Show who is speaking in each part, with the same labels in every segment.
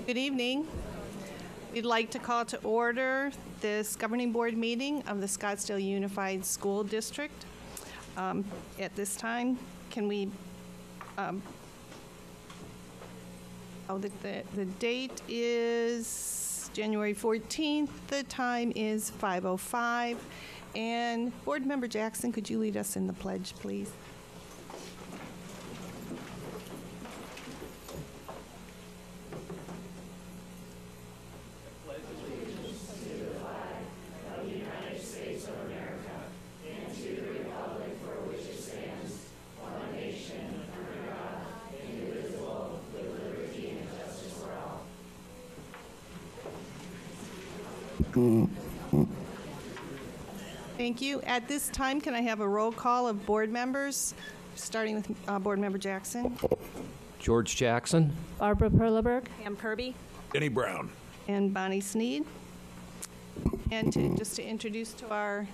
Speaker 1: Good evening. We'd like to call to order this governing board meeting of the Scottsdale Unified School District. At this time, can we, the date is January 14th. The time is 5:05. And Board Member Jackson, could you lead us in the pledge, please? Thank you. At this time, can I have a roll call of board members, starting with Board Member Jackson?
Speaker 2: George Jackson.
Speaker 3: Barbara Perleberg.
Speaker 4: Pam Kirby.
Speaker 5: Denny Brown.
Speaker 1: And Bonnie Sneed. And just to introduce to our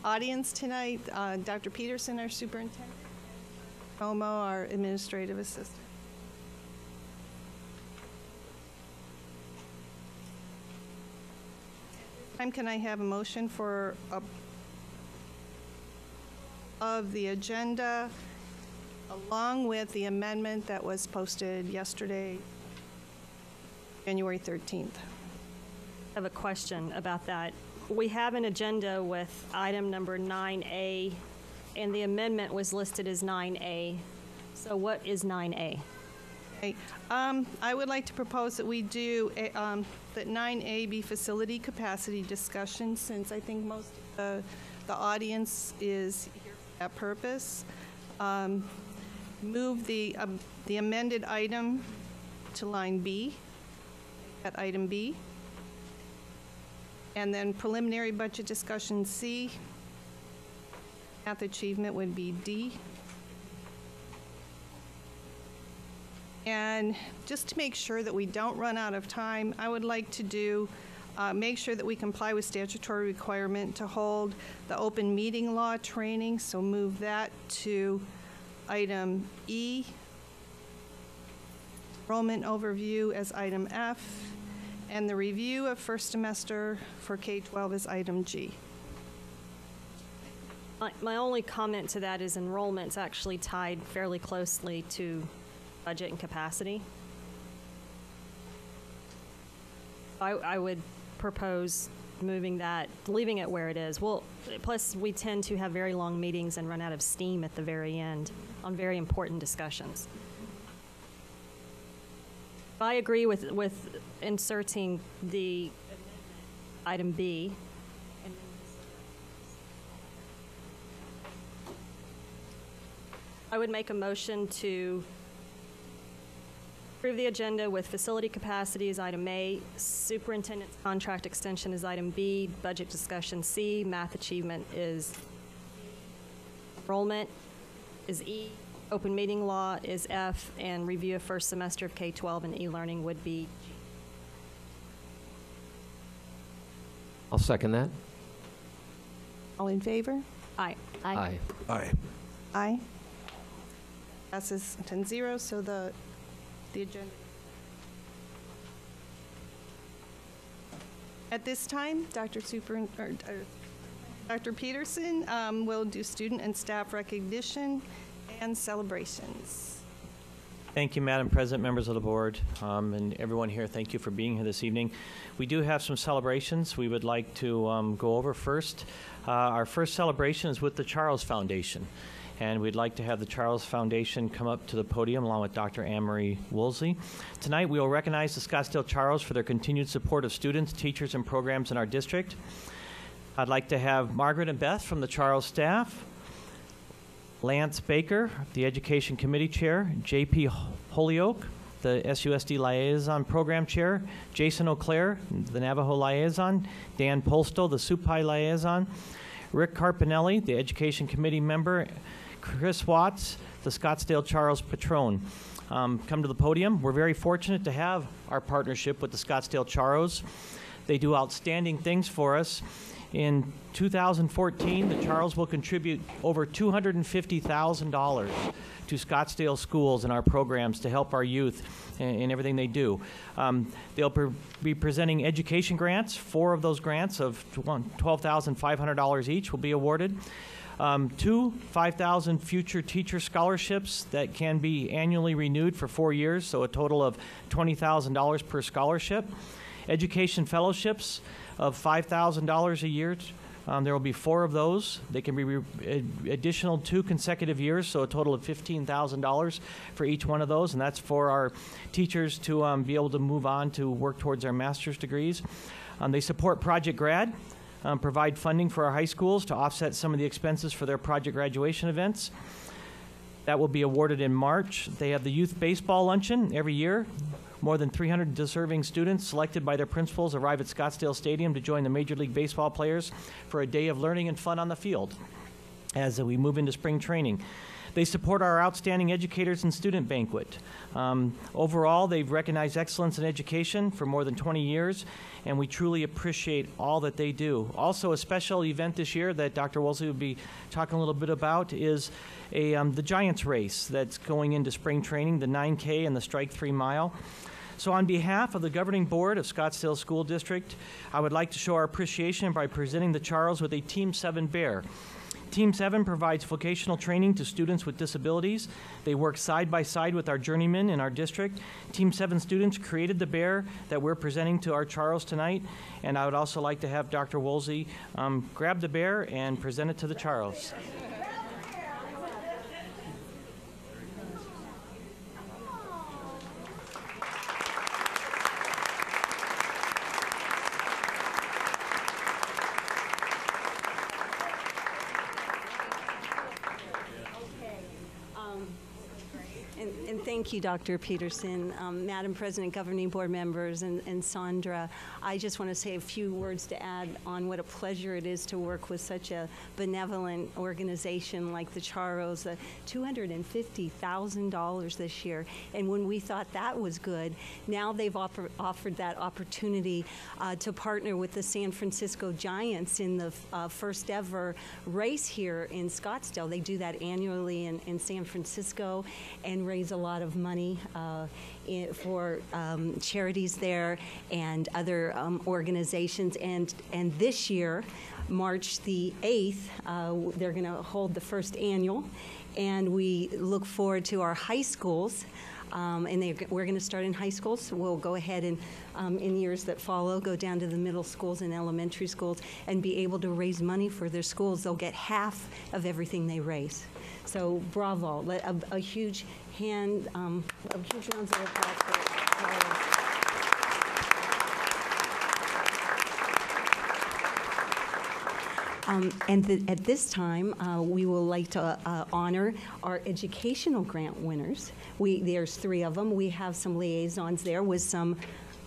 Speaker 1: audience tonight, Dr. Peterson, our superintendent, Como, our administrative assistant. Can I have a motion for of the agenda along with the amendment that was posted yesterday, January 13th?
Speaker 4: I have a question about that. We have an agenda with item number 9A, and the amendment was listed as 9A. So what is 9A?
Speaker 1: Okay. I would like to propose that we do that 9A be facility capacity discussion, since I think most of the audience is here for that purpose. Move the amended item to line B, at item B. And then preliminary budget discussion C. Math achievement would be D. And just to make sure that we don't run out of time, I would like to do, make sure that we comply with statutory requirement to hold the open meeting law training, so move that to item E. Enrollment overview as item F, and the review of first semester for K-12 as item G.
Speaker 4: My only comment to that is enrollment's actually tied fairly closely to budget and capacity. I would propose moving that, leaving it where it is. Well, plus we tend to have very long meetings and run out of steam at the very end on very important discussions. I agree with inserting the item B. I would make a motion to approve the agenda with facility capacity as item A, superintendent's contract extension is item B, budget discussion C, math achievement is enrollment is E, open meeting law is F, and review of first semester of K-12 and e-learning would be G.
Speaker 2: I'll second that.
Speaker 1: All in favor?
Speaker 4: Aye.
Speaker 2: Aye.
Speaker 5: Aye.
Speaker 1: Aye. Passes 10-0, so the agenda. At this time, Dr. Peterson will do student and staff recognition and celebrations.
Speaker 6: Thank you, Madam President, members of the board, and everyone here. Thank you for being here this evening. We do have some celebrations we would like to go over first. Our first celebration is with the Charles Foundation. And we'd like to have the Charles Foundation come up to the podium along with Dr. Anne-Marie Woolsey. Tonight, we will recognize the Scottsdale Charles for their continued support of students, teachers, and programs in our district. I'd like to have Margaret and Beth from the Charles staff, Lance Baker, the Education Committee Chair, J.P. Holyoke, the SUSD Liaison Program Chair, Jason O'Clair, the Navajo Liaison, Dan Polsto, the SUPI Liaison, Rick Carpinelli, the Education Committee Member, Chris Watts, the Scottsdale Charles Patron. Come to the podium. We're very fortunate to have our partnership with the Scottsdale Charros. They do outstanding things for us. In 2014, the Charles will contribute over $250,000 to Scottsdale schools and our programs to help our youth in everything they do. They'll be presenting education grants. 4 of those grants of $12,500 each will be awarded. 2 5,000 future teacher scholarships that can be annually renewed for 4 years, so a total of $20,000 per scholarship. Education fellowships of $5,000 a year. There will be 4 of those. They can be additional 2 consecutive years, so a total of $15,000 for each one of those, and that's for our teachers to be able to move on to work towards their master's degrees. They support Project Grad, provide funding for our high schools to offset some of the expenses for their project graduation events. That will be awarded in March. They have the youth baseball luncheon every year. More than 300 deserving students selected by their principals arrive at Scottsdale Stadium to join the Major League Baseball players for a day of learning and fun on the field as we move into spring training. They support our outstanding educators and student banquet. Overall, they've recognized excellence in education for more than 20 years, and we truly appreciate all that they do. Also, a special event this year that Dr. Woolsey will be talking a little bit about is the Giants race that's going into spring training, the 9K and the Strike 3 Mile. So on behalf of the governing board of Scottsdale School District, I would like to show our appreciation by presenting the Charles with a Team 7 bear. Team 7 provides vocational training to students with disabilities. They work side by side with our journeymen in our district. Team 7 students created the bear that we're presenting to our Charles tonight, and I would also like to have Dr. Woolsey grab the bear and present it to the Charles.
Speaker 3: Thank you, Dr. Peterson, Madam President, governing board members, and Sandra. I just want to say a few words to add on what a pleasure it is to work with such a benevolent organization like the Charros. $250,000 this year, and when we thought that was good, now they've offered that opportunity to partner with the San Francisco Giants in the first ever race here in Scottsdale. They do that annually in San Francisco and raise a lot of money for charities there and other organizations. And this year, March the 8th, they're going to hold the first annual, and we look forward to our high schools. We're going to start in high schools, so we'll go ahead and in years that follow, go down to the middle schools and elementary schools and be able to raise money for their schools. They'll get half of everything they raise. So bravo, a huge round of applause for at this time, we will like to honor our educational grant winners. There's 3 of them. We have some liaisons there with some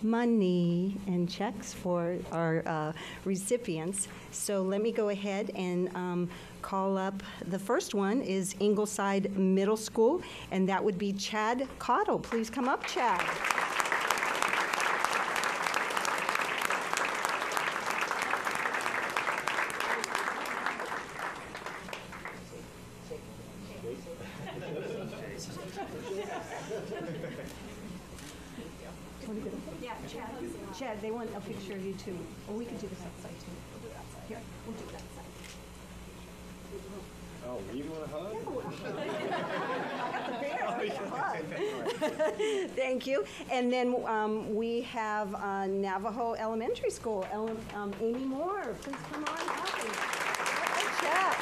Speaker 3: money and checks for our recipients. So let me go ahead and call up. The first one is Ingleside Middle School, and that would be Chad Cottle. Please come up, Chad. Yeah, Chad, they want a picture of you too. Or we could do this outside too. Here, we'll do that side.
Speaker 5: Oh, you want a hug?
Speaker 3: I got the bear. Thank you. And then we have Navajo Elementary School. Amy Moore, please come on up. Good job.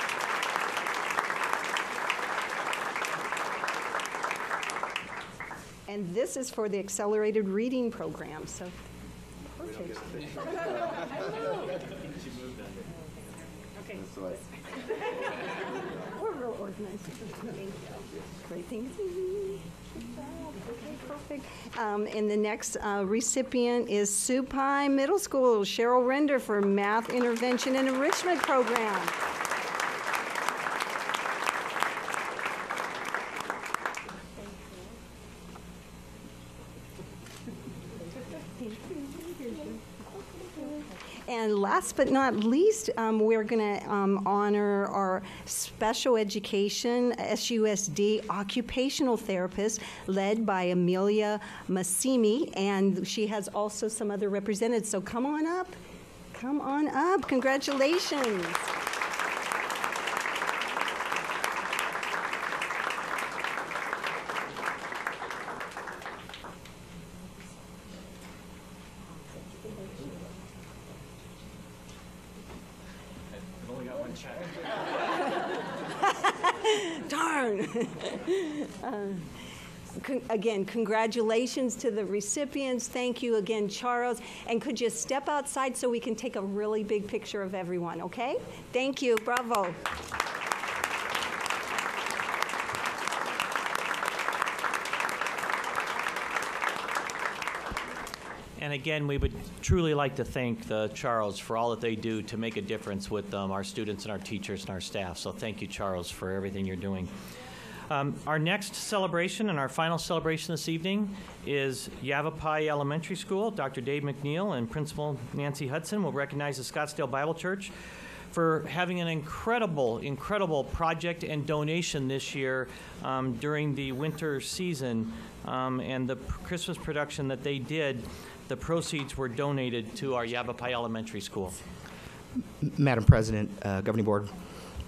Speaker 3: And this is for the accelerated reading program. So perfect. Okay. We're real organized. Thank you. Great, thank you. Okay, perfect. And the next recipient is Supine Middle School, Cheryl Render for Math Intervention and Enrichment Program. And last but not least, we're going to honor our special education SUSD occupational therapist led by Amelia Massimi, and she has also some other representatives. So come on up. Come on up. Congratulations. Darn. Again, congratulations to the recipients. Thank you again, Charles. And could you step outside so we can take a really big picture of everyone, okay? Thank you. Bravo.
Speaker 6: And again, we would truly like to thank the Charles for all that they do to make a difference with our students and our teachers and our staff. So thank you, Charles, for everything you're doing. Our next celebration and our final celebration this evening is Yavapai Elementary School. Dr. Dave McNeil and Principal Nancy Hudson will recognize the Scottsdale Bible Church for having an incredible project and donation this year during the winter season. And the Christmas production that they did, the proceeds were donated to our Yavapai Elementary School.
Speaker 5: Madam President, Governing Board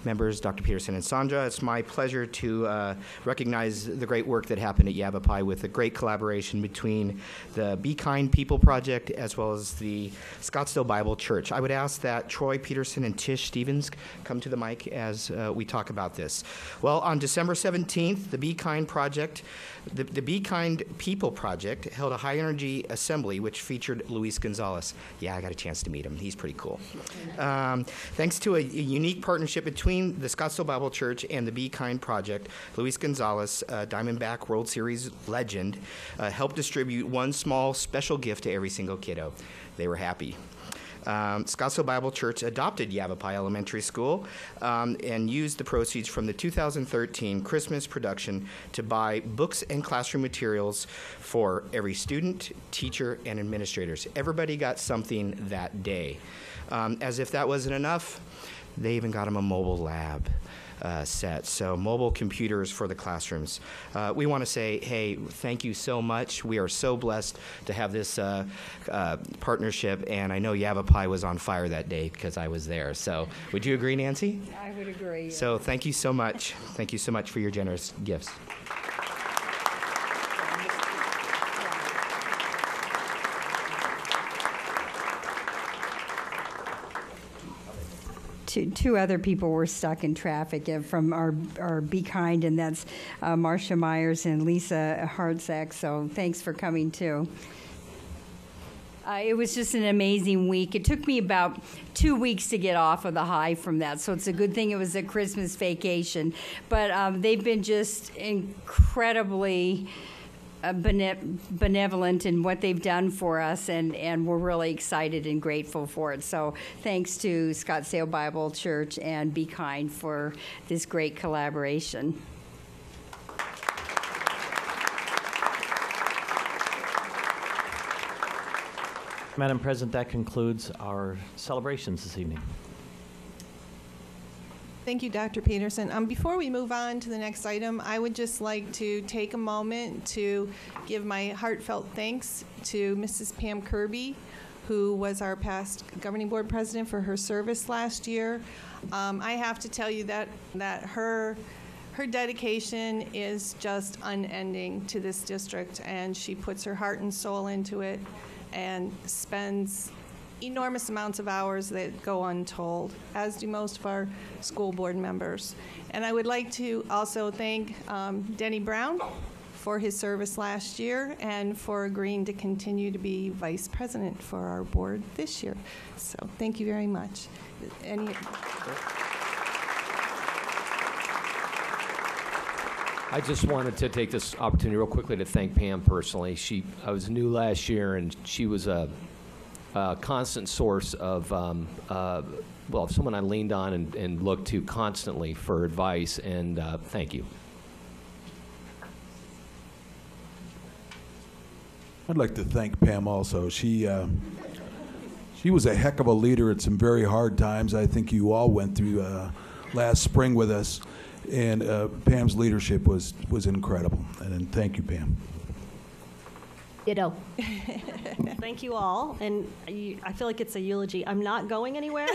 Speaker 5: members, Dr. Peterson and Sandra, it's my pleasure to recognize the great work that happened at Yavapai with a great collaboration between the Be Kind People Project as well as the Scottsdale Bible Church. I would ask that Troy Peterson and Tish Stevens come to the mic as we talk about this. Well, on December 17th, the Be Kind Project, the Be Kind People Project held a high-energy assembly which featured Luis Gonzalez. Yeah, I got a chance to meet him. He's pretty cool. Thanks to a unique partnership between the Scottsdale Bible Church and the Be Kind Project, Luis Gonzalez, Diamondback World Series legend, helped distribute one small special gift to every single kiddo. They were happy. Scottsdale Bible Church adopted Yavapai Elementary School and used the proceeds from the 2013 Christmas production to buy books and classroom materials for every student, teacher, and administrators. Everybody got something that day. As if that wasn't enough, they even got them a mobile lab set, so mobile computers for the classrooms. We want to say, hey, thank you so much. We are so blessed to have this partnership, and I know Yavapai was on fire that day because I was there. So would you agree, Nancy?
Speaker 7: I would agree.
Speaker 5: So thank you so much. Thank you so much for your generous gifts.
Speaker 7: Two other people were stuck in traffic from our Be Kind, and that's Marcia Myers and Lisa Hartzak, so thanks for coming too. It was just an amazing week. It took me about 2 weeks to get off of the high from that, so it's a good thing it was a Christmas vacation. But they've been just incredibly benevolent in what they've done for us, and we're really excited and grateful for it. So thanks to Scottsdale Bible Church and Be Kind for this great collaboration.
Speaker 6: Madam President, that concludes our celebrations this evening.
Speaker 1: Thank you, Dr. Peterson. Before we move on to the next item, I would just like to take a moment to give my heartfelt thanks to Mrs. Pam Kirby, who was our past governing board president, for her service last year. I have to tell you that her dedication is just unending to this district, and she puts her heart and soul into it and spends enormous amounts of hours that go untold, as do most of our school board members. And I would like to also thank Denny Brown for his service last year and for agreeing to continue to be vice president for our board this year. So thank you very much.
Speaker 2: I just wanted to take this opportunity real quickly to thank Pam personally. I was new last year, and she was a constant source of, someone I leaned on and looked to constantly for advice, and thank you.
Speaker 8: I'd like to thank Pam also. She She was a heck of a leader at some very hard times. I think you all went through last spring with us, and Pam's leadership was incredible. And thank you, Pam.
Speaker 4: Ditto. Thank you all. And I feel like it's a eulogy. I'm not going anywhere.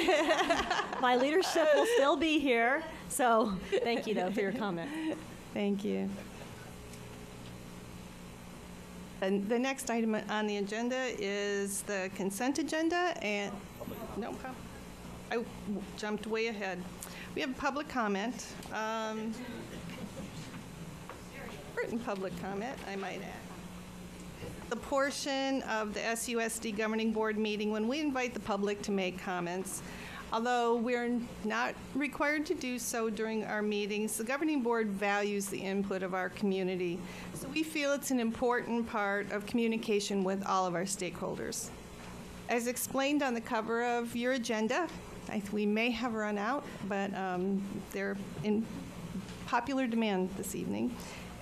Speaker 4: My leadership will still be here. So thank you, though, for your comment.
Speaker 1: Thank you. And the next item on the agenda is the consent agenda, and no problem. I jumped way ahead. We have public comment. Written public comment, I might add. The portion of the SUSD Governing Board meeting when we invite the public to make comments. Although we're not required to do so during our meetings, the Governing Board values the input of our community. So we feel it's an important part of communication with all of our stakeholders. As explained on the cover of your agenda, we may have run out, but they're in popular demand this evening.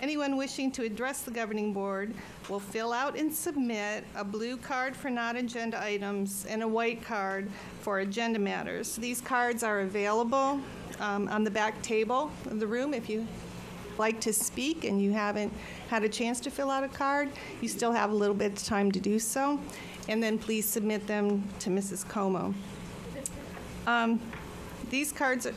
Speaker 1: Anyone wishing to address the Governing Board will fill out and submit a blue card for non-agenda items and a white card for agenda matters. These cards are available on the back table of the room. If you like to speak and you haven't had a chance to fill out a card, you still have a little bit of time to do so. And then please submit them to Mrs. Como. These cards are,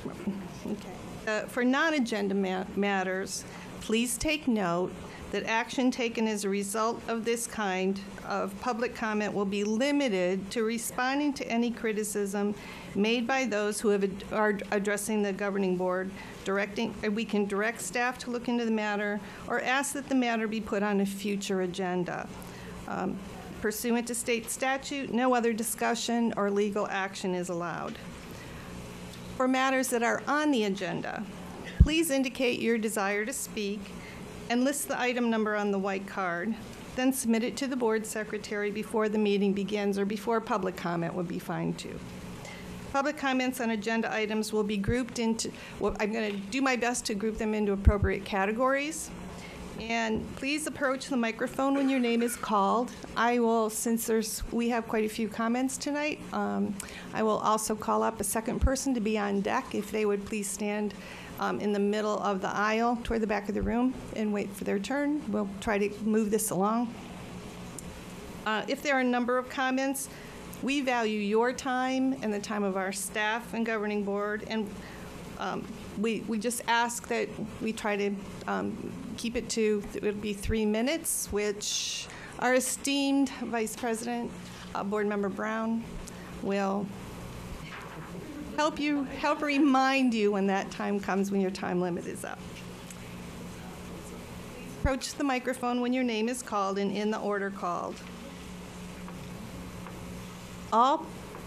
Speaker 1: okay. For non-agenda matters, please take note that action taken as a result of this kind of public comment will be limited to responding to any criticism made by those who are addressing the Governing Board. We can direct staff to look into the matter or ask that the matter be put on a future agenda. Pursuant to state statute, no other discussion or legal action is allowed. For matters that are on the agenda, please indicate your desire to speak and list the item number on the white card. Then submit it to the board secretary before the meeting begins or before public comment would be fine too. Public comments on agenda items will be grouped into, I'm going to do my best to group them into appropriate categories. And please approach the microphone when your name is called. I will, since we have quite a few comments tonight, I will also call up a second person to be on deck. If they would please stand in the middle of the aisle toward the back of the room and wait for their turn. We'll try to move this along. If there are a number of comments, we value your time and the time of our staff and Governing Board, and we just ask that we try to keep it to, it would be 3 minutes, which our esteemed Vice President, Board Member Brown, will help remind you when that time comes, when your time limit is up. Approach the microphone when your name is called and in the order called.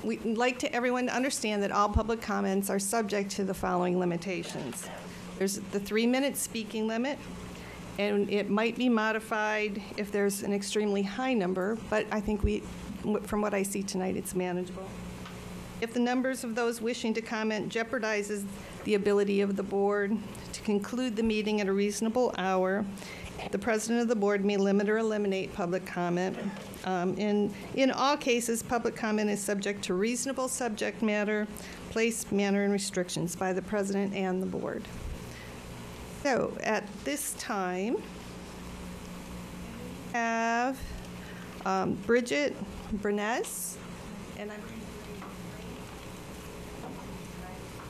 Speaker 1: We'd like everyone to understand that all public comments are subject to the following limitations. There's the 3-minute speaking limit, and it might be modified if there's an extremely high number, but I think from what I see tonight, it's manageable. If the numbers of those wishing to comment jeopardizes the ability of the board to conclude the meeting at a reasonable hour, the president of the board may limit or eliminate public comment. In all cases, public comment is subject to reasonable subject matter, place, manner, and restrictions by the president and the board. So at this time, we have Bridget Bernez, and I'm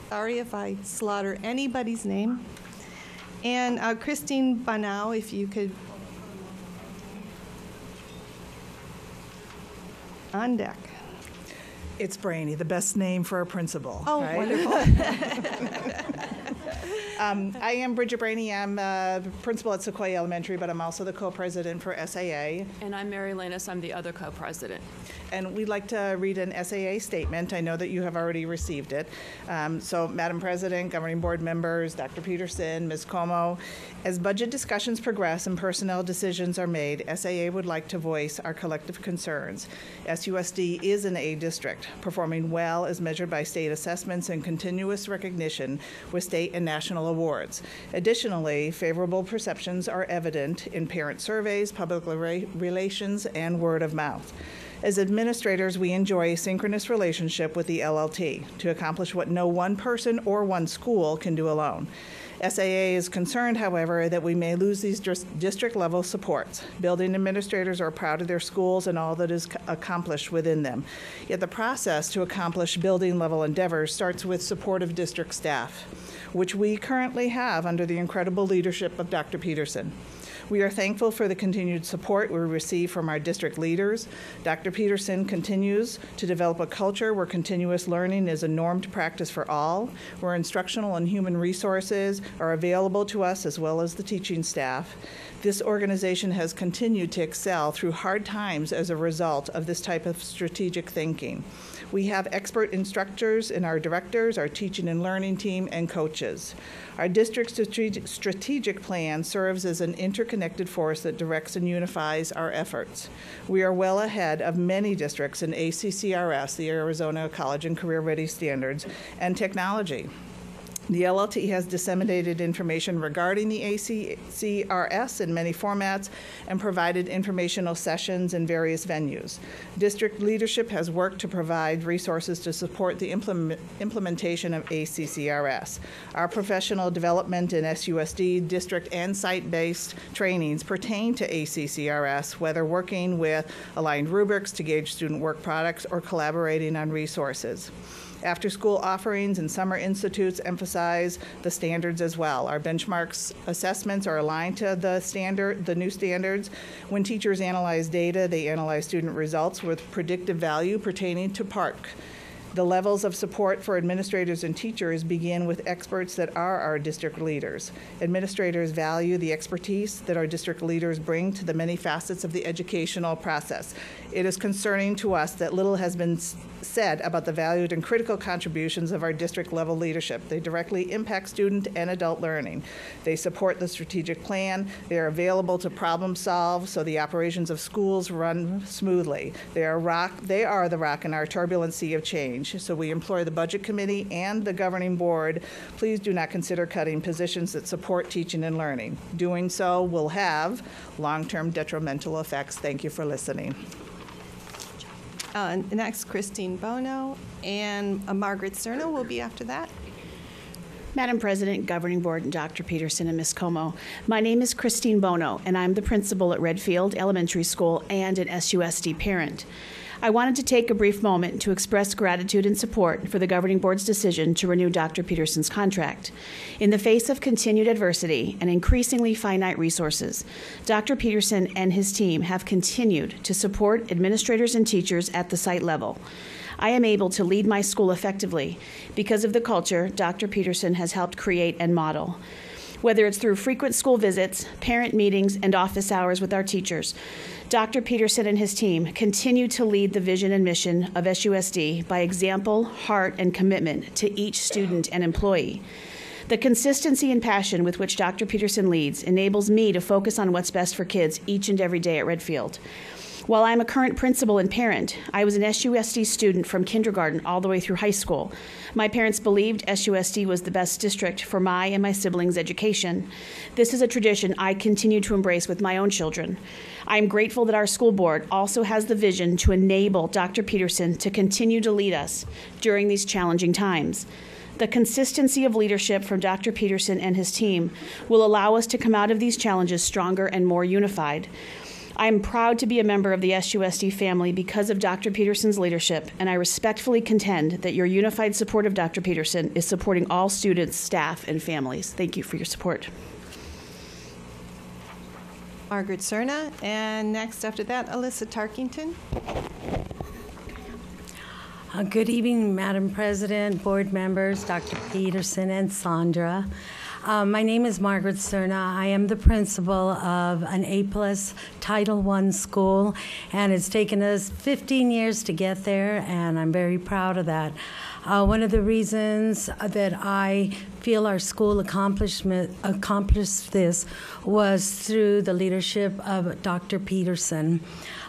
Speaker 1: sorry if I slaughter anybody's name, and Christine Banau, if you could on deck.
Speaker 9: It's Brainy, the best name for a principal.
Speaker 1: Oh,
Speaker 9: right?
Speaker 1: wonderful.
Speaker 9: I am Bridget Brainy. I'm the principal at Sequoia Elementary, but I'm also the co-president for SAA.
Speaker 10: And I'm Mary Lanus. I'm the other co-president.
Speaker 9: And we'd like to read an SAA statement. I know that you have already received it. So, Madam President, Governing Board members, Dr. Peterson, Ms. Como, as budget discussions progress and personnel decisions are made, SAA would like to voice our collective concerns. SUSD is an A district, performing well as measured by state assessments and continuous recognition with state and national national awards. Additionally, favorable perceptions are evident in parent surveys, public relations, and word of mouth. As administrators, we enjoy a synchronous relationship with the LLT to accomplish what no one person or one school can do alone. SAA is concerned, however, that we may lose these district-level supports. Building administrators are proud of their schools and all that is accomplished within them. Yet the process to accomplish building-level endeavors starts with support of district staff, which we currently have under the incredible leadership of Dr. Peterson. We are thankful for the continued support we receive from our district leaders. Dr. Peterson continues to develop a culture where continuous learning is a normed practice for all, where instructional and human resources are available to us as well as the teaching staff. This organization has continued to excel through hard times as a result of this type of strategic thinking. We have expert instructors in our directors, our teaching and learning team, and coaches. Our district strategic plan serves as an interconnected force that directs and unifies our efforts. We are well ahead of many districts in ACCRS, the Arizona College and Career Ready Standards, and technology. The LLT has disseminated information regarding the ACCRS in many formats and provided informational sessions in various venues. District leadership has worked to provide resources to support the implementation of ACCRS. Our professional development in SUSD, district and site-based trainings pertain to ACCRS, whether working with aligned rubrics to gauge student work products or collaborating on resources. After-school offerings and summer institutes emphasize the standards as well. Our benchmarks assessments are aligned to the new standards. When teachers analyze data, they analyze student results with predictive value pertaining to PARCC. The levels of support for administrators and teachers begin with experts that are our district leaders. Administrators value the expertise that our district leaders bring to the many facets of the educational process. It is concerning to us that little has been said about the valued and critical contributions of our district-level leadership. They directly impact student and adult learning. They support the strategic plan. They are available to problem solve so the operations of schools run smoothly. They are the rock in our turbulent sea of change. So we implore the Budget Committee and the Governing Board, please do not consider cutting positions that support teaching and learning. Doing so will have long-term detrimental effects. Thank you for listening.
Speaker 1: Next, Christine Bono, and Margaret Cerna will be after that.
Speaker 11: Madam President, Governing Board, Dr. Peterson, and Ms. Como, my name is Christine Bono, and I'm the principal at Redfield Elementary School and an SUSD parent. I wanted to take a brief moment to express gratitude and support for the Governing Board's decision to renew Dr. Peterson's contract. In the face of continued adversity and increasingly finite resources, Dr. Peterson and his team have continued to support administrators and teachers at the site level. I am able to lead my school effectively because of the culture Dr. Peterson has helped create and model. Whether it's through frequent school visits, parent meetings, and office hours with our teachers, Dr. Peterson and his team continue to lead the vision and mission of SUSD by example, heart, and commitment to each student and employee. The consistency and passion with which Dr. Peterson leads enables me to focus on what's best for kids each and every day at Redfield. While I'm a current principal and parent, I was an SUSD student from kindergarten all the way through high school. My parents believed SUSD was the best district for my and my siblings' education. This is a tradition I continue to embrace with my own children. I am grateful that our school board also has the vision to enable Dr. Peterson to continue to lead us during these challenging times. The consistency of leadership from Dr. Peterson and his team will allow us to come out of these challenges stronger and more unified. I am proud to be a member of the SUSD family because of Dr. Peterson's leadership, and I respectfully contend that your unified support of Dr. Peterson is supporting all students, staff, and families. Thank you for your support.
Speaker 1: Margaret Cerna, and next after that, Alyssa Tarkington.
Speaker 12: Good evening, Madam President, board members, Dr. Peterson and Sandra. My name is Margaret Cerna. I am the principal of an A+ Title I school, and it's taken us 15 years to get there, and I'm very proud of that. One of the reasons that I feel our school accomplished this was through the leadership of Dr. Peterson.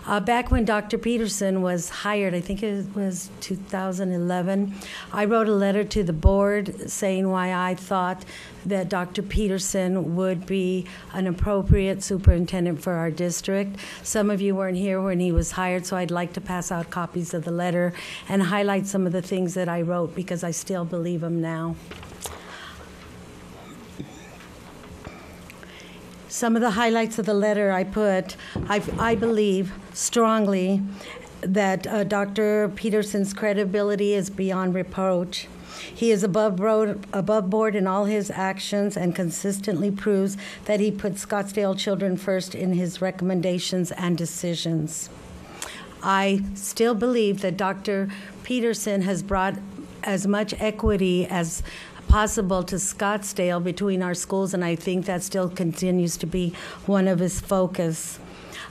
Speaker 12: Back when Dr. Peterson was hired, I think it was 2011, I wrote a letter to the board saying why I thought that Dr. Peterson would be an appropriate superintendent for our district. Some of you weren't here when he was hired, so I'd like to pass out copies of the letter and highlight some of the things that I wrote because I still believe him now. Some of the highlights of the letter I put, I believe strongly that Dr. Peterson's credibility is beyond reproach. He is above board in all his actions and consistently proves that he puts Scottsdale children first in his recommendations and decisions. I still believe that Dr. Peterson has brought as much equity as possible to Scottsdale between our schools, and I think that still continues to be one of his focus.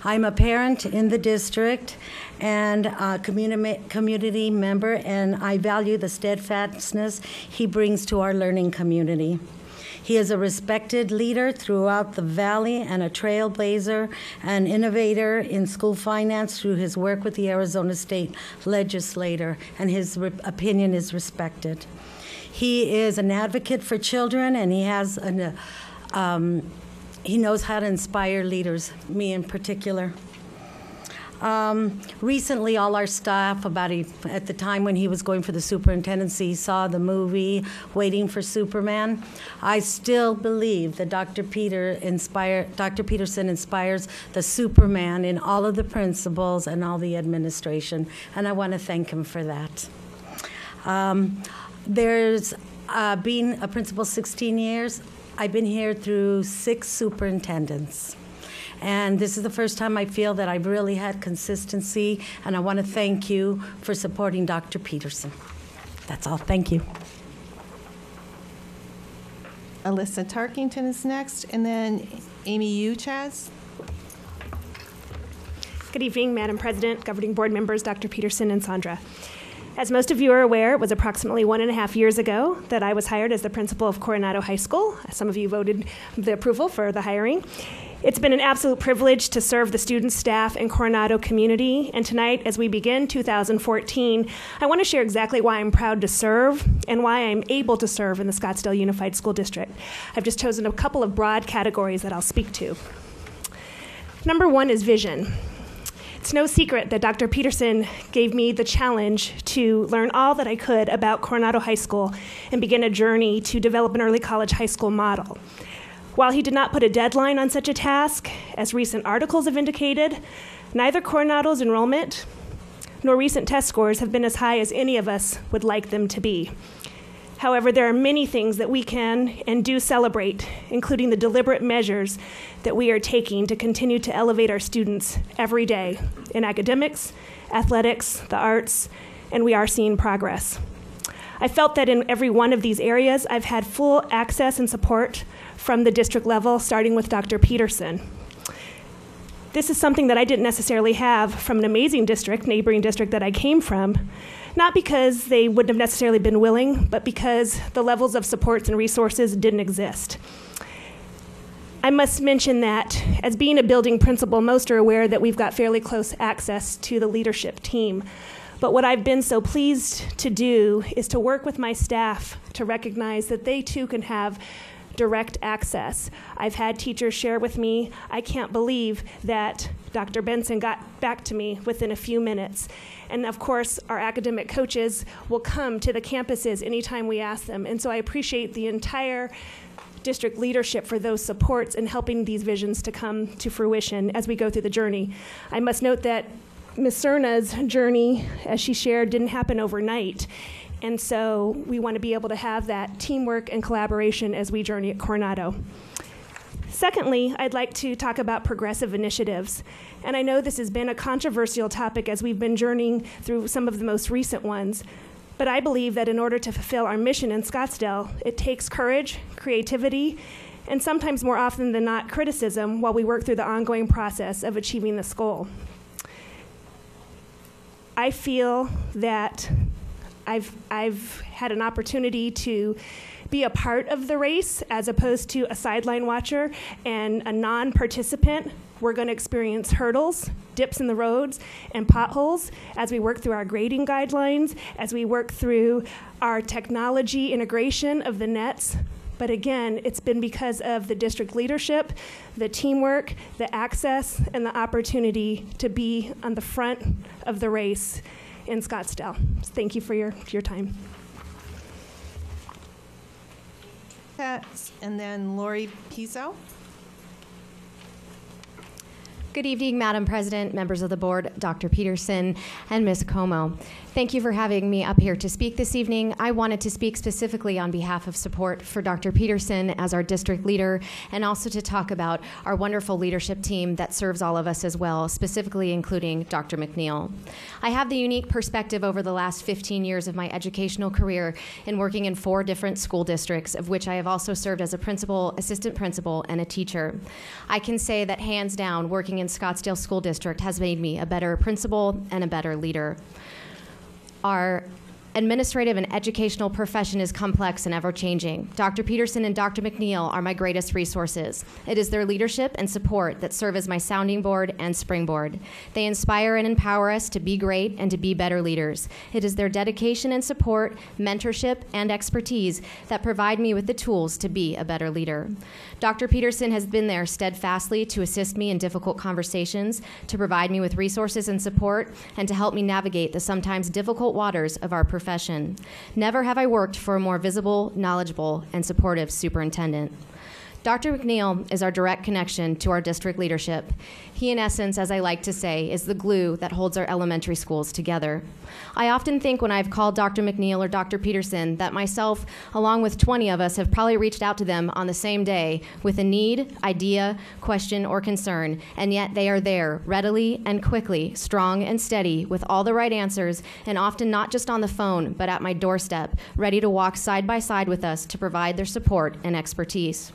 Speaker 12: I'm a parent in the district and a community member, and I value the steadfastness he brings to our learning community. He is a respected leader throughout the valley and a trailblazer, an innovator in school finance through his work with the Arizona State Legislature, and his opinion is respected. He is an advocate for children, and he has he knows how to inspire leaders, me in particular. Recently, all our staff, at the time when he was going for the superintendency, saw the movie Waiting for Superman. I still believe that Dr. Peterson inspires the Superman in all of the principals and all the administration, and I want to thank him for that. There's been a principal 16 years. I've been here through 6 superintendents. And this is the first time I feel that I've really had consistency, and I want to thank you for supporting Dr. Peterson. That's all. Thank you.
Speaker 1: Alyssa Tarkington is next, and then Amy Uchaz.
Speaker 13: Good evening, Madam President, governing board members, Dr. Peterson and Sandra. As most of you are aware, it was approximately 1.5 years ago that I was hired as the principal of Coronado High School. Some of you voted the approval for the hiring. It's been an absolute privilege to serve the students, staff, and Coronado community. And tonight, as we begin 2014, I want to share exactly why I'm proud to serve and why I'm able to serve in the Scottsdale Unified School District. I've just chosen a couple of broad categories that I'll speak to. Number 1 is vision. It's no secret that Dr. Peterson gave me the challenge to learn all that I could about Coronado High School and begin a journey to develop an early college high school model. While he did not put a deadline on such a task, as recent articles have indicated, neither Coronado's enrollment nor recent test scores have been as high as any of us would like them to be. However, there are many things that we can and do celebrate, including the deliberate measures that we are taking to continue to elevate our students every day in academics, athletics, the arts, and we are seeing progress. I felt that in every one of these areas, I've had full access and support from the district level, starting with Dr. Peterson. This is something that I didn't necessarily have from an amazing district, neighboring district that I came from, not because they wouldn't have necessarily been willing, but because the levels of supports and resources didn't exist. I must mention that as being a building principal, most are aware that we've got fairly close access to the leadership team. But what I've been so pleased to do is to work with my staff to recognize that they too can have direct access. I've had teachers share with me, I can't believe that Dr. Benson got back to me within a few minutes. And of course, our academic coaches will come to the campuses anytime we ask them. And so I appreciate the entire district leadership for those supports and helping these visions to come to fruition as we go through the journey. I must note that Ms. Cerna's journey, as she shared, didn't happen overnight. And so we want to be able to have that teamwork and collaboration as we journey at Coronado. Secondly, I'd like to talk about progressive initiatives. And I know this has been a controversial topic as we've been journeying through some of the most recent ones. But I believe that in order to fulfill our mission in Scottsdale, it takes courage, creativity, and sometimes more often than not, criticism while we work through the ongoing process of achieving this goal. I feel that I've had an opportunity to be a part of the race as opposed to a sideline watcher and a non-participant. We're going to experience hurdles, dips in the roads, and potholes as we work through our grading guidelines, as we work through our technology integration of the nets. But again, it's been because of the district leadership, the teamwork, the access, and the opportunity to be on the front of the race in Scottsdale. Thank you for your time.
Speaker 1: And then Lori Pizzo.
Speaker 14: Good evening, Madam President, members of the board, Dr. Peterson, and Ms. Como. Thank you for having me up here to speak this evening. I wanted to speak specifically on behalf of support for Dr. Peterson as our district leader, and also to talk about our wonderful leadership team that serves all of us as well, specifically including Dr. McNeil. I have the unique perspective over the last 15 years of my educational career in working in 4 different school districts, of which I have also served as a principal, assistant principal, and a teacher. I can say that hands down, working in Scottsdale School District has made me a better principal and a better leader. Our administrative and educational profession is complex and ever-changing. Dr. Peterson and Dr. McNeil are my greatest resources. It is their leadership and support that serve as my sounding board and springboard. They inspire and empower us to be great and to be better leaders. It is their dedication and support, mentorship, and expertise that provide me with the tools to be a better leader. Dr. Peterson has been there steadfastly to assist me in difficult conversations, to provide me with resources and support, and to help me navigate the sometimes difficult waters of our profession. Never have I worked for a more visible, knowledgeable, and supportive superintendent. Dr. McNeil is our direct connection to our district leadership. He, in essence, as I like to say, is the glue that holds our elementary schools together. I often think when I've called Dr. McNeil or Dr. Peterson that myself, along with 20 of us, have probably reached out to them on the same day with a need, idea, question, or concern, and yet they are there readily and quickly, strong and steady, with all the right answers, and often not just on the phone, but at my doorstep, ready to walk side by side with us to provide their support and expertise.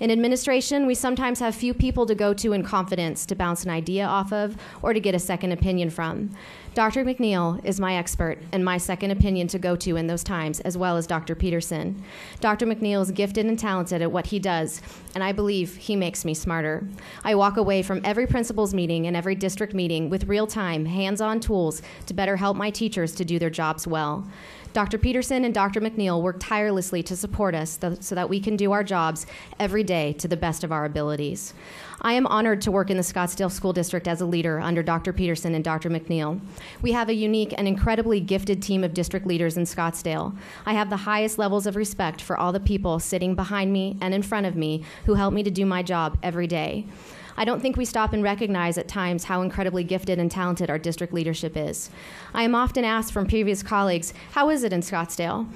Speaker 14: In administration, we sometimes have few people to go to in confidence to bounce an idea off of or to get a second opinion from. Dr. McNeil is my expert and my second opinion to go to in those times, as well as Dr. Peterson. Dr. McNeil is gifted and talented at what he does, and I believe he makes me smarter. I walk away from every principal's meeting and every district meeting with real-time, hands-on tools to better help my teachers to do their jobs well. Dr. Peterson and Dr. McNeil work tirelessly to support us so that we can do our jobs every day to the best of our abilities. I am honored to work in the Scottsdale School District as a leader under Dr. Peterson and Dr. McNeil. We have a unique and incredibly gifted team of district leaders in Scottsdale. I have the highest levels of respect for all the people sitting behind me and in front of me who help me to do my job every day. I don't think we stop and recognize at times how incredibly gifted and talented our district leadership is. I am often asked from previous colleagues, how is it in Scottsdale?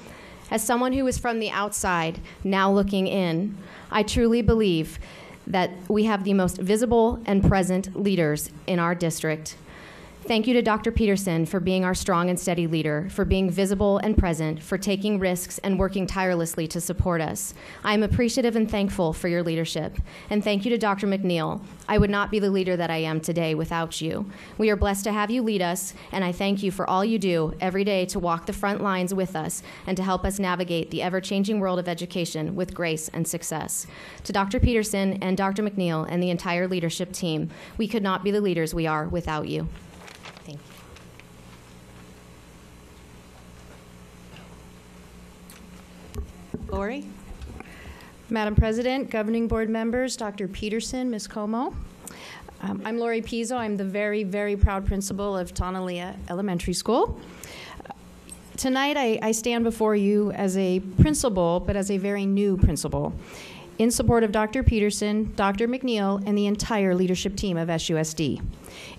Speaker 14: As someone who is from the outside, now looking in, I truly believe that we have the most visible and present leaders in our district. Thank you to Dr. Peterson for being our strong and steady leader, for being visible and present, for taking risks and working tirelessly to support us. I am appreciative and thankful for your leadership. And thank you to Dr. McNeil. I would not be the leader that I am today without you. We are blessed to have you lead us, and I thank you for all you do every day to walk the front lines with us and to help us navigate the ever-changing world of education with grace and success. To Dr. Peterson and Dr. McNeil and the entire leadership team, we could not be the leaders we are without you. Thank you.
Speaker 1: Lori?
Speaker 15: Madam President, governing board members, Dr. Peterson, Ms. Como. I'm Lori Pizzo. I'm the very, very proud principal of Tonalea Elementary School. Tonight, I stand before you as a principal, but as a very new principal, in support of Dr. Peterson, Dr. McNeil, and the entire leadership team of SUSD.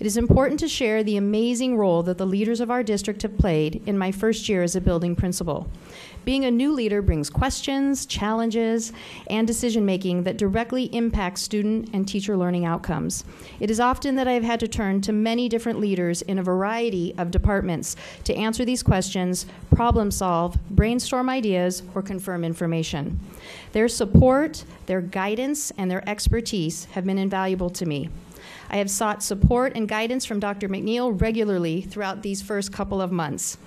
Speaker 15: It is important to share the amazing role that the leaders of our district have played in my first year as a building principal. Being a new leader brings questions, challenges, and decision-making that directly impact student and teacher learning outcomes. It is often that I've had to turn to many different leaders in a variety of departments to answer these questions, problem solve, brainstorm ideas, or confirm information. Their support, their guidance, and their expertise have been invaluable to me. I have sought support and guidance from Dr. McNeil regularly throughout these first couple of months.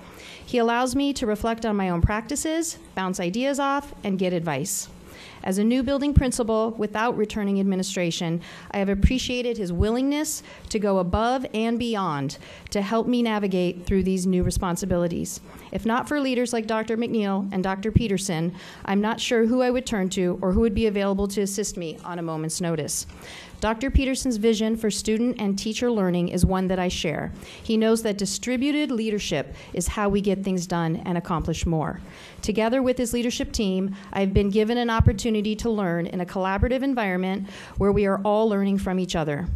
Speaker 15: He allows me to reflect on my own practices, bounce ideas off, and get advice. As a new building principal without returning administration, I have appreciated his willingness to go above and beyond to help me navigate through these new responsibilities. If not for leaders like Dr. McNeil and Dr. Peterson, I'm not sure who I would turn to or who would be available to assist me on a moment's notice. Dr. Peterson's vision for student and teacher learning is one that I share. He knows that distributed leadership is how we get things done and accomplish more. Together with his leadership team, I've been given an opportunity to learn in a collaborative environment where we are all learning from each other.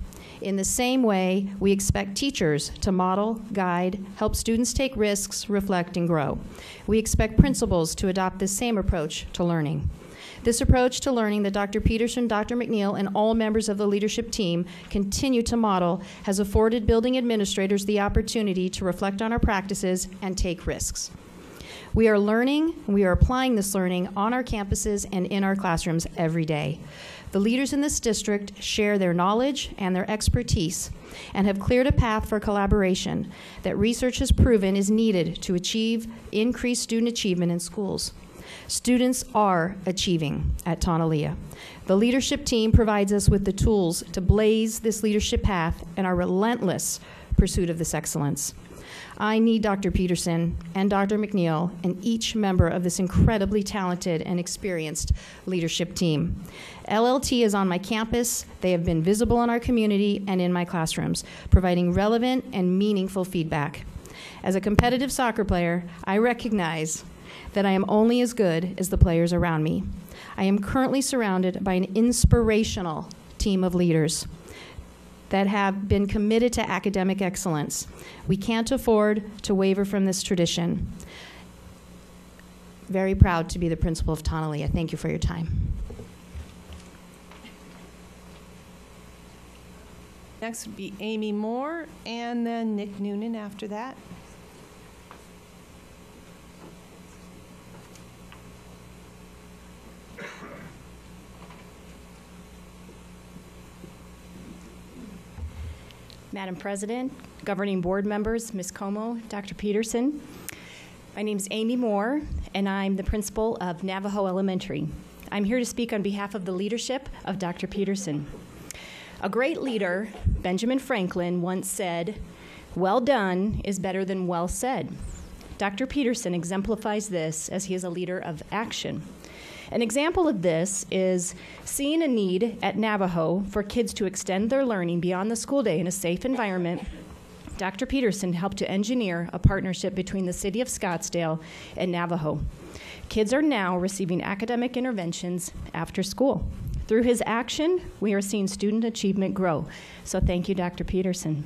Speaker 15: In the same way, we expect teachers to model, guide, help students take risks, reflect, and grow. We expect principals to adopt the same approach to learning. This approach to learning that Dr. Peterson, Dr. McNeil, and all members of the leadership team continue to model has afforded building administrators the opportunity to reflect on our practices and take risks. We are learning, we are applying this learning on our campuses and in our classrooms every day. The leaders in this district share their knowledge and their expertise and have cleared a path for collaboration that research has proven is needed to achieve increased student achievement in schools. Students are achieving at Tonalea. The leadership team provides us with the tools to blaze this leadership path in our relentless pursuit of this excellence. I need Dr. Peterson and Dr. McNeil and each member of this incredibly talented and experienced leadership team. LLT is on my campus. They have been visible in our community and in my classrooms, providing relevant and meaningful feedback. As a competitive soccer player, I recognize that I am only as good as the players around me. I am currently surrounded by an inspirational team of leaders that have been committed to academic excellence. We can't afford to waver from this tradition. Very proud to be the principal of Tonalea. Thank you for your time.
Speaker 1: Next would be Amy Moore, and then Nick Noonan after that.
Speaker 16: Madam President, governing board members, Ms. Como, Dr. Peterson. My name is Amy Moore, and I'm the principal of Navajo Elementary. I'm here to speak on behalf of the leadership of Dr. Peterson. A great leader, Benjamin Franklin, once said, "Well done is better than well said." Dr. Peterson exemplifies this as he is a leader of action. An example of this is seeing a need at Navajo for kids to extend their learning beyond the school day in a safe environment. Dr. Peterson helped to engineer a partnership between the city of Scottsdale and Navajo. Kids are now receiving academic interventions after school. Through his action, we are seeing student achievement grow. So thank you, Dr. Peterson.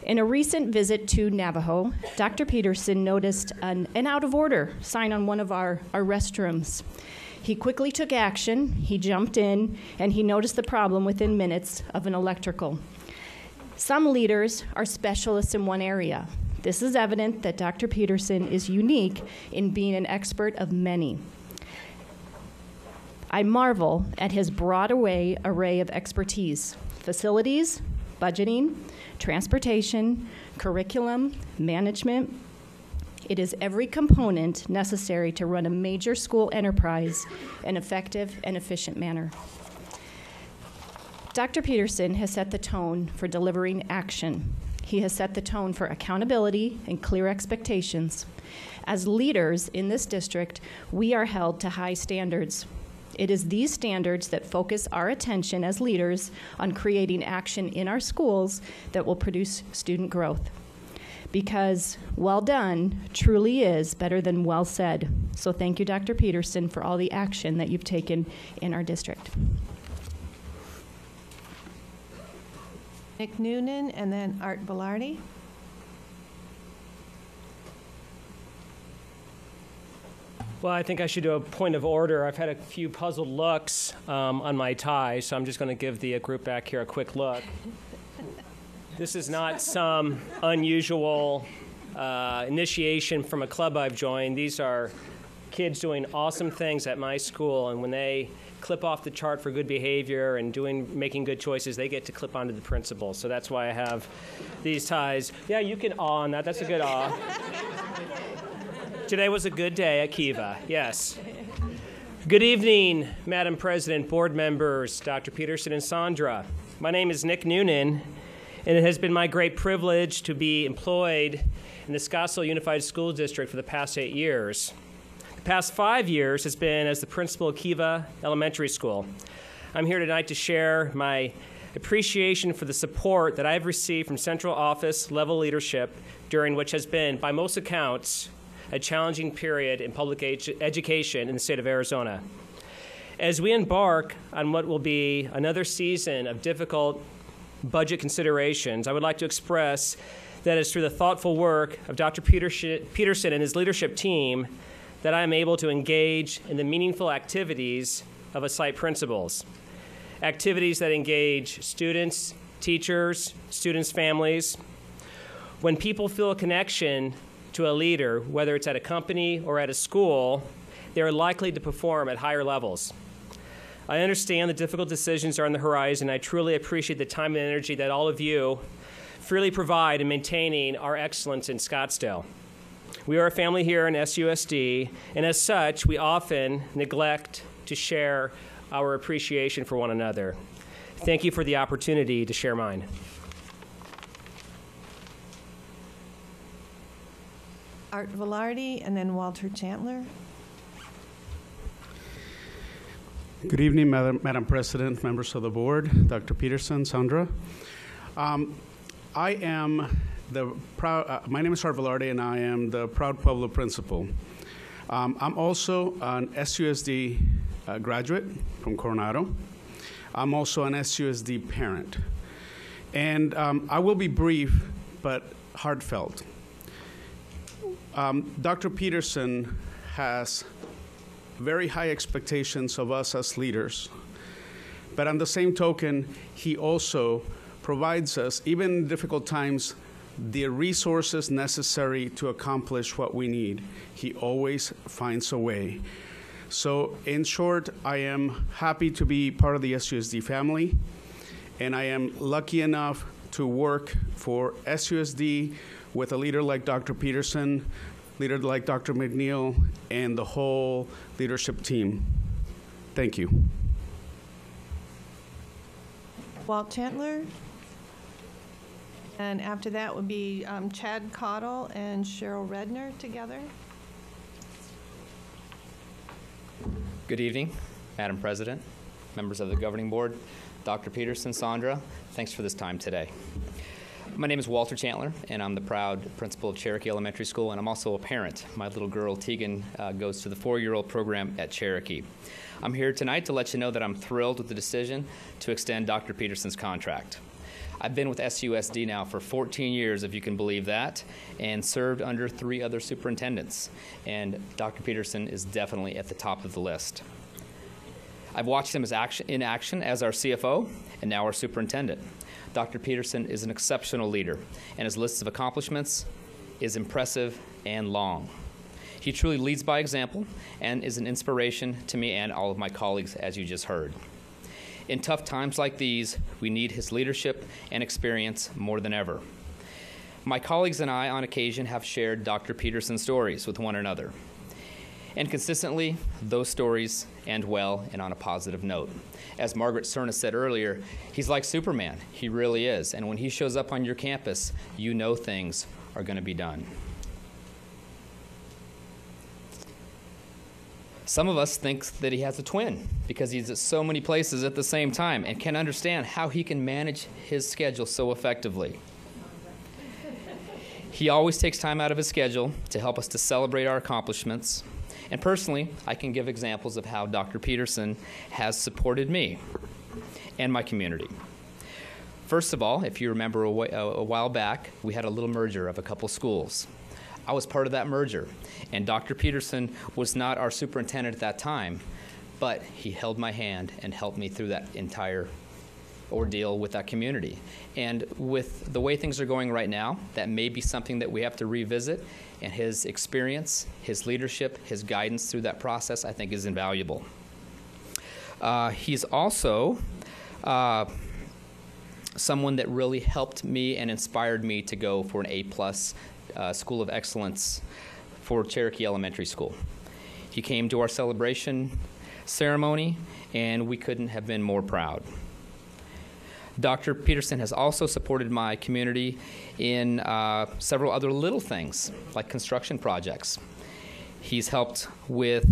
Speaker 16: In a recent visit to Navajo, Dr. Peterson noticed an out of order sign on one of our restrooms. He quickly took action, he jumped in, and he noticed the problem within minutes of an electrical. Some leaders are specialists in one area. This is evident that Dr. Peterson is unique in being an expert of many. I marvel at his broad array of expertise: facilities, budgeting, transportation, curriculum, management. It is every component necessary to run a major school enterprise in an effective and efficient manner. Dr. Peterson has set the tone for delivering action. He has set the tone for accountability and clear expectations. As leaders in this district, we are held to high standards. It is these standards that focus our attention as leaders on creating action in our schools that will produce student growth. Because well done truly is better than well said. So thank you, Dr. Peterson, for all the action that you've taken in our district.
Speaker 1: Nick Noonan, and then Art Velarde.
Speaker 17: Well, I think I should do a point of order. I've had a few puzzled looks on my tie, so I'm just going to give the group back here a quick look. This is not some unusual initiation from a club I've joined. These are kids doing awesome things at my school, and when they clip off the chart for good behavior and making good choices, they get to clip onto the principal. So that's why I have these ties. Yeah, you can awe on that. That's a good awe. Today was a good day at Kiva, yes. Good evening, Madam President, board members, Dr. Peterson and Sandra. My name is Nick Noonan, and it has been my great privilege to be employed in the Scottsdale Unified School District for the past 8 years. The past 5 years has been as the principal of Kiva Elementary School. I'm here tonight to share my appreciation for the support that I've received from central office level leadership during which has been, by most accounts, a challenging period in public education in the state of Arizona. As we embark on what will be another season of difficult budget considerations, I would like to express that it's through the thoughtful work of Dr. Peterson and his leadership team that I am able to engage in the meaningful activities of a site principals. Activities that engage students, teachers, students' families. When people feel a connection to a leader, whether it's at a company or at a school, they are likely to perform at higher levels. I understand the difficult decisions are on the horizon. I truly appreciate the time and energy that all of you freely provide in maintaining our excellence in Scottsdale. We are a family here in SUSD, and as such, we often neglect to share our appreciation for one another. Thank you for the opportunity to share mine.
Speaker 1: Art Velarde, and then Walter Chandler.
Speaker 18: Good evening, Madam President, members of the board, Dr. Peterson, Sandra. My name is Art Velarde, and I am the proud Pueblo principal. I'm also an SUSD graduate from Coronado. I'm also an SUSD parent. And I will be brief, but heartfelt. Dr. Peterson has very high expectations of us as leaders. But on the same token, he also provides us, even in difficult times, the resources necessary to accomplish what we need. He always finds a way. So in short, I am happy to be part of the SUSD family, and I am lucky enough to work for SUSD with a leader like Dr. Peterson, leader like Dr. McNeil, and the whole leadership team. Thank you.
Speaker 1: Walt Chandler. And after that would be Chad Cottle and Cheryl Redner together.
Speaker 19: Good evening, Madam President, members of the Governing Board, Dr. Peterson, Sandra, thanks for this time today. My name is Walter Chandler, and I'm the proud principal of Cherokee Elementary School, and I'm also a parent. My little girl, Tegan, goes to the 4-year-old program at Cherokee. I'm here tonight to let you know that I'm thrilled with the decision to extend Dr. Peterson's contract. I've been with SUSD now for 14 years, if you can believe that, and served under 3 other superintendents, and Dr. Peterson is definitely at the top of the list. I've watched him in action as our CFO and now our superintendent. Dr. Peterson is an exceptional leader, and his list of accomplishments is impressive and long. He truly leads by example and is an inspiration to me and all of my colleagues, as you just heard. In tough times like these, we need his leadership and experience more than ever. My colleagues and I, on occasion, have shared Dr. Peterson's stories with one another. And consistently, those stories end well and on a positive note. As Margaret Cerna said earlier, he's like Superman. He really is. And when he shows up on your campus, you know things are going to be done. Some of us think that he has a twin because he's at so many places at the same time and can understand how he can manage his schedule so effectively. He always takes time out of his schedule to help us to celebrate our accomplishments. And personally, I can give examples of how Dr. Peterson has supported me and my community. First of all, if you remember a while back, we had a little merger of a couple schools. I was part of that merger, and Dr. Peterson was not our superintendent at that time, but he held my hand and helped me through that entire ordeal with that community. And with the way things are going right now, that may be something that we have to revisit, and his experience, his leadership, his guidance through that process, I think, is invaluable. He's also someone that really helped me and inspired me to go for an A-plus School of Excellence for Cherokee Elementary School. He came to our celebration ceremony, and we couldn't have been more proud. Dr. Peterson has also supported my community in several other little things, like construction projects. He's helped with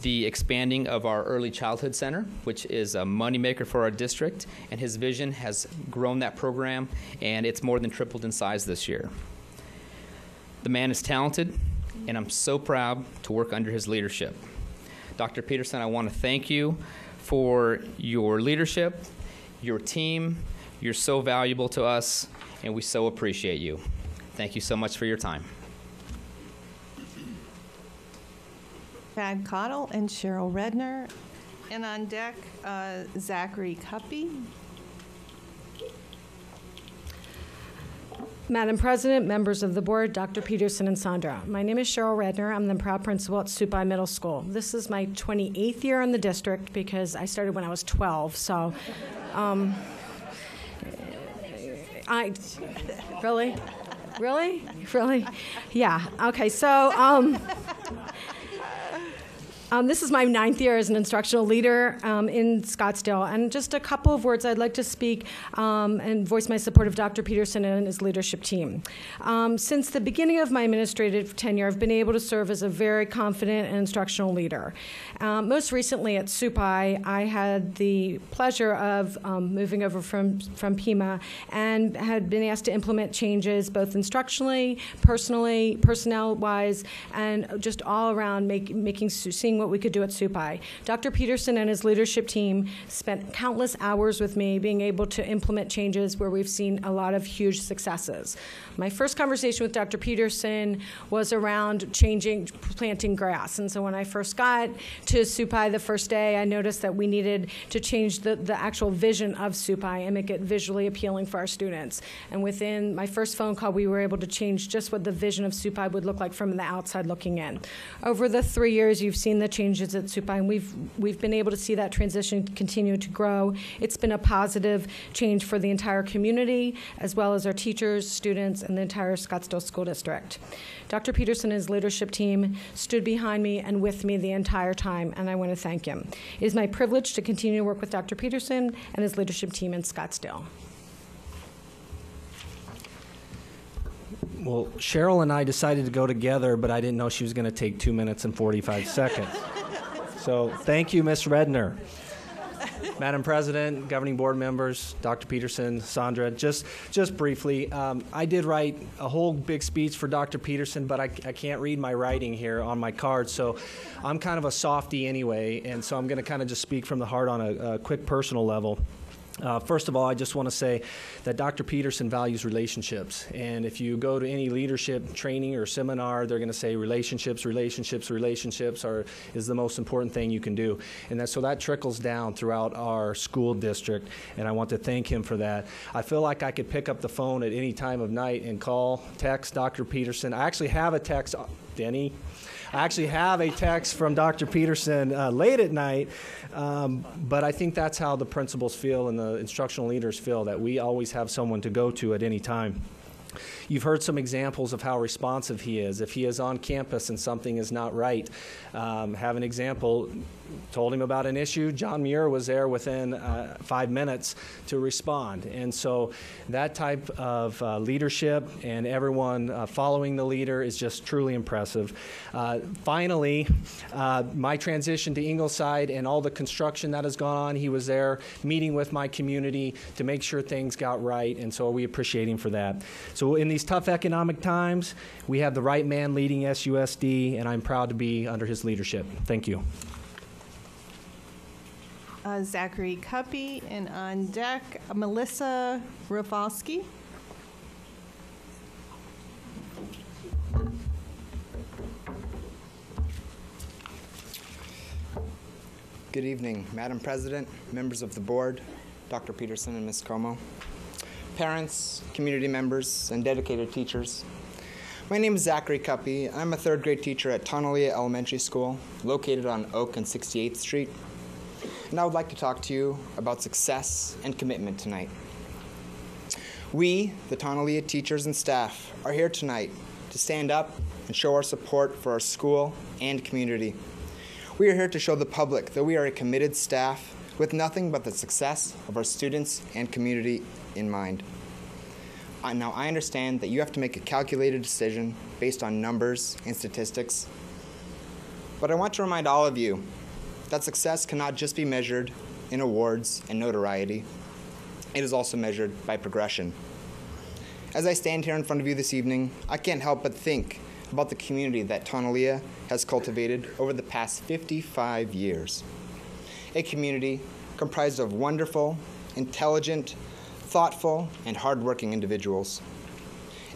Speaker 19: the expanding of our Early Childhood Center, which is a moneymaker for our district, and his vision has grown that program, and it's more than tripled in size this year. The man is talented, and I'm so proud to work under his leadership. Dr. Peterson, I want to thank you for your leadership, your team. You're so valuable to us, and we so appreciate you. Thank you so much for your time.
Speaker 1: Brad Cottle and Cheryl Redner. And on deck, Zachary Cuppy.
Speaker 20: Madam President, members of the board, Dr. Peterson and Sandra. My name is Cheryl Redner. I'm the proud principal at Supai Middle School. This is my 28th year in the district because I started when I was 12. So, really? Yeah. Okay. So, this is my 9th year as an instructional leader in Scottsdale. And just a couple of words I'd like to speak and voice my support of Dr. Peterson and his leadership team. Since the beginning of my administrative tenure, I've been able to serve as a very confident and instructional leader. Most recently at Supai, I had the pleasure of moving over from Pima and had been asked to implement changes both instructionally, personally, personnel-wise, and just all around seeing what we could do at Supai. Dr. Peterson and his leadership team spent countless hours with me being able to implement changes where we've seen a lot of huge successes. My first conversation with Dr. Peterson was around planting grass. And so when I first got to Supai the first day, I noticed that we needed to change the actual vision of Supai and make it visually appealing for our students. And within my first phone call, we were able to change just what the vision of Supai would look like from the outside looking in. Over the 3 years, you've seen the changes at Supai, and we've been able to see that transition continue to grow. It's been a positive change for the entire community, as well as our teachers, students, and the entire Scottsdale School District. Dr. Peterson and his leadership team stood behind me and with me the entire time, and I want to thank him. It is my privilege to continue to work with Dr. Peterson and his leadership team in Scottsdale.
Speaker 21: Well, Cheryl and I decided to go together, but I didn't know she was going to take 2 minutes and 45 seconds. So thank you, Ms. Redner. Madam President, governing board members, Dr. Peterson, Sandra, just briefly, I did write a whole big speech for Dr. Peterson, but I can't read my writing here on my card, so I'm kind of a softie anyway, and so I'm going to kind of just speak from the heart on a quick personal level. First of all, I just want to say that Dr. Peterson values relationships. And if you go to any leadership training or seminar, they're going to say relationships is the most important thing you can do. And so that trickles down throughout our school district, and I want to thank him for that. I feel like I could pick up the phone at any time of night and text Dr. Peterson. I actually have a text, Denny. I actually have a text from Dr. Peterson late at night, but I think that's how the principals feel and the instructional leaders feel, that we always have someone to go to at any time. You've heard some examples of how responsive he is. If he is on campus and something is not right, have an example. Told him about an issue. John Muir was there within 5 minutes to respond. And so that type of leadership and everyone following the leader is just truly impressive. Finally, my transition to Ingleside and all the construction that has gone on, he was there meeting with my community to make sure things got right, and so we appreciate him for that. So in these tough economic times, we have the right man leading SUSD, and I'm proud to be under his leadership. Thank you.
Speaker 1: Zachary Cuppy, and on deck, Melissa Rafalski.
Speaker 22: Good evening, Madam President, members of the board,
Speaker 5: Dr. Peterson and Ms. Como, parents, community members, and dedicated teachers. My name is Zachary Cuppy. I'm a third grade teacher at Tonalea Elementary School, located on Oak and 68th Street. And I would like to talk to you about success and commitment tonight. We, the Tonalea teachers and staff, are here tonight to stand up and show our support for our school and community. We are here to show the public that we are a committed staff with nothing but the success of our students and community in mind. Now, I understand that you have to make a calculated decision based on numbers and statistics, but I want to remind all of you that success cannot just be measured in awards and notoriety. It is also measured by progression. As I stand here in front of you this evening, I can't help but think about the community that Tonalea has cultivated over the past 55 years. A community comprised of wonderful, intelligent, thoughtful, and hardworking individuals.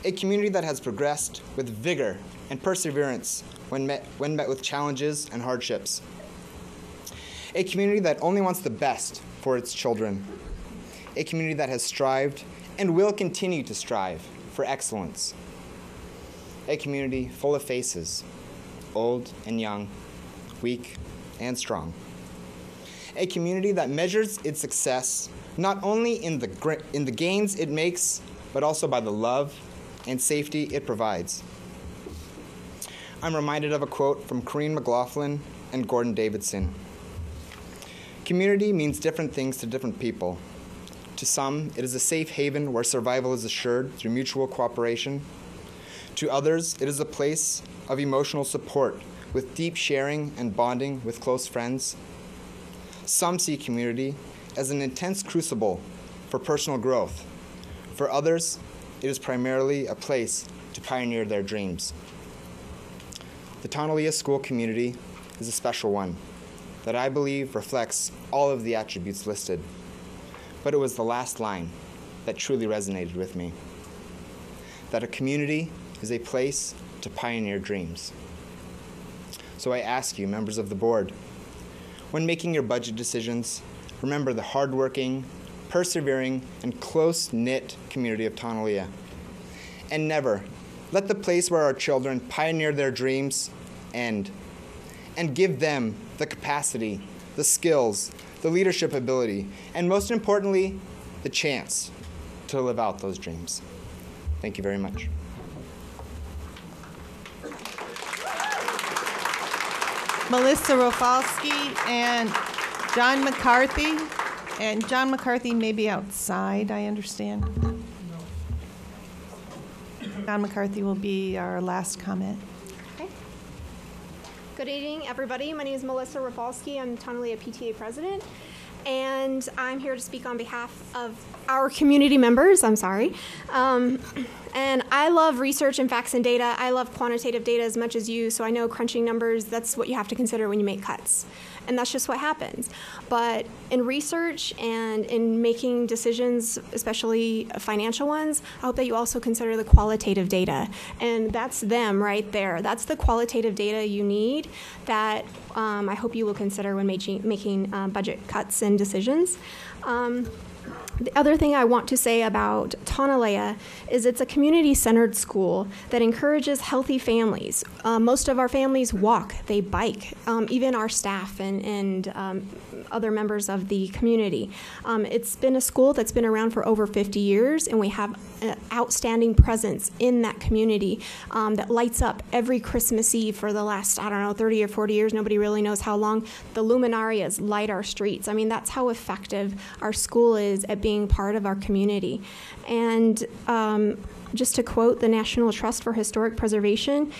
Speaker 5: A community that has progressed with vigor and perseverance when met with challenges and hardships. A community that only wants the best for its children. A community that has strived and will continue to strive for excellence. A community full of faces, old and young, weak and strong. A community that measures its success not only in the gains it makes, but also by the love and safety it provides. I'm reminded of a quote from Corrine McLaughlin and Gordon Davidson. Community means different things to different people. To some, it is a safe haven where survival is assured through mutual cooperation. To others, it is a place of emotional support with deep sharing and bonding with close friends. Some see community as an intense crucible for personal growth. For others, it is primarily a place to pioneer their dreams. The Tonalea school community is a special one that I believe reflects all of the attributes listed. But it was the last line that truly resonated with me. That a community is a place to pioneer dreams. So I ask you, members of the board, when making your budget decisions, remember the hardworking, persevering, and close-knit community of Tonalea. And never let the place where our children pioneer their dreams end. And give them the capacity, the skills, the leadership ability, and most importantly, the chance to live out those dreams. Thank you very much.
Speaker 1: Melissa Rofalski and John McCarthy. And John McCarthy may be outside, I understand. John McCarthy will be our last comment.
Speaker 3: Okay. Good evening, everybody. My name is Melissa Rafalski. I'm Tonalea PTA president, and I'm here to speak on behalf of our community members. And I love research and facts and data. I love quantitative data as much as you, so I know crunching numbers, that's what you have to consider when you make cuts. And that's just what happens. But in research and in making decisions, especially financial ones, I hope that you also consider the qualitative data. And that's them right there. That's the qualitative data you need that I hope you will consider when making budget cuts and decisions. The other thing I want to say about Tonalea is it's a community-centered school that encourages healthy families. Most of our families walk, they bike, even our staff and other members of the community. It's been a school that's been around for over 50 years, and we have an outstanding presence in that community that lights up every Christmas Eve for the last, 30 or 40 years. Nobody really knows how long. The luminarias light our streets. I mean, that's how effective our school is at being part of our community. And just to quote the National Trust for Historic Preservation,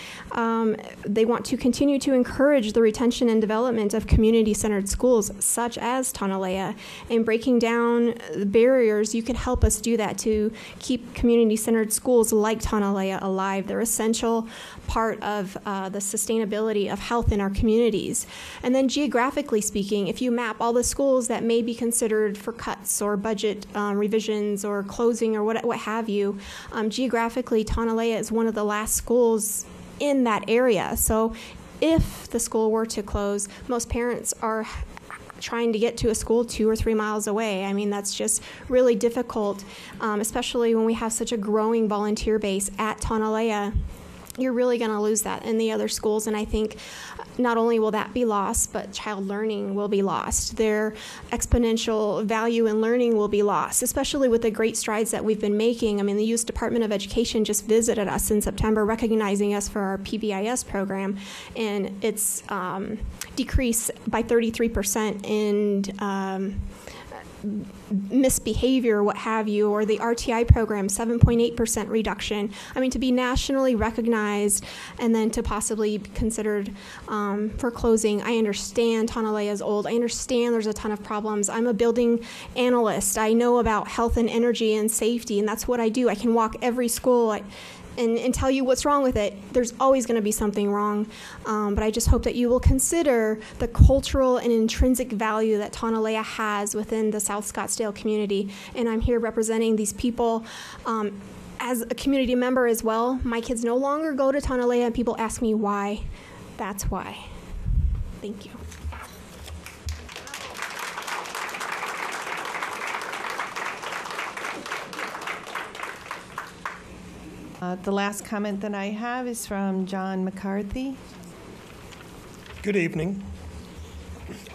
Speaker 3: they want to continue to encourage the retention and development of community-centered schools such as Tonalea. And breaking down the barriers, you can help us do that to keep community-centered schools like Tonalea alive. They're essential part of the sustainability of health in our communities. And then geographically speaking, if you map all the schools that may be considered for cuts or budget revisions or closing or what have you, geographically, Tonalea is one of the last schools in that area. So if the school were to close, most parents are trying to get to a school 2 or 3 miles away. I mean, that's just really difficult, especially when we have such a growing volunteer base at Tonalea. You're really going to lose that in the other schools, and I think not only will that be lost, but child learning will be lost. Their exponential value in learning will be lost, especially with the great strides that we've been making. I mean, the U.S. Department of Education just visited us in September, recognizing us for our PBIS program, and it's decreased by 33% in misbehavior, what have you, or the RTI program, 7.8% reduction. I mean, to be nationally recognized and then to possibly be considered for closing. I understand Tonalea is old. I understand there's a ton of problems. I'm a building analyst. I know about health and energy and safety, and that's what I do. I can walk every school and tell you what's wrong with it. There's always going to be something wrong, but I just hope that you will consider the cultural and intrinsic value that Tonalea has within the South Scottsdale community, and I'm here representing these people as a community member as well. My kids no longer go to Tonalea, and people ask me why. That's why. Thank you.
Speaker 1: The last comment that I have is from John McCarthy.
Speaker 7: Good evening.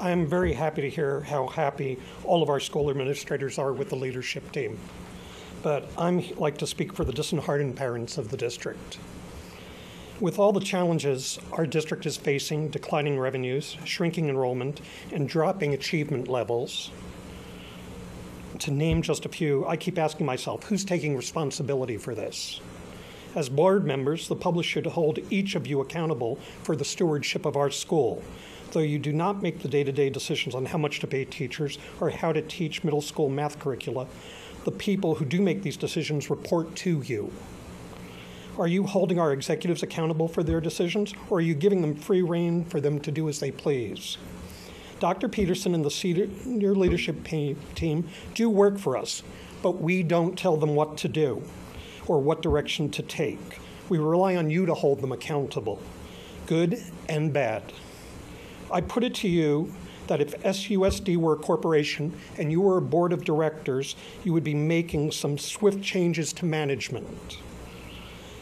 Speaker 7: I am very happy to hear how happy all of our school administrators are with the leadership team. But I'd like to speak for the disheartened parents of the district. With all the challenges our district is facing, declining revenues, shrinking enrollment, and dropping achievement levels, to name just a few, I keep asking myself, who's taking responsibility for this? As board members, the public should hold each of you accountable for the stewardship of our school. Though you do not make the day-to-day decisions on how much to pay teachers or how to teach middle school math curricula, the people who do make these decisions report to you. Are you holding our executives accountable for their decisions, or are you giving them free rein for them to do as they please? Dr. Peterson and the senior leadership team do work for us, but we don't tell them what to do or what direction to take. We rely on you to hold them accountable, good and bad. I put it to you that if SUSD were a corporation and you were a board of directors, you would be making some swift changes to management.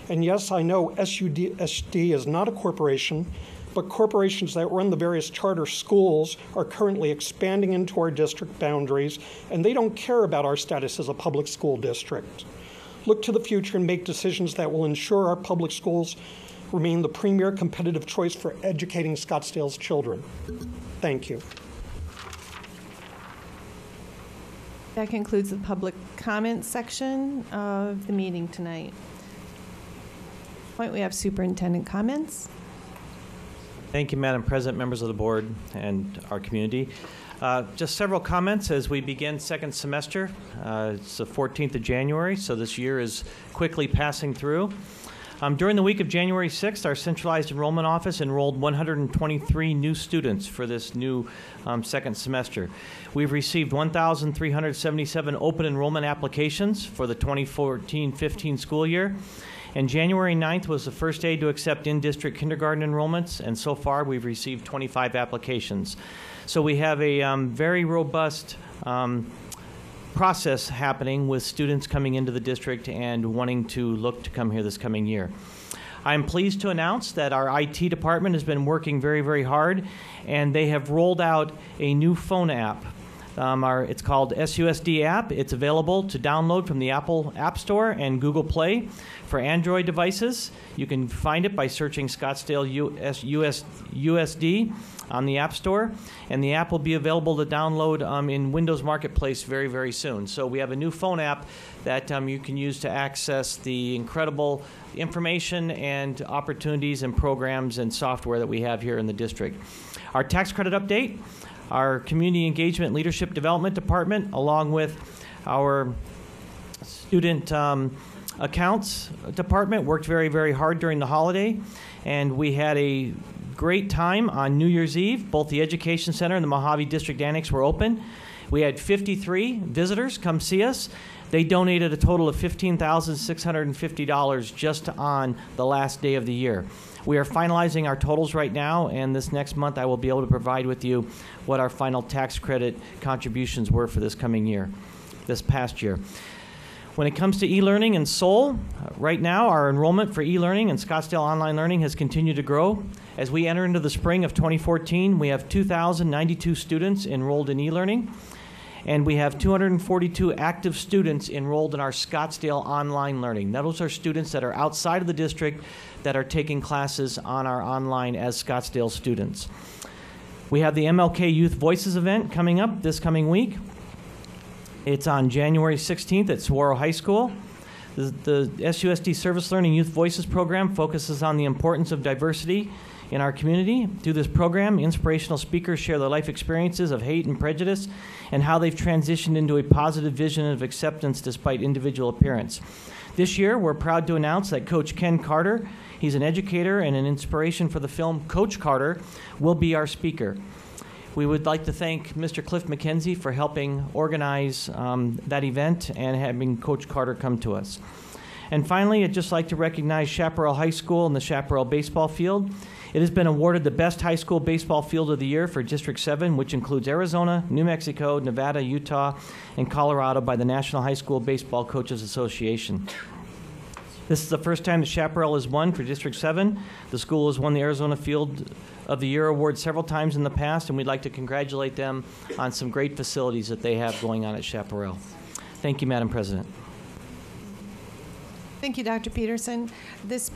Speaker 7: And yes, I know SUSD is not a corporation, but corporations that run the various charter schools are currently expanding into our district boundaries, and they don't care about our status as a public school district. Look to the future and make decisions that will ensure our public schools remain the premier competitive choice for educating Scottsdale's children. Thank you.
Speaker 1: That concludes the public comment section of the meeting tonight. We have superintendent comments.
Speaker 6: Thank you, Madam President, members of the board, and our community. Just several comments as we begin second semester. It's the 14th of January, so this year is quickly passing through. During the week of January 6th, our centralized enrollment office enrolled 123 new students for this new second semester. We've received 1,377 open enrollment applications for the 2014-15 school year. And January 9th was the first day to accept in-district kindergarten enrollments, and so far we've received 25 applications. So we have a very robust process happening with students coming into the district and wanting to look to come here this coming year. I'm pleased to announce that our IT department has been working very, very hard, and they have rolled out a new phone app. It's called SUSD app. It's available to download from the Apple App Store and Google Play. For Android devices, you can find it by searching Scottsdale USD on the App Store, and the app will be available to download in Windows Marketplace very, very soon. So we have a new phone app that you can use to access the incredible information and opportunities and programs and software that we have here in the district. Our tax credit update, our Community Engagement Leadership Development Department, along with our Student Accounts Department, worked very, very hard during the holiday, and we had a great time on New Year's Eve. Both the Education Center and the Mojave District Annex were open. We had 53 visitors come see us. They donated a total of $15,650 just on the last day of the year. We are finalizing our totals right now, and this next month I will be able to provide with you what our final tax credit contributions were for this coming year, this past year. When it comes to e-learning in Seoul, right now our enrollment for e-learning and Scottsdale Online Learning has continued to grow. As we enter into the spring of 2014, we have 2,092 students enrolled in e-learning, and we have 242 active students enrolled in our Scottsdale Online Learning. Those are students that are outside of the district that are taking classes on our online as Scottsdale students. We have the MLK Youth Voices event coming up this coming week. It's on January 16th at Saguaro High School. The SUSD Service Learning Youth Voices program focuses on the importance of diversity in our community. Through this program, inspirational speakers share their life experiences of hate and prejudice and how they've transitioned into a positive vision of acceptance despite individual appearance. This year, we're proud to announce that Coach Ken Carter, he's an educator and an inspiration for the film Coach Carter, will be our speaker. We would like to thank Mr. Cliff McKenzie for helping organize that event and having Coach Carter come to us. And finally, I'd just like to recognize Chaparral High School and the Chaparral baseball field. It has been awarded the Best High School Baseball Field of the Year for District 7, which includes Arizona, New Mexico, Nevada, Utah, and Colorado by the National High School Baseball Coaches Association. This is the first time that Chaparral has won for District 7. The school has won the Arizona Field of the Year award several times in the past, and we'd like to congratulate them on some great facilities that they have going on at Chaparral. Thank you, Madam President.
Speaker 1: Thank you, Dr. Peterson. This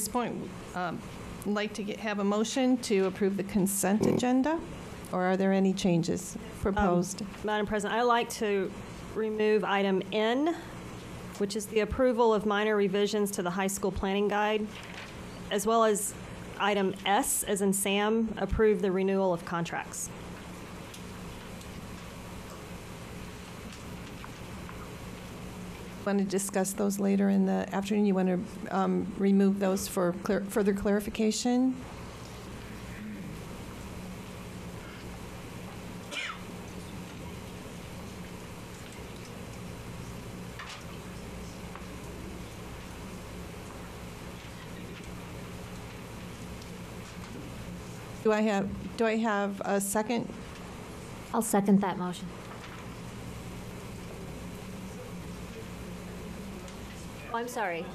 Speaker 1: point, I'd like to have a motion to approve the consent agenda, or are there any changes proposed?
Speaker 4: Madam President, I'd like to remove item N, which is the approval of minor revisions to the high school planning guide, as well as item S, as in Sam, approve the renewal of contracts.
Speaker 1: Want to discuss those later in the afternoon? You want to remove those for further clarification? Do I have a second?
Speaker 2: I'll second that motion. Oh, I'm sorry.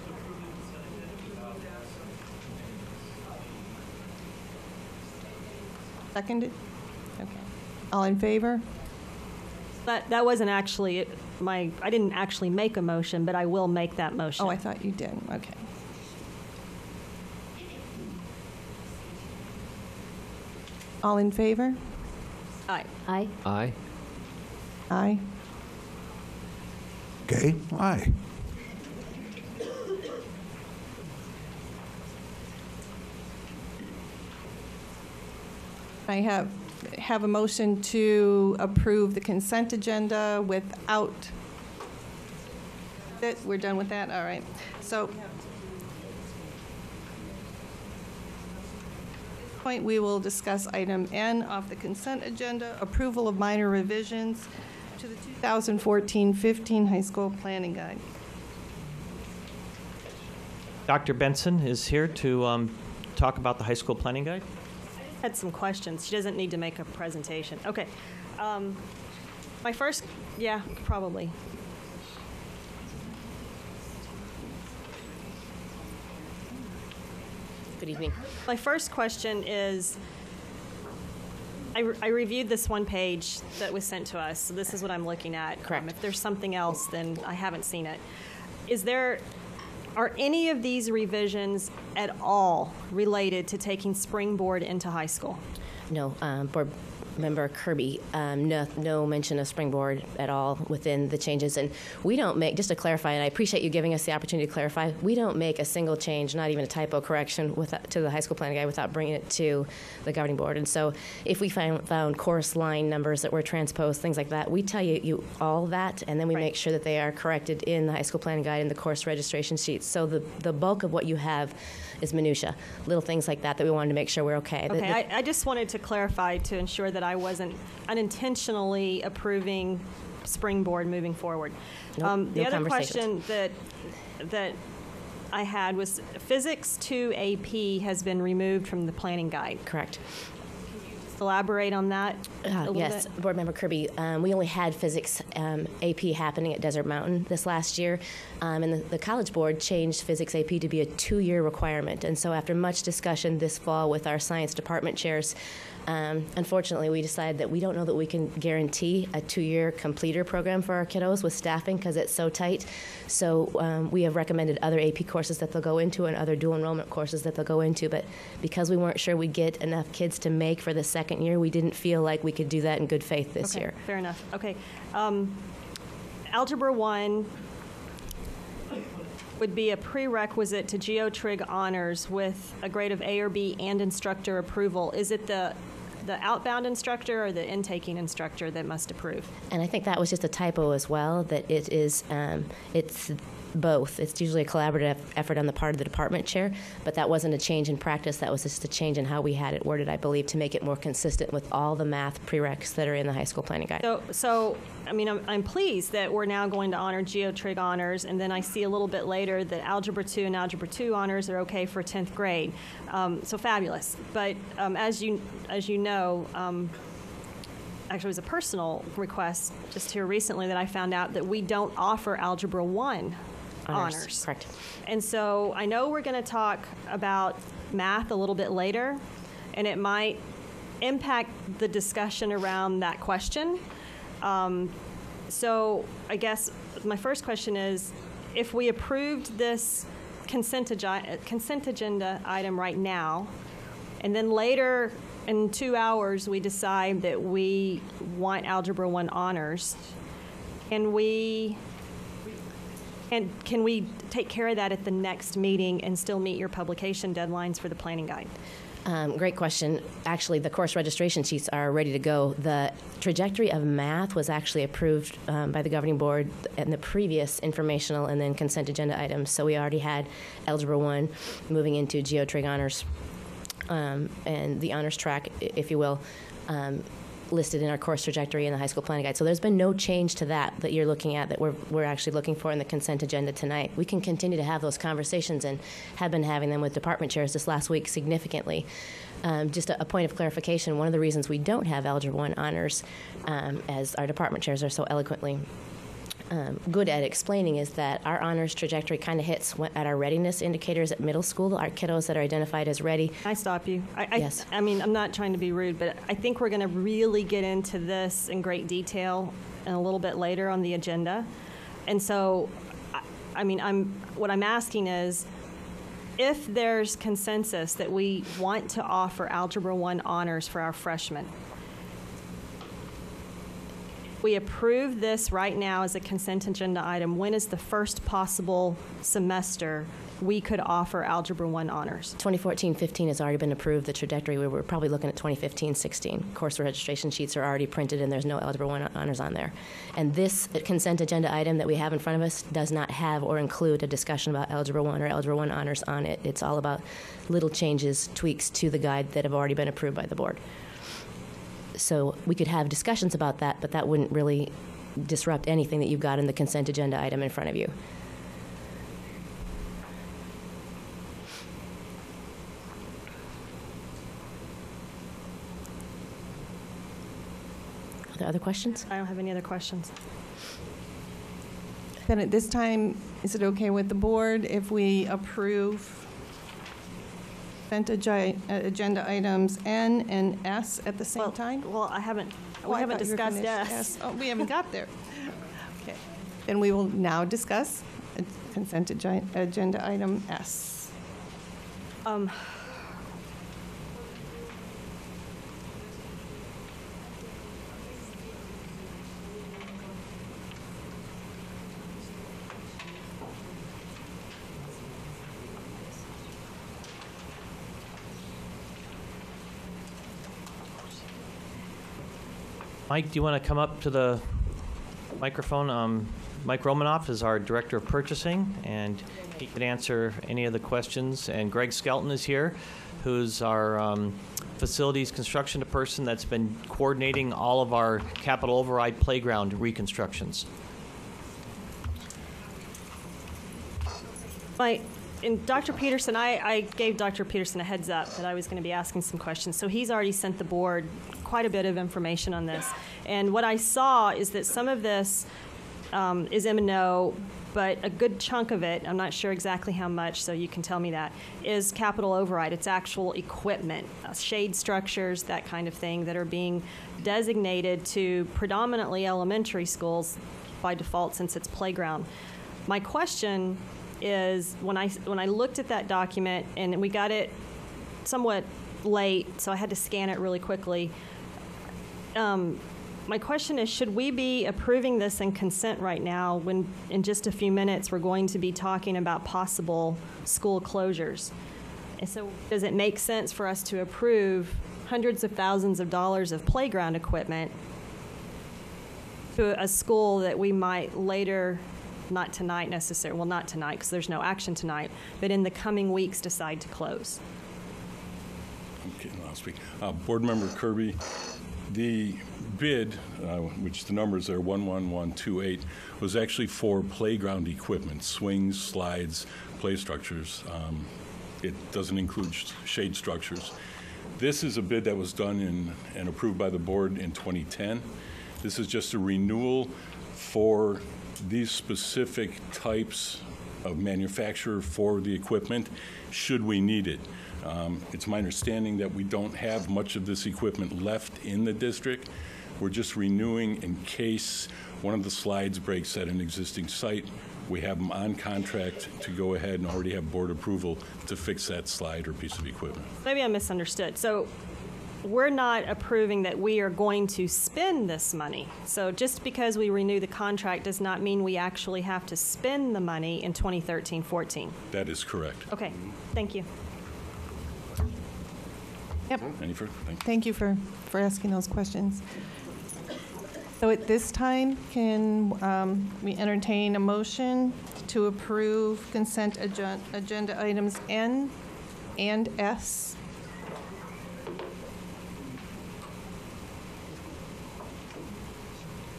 Speaker 1: Seconded? Okay. All in favor?
Speaker 4: That wasn't actually I didn't actually make a motion, but I will make that motion.
Speaker 1: Oh, I thought you did. Okay. All in favor?
Speaker 4: Aye.
Speaker 2: Aye.
Speaker 21: Aye.
Speaker 1: Aye.
Speaker 8: Okay, aye.
Speaker 1: I have a motion to approve the consent agenda without, we're done with that? All right. So, point we will discuss item N off the consent agenda, approval of minor revisions to the 2014-15 high school planning guide.
Speaker 6: Dr. Benson is here to talk about the high school planning guide.
Speaker 4: Had some questions. She doesn't need to make a presentation. Okay. My first, yeah, probably.
Speaker 22: Good evening.
Speaker 4: My first question is, I reviewed this one page that was sent to us, so this is what I'm looking at.
Speaker 22: Correct.
Speaker 4: If there's something else, then I haven't seen it. Are any of these revisions at all related to taking Springboard into high school?
Speaker 22: No, Board Member Kirby, no mention of Springboard at all within the changes. And we don't make, just to clarify, and I appreciate you giving us the opportunity to clarify, we don't make a single change, not even a typo correction to the high school planning guide without bringing it to the governing board. And so if we found course line numbers that were transposed, things like that, we tell you all that, and then we make sure that they are corrected in the high school planning guide and the course registration sheets. So the bulk of what you have is minutia, little things like that we wanted to make sure we're okay.
Speaker 4: Okay, I just wanted to clarify to ensure that I wasn't unintentionally approving springboard moving forward.
Speaker 22: Nope,
Speaker 4: The
Speaker 22: no
Speaker 4: other
Speaker 22: conversations.
Speaker 4: question that I had was Physics 2 AP has been removed from the planning guide.
Speaker 22: Correct.
Speaker 4: Elaborate on that a little
Speaker 22: Yes,
Speaker 4: bit?
Speaker 22: Board Member Kirby, we only had physics AP happening at Desert Mountain this last year, and the College Board changed physics AP to be a 2-year requirement. And so after much discussion this fall with our science department chairs, unfortunately, we decided that we don't know that we can guarantee a 2-year completer program for our kiddos with staffing because it's so tight. So we have recommended other AP courses that they'll go into and other dual enrollment courses that they'll go into. But because we weren't sure we'd get enough kids to make for the second year, we didn't feel like we could do that in good faith this year.
Speaker 4: Fair enough. Okay. Algebra 1 would be a prerequisite to Geotrig honors with a grade of A or B and instructor approval. Is it the outbound instructor or the intaking instructor that must approve?
Speaker 22: And I think that was just a typo as well, that it is, it's both. It's usually a collaborative effort on the part of the department chair, but that wasn't a change in practice. That was just a change in how we had it worded, I believe, to make it more consistent with all the math prereqs that are in the high school planning guide.
Speaker 4: So I mean, I'm pleased that we're now going to honor Geotrig honors, and then I see a little bit later that Algebra 2 and Algebra 2 honors are okay for 10th grade. So fabulous. But as you know, actually, it was a personal request just here recently that I found out that we don't offer Algebra 1 honors.
Speaker 22: Correct.
Speaker 4: And so I know we're going to talk about math a little bit later, and it might impact the discussion around that question. So I guess my first question is, if we approved this consent agenda item right now, and then later in 2 hours we decide that we want Algebra 1 honors, can we take care of that at the next meeting and still meet your publication deadlines for the planning guide?
Speaker 22: Great question. Actually, the course registration sheets are ready to go. The trajectory of math was actually approved by the governing board in the previous informational and then consent agenda items. So we already had Algebra 1 moving into Geotrig honors and the honors track, if you will, listed in our course trajectory in the high school planning guide. So there's been no change to that you're looking at, that we're actually looking for in the consent agenda tonight. We can continue to have those conversations and have been having them with department chairs this last week significantly. Just a point of clarification, one of the reasons we don't have Algebra 1 honors, as our department chairs are so eloquently good at explaining, is that our honors trajectory kind of hits at our readiness indicators at middle school. Our kiddos that are identified as ready.
Speaker 4: Can I stop you?
Speaker 22: Yes.
Speaker 4: I mean, I'm not trying to be rude, but I think we're going to really get into this in great detail and a little bit later on the agenda. And so, I mean, what I'm asking is, if there's consensus that we want to offer Algebra 1 honors for our freshmen, we approve this right now as a consent agenda item, when is the first possible semester we could offer Algebra 1 honors?
Speaker 22: 2014-15 has already been approved. The trajectory, we're probably looking at 2015-16. Course registration sheets are already printed and there's no Algebra 1 honors on there. And this consent agenda item that we have in front of us does not have or include a discussion about Algebra 1 or Algebra 1 honors on it. It's all about little changes, tweaks to the guide that have already been approved by the board. So we could have discussions about that, but that wouldn't really disrupt anything that you've got in the consent agenda item in front of you. Are there other questions?
Speaker 4: I don't have any other questions.
Speaker 1: Then at this time, is it okay with the board if we approve consent agenda items N and S at the same time?
Speaker 4: Well, we haven't discussed S.
Speaker 1: Oh, we haven't got there. Okay. Then we will now discuss consent agenda item S.
Speaker 6: Mike, do you want to come up to the microphone? Mike Romanoff is our Director of Purchasing, and he could answer any of the questions. And Greg Skelton is here. who's our facilities construction person that's been coordinating all of our capital override playground reconstructions.
Speaker 4: And Dr. Peterson, I gave Dr. Peterson a heads up that I was going to be asking some questions. So he's already sent the board quite a bit of information on this. And what I saw is that some of this is M&O, but a good chunk of it, I'm not sure exactly how much, so you can tell me that, is capital override. It's actual equipment, shade structures, that kind of thing, that are being designated to predominantly elementary schools by default since it's playground. My question is, when I looked at that document, and we got it somewhat late, so I had to scan it really quickly. My question is, should we be approving this in consent right now when in just a few minutes we're going to be talking about possible school closures? And so does it make sense for us to approve hundreds of thousands of dollars of playground equipment to a school that we might later, not tonight necessarily, well, not tonight because there's no action tonight, but in the coming weeks decide to close?
Speaker 9: Okay, I'll speak. Board Member Kirby, the bid, which the numbers are 11128, was actually for playground equipment, swings, slides, play structures. It doesn't include shade structures. This is a bid that was done and approved by the board in 2010. This is just a renewal for these specific types of manufacturer for the equipment, should we need it. It's my understanding that we don't have much of this equipment left in the district. We're just renewing in case one of the slides breaks at an existing site. We have them on contract to go ahead and already have board approval to fix that slide or piece of equipment.
Speaker 4: Maybe I misunderstood. So we're not approving that we are going to spend this money. So just because we renew the contract does not mean we actually have to spend the money in 2013-14.
Speaker 9: That is correct.
Speaker 4: Okay, thank you.
Speaker 1: Yep.
Speaker 9: Any further?
Speaker 1: Thank you for asking those questions. So at this time, can we entertain a motion to approve consent agenda items N and S?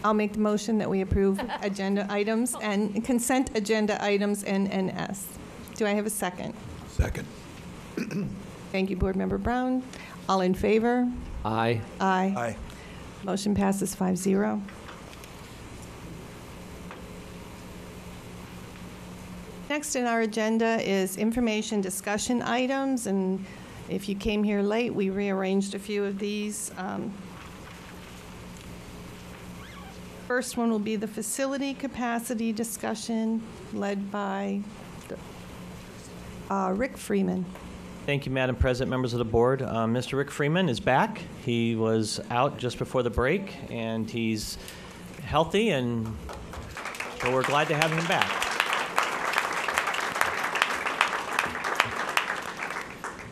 Speaker 1: I'll make the motion that we approve agenda items and consent agenda items N and S. Do I have a second?
Speaker 8: Second.
Speaker 1: Thank you, Board Member Brown. All in favor?
Speaker 21: Aye.
Speaker 1: Aye.
Speaker 8: Aye.
Speaker 1: Motion passes 5-0. Next in our agenda is information discussion items, and if you came here late, we rearranged a few of these. First one will be the facility capacity discussion led by Rick Freeman.
Speaker 6: Thank you, Madam President, members of the board. Mr. Rick Freeman is back. He was out just before the break, and he's healthy, and so we're glad to have him back.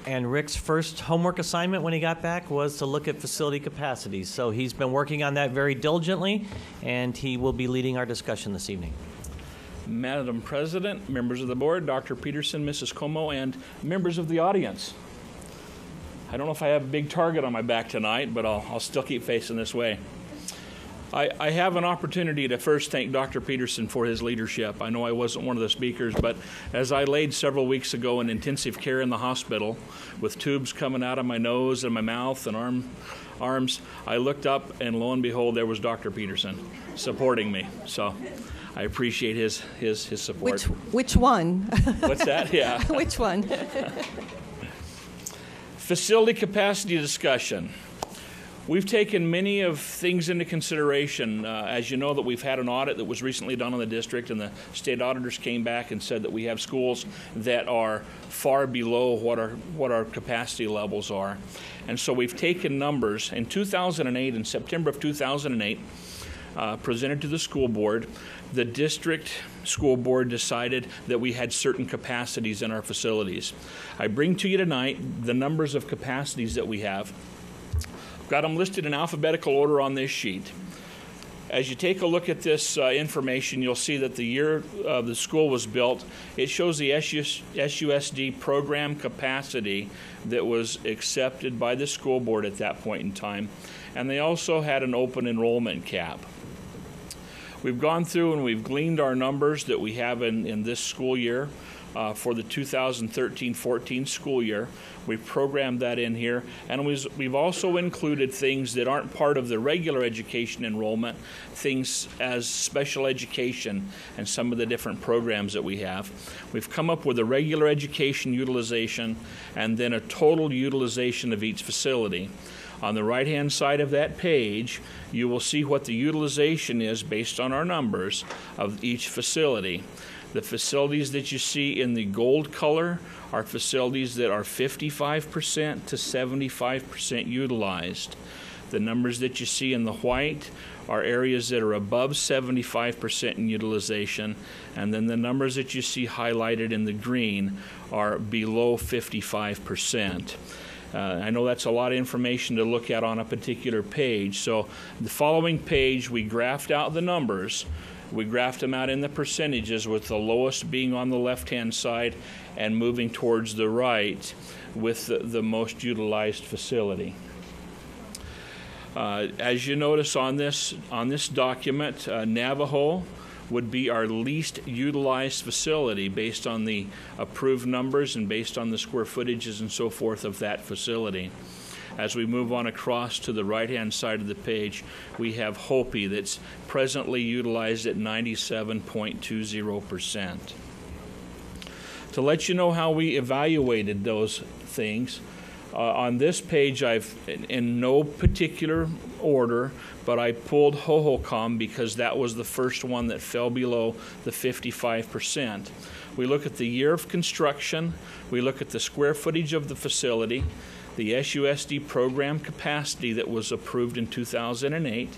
Speaker 6: And Rick's first homework assignment when he got back was to look at facility capacities. So he's been working on that very diligently, and he will be leading our discussion this evening.
Speaker 10: Madam President, members of the board, Dr. Peterson, Mrs. Como, and members of the audience. I don't know if I have a big target on my back tonight, but I'll still keep facing this way. I have an opportunity to first thank Dr. Peterson for his leadership. I know I wasn't one of the speakers, but as I laid several weeks ago in intensive care in the hospital with tubes coming out of my nose and my mouth and arms, I looked up and lo and behold, there was Dr. Peterson supporting me. So I appreciate his support.
Speaker 1: Which one?
Speaker 10: What's that? Yeah.
Speaker 1: Which one?
Speaker 10: Facility capacity discussion. We've taken many of things into consideration. As you know, that we've had an audit that was recently done on the district, and the state auditors came back and said that we have schools that are far below what our capacity levels are. And so we've taken numbers. In 2008, in September of 2008, presented to the school board, the district school board decided that we had certain capacities in our facilities. I bring to you tonight the numbers of capacities that we have. Got them listed in alphabetical order on this sheet. As you take a look at this information, you'll see that the year the school was built, it shows the SUSD program capacity that was accepted by the school board at that point in time, and they also had an open enrollment cap. We've gone through and we've gleaned our numbers that we have in this school year for the 2013-14 school year. We've programmed that in here, and we've also included things that aren't part of the regular education enrollment, things as special education and some of the different programs that we have. We've come up with a regular education utilization and then a total utilization of each facility. On the right-hand side of that page, you will see what the utilization is based on our numbers of each facility. The facilities that you see in the gold color are facilities that are 55% to 75% utilized. The numbers that you see in the white are areas that are above 75% in utilization, and then the numbers that you see highlighted in the green are below 55%. I know that's a lot of information to look at on a particular page, so the following page we graphed out the numbers. We graphed them out in the percentages, with the lowest being on the left-hand side and moving towards the right with the most utilized facility. As you notice on this document, Navajo would be our least utilized facility based on the approved numbers and based on the square footages and so forth of that facility. As we move on across to the right-hand side of the page, we have Hopi that's presently utilized at 97.20%. To let you know how we evaluated those things, on this page I've, in no particular order, but I pulled Hohokam because that was the first one that fell below the 55%. We look at the year of construction, we look at the square footage of the facility, the SUSD program capacity that was approved in 2008,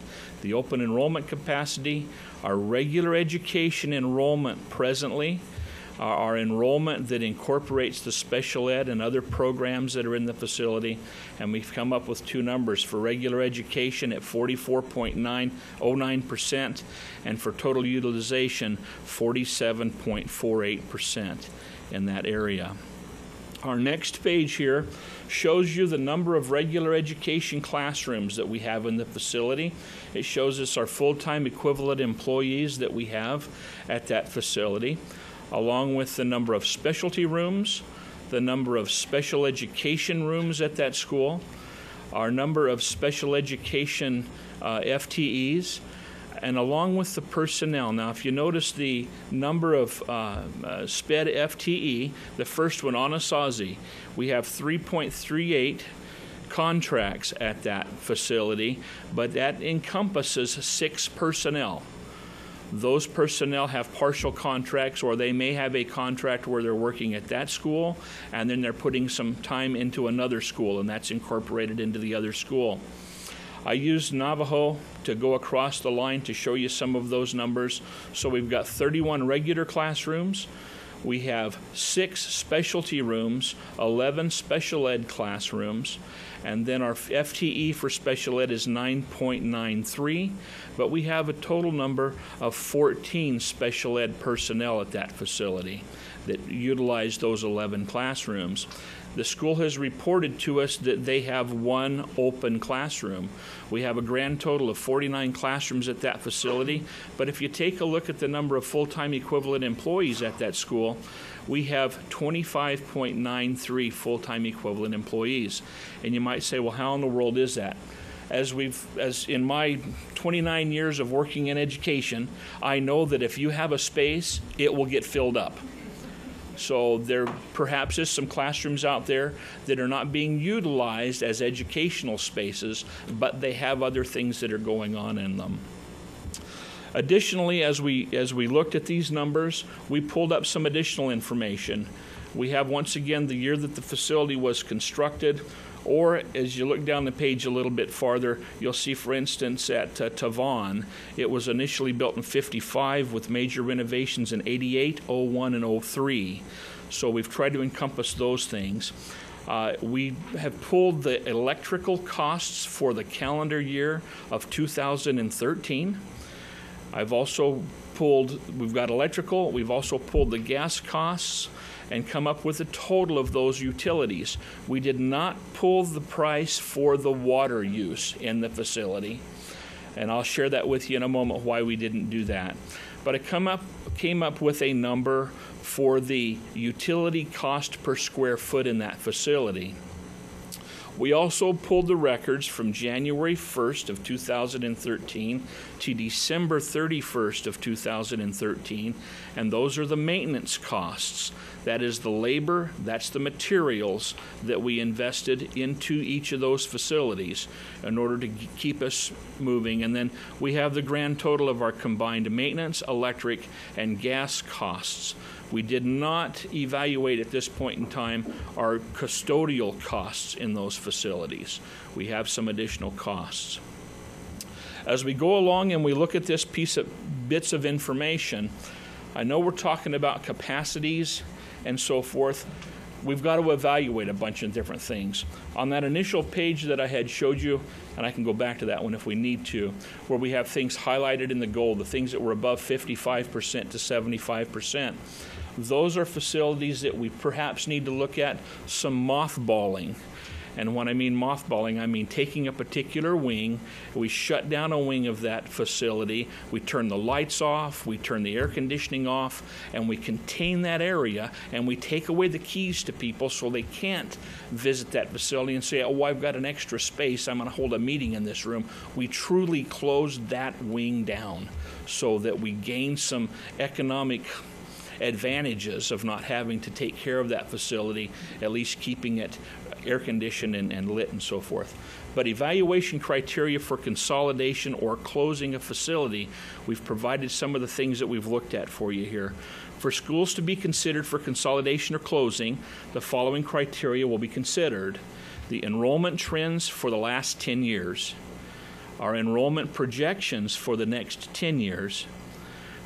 Speaker 10: the open enrollment capacity, our regular education enrollment presently, our enrollment that incorporates the special ed and other programs that are in the facility, and we've come up with two numbers for regular education at 44.09% and for total utilization 47.48% in that area. Our next page here shows you the number of regular education classrooms that we have in the facility. It shows us our full-time equivalent employees that we have at that facility, along with the number of specialty rooms, the number of special education rooms at that school, our number of special education FTEs, and along with the personnel. Now, if you notice the number of SPED FTE, the first one, Anasazi, we have 3.38 contracts at that facility, but that encompasses 6 personnel. Those personnel have partial contracts, or they may have a contract where they're working at that school and then they're putting some time into another school, and that's incorporated into the other school. I used Navajo to go across the line to show you some of those numbers. So we've got 31 regular classrooms. We have 6 specialty rooms, 11 special ed classrooms, and then our FTE for special ed is 9.93, but we have a total number of 14 special ed personnel at that facility that utilize those 11 classrooms. The school has reported to us that they have 1 open classroom. We have a grand total of 49 classrooms at that facility, but if you take a look at the number of full-time equivalent employees at that school, we have 25.93 full-time equivalent employees. And you might say, well, how in the world is that? As in my 29 years of working in education, I know that if you have a space, it will get filled up. So there perhaps is some classrooms out there that are not being utilized as educational spaces, but they have other things that are going on in them. Additionally, as we looked at these numbers, we pulled up some additional information. We have, once again, the year that the facility was constructed, or as you look down the page a little bit farther, you'll see, for instance, at Tavon, it was initially built in '55 with major renovations in '88, '01, and '03. So we've tried to encompass those things. We have pulled the electrical costs for the calendar year of 2013. I've also we've got electrical, we've also pulled the gas costs and come up with a total of those utilities. We did not pull the price for the water use in the facility, and I'll share that with you in a moment why we didn't do that. But it came up with a number for the utility cost per square foot in that facility. We also pulled the records from January 1st of 2013 to December 31st of 2013, and those are the maintenance costs. That is the labor, that's the materials that we invested into each of those facilities in order to keep us moving. And then we have the grand total of our combined maintenance, electric, and gas costs. We did not evaluate at this point in time our custodial costs in those facilities. We have some additional costs. As we go along and we look at this bits of information, I know we're talking about capacities and so forth. We've got to evaluate a bunch of different things. On that initial page that I had showed you, and I can go back to that one if we need to, where we have things highlighted in the gold, the things that were above 55% to 75%. Those are facilities that we perhaps need to look at some mothballing. And when I mean mothballing, I mean taking a particular wing, we shut down a wing of that facility, we turn the lights off, we turn the air conditioning off, and we contain that area, and we take away the keys to people so they can't visit that facility and say, oh, I've got an extra space, I'm going to hold a meeting in this room. We truly close that wing down so that we gain some economic advantages of not having to take care of that facility, at least keeping it air conditioned and lit and so forth. But evaluation criteria for consolidation or closing a facility, we've provided some of the things that we've looked at for you here. For schools to be considered for consolidation or closing, the following criteria will be considered. The enrollment trends for the last 10 years, our enrollment projections for the next 10 years,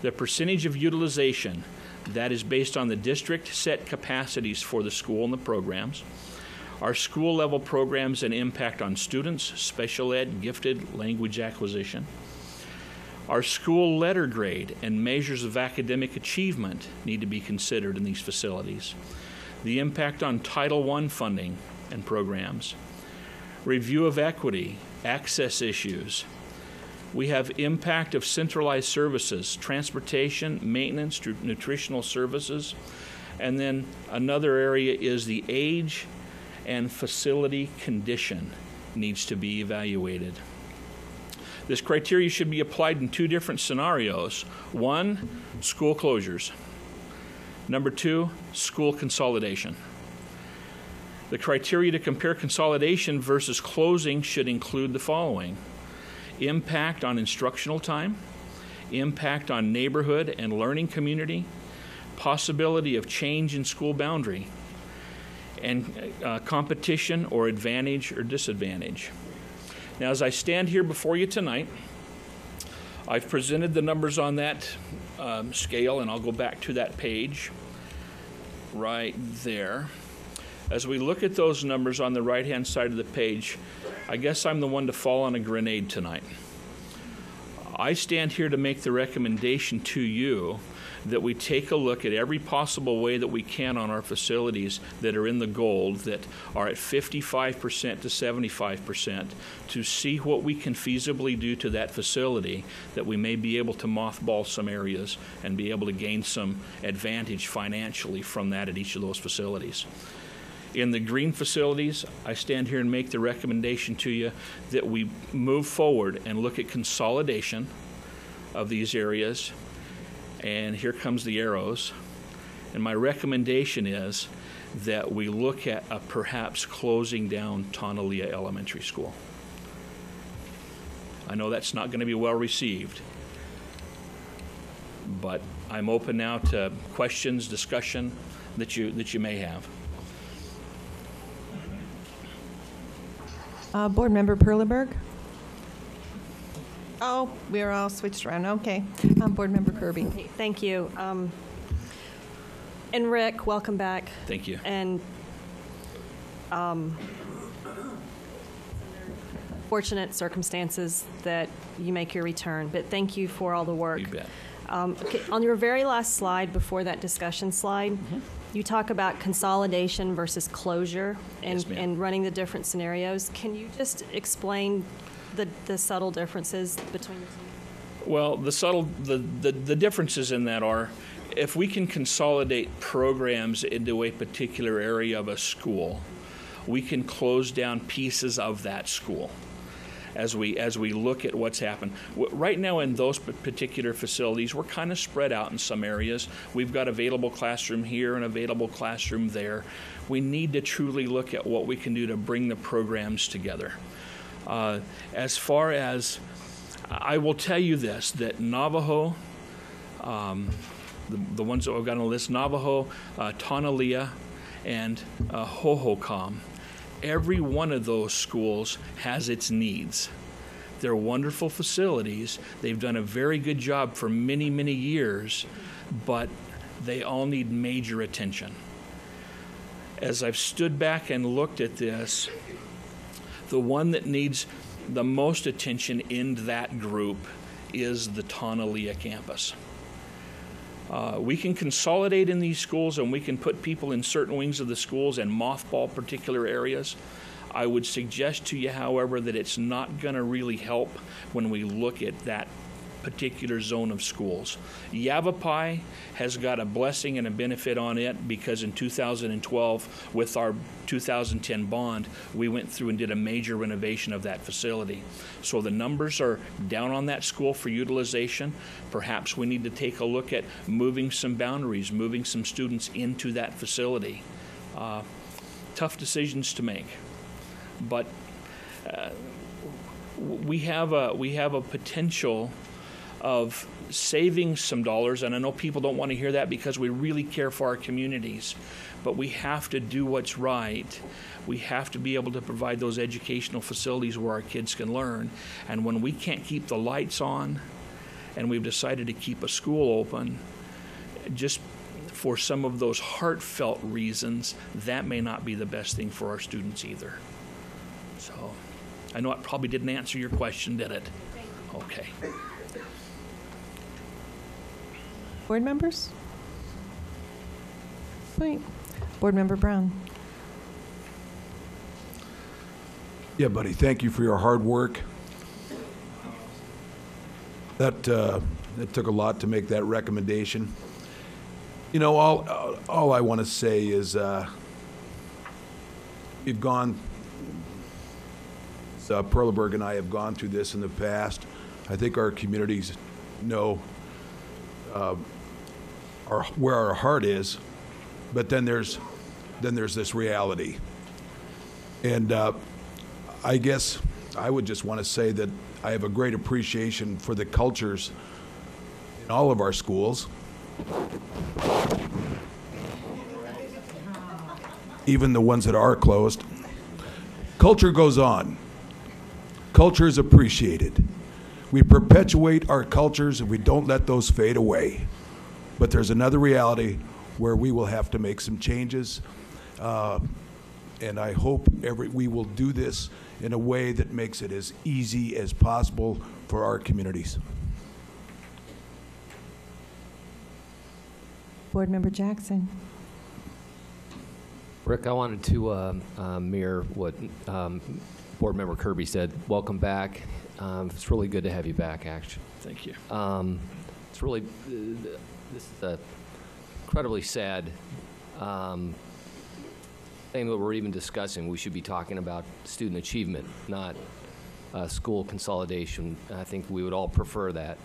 Speaker 10: the percentage of utilization, that is based on the district set capacities for the school and the programs, our school level programs and impact on students, special ed, gifted, language acquisition, our school letter grade and measures of academic achievement need to be considered in these facilities, the impact on Title I funding and programs, review of equity, access issues. We have impact of centralized services, transportation, maintenance, nutritional services, and then another area is the age and facility condition needs to be evaluated. This criteria should be applied in two different scenarios. One, school closures. Number two, school consolidation. The criteria to compare consolidation versus closing should include the following: impact on instructional time, impact on neighborhood and learning community, possibility of change in school boundary, and competition or advantage or disadvantage. Now, as I stand here before you tonight, I've presented the numbers on that scale, and I'll go back to that page right there. As we look at those numbers on the right-hand side of the page, I guess I'm the one to fall on a grenade tonight. I stand here to make the recommendation to you that we take a look at every possible way that we can on our facilities that are in the gold, that are at 55% to 75%, to see what we can feasibly do to that facility, that we may be able to mothball some areas and be able to gain some advantage financially from that at each of those facilities. In the green facilities, I stand here and make the recommendation to you that we move forward and look at consolidation of these areas. And here comes the arrows. And my recommendation is that we look at perhaps closing down Tonalea Elementary School. I know that's not going to be well received, but I'm open now to questions, discussion that you may have.
Speaker 1: Board Member Perleberg? Oh, we're all switched around. Okay. Board Member Kirby.
Speaker 4: Thank you. And Rick, welcome back.
Speaker 10: Thank you.
Speaker 4: And fortunate circumstances that you make your return. But thank you for all the work.
Speaker 10: You bet.
Speaker 4: Okay, on your very last slide, before that discussion slide, you talk about consolidation versus closure and running the different scenarios. Can you just explain the subtle differences between the two?
Speaker 10: Well, the differences in that are, if we can consolidate programs into a particular area of a school, we can close down pieces of that school as we look at what's happened. Right now in those particular facilities, we're kind of spread out in some areas. We've got available classroom here and available classroom there. We need to truly look at what we can do to bring the programs together. As far as, I will tell you this, that Navajo, the ones that I've got on the list, Navajo, Tonalea, and Hohokam, every one of those schools has its needs. They're wonderful facilities. They've done a very good job for many, many years, but they all need major attention. As I've stood back and looked at this, the one that needs the most attention in that group is the Tonalea campus. We can consolidate in these schools and we can put people in certain wings of the schools and mothball particular areas. I would suggest to you, however, that it's not going to really help when we look at that particular zone of schools. Yavapai has got a blessing and a benefit on it because in 2012, with our 2010 bond, we went through and did a major renovation of that facility. So the numbers are down on that school for utilization. Perhaps we need to take a look at moving some boundaries, moving some students into that facility. Tough decisions to make, but we have a potential of saving some dollars, and I know people don't want to hear that because we really care for our communities, but we have to do what's right. We have to be able to provide those educational facilities where our kids can learn, and when we can't keep the lights on and we've decided to keep a school open, just for some of those heartfelt reasons, that may not be the best thing for our students either. So I know it probably didn't answer your question, did it? Okay.
Speaker 1: Board members? Point. Board Member Brown.
Speaker 8: Yeah, buddy, thank you for your hard work. That it took a lot to make that recommendation. You know, all I want to say is we've gone, Perleberg and I have gone through this in the past. I think our communities know where our heart is, but then there's this reality. And I guess I would just want to say that I have a great appreciation for the cultures in all of our schools, even the ones that are closed. Culture goes on. Culture is appreciated. We perpetuate our cultures and we don't let those fade away. But there's another reality where we will have to make some changes. And I hope we will do this in a way that makes it as easy as possible for our communities.
Speaker 1: Board Member Jackson.
Speaker 11: Rick, I wanted to mirror what Board Member Kirby said. Welcome back. It's really good to have you back, actually.
Speaker 10: Thank you.
Speaker 11: It's really, this is incredibly sad thing that we're even discussing. We should be talking about student achievement, not school consolidation. I think we would all prefer that.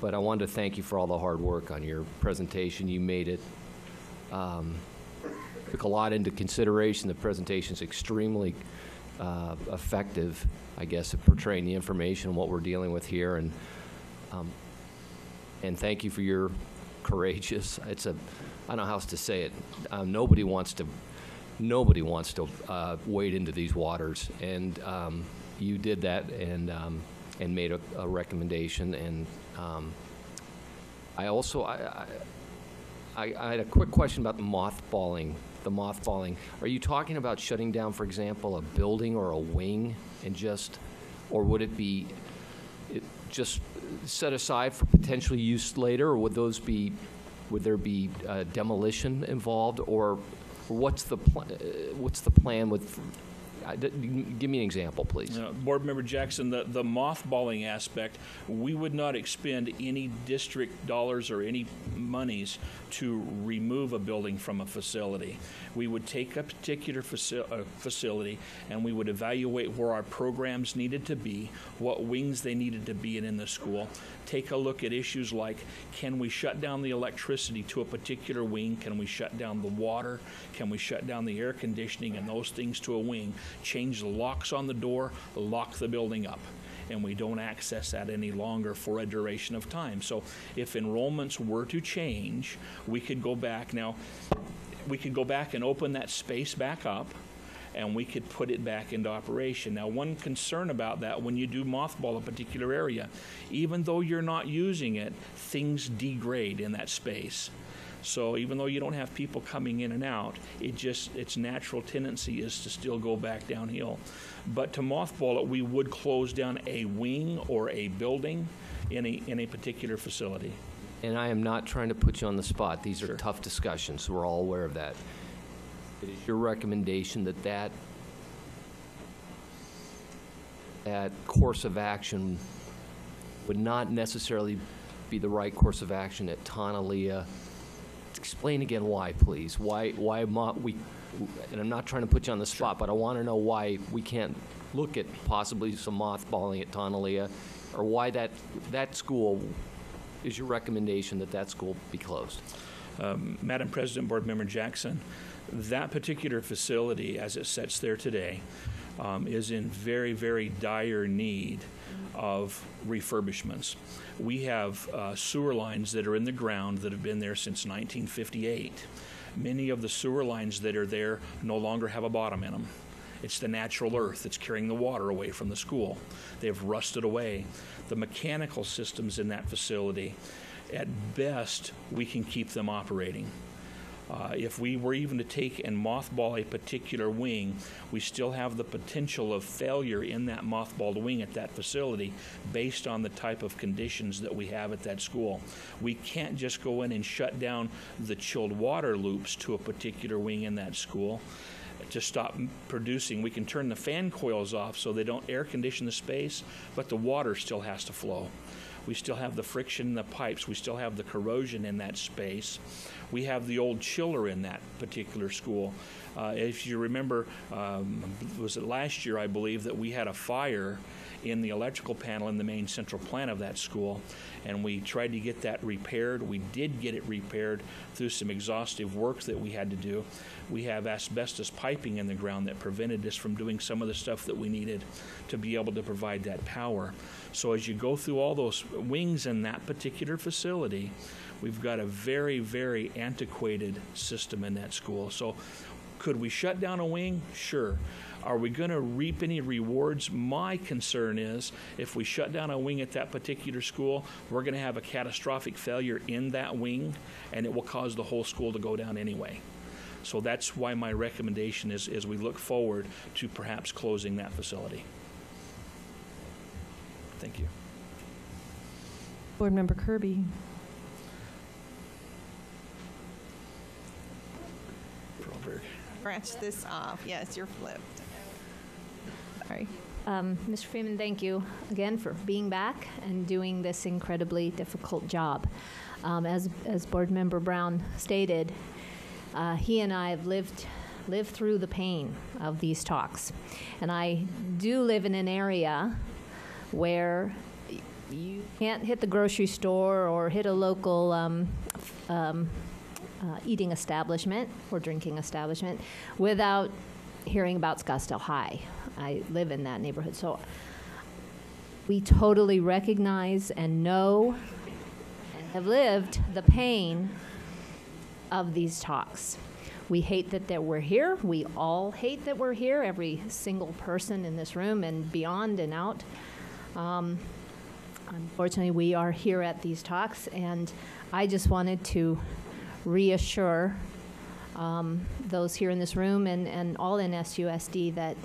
Speaker 11: But I wanted to thank you for all the hard work on your presentation. You made it, took a lot into consideration. The presentation's extremely effective, I guess, at portraying the information and what we're dealing with here. And thank you for your courageous, I don't know how else to say it. Nobody wants to wade into these waters, and you did that and made a recommendation. And I had a quick question about the mothballing. Are you talking about shutting down, for example, a building or a wing and just Or would it be just set aside for potential use later, or would there be demolition involved, or what's the plan with? Give me an example, please.
Speaker 10: Board Member Jackson, the mothballing aspect, we would not expend any district dollars or any monies to remove a building from a facility. We would take a particular facility and we would evaluate where our programs needed to be, what wings they needed to be in the school, take a look at issues like, can we shut down the electricity to a particular wing? Can we shut down the water? Can we shut down the air conditioning and those things to a wing? Change the locks on the door, lock the building up, and we don't access that any longer for a duration of time. So if enrollments were to change, we could go back. Now, we could go back and open that space back up, and we could put it back into operation. Now, one concern about that, when you do mothball a particular area, even though you're not using it, things degrade in that space. So even though you don't have people coming in and out, its natural tendency is to still go back downhill. But to mothball it, we would close down a wing or a building in a particular facility.
Speaker 11: And I am not trying to put you on the spot. These are tough discussions, so we're all aware of that. But is your recommendation that course of action would not necessarily be the right course of action at Tonalea? Explain again why, please. Why we, and I'm not trying to put you on the spot, but I want to know why we can't look at possibly some mothballing at Tonalea, or why that school, is your recommendation that school be closed?
Speaker 10: Madam President, Board Member Jackson, that particular facility, as it sits there today, is in very, very dire need of refurbishments. We have sewer lines that are in the ground that have been there since 1958. Many of the sewer lines that are there no longer have a bottom in them. It's the natural earth that's carrying the water away from the school. They've rusted away. The mechanical systems in that facility, at best, we can keep them operating. If we were even to take and mothball a particular wing, we still have the potential of failure in that mothballed wing at that facility based on the type of conditions that we have at that school. We can't just go in and shut down the chilled water loops to a particular wing in that school to stop producing. We can turn the fan coils off so they don't air condition the space, but the water still has to flow. We still have the friction in the pipes. We still have the corrosion in that space. We have the old chiller in that particular school. If you remember, was it last year, I believe, that we had a fire in the electrical panel in the main central plant of that school, and we tried to get that repaired. We did get it repaired through some exhaustive work that we had to do. We have asbestos piping in the ground that prevented us from doing some of the stuff that we needed to be able to provide that power. So as you go through all those wings in that particular facility, we've got a very, very antiquated system in that school. So could we shut down a wing? Sure. Are we going to reap any rewards? My concern is if we shut down a wing at that particular school, we're going to have a catastrophic failure in that wing, and it will cause the whole school to go down anyway. So that's why my recommendation is we look forward to perhaps closing that facility. Thank you.
Speaker 1: Board Member Kirby. Scratch this off. Yes, you're flipped. Sorry.
Speaker 2: Mr. Freeman, thank you again for being back and doing this incredibly difficult job. As Board Member Brown stated, he and I have lived through the pain of these talks. And I do live in an area where you can't hit the grocery store or hit a local eating establishment or drinking establishment without hearing about Scottsdale High. I live in that neighborhood. So we totally recognize and know and have lived the pain of these talks. We hate that we're here. We all hate that we're here, every single person in this room and beyond and out. Unfortunately, we are here at these talks, and I just wanted to reassure those here in this room and all in SUSD that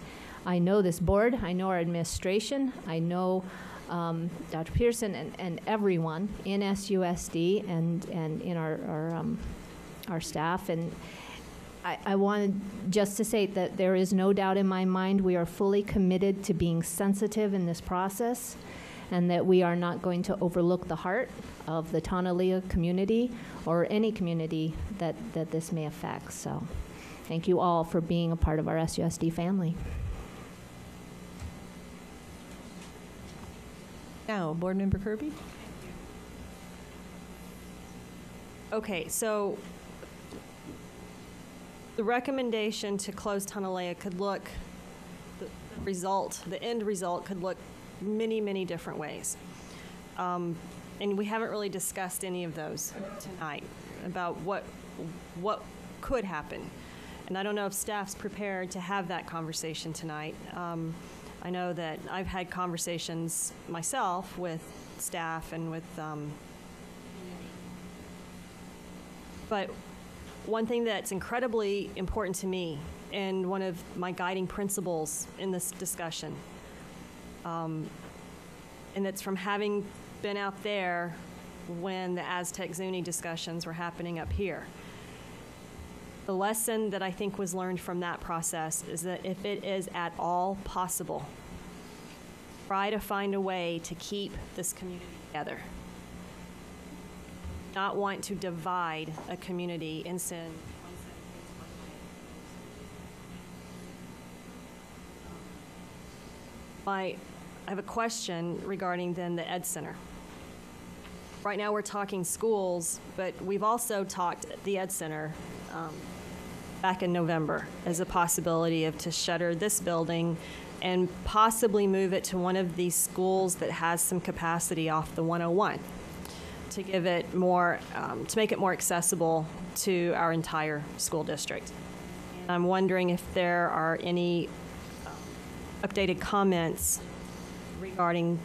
Speaker 2: I know this board, I know our administration, I know Dr. Peterson and everyone in SUSD and in our staff. And I wanted just to say that there is no doubt in my mind we are fully committed to being sensitive in this process, and that we are not going to overlook the heart of the Tonalea community or any community that this may affect. So thank you all for being a part of our SUSD family.
Speaker 12: Now, Board Member Kirby.
Speaker 4: Okay, so the recommendation to close Tonalea could look, the end result could look many, many different ways. And we haven't really discussed any of those tonight about what could happen. And I don't know if staff's prepared to have that conversation tonight. I know that I've had conversations myself with staff and with, but one thing that's incredibly important to me and one of my guiding principles in this discussion, and it's from having been out there when the Aztec Zuni discussions were happening up here. The lesson that I think was learned from that process is that if it is at all possible, try to find a way to keep this community together. Not want to divide a community and send. I have a question regarding then the Ed Center. Right now we're talking schools, but we've also talked at the Ed Center back in November as a possibility of to shutter this building and possibly move it to one of these schools that has some capacity off the 101 to give it more, to make it more accessible to our entire school district. And I'm wondering if there are any updated comments regarding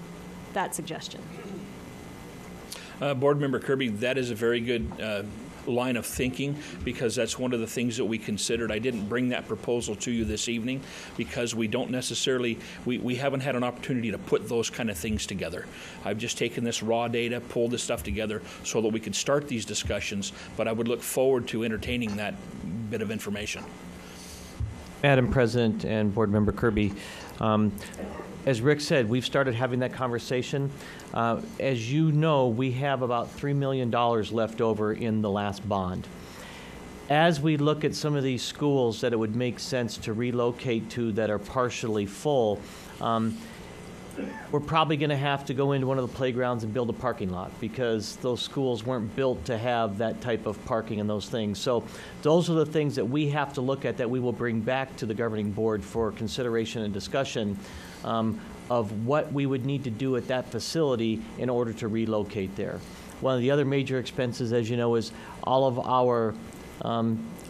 Speaker 4: that suggestion.
Speaker 10: Board Member Kirby, that is a very good line of thinking, because that's one of the things that we considered. I didn't bring that proposal to you this evening because we don't necessarily, we haven't had an opportunity to put those kind of things together. I've just taken this raw data, pulled this stuff together so that we could start these discussions, but I would look forward to entertaining that bit of information.
Speaker 6: Madam President and Board Member Kirby, as Rick said, we've started having that conversation. As you know, we have about $3 million left over in the last bond. As we look at some of these schools that it would make sense to relocate to that are partially full, we're probably going to have to go into one of the playgrounds and build a parking lot, because those schools weren't built to have that type of parking and those things. So those are the things that we have to look at that we will bring back to the governing board for consideration and discussion of what we would need to do at that facility in order to relocate there. One of the other major expenses, as you know, is all of our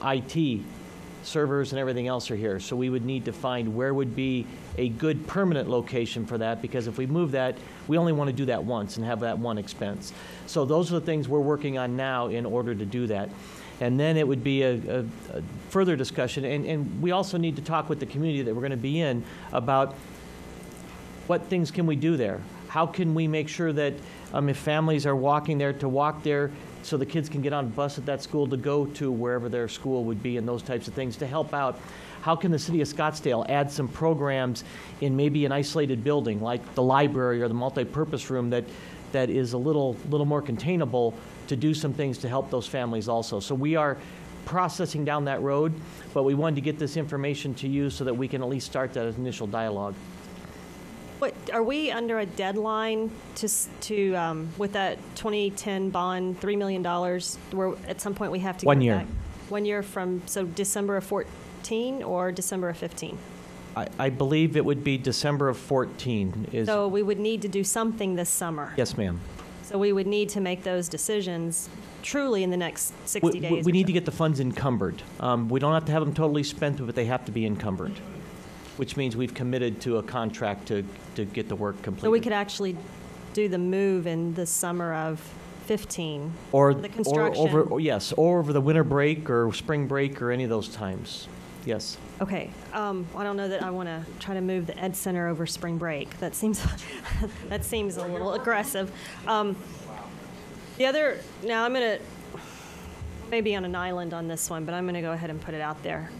Speaker 6: IT servers and everything else are here. So we would need to find where would be a good permanent location for that, because if we move that, we only want to do that once and have that one expense. So those are the things we're working on now in order to do that. And then it would be a further discussion. And we also need to talk with the community that we're going to be in about what things can we do there? How can we make sure that if families are walking there, to walk there so the kids can get on a bus at that school to go to wherever their school would be, and those types of things to help out. How can the city of Scottsdale add some programs in maybe an isolated building like the library or the multi-purpose room that is a little more containable to do some things to help those families also. So we are processing down that road, but we wanted to get this information to you so that we can at least start that initial dialogue.
Speaker 4: What, are we under a deadline to with that 2010 bond, $3 million, where at some point we have to
Speaker 6: 1
Speaker 4: give it
Speaker 6: year.
Speaker 4: back? 1 year from, so December of 14 or December of 15?
Speaker 6: I believe it would be December of 14.
Speaker 4: So we would need to do something this summer.
Speaker 6: Yes, ma'am.
Speaker 4: So we would need to make those decisions truly in the next 60 days.
Speaker 6: We need to get the funds encumbered. We don't have to have them totally spent, but they have to be encumbered, which means we've committed to a contract to get the work completed.
Speaker 4: So we could actually do the move in the summer of 15,
Speaker 6: or
Speaker 4: the construction.
Speaker 6: Or over the winter break or spring break or any of those times. Yes.
Speaker 4: Okay, I don't know that I want to try to move the Ed Center over spring break. That seems that seems a little aggressive. The other, now I'm going to, maybe on an island on this one, but I'm going to go ahead and put it out there.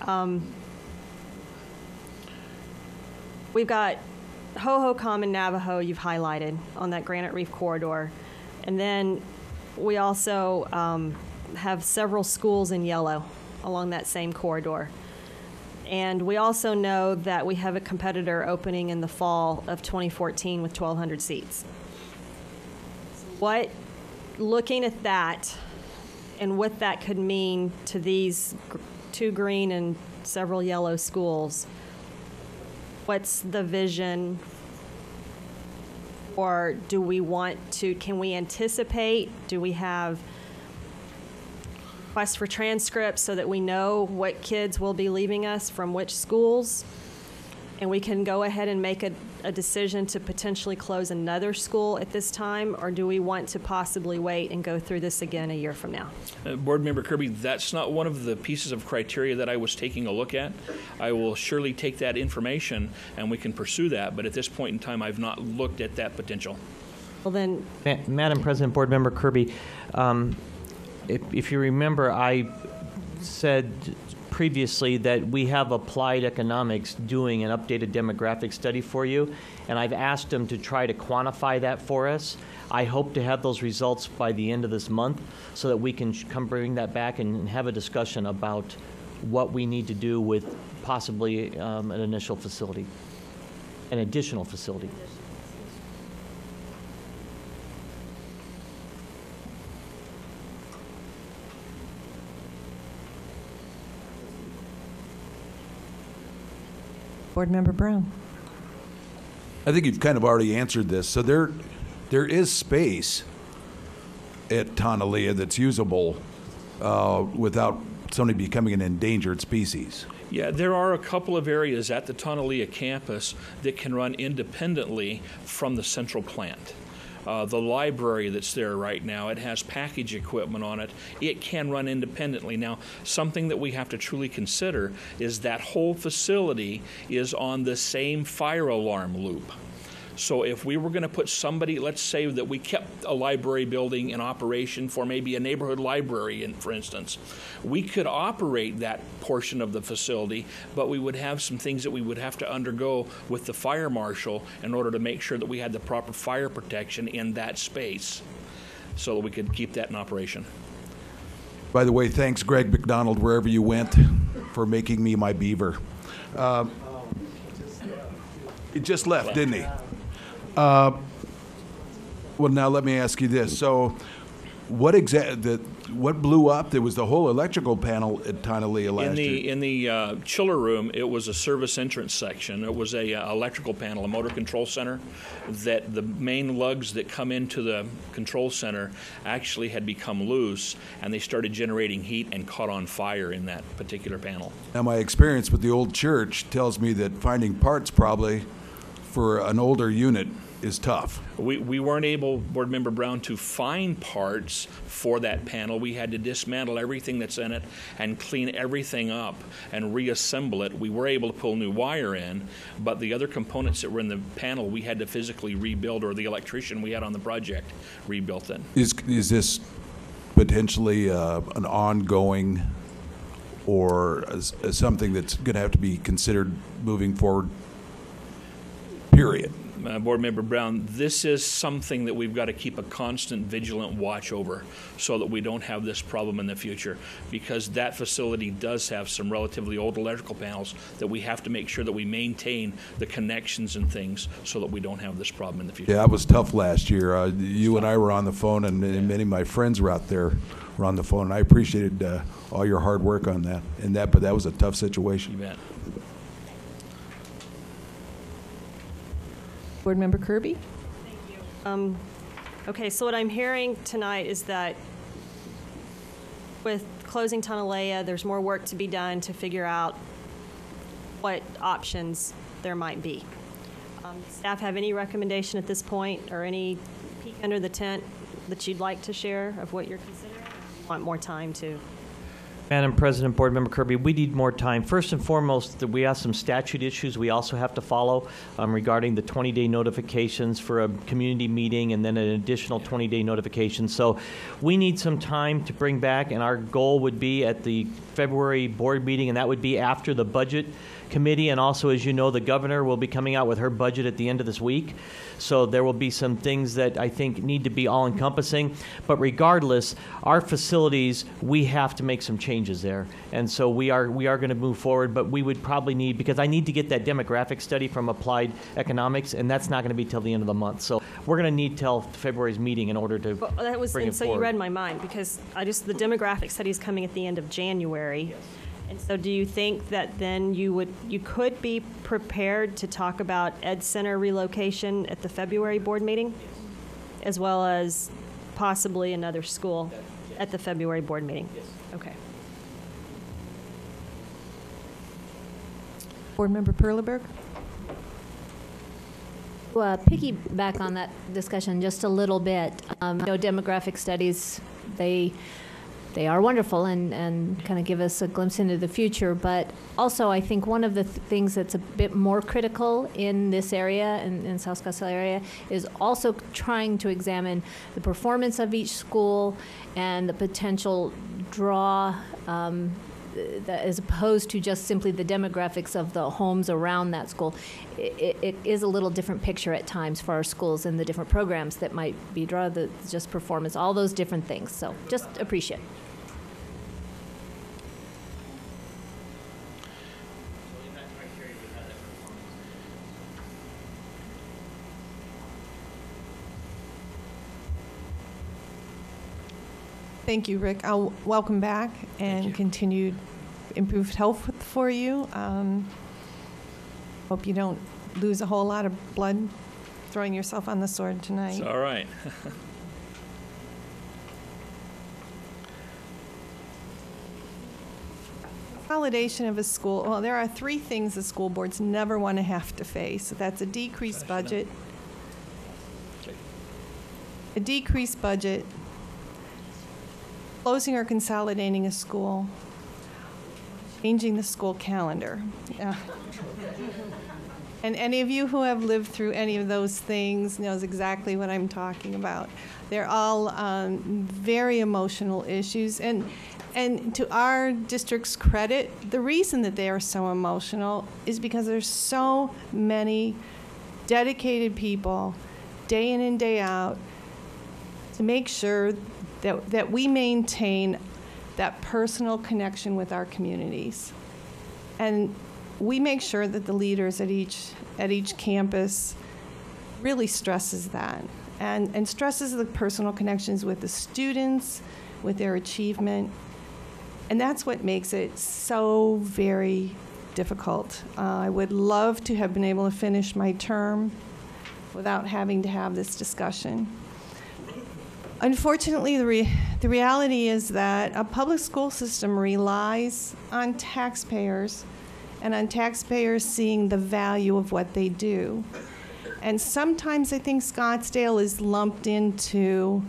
Speaker 4: We've got Hohokam and Navajo you've highlighted on that Granite Reef corridor. And then we also have several schools in yellow along that same corridor. And we also know that we have a competitor opening in the fall of 2014 with 1,200 seats. Looking at that and what that could mean to these 2 green and several yellow schools, what's the vision? Or do we want to, can we anticipate? Do we have requests for transcripts so that we know what kids will be leaving us from which schools? And we can go ahead and make a decision to potentially close another school at this time? Or do we want to possibly wait and go through this again a year from now?
Speaker 10: Board Member Kirby, that's not one of the pieces of criteria that I was taking a look at. I will surely take that information and we can pursue that, but at this point in time, I've not looked at that potential.
Speaker 4: Well then,
Speaker 6: Madam President, Board Member Kirby, if you remember, I said previously that we have Applied Economics doing an updated demographic study for you, and I've asked them to try to quantify that for us. I hope to have those results by the end of this month so that we can bring that back and have a discussion about what we need to do with possibly an additional facility.
Speaker 12: Board Member Brown.
Speaker 8: I think you've kind of already answered this. So there is space at Tonalea that's usable without somebody becoming an endangered species.
Speaker 10: Yeah, there are a couple of areas at the Tonalea campus that can run independently from the central plant. The library that's there right now, it has package equipment on it. It can run independently. Now, something that we have to truly consider is that whole facility is on the same fire alarm loop. So if we were going to put somebody, let's say that we kept a library building in operation for maybe a neighborhood library, for instance, we could operate that portion of the facility, but we would have some things that we would have to undergo with the fire marshal in order to make sure that we had the proper fire protection in that space so that we could keep that in operation.
Speaker 8: By the way, thanks, Greg McDonald, wherever you went, for making me my beaver. He just left, didn't he? Well, now let me ask you this. So what blew up? There was the whole electrical panel at Tonalea last year.
Speaker 10: In the chiller room, it was a service entrance section. It was a electrical panel, a motor control center, that the main lugs that come into the control center actually had become loose, and they started generating heat and caught on fire in that particular panel.
Speaker 8: Now, my experience with the old church tells me that finding parts probably for an older unit is tough.
Speaker 10: We weren't able, Board Member Brown, to find parts for that panel. We had to dismantle everything that's in it and clean everything up and reassemble it. We were able to pull new wire in, but the other components that were in the panel we had to physically rebuild, or the electrician we had on the project rebuilt it.
Speaker 8: Is this potentially an ongoing or something that's going to have to be considered moving forward, period?
Speaker 10: Board Member Brown, this is something that we've got to keep a constant vigilant watch over so that we don't have this problem in the future, because that facility does have some relatively old electrical panels that we have to make sure that we maintain the connections and things so that we don't have this problem in the future.
Speaker 8: Yeah, it was tough last year. You and I were on the phone, and many of my friends were out there were on the phone, and I appreciated all your hard work on that. But that was a tough situation.
Speaker 10: You bet.
Speaker 12: Board Member Kirby?
Speaker 4: Thank you. Okay, so what I'm hearing tonight is that with closing Tonalea, there's more work to be done to figure out what options there might be. Staff have any recommendation at this point, or any peek under the tent that you'd like to share of what you're considering? Want more time to?
Speaker 6: Madam President, Board Member Kirby, we need more time. First and foremost, that we have some statute issues we also have to follow regarding the 20-day notifications for a community meeting and then an additional 20-day notification. So we need some time to bring back, and our goal would be at the February board meeting, and that would be after the budget committee. And also, as you know, the governor will be coming out with her budget at the end of this week. So there will be some things that I think need to be all-encompassing. But regardless, our facilities, we have to make some changes there. And so we are going to move forward, but we would probably need, because I need to get that demographic study from Applied Economics, and that's not going to be till the end of the month. So we're going to need till February's meeting in order to bring it forward.
Speaker 4: So you read my mind, because the demographic study is coming at the end of January.
Speaker 6: Yes.
Speaker 4: And so do you think that then you could be prepared to talk about Ed Center relocation at the February board meeting, as well as possibly another school at the February board meeting?
Speaker 6: Yes.
Speaker 4: Okay.
Speaker 12: Board Member Perleberg.
Speaker 2: Well, piggyback on that discussion just a little bit. Demographic studies, they are wonderful and kind of give us a glimpse into the future. But also, I think one of the things that's a bit more critical in this area, in South Scottsdale area, is also trying to examine the performance of each school and the potential draw, as opposed to just simply the demographics of the homes around that school. It is a little different picture at times for our schools and the different programs that might be just performance, all those different things. So just appreciate it.
Speaker 1: Thank you, Rick. I'll welcome back and continued improved health for you. Hope you don't lose a whole lot of blood throwing yourself on the sword tonight.
Speaker 10: It's all right.
Speaker 1: Consolidation of a school, well, there are three things the school boards never want to have to face. That's a decreased budget, closing or consolidating a school, changing the school calendar. And any of you who have lived through any of those things knows exactly what I'm talking about. They're all very emotional issues. And to our district's credit, the reason that they are so emotional is because there's so many dedicated people, day in and day out, to make sure that we maintain that personal connection with our communities. And we make sure that the leaders at each campus really stresses that and stresses the personal connections with the students, with their achievement. And that's what makes it so very difficult. I would love to have been able to finish my term without having to have this discussion. Unfortunately, the reality is that a public school system relies on taxpayers and on taxpayers seeing the value of what they do. And sometimes I think Scottsdale is lumped into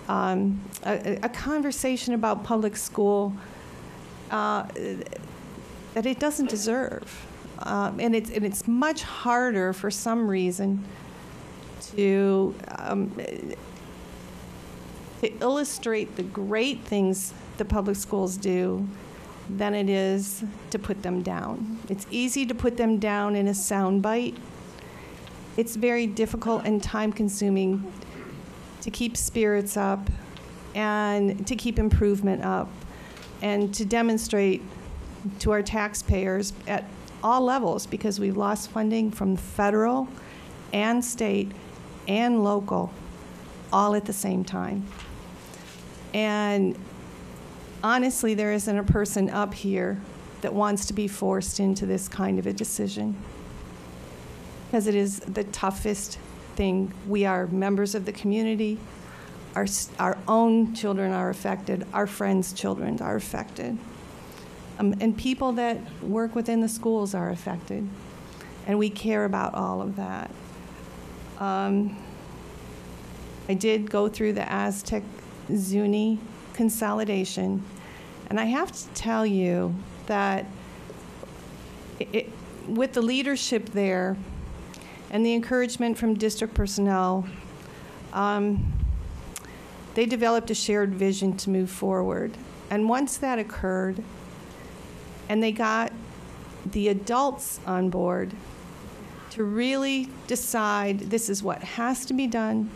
Speaker 1: a conversation about public school that it doesn't deserve. And it's much harder for some reason to illustrate the great things the public schools do than it is to put them down. It's easy to put them down in a soundbite. It's very difficult and time-consuming to keep spirits up and to keep improvement up and to demonstrate to our taxpayers at all levels, because we've lost funding from federal and state and local all at the same time. And honestly, there isn't a person up here that wants to be forced into this kind of a decision, because it is the toughest thing. We are members of the community. Our own children are affected. Our friends' children are affected. And people that work within the schools are affected. And we care about all of that. I did go through the Aztec Zuni consolidation, And I have to tell you that with the leadership there and the encouragement from district personnel, they developed a shared vision to move forward. And once that occurred, and they got the adults on board to really decide this is what has to be done,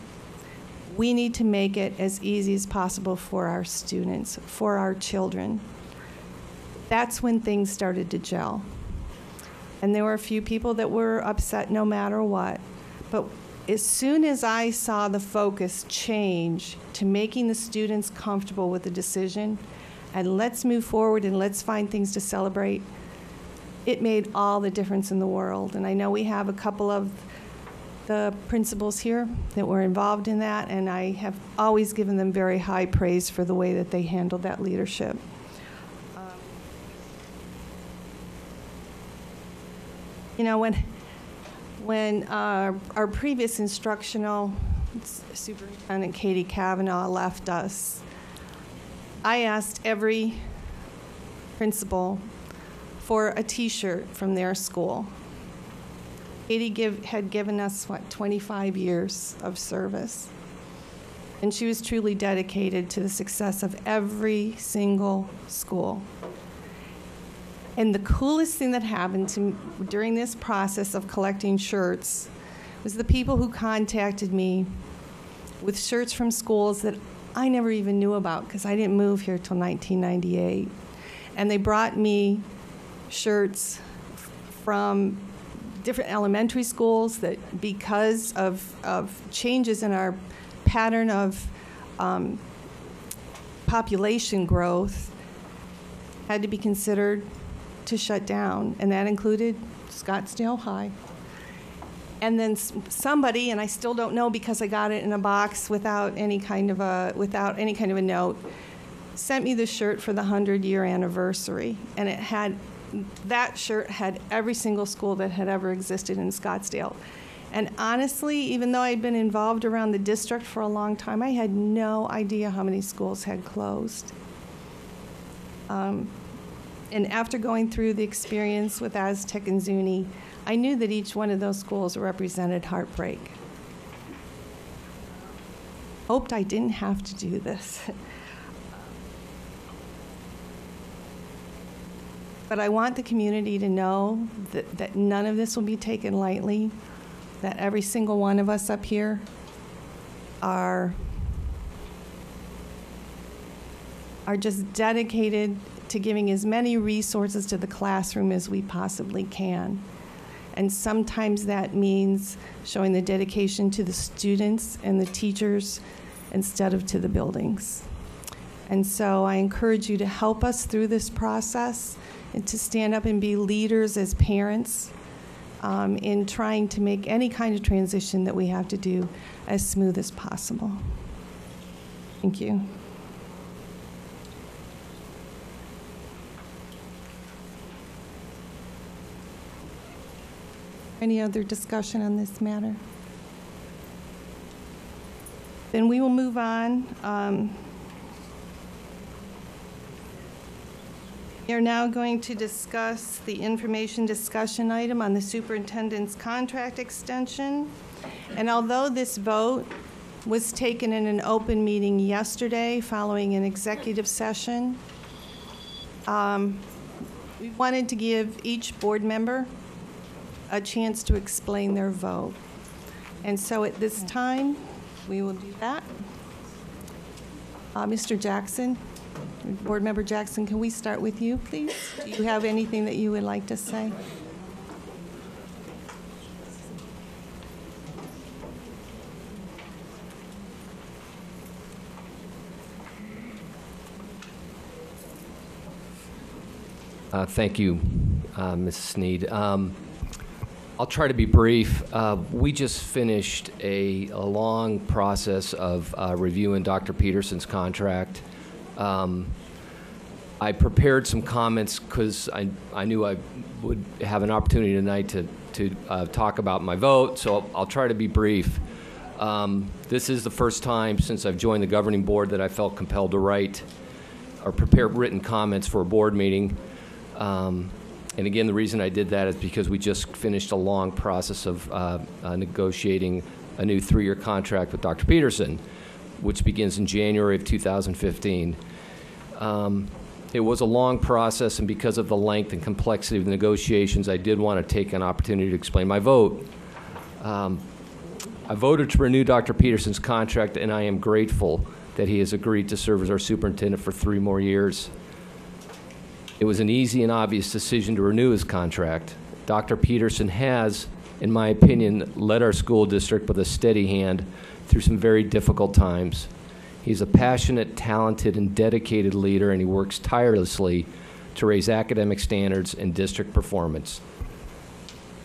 Speaker 1: we need to make it as easy as possible for our students, for our children. That's when things started to gel. And there were a few people that were upset no matter what. But as soon as I saw the focus change to making the students comfortable with the decision, and let's move forward and let's find things to celebrate, it made all the difference in the world. And I know we have a couple of the principals here that were involved in that, and I have always given them very high praise for the way that they handled that leadership. You know, when our previous instructional superintendent, Katie Kavanaugh, left us, I asked every principal for a T-shirt from their school. Katie had given us, 25 years of service. And she was truly dedicated to the success of every single school. And the coolest thing that happened to me during this process of collecting shirts was the people who contacted me with shirts from schools that I never even knew about because I didn't move here till 1998. And they brought me shirts from different elementary schools that, because of changes in our pattern of population growth, had to be considered to shut down, and that included Scottsdale High. And then somebody, and I still don't know because I got it in a box without any kind of a note, sent me the shirt for the 100-year anniversary, and that shirt had every single school that had ever existed in Scottsdale. And honestly, even though I'd been involved around the district for a long time, I had no idea how many schools had closed. And after going through the experience with Aztec and Zuni, I knew that each one of those schools represented heartbreak. Hoped I didn't have to do this. But I want the community to know that none of this will be taken lightly, that every single one of us up here are just dedicated to giving as many resources to the classroom as we possibly can. And sometimes that means showing the dedication to the students and the teachers instead of to the buildings. And so I encourage you to help us through this process and to stand up and be leaders as parents in trying to make any kind of transition that we have to do as smooth as possible. Thank you. Any other discussion on this matter? Then we will move on. We are now going to discuss the information discussion item on the superintendent's contract extension. And although this vote was taken in an open meeting yesterday following an executive session, we wanted to give each board member a chance to explain their vote. And so at this time, we will do that. Mr. Jackson, Board Member Jackson, can we start with you, please? Do you have anything that you would like to say?
Speaker 11: Thank you, Mrs. Sneed. I'll try to be brief. We just finished a long process of reviewing Dr. Peterson's contract. I prepared some comments because I knew I would have an opportunity tonight to talk about my vote, so I'll try to be brief. This is the first time since I've joined the governing board that I felt compelled to write or prepare written comments for a board meeting. And again, the reason I did that is because we just finished a long process of negotiating a new 3-year contract with Dr. Peterson, which begins in January of 2015. It was a long process, and because of the length and complexity of the negotiations, I did want to take an opportunity to explain my vote. I voted to renew Dr. Peterson's contract, and I am grateful that he has agreed to serve as our superintendent for 3 more years. It was an easy and obvious decision to renew his contract. Dr. Peterson has, in my opinion, led our school district with a steady hand through some very difficult times. He's a passionate, talented, and dedicated leader, and he works tirelessly to raise academic standards and district performance.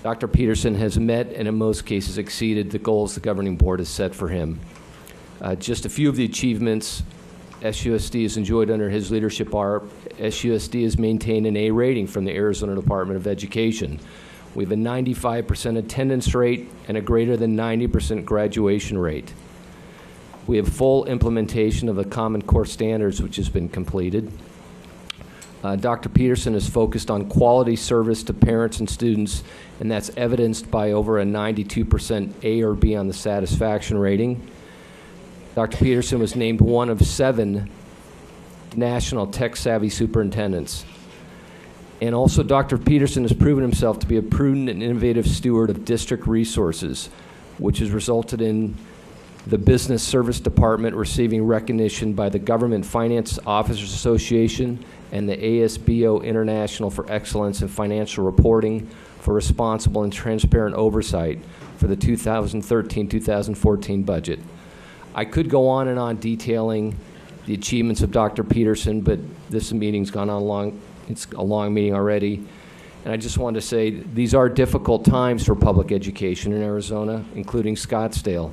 Speaker 11: Dr. Peterson has met and in most cases exceeded the goals the governing board has set for him. Just a few of the achievements SUSD has enjoyed under his leadership are: SUSD has maintained an A rating from the Arizona Department of Education. We have a 95% attendance rate and a greater than 90% graduation rate. We have full implementation of the Common Core standards, which has been completed. Dr. Peterson is focused on quality service to parents and students, and that's evidenced by over a 92% A or B on the satisfaction rating. Dr. Peterson was named one of 7 national tech-savvy superintendents. And also, Dr. Peterson has proven himself to be a prudent and innovative steward of district resources, which has resulted in the Business Service Department receiving recognition by the Government Finance Officers Association and the ASBO International for Excellence in Financial Reporting for responsible and transparent oversight for the 2013-2014 budget. I could go on and on detailing the achievements of Dr. Peterson, but this meeting's gone on long. It's a long meeting already. And I just wanted to say these are difficult times for public education in Arizona, including Scottsdale.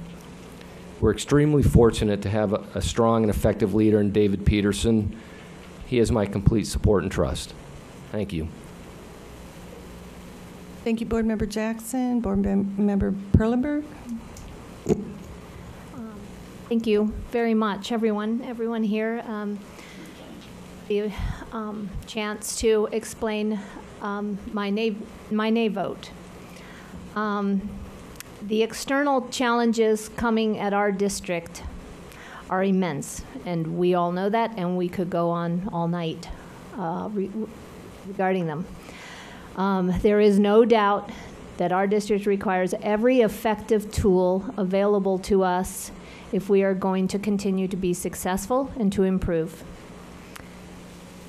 Speaker 11: We're extremely fortunate to have a strong and effective leader in David Peterson. He has my complete support and trust. Thank you.
Speaker 1: Thank you, Board Member Jackson. Board Member Perlenberg.
Speaker 2: Thank you very much, everyone here. The chance to explain my nay vote. The external challenges coming at our district are immense, and we all know that, and we could go on all night regarding them. There is no doubt that our district requires every effective tool available to us if we are going to continue to be successful and to improve.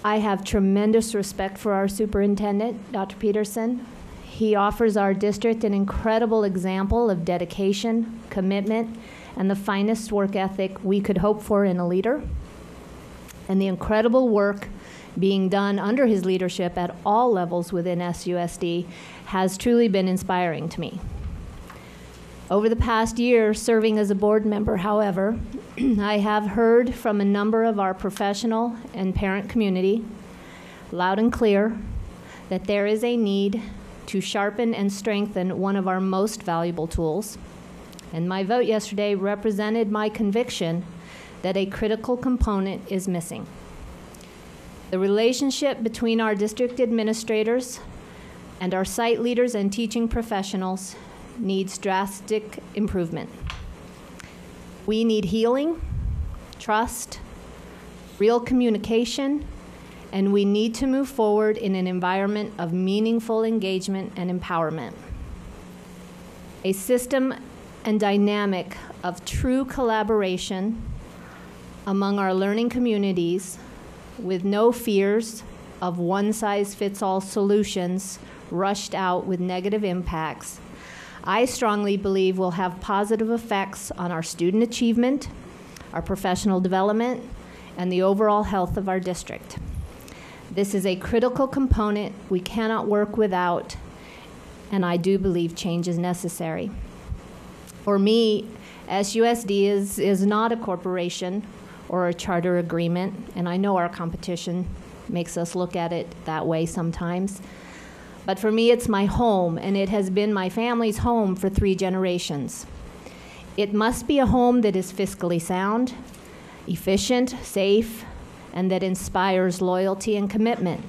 Speaker 2: I have tremendous respect for our superintendent, Dr. Peterson. He offers our district an incredible example of dedication, commitment, and the finest work ethic we could hope for in a leader. And the incredible work being done under his leadership at all levels within SUSD has truly been inspiring to me. Over the past year, serving as a board member, however, I have heard from a number of our professional and parent community, loud and clear, that there is a need to sharpen and strengthen one of our most valuable tools. And my vote yesterday represented my conviction that a critical component is missing. The relationship between our district administrators and our site leaders and teaching professionals needs drastic improvement. We need healing, trust, real communication, and we need to move forward in an environment of meaningful engagement and empowerment. A system and dynamic of true collaboration among our learning communities with no fears of one-size-fits-all solutions rushed out with negative impacts, I strongly believe will have positive effects on our student achievement, our professional development, and the overall health of our district. This is a critical component we cannot work without, and I do believe change is necessary. For me, SUSD is not a corporation or a charter agreement, and I know our competition makes us look at it that way sometimes. But for me, it's my home, and it has been my family's home for 3 generations. It must be a home that is fiscally sound, efficient, safe, and that inspires loyalty and commitment.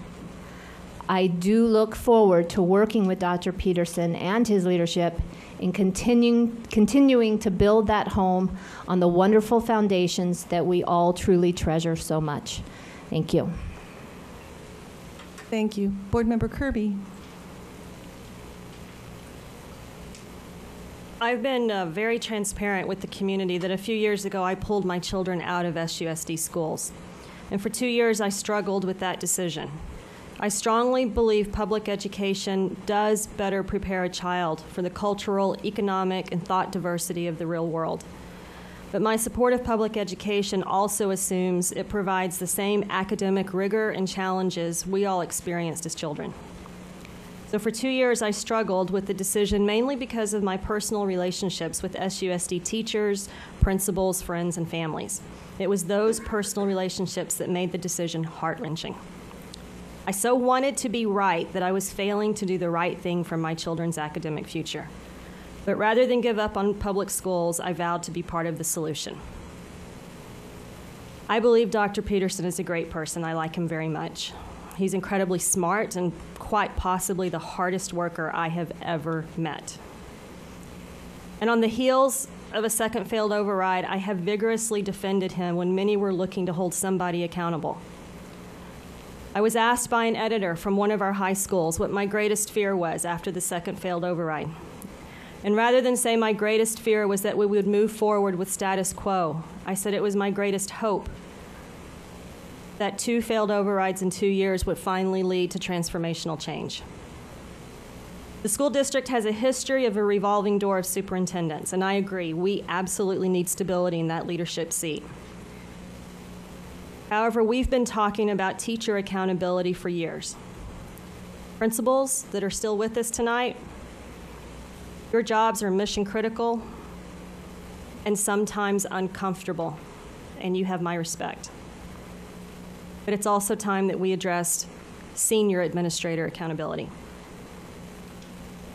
Speaker 2: I do look forward to working with Dr. Peterson and his leadership in continuing to build that home on the wonderful foundations that we all truly treasure so much. Thank you.
Speaker 1: Thank you. Board Member Kirby.
Speaker 4: I've been very transparent with the community that a few years ago I pulled my children out of SUSD schools. And for 2 years I struggled with that decision. I strongly believe public education does better prepare a child for the cultural, economic, and thought diversity of the real world. But my support of public education also assumes it provides the same academic rigor and challenges we all experienced as children. So for 2 years, I struggled with the decision mainly because of my personal relationships with SUSD teachers, principals, friends, and families. It was those personal relationships that made the decision heart-wrenching. I so wanted to be right that I was failing to do the right thing for my children's academic future. But rather than give up on public schools, I vowed to be part of the solution. I believe Dr. Peterson is a great person. I like him very much. He's incredibly smart and quite possibly the hardest worker I have ever met. And on the heels of a second failed override, I have vigorously defended him when many were looking to hold somebody accountable. I was asked by an editor from one of our high schools what my greatest fear was after the second failed override. And rather than say my greatest fear was that we would move forward with status quo, I said it was my greatest hope that 2 failed overrides in 2 years would finally lead to transformational change. The school district has a history of a revolving door of superintendents, and I agree, we absolutely need stability in that leadership seat. However, we've been talking about teacher accountability for years. Principals that are still with us tonight, your jobs are mission critical and sometimes uncomfortable, and you have my respect. But it's also time that we addressed senior administrator accountability.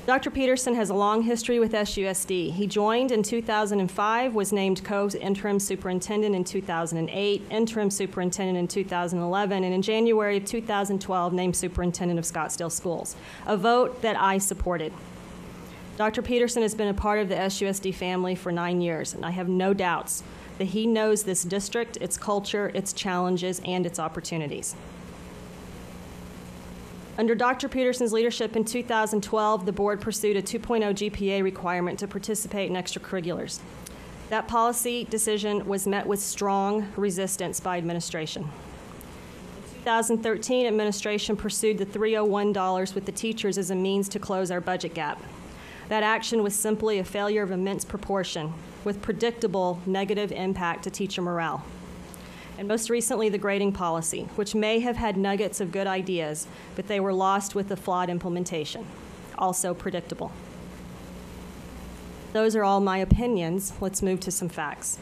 Speaker 4: Dr. Peterson has a long history with SUSD. He joined in 2005, was named co-interim superintendent in 2008, interim superintendent in 2011, and in January of 2012, named superintendent of Scottsdale Schools, a vote that I supported. Dr. Peterson has been a part of the SUSD family for 9 years, and I have no doubts that he knows this district, its culture, its challenges, and its opportunities. Under Dr. Peterson's leadership in 2012, the board pursued a 2.0 GPA requirement to participate in extracurriculars. That policy decision was met with strong resistance by administration. In 2013, administration pursued the $301 with the teachers as a means to close our budget gap. That action was simply a failure of immense proportion, with predictable negative impact to teacher morale. And most recently, the grading policy, which may have had nuggets of good ideas, but they were lost with the flawed implementation. Also predictable. Those are all my opinions. Let's move to some facts.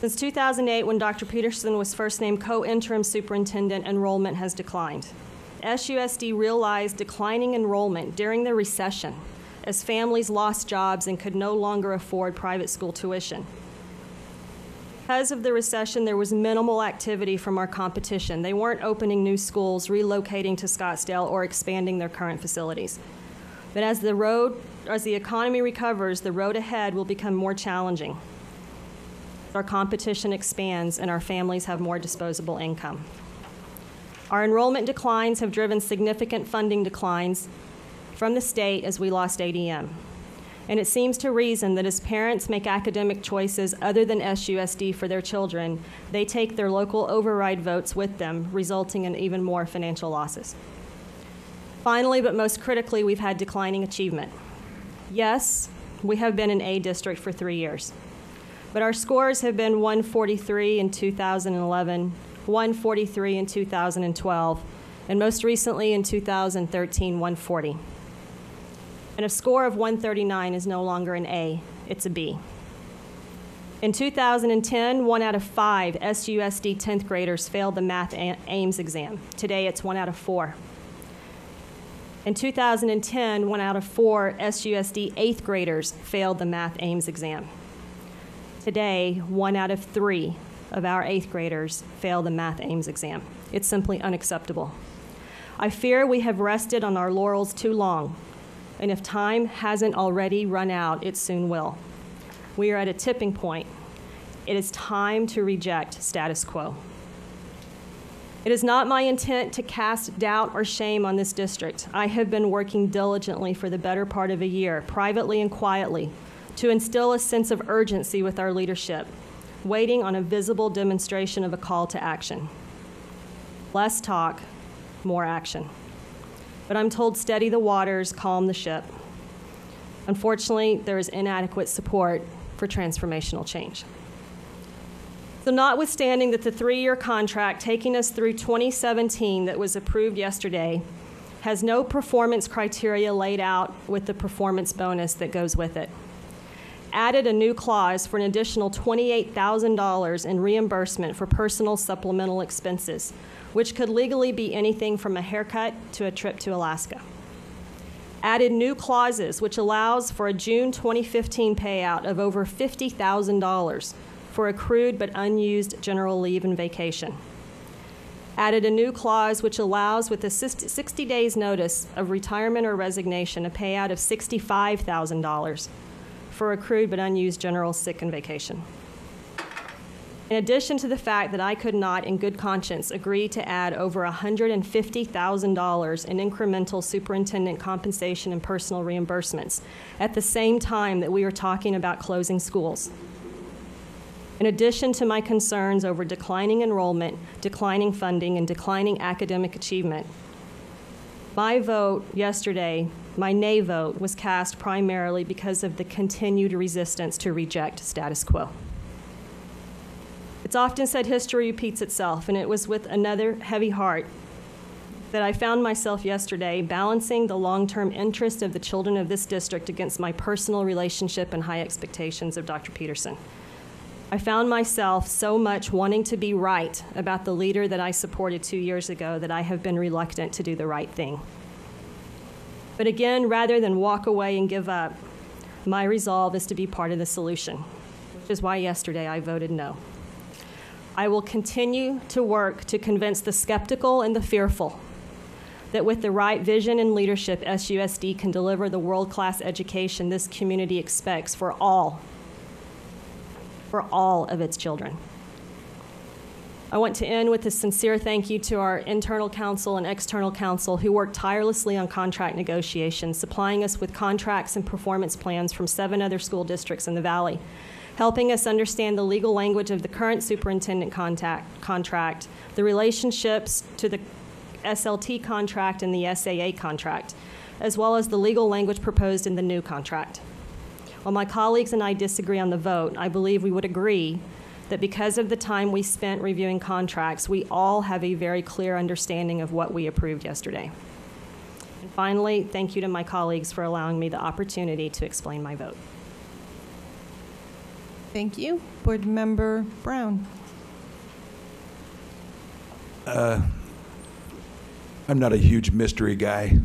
Speaker 4: Since 2008, when Dr. Peterson was first named co-interim superintendent, enrollment has declined. SUSD realized declining enrollment during the recession as families lost jobs and could no longer afford private school tuition. Because of the recession, there was minimal activity from our competition. They weren't opening new schools, relocating to Scottsdale, or expanding their current facilities. But as the economy recovers, the road ahead will become more challenging. Our competition expands and our families have more disposable income. Our enrollment declines have driven significant funding declines from the state as we lost ADM. And it seems to reason that as parents make academic choices other than SUSD for their children, they take their local override votes with them, resulting in even more financial losses. Finally, but most critically, we've had declining achievement. Yes, we have been an A district for 3 years, but our scores have been 143 in 2011, 143 in 2012, and most recently in 2013, 140. And a score of 139 is no longer an A, it's a B. In 2010, 1 out of 5 SUSD 10th graders failed the math Ames exam. Today, it's 1 out of 4. In 2010, 1 out of 4 SUSD 8th graders failed the math Ames exam. Today, 1 out of 3 of our 8th graders fail the math Ames exam. It's simply unacceptable. I fear we have rested on our laurels too long, and if time hasn't already run out, it soon will. We are at a tipping point. It is time to reject status quo. It is not my intent to cast doubt or shame on this district. I have been working diligently for the better part of a year, privately and quietly, to instill a sense of urgency with our leadership, waiting on a visible demonstration of a call to action. Less talk, more action. But I'm told steady the waters, calm the ship. Unfortunately, there is inadequate support for transformational change. So notwithstanding that the 3-year contract taking us through 2017 that was approved yesterday has no performance criteria laid out with the performance bonus that goes with it, added a new clause for an additional $28,000 in reimbursement for personal supplemental expenses, which could legally be anything from a haircut to a trip to Alaska. Added new clauses which allows for a June 2015 payout of over $50,000 for accrued but unused general leave and vacation. Added a new clause which allows, with a 60 days notice of retirement or resignation, a payout of $65,000 for accrued but unused general sick and vacation. In addition to the fact that I could not, in good conscience, agree to add over $150,000 in incremental superintendent compensation and personal reimbursements at the same time that we are talking about closing schools. In addition to my concerns over declining enrollment, declining funding, and declining academic achievement, my vote yesterday, my nay vote, was cast primarily because of the continued resistance to reject status quo. It's often said history repeats itself, and it was with another heavy heart that I found myself yesterday balancing the long-term interest of the children of this district against my personal relationship and high expectations of Dr. Peterson. I found myself so much wanting to be right about the leader that I supported 2 years ago that I have been reluctant to do the right thing. But again, rather than walk away and give up, my resolve is to be part of the solution, which is why yesterday I voted no. I will continue to work to convince the skeptical and the fearful that with the right vision and leadership, SUSD can deliver the world-class education this community expects for all of its children. I want to end with a sincere thank you to our internal counsel and external counsel who worked tirelessly on contract negotiations, supplying us with contracts and performance plans from 7 other school districts in the Valley, helping us understand the legal language of the current superintendent contract, the relationships to the SLT contract and the SAA contract, as well as the legal language proposed in the new contract. While my colleagues and I disagree on the vote, I believe we would agree that because of the time we spent reviewing contracts, we all have a very clear understanding of what we approved yesterday. And finally, thank you to my colleagues for allowing me the opportunity to explain my vote.
Speaker 1: Thank you. Board Member Brown.
Speaker 8: I'm not a huge mystery guy.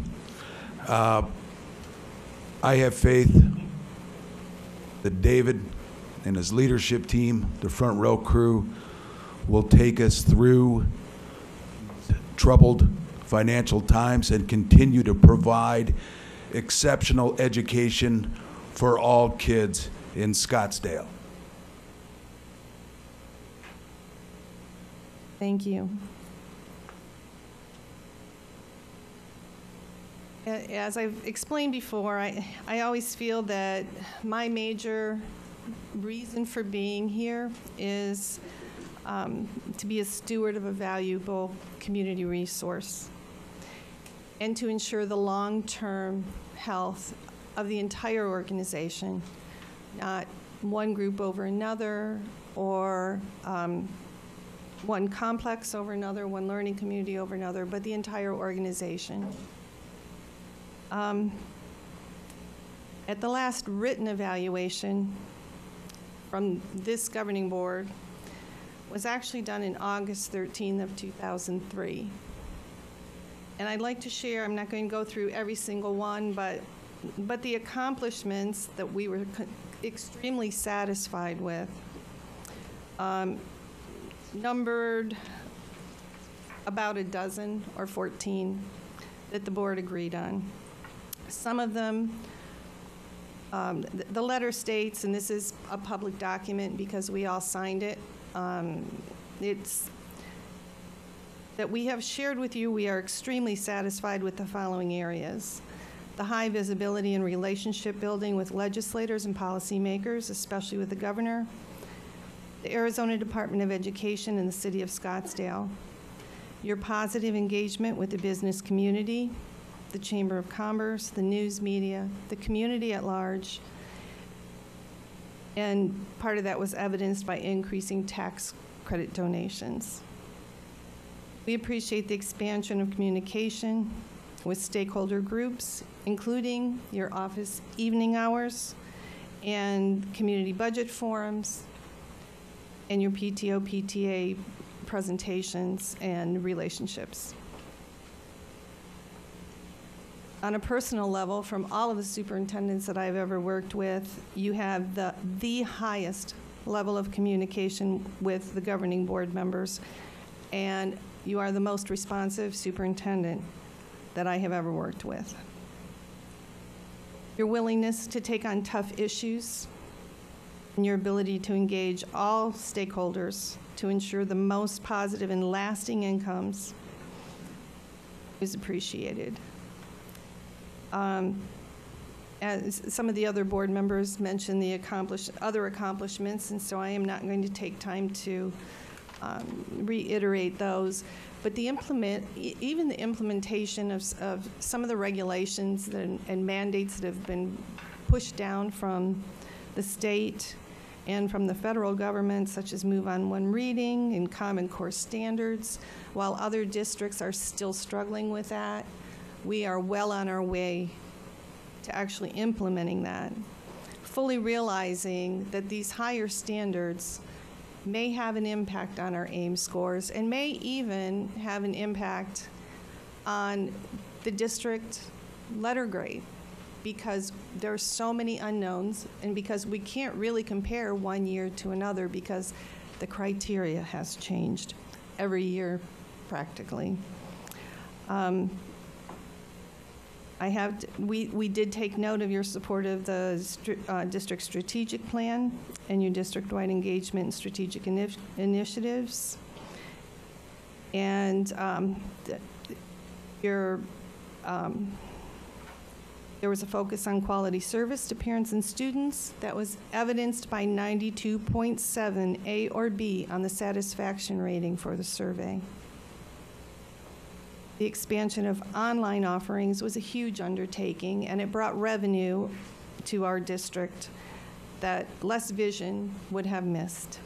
Speaker 8: I have faith that David and his leadership team, the front row crew, will take us through troubled financial times and continue to provide exceptional education for all kids in Scottsdale.
Speaker 1: Thank you. As I've explained before, I always feel that my major reason for being here is to be a steward of a valuable community resource and to ensure the long-term health of the entire organization, not one group over another or one complex over another, one learning community over another, but the entire organization. At the last written evaluation from this governing board was actually done in August 13th of 2003. And I'd like to share, I'm not going to go through every single one, but the accomplishments that we were extremely satisfied with numbered about a dozen or 14 that the board agreed on. Some of them, the letter states, and this is a public document because we all signed it, it's that we have shared with you we are extremely satisfied with the following areas: the high visibility and relationship building with legislators and policymakers, especially with the governor, the Arizona Department of Education and the City of Scottsdale, your positive engagement with the business community, the Chamber of Commerce, the news media, the community at large, and part of that was evidenced by increasing tax credit donations. We appreciate the expansion of communication with stakeholder groups, including your office evening hours and community budget forums and your PTO, PTA presentations and relationships. On a personal level, from all of the superintendents that I've ever worked with, you have the highest level of communication with the governing board members, and you are the most responsive superintendent that I have ever worked with. Your willingness to take on tough issues and your ability to engage all stakeholders to ensure the most positive and lasting incomes is appreciated. As some of the other board members mentioned the other accomplishments, and so I am not going to take time to reiterate those. But even the implementation of some of the regulations and mandates that have been pushed down from the state and from the federal government, such as Move on One Reading and Common Core standards, while other districts are still struggling with that, we are well on our way to actually implementing that, fully realizing that these higher standards may have an impact on our AIM scores and may even have an impact on the district letter grade, because there are so many unknowns and because we can't really compare one year to another because the criteria has changed every year practically. We did take note of your support of the district strategic plan and your district-wide engagement and strategic initiatives. And there was a focus on quality service to parents and students that was evidenced by 92.7 A or B on the satisfaction rating for the survey. The expansion of online offerings was a huge undertaking, and it brought revenue to our district that less vision would have missed.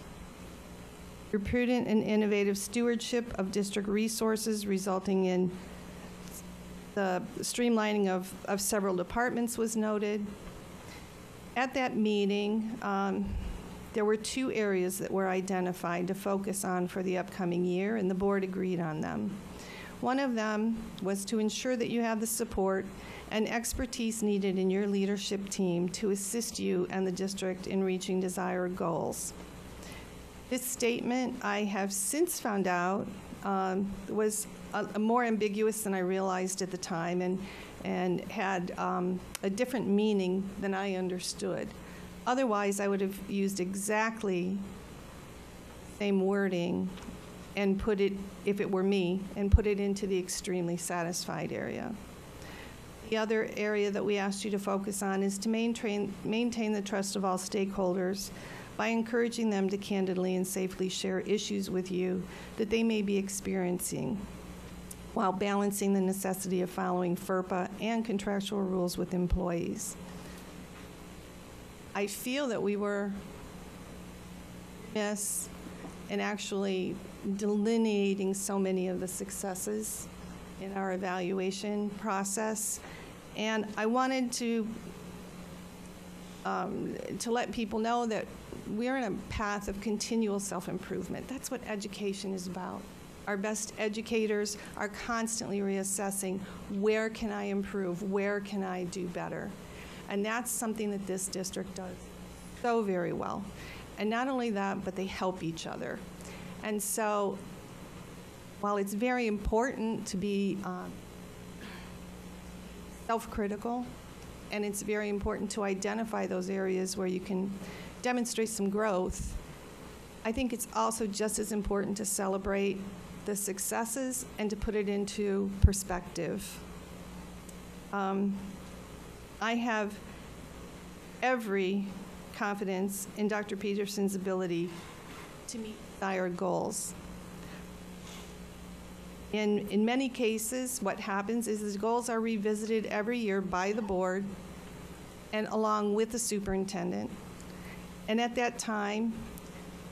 Speaker 1: Your prudent and innovative stewardship of district resources resulting in the streamlining of several departments was noted. At that meeting, there were 2 areas that were identified to focus on for the upcoming year, and the board agreed on them. One of them was to ensure that you have the support and expertise needed in your leadership team to assist you and the district in reaching desired goals. This statement, I have since found out, was more ambiguous than I realized at the time and had a different meaning than I understood. Otherwise, I would have used exactly the same wording and put it, if it were me, and put it into the extremely satisfied area. The other area that we asked you to focus on is to maintain the trust of all stakeholders by encouraging them to candidly and safely share issues with you that they may be experiencing, while balancing the necessity of following FERPA and contractual rules with employees. I feel that we were remiss in actually delineating so many of the successes in our evaluation process. And I wanted to let people know that we're in a path of continual self-improvement. That's what education is about. Our best educators are constantly reassessing, where can I improve? Where can I do better? And that's something that this district does so very well. And not only that, but they help each other. And so while it's very important to be self-critical, and it's very important to identify those areas where you can demonstrate some growth, I think it's also just as important to celebrate the successes and to put it into perspective. I have every confidence in Dr. Peterson's ability to meet desired goals. In many cases, what happens is the goals are revisited every year by the board and along with the superintendent. And at that time,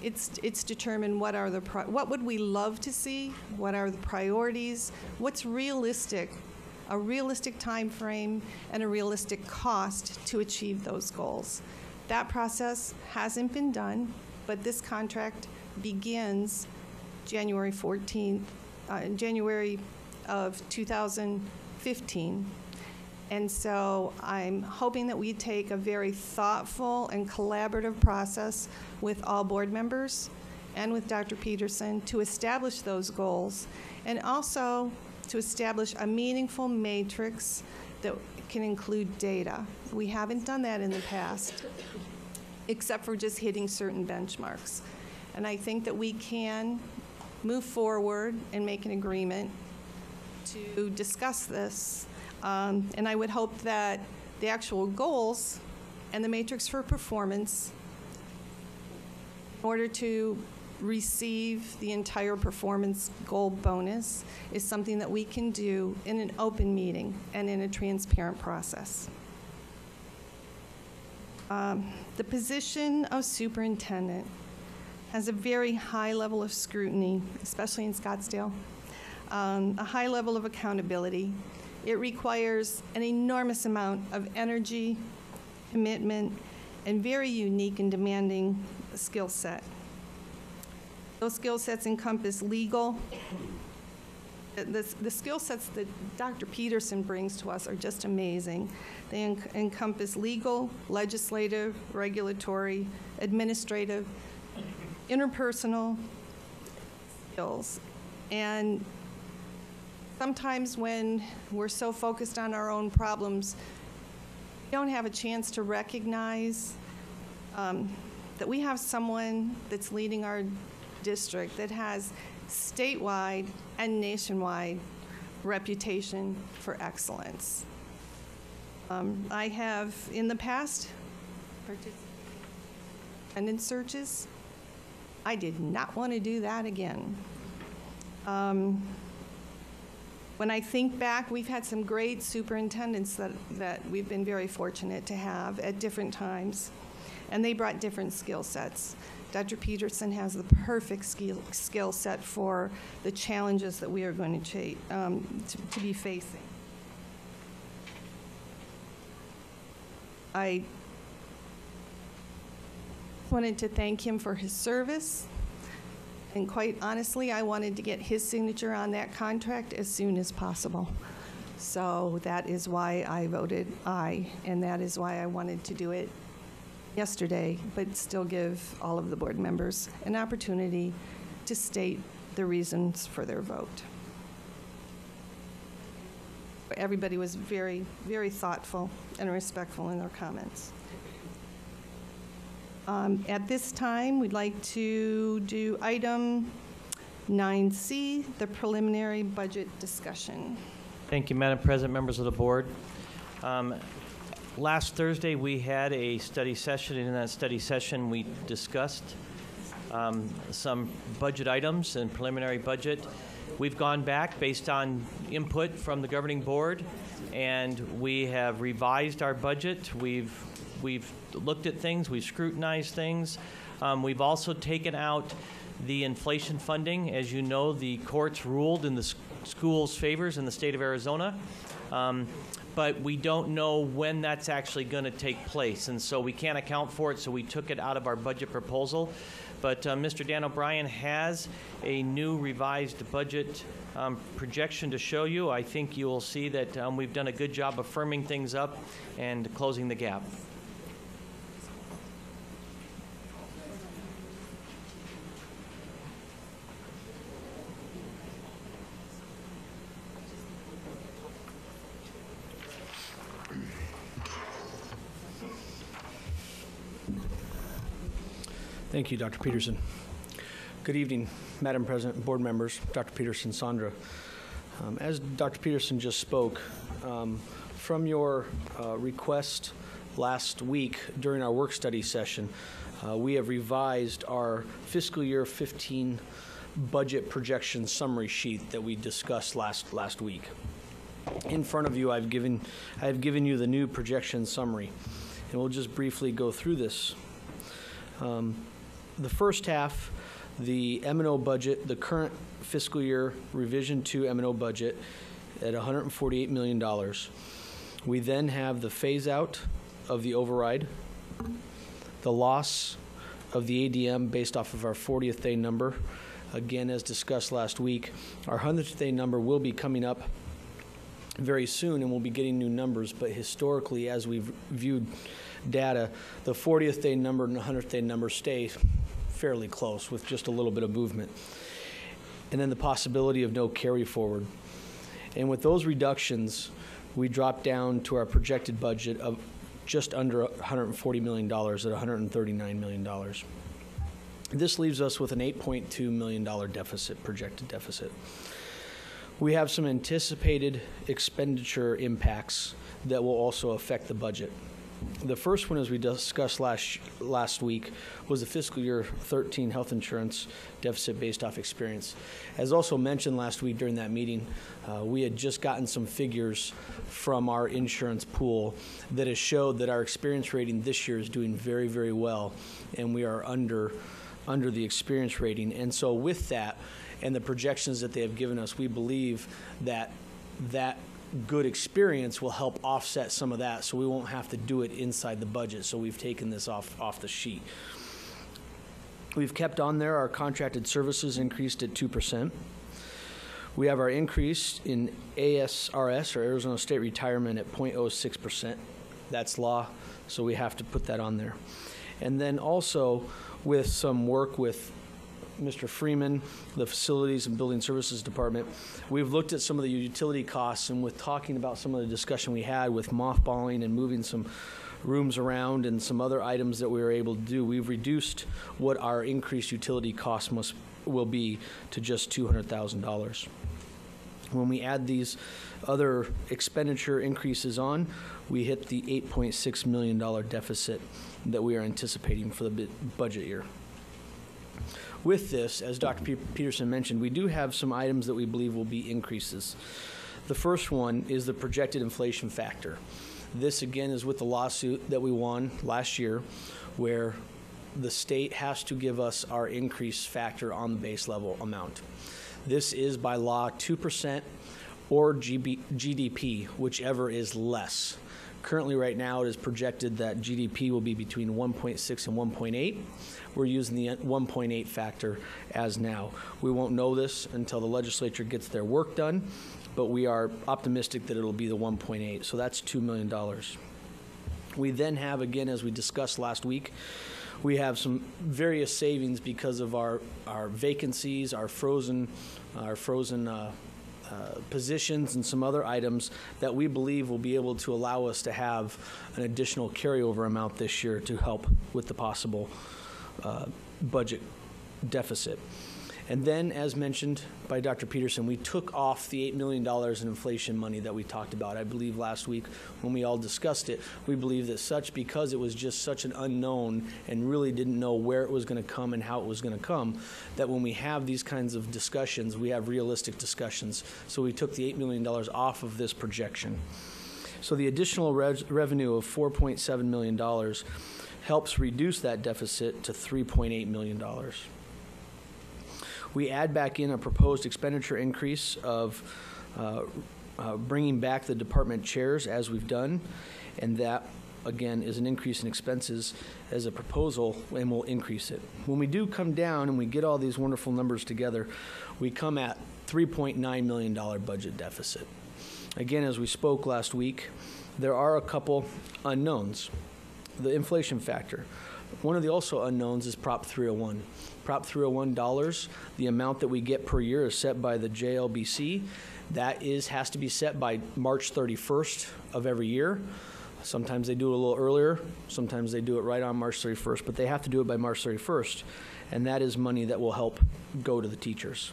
Speaker 1: it's determined what would we love to see, what are the priorities, what's realistic, a realistic time frame, and a realistic cost to achieve those goals. That process hasn't been done, but this contract begins January 14th, January of 2015. And so I'm hoping that we take a very thoughtful and collaborative process with all board members and with Dr. Peterson to establish those goals, and also to establish a meaningful matrix that can include data. We haven't done that in the past, except for just hitting certain benchmarks. And I think that we can move forward and make an agreement to discuss this. And I would hope that the actual goals and the matrix for performance, in order to receive the entire performance goal bonus, is something that we can do in an open meeting and in a transparent process. The position of superintendent has a very high level of scrutiny, especially in Scottsdale, a high level of accountability. It requires an enormous amount of energy, commitment, and very unique and demanding skill set. Those skill sets encompass legal. The skill sets that Dr. Peterson brings to us are just amazing. They encompass legal, legislative, regulatory, administrative, interpersonal skills. And sometimes when we're so focused on our own problems, we don't have a chance to recognize that we have someone that's leading our district that has statewide and nationwide reputation for excellence. I have, in the past, participated in attendance searches. I did not want to do that again. When I think back, we've had some great superintendents that we've been very fortunate to have at different times, and they brought different skill sets. Dr. Peterson has the perfect skill set for the challenges that we are going to be facing. I wanted to thank him for his service, and quite honestly, I wanted to get his signature on that contract as soon as possible. So that is why I voted aye, and that is why I wanted to do it yesterday, but still give all of the board members an opportunity to state the reasons for their vote. Everybody was very, very thoughtful and respectful in their comments. At this time, we'd like to do item 9C, the preliminary budget discussion.
Speaker 6: Thank you, Madam President, members of the board. Last Thursday, we had a study session. In that study session, we discussed some budget items and preliminary budget. We've gone back based on input from the governing board, and we have revised our budget. We've looked at things, we've scrutinized things. We've also taken out the inflation funding. As you know, the courts ruled in the school's favors in the state of Arizona. But we don't know when that's actually going to take place, and so we can't account for it, so we took it out of our budget proposal. But Mr. Dan O'Brien has a new revised budget projection to show you. I think you will see that we've done a good job of firming things up and closing the gap.
Speaker 21: Thank you, Dr. Peterson. Good evening, Madam President, board members, Dr. Peterson, Sandra. As Dr. Peterson just spoke, from your request last week during our work study session, we have revised our fiscal year 15 budget projection summary sheet that we discussed last week. In front of you, I have given you the new projection summary, and we'll just briefly go through this. The first half, the M&O budget, the current fiscal year revision 2 M&O budget at $148 million. We then have the phase out of the override, the loss of the ADM based off of our 40th day number. Again, as discussed last week, our 100th day number will be coming up very soon, and we'll be getting new numbers, but historically, as we've viewed data, the 40th day number and the 100th day number stay fairly close with just a little bit of movement. And then the possibility of no carry forward. And with those reductions, we drop down to our projected budget of just under $140 million at $139 million. This leaves us with an $8.2 million deficit, projected deficit. We have some anticipated expenditure impacts that will also affect the budget. The first one, as we discussed last week, was the fiscal year 13 health insurance deficit based off experience. As also mentioned last week during that meeting, we had just gotten some figures from our insurance pool that has showed that our experience rating this year is doing very, very well, and we are under the experience rating. And so with that and the projections that they have given us, we believe that good experience will help offset some of that, so we won't have to do it inside the budget. So we've taken this off the sheet. We've kept on there our contracted services increased at 2%. We have our increase in ASRS, or Arizona State Retirement, at 0.06%. That's law, so we have to put that on there. And then also with some work with Mr. Freeman, the Facilities and Building Services Department, we've looked at some of the utility costs, and with talking about some of the discussion we had with mothballing and moving some rooms around and some other items that we were able to do, we've reduced what our increased utility costs will be to just $200,000. When we add these other expenditure increases on, we hit the $8.6 million deficit that we are anticipating for the budget year. With this, as Dr. Peterson mentioned, we do have some items that we believe will be increases. The first one is the projected inflation factor. This, again, is with the lawsuit that we won last year, where the state has to give us our increase factor on the base level amount. This is by law 2% or GDP, whichever is less. Currently, right now, it is projected that GDP will be between 1.6 and 1.8. We're using the 1.8 factor as now. We won't know this until the legislature gets their work done, but we are optimistic that it'll be the 1.8, so that's $2 million. We then have, again, as we discussed last week, we have some various savings because of our vacancies, our frozen positions, and some other items that we believe will be able to allow us to have an additional carryover amount this year to help with the possible budget deficit. And then, as mentioned by Dr. Peterson, we took off the $8 million in inflation money that we talked about. I believe last week when we all discussed it, we believe that because it was just such an unknown and really didn't know where it was going to come and how it was going to come, that when we have these kinds of discussions, we have realistic discussions. So we took the $8 million off of this projection. So the additional revenue of $4.7 million helps reduce that deficit to $3.8 million. We add back in a proposed expenditure increase of bringing back the department chairs as we've done, and that, again, is an increase in expenses as a proposal, and we'll increase it. When we do come down and we get all these wonderful numbers together, we come at $3.9 million budget deficit. Again, as we spoke last week, there are a couple unknowns. The inflation factor. One of the also unknowns is Prop 301. Prop 301 dollars, the amount that we get per year is set by the JLBC. That has to be set by March 31st of every year.
Speaker 13: Sometimes they do it a little earlier, sometimes they do it right on March 31st, but they have to do it by March 31st, and that is money that will help go to the teachers.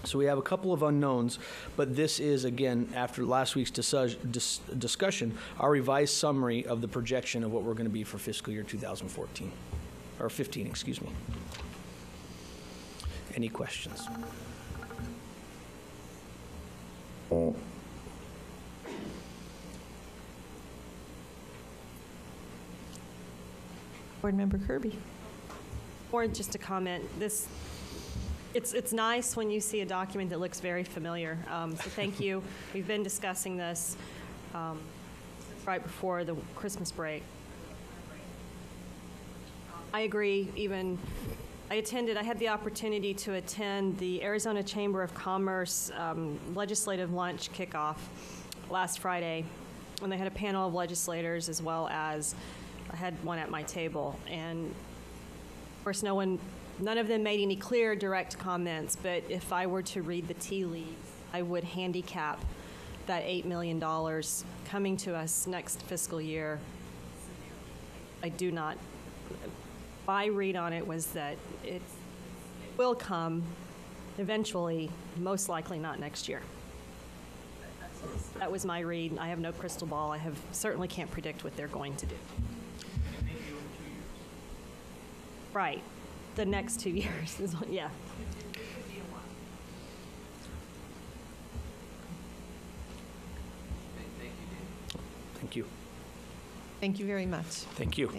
Speaker 13: So we have a couple of unknowns, but this is, again, after last week's discussion, our revised summary of the projection of what we're going to be for fiscal year 2014, or 15, excuse me. Any questions?
Speaker 12: Board Member Kirby.
Speaker 4: Or just a comment. It's nice when you see a document that looks very familiar. So thank you. We've been discussing this right before the Christmas break. I agree. I had the opportunity to attend the Arizona Chamber of Commerce legislative lunch kickoff last Friday, when they had a panel of legislators, as well as I had one at my table. And of course, none of them made any clear, direct comments, but if I were to read the tea leaves, I would handicap that $8 million coming to us next fiscal year. I do not. My read on it was that it will come eventually, most likely not next year. That was my read. I have no crystal ball. Certainly can't predict what they're going to do. Right. The next 2 years is, yeah.
Speaker 13: Thank you.
Speaker 12: Thank you very much.
Speaker 13: Thank you.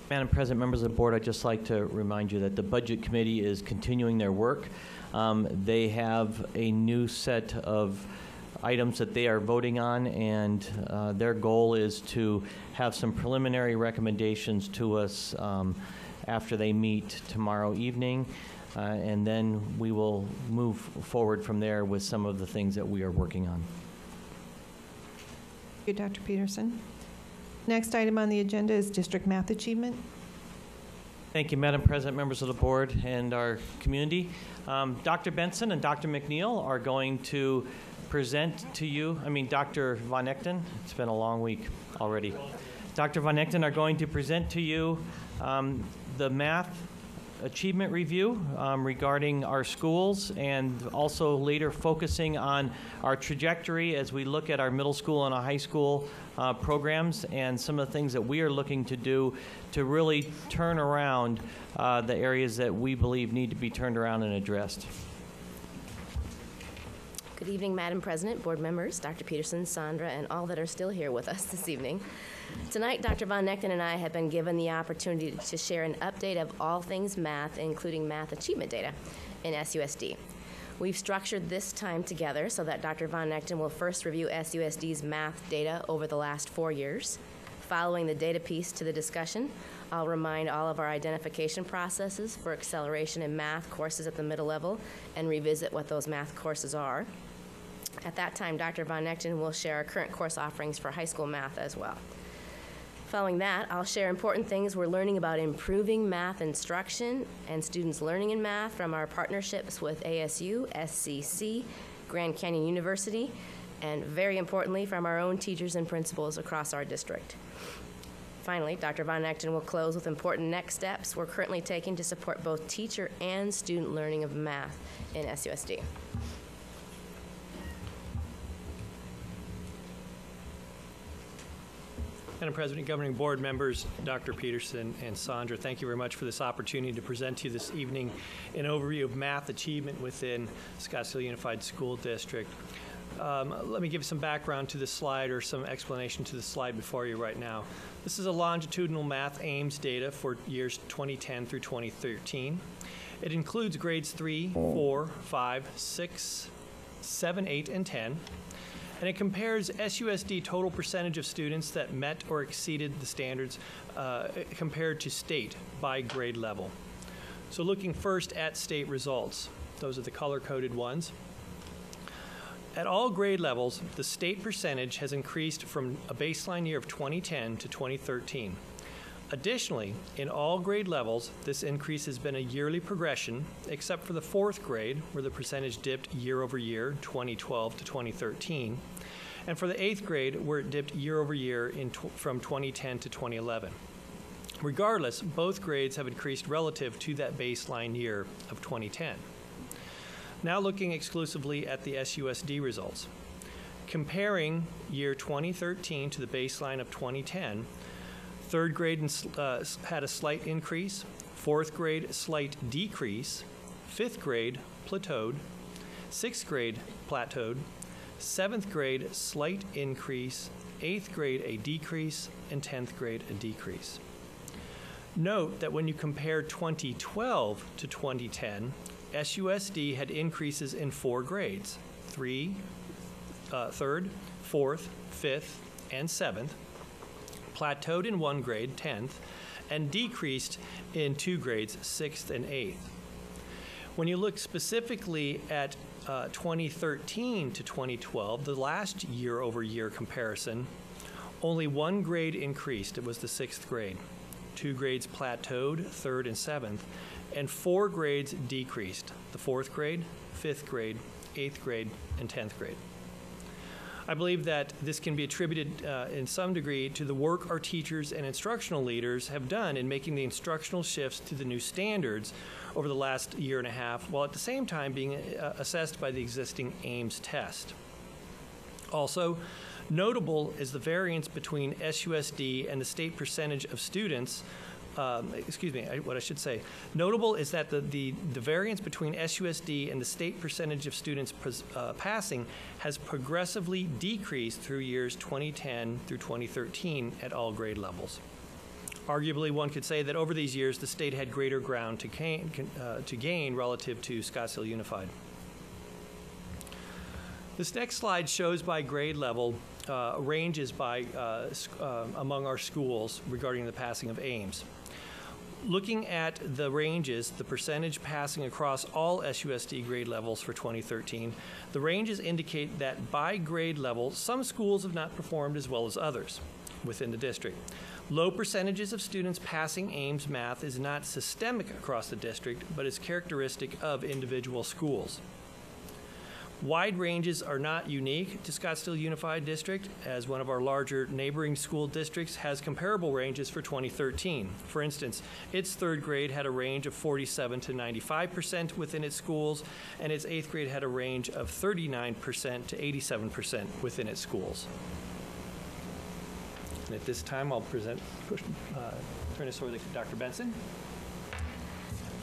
Speaker 6: Madam President, members of the board, I'd just like to remind you that the Budget Committee is continuing their work. They have a new set of items that they are voting on, and their goal is to have some preliminary recommendations to us after they meet tomorrow evening, and then we will move forward from there with some of the things that we are working on.
Speaker 12: Thank you, Dr. Peterson. Next item on the agenda is district math achievement.
Speaker 6: Thank you, Madam President, members of the board, and our community. Dr. Benson and Dr. McNeil are going to present to you, Dr. Von Echten, it's been a long week already. Dr. Von Echten are going to present to you the math achievement review regarding our schools, and also later focusing on our trajectory as we look at our middle school and our high school programs, and some of the things that we are looking to do to really turn around the areas that we believe need to be turned around and addressed.
Speaker 22: Good evening, Madam President, board members, Dr. Peterson, Sandra, and all that are still here with us this evening. Tonight, Dr. Von Echten and I have been given the opportunity to share an update of all things math, including math achievement data in SUSD. We've structured this time together so that Dr. Von Echten will first review SUSD's math data over the last 4 years. Following the data piece to the discussion, I'll remind all of our identification processes for acceleration in math courses at the middle level and revisit what those math courses are. At that time, Dr. Von Echten will share our current course offerings for high school math as well. Following that, I'll share important things we're learning about improving math instruction and students learning in math from our partnerships with ASU, SCC, Grand Canyon University, and very importantly, from our own teachers and principals across our district. Finally, Dr. Von Echten will close with important next steps we're currently taking to support both teacher and student learning of math in SUSD.
Speaker 17: Madam President, governing board members, Dr. Peterson and Sandra, thank you very much for this opportunity to present to you this evening an overview of math achievement within Scottsdale Unified School District. Let me give some background to this slide, or some explanation to the slide before you right now. This is a longitudinal math AIMS data for years 2010 through 2013. It includes grades 3, 4, 5, 6, 7, 8, and 10. And it compares SUSD total percentage of students that met or exceeded the standards compared to state by grade level. So looking first at state results, those are the color-coded ones. At all grade levels, the state percentage has increased from a baseline year of 2010 to 2013. Additionally, in all grade levels, this increase has been a yearly progression, except for the 4th grade, where the percentage dipped year over year, 2012 to 2013.
Speaker 14: and for the 8th grade, where it dipped year over year from 2010 to 2011. Regardless, both grades have increased relative to that baseline year of 2010. Now looking exclusively at the SUSD results. Comparing year 2013 to the baseline of 2010, 3rd grade had a slight increase, 4th grade slight decrease, 5th grade plateaued, 6th grade plateaued, 7th grade slight increase, 8th grade a decrease, and 10th grade a decrease. Note that when you compare 2012 to 2010, SUSD had increases in 4 grades, 3rd, 4th, 5th, and 7th, plateaued in 1 grade, 10th, and decreased in 2 grades, 6th and 8th. When you look specifically at 2013 to 2012, the last year-over-year comparison, only 1 grade increased. It was the 6th grade. 2 grades plateaued, 3rd and 7th, and 4 grades decreased, the 4th grade, 5th grade, 8th grade, and 10th grade. I believe that this can be attributed in some degree to the work our teachers and instructional leaders have done in making the instructional shifts to the new standards over the last year and a half, while at the same time being assessed by the existing AIMS test. Also, notable is the variance between SUSD and the state percentage of students. Notable is that the variance between SUSD and the state percentage of students passing has progressively decreased through years 2010 through 2013 at all grade levels. Arguably, one could say that over these years, the state had greater ground to gain relative to Scottsdale Unified. This next slide shows by grade level ranges by among our schools regarding the passing of AIMS. Looking at the ranges, the percentage passing across all SUSD grade levels for 2013, the ranges indicate that by grade level, some schools have not performed as well as others within the district. Low percentages of students passing AIMS math is not systemic across the district, but is characteristic of individual schools. Wide ranges are not unique to Scottsdale Unified District, as one of our larger neighboring school districts has comparable ranges for 2013. For instance, its 3rd grade had a range of 47 to 95% within its schools, and its 8th grade had a range of 39% to 87% within its schools. And at this time, I'll turn this over to Dr. Benson.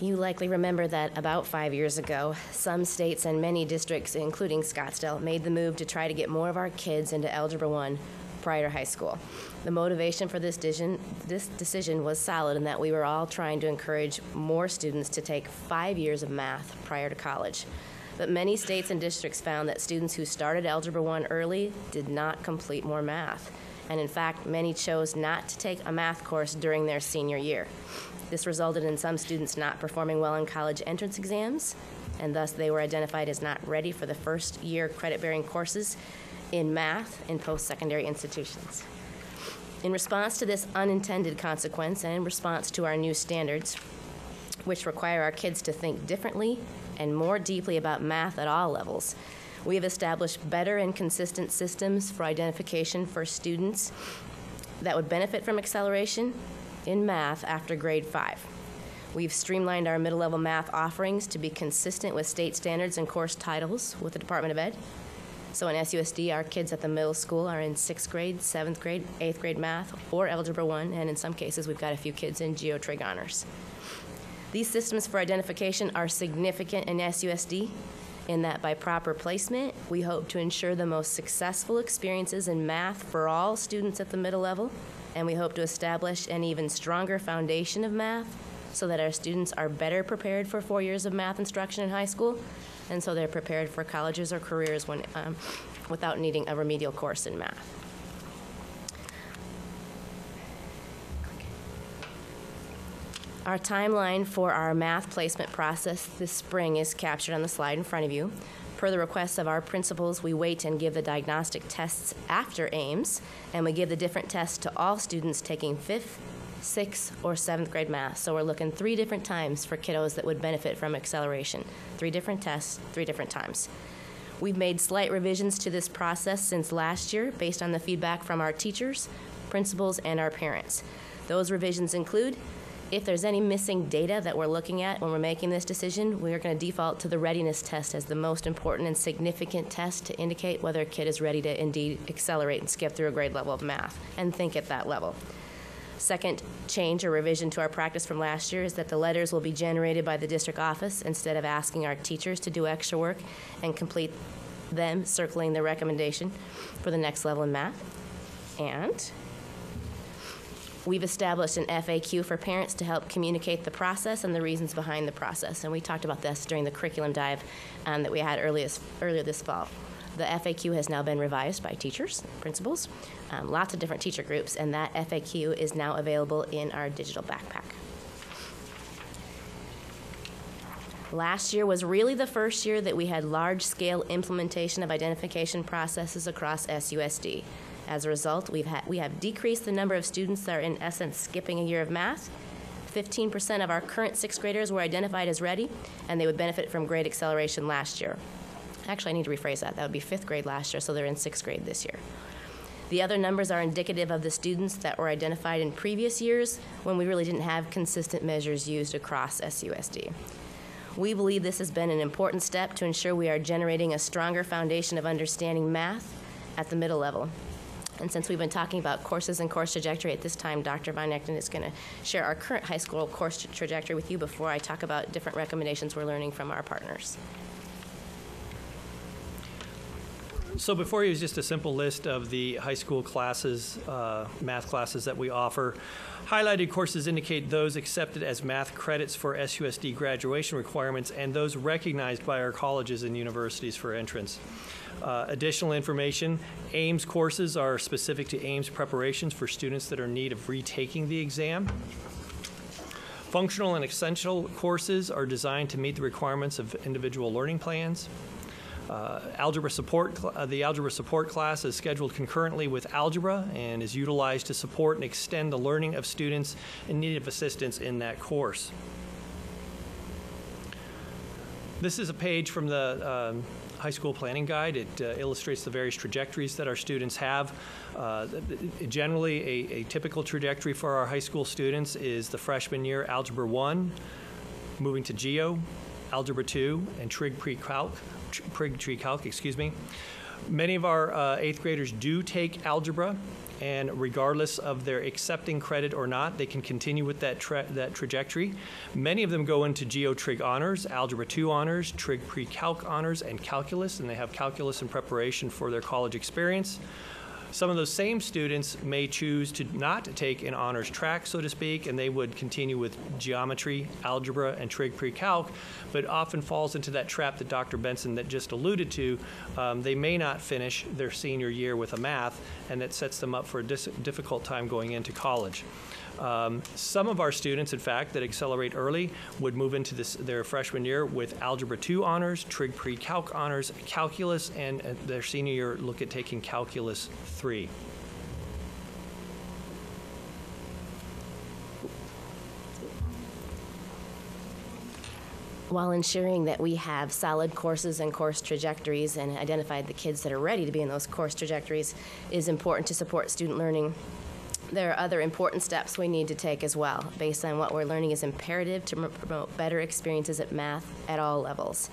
Speaker 22: You likely remember that about 5 years ago, some states and many districts, including Scottsdale, made the move to try to get more of our kids into Algebra 1 prior to high school. The motivation for this decision was solid in that we were all trying to encourage more students to take 5 years of math prior to college. But many states and districts found that students who started Algebra 1 early did not complete more math. And in fact, many chose not to take a math course during their senior year. This resulted in some students not performing well in college entrance exams, and thus they were identified as not ready for the first year credit-bearing courses in math in post-secondary institutions. In response to this unintended consequence and in response to our new standards, which require our kids to think differently and more deeply about math at all levels, we have established better and consistent systems for identification for students that would benefit from acceleration in math after grade 5. We've streamlined our middle-level math offerings to be consistent with state standards and course titles with the Department of Ed. So in SUSD, our kids at the middle school are in 6th grade, 7th grade, 8th grade math, or Algebra 1, and in some cases, we've got a few kids in Geotrig honors. These systems for identification are significant in SUSD in that by proper placement, we hope to ensure the most successful experiences in math for all students at the middle level, and we hope to establish an even stronger foundation of math so that our students are better prepared for 4 years of math instruction in high school, and so they're prepared for colleges or careers when, without needing a remedial course in math. Our timeline for our math placement process this spring is captured on the slide in front of you. Per the requests of our principals, we wait and give the diagnostic tests after AIMS, and we give the different tests to all students taking 5th, 6th, or 7th grade math. So we're looking 3 different times for kiddos that would benefit from acceleration. 3 different tests, 3 different times. We've made slight revisions to this process since last year based on the feedback from our teachers, principals, and our parents. Those revisions include, if there's any missing data that we're looking at when we're making this decision, we are going to default to the readiness test as the most important and significant test to indicate whether a kid is ready to indeed accelerate and skip through a grade level of math and think at that level. Second change or revision to our practice from last year is that the letters will be generated by the district office instead of asking our teachers to do extra work and complete them circling the recommendation for the next level in math. And we've established an FAQ for parents to help communicate the process and the reasons behind the process. And we talked about this during the curriculum dive that we had earlier this fall. The FAQ has now been revised by teachers, principals, lots of different teacher groups, and that FAQ is now available in our digital backpack. Last year was really the first year that we had large-scale implementation of identification processes across SUSD. As a result, we have decreased the number of students that are in essence skipping a year of math. 15% of our current sixth graders were identified as ready, and they would benefit from grade acceleration last year. Actually, I need to rephrase that. That would be fifth grade last year, so they're in sixth grade this year. The other numbers are indicative of the students that were identified in previous years when we really didn't have consistent measures used across SUSD. We believe this has been an important step to ensure we are generating a stronger foundation of understanding math at the middle level. And since we've been talking about courses and course trajectory, at this time, Dr. Von Echten is going to share our current high school course trajectory with you before I talk about different recommendations we're learning from our partners.
Speaker 14: So before you is just a simple list of the high school classes, math classes that we offer. Highlighted courses indicate those accepted as math credits for SUSD graduation requirements and those recognized by our colleges and universities for entrance. Additional information, AIMS courses are specific to AIMS preparations for students that are in need of retaking the exam. Functional and essential courses are designed to meet the requirements of individual learning plans. The algebra support class is scheduled concurrently with algebra and is utilized to support and extend the learning of students in need of assistance in that course. This is a page from the high school planning guide. It illustrates the various trajectories that our students have. Generally, a typical trajectory for our high school students is the freshman year Algebra 1, moving to Geo, Algebra 2, and Trig Pre-Calc. Many of our 8th graders do take algebra, and regardless of their accepting credit or not, they can continue with that trajectory. Many of them go into Geo Trig Honors, Algebra 2 Honors, Trig Pre-Calc Honors, and Calculus, and they have calculus in preparation for their college experience. Some of those same students may choose to not take an honors track, so to speak, and they would continue with geometry, algebra, and trig pre-calc, but often falls into that trap that Dr. Benson that just alluded to. They may not finish their senior year with a math, and that sets them up for a difficult time going into college. Some of our students, in fact, that accelerate early would move into their freshman year with Algebra 2 honors, Trig Pre-Calc honors, Calculus, and their senior year look at taking Calculus 3.
Speaker 22: While ensuring that we have solid courses and course trajectories and identified the kids that are ready to be in those course trajectories is important to support student learning. There are other important steps we need to take as well. Based on what we're learning is imperative to promote better experiences at math at all levels.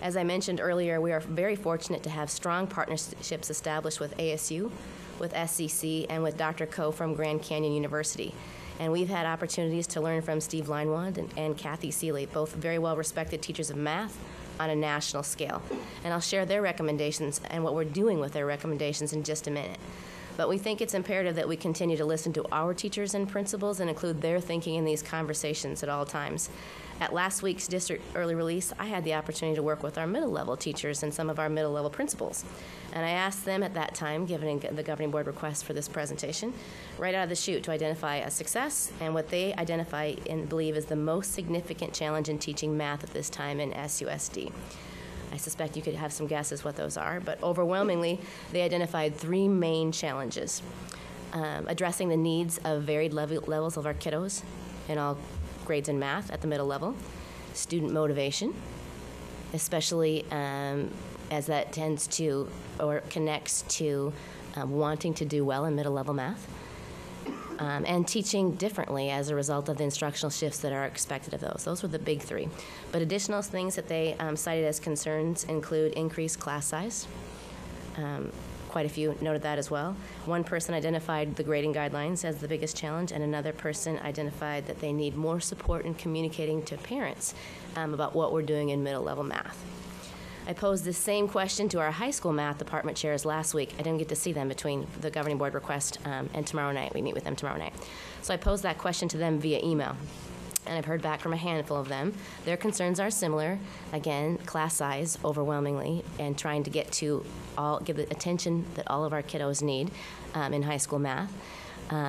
Speaker 22: As I mentioned earlier, we are very fortunate to have strong partnerships established with ASU, with SCC, and with Dr. Koh from Grand Canyon University. And we've had opportunities to learn from Steve Leinwand and Kathy Seeley, both very well-respected teachers of math on a national scale. And I'll share their recommendations and what we're doing with their recommendations in just a minute. But we think it's imperative that we continue to listen to our teachers and principals and include their thinking in these conversations at all times. At last week's district early release, I had the opportunity to work with our middle level teachers and some of our middle level principals. And I asked them at that time, given the governing board request for this presentation, right out of the chute to identify a success and what they identify and believe is the most significant challenge in teaching math at this time in SUSD. I suspect you could have some guesses what those are, but overwhelmingly, they identified three main challenges. Addressing the needs of varied levels of our kiddos in all grades in math at the middle level, student motivation, especially as that tends to or connects to wanting to do well in middle level math. And teaching differently as a result of the instructional shifts that are expected of those. Those were the big three. But additional things that they cited as concerns include increased class size. Quite a few noted that as well. One person identified the grading guidelines as the biggest challenge, and another person identified that they need more support in communicating to parents about what we're doing in middle level math. I posed the same question to our high school math department chairs last week. I didn't get to see them between the governing board request and tomorrow night. We meet with them tomorrow night. So I posed that question to them via email. And I've heard back from a handful of them. Their concerns are similar. Again, class size overwhelmingly, and trying to get to give the attention that all of our kiddos need in high school math.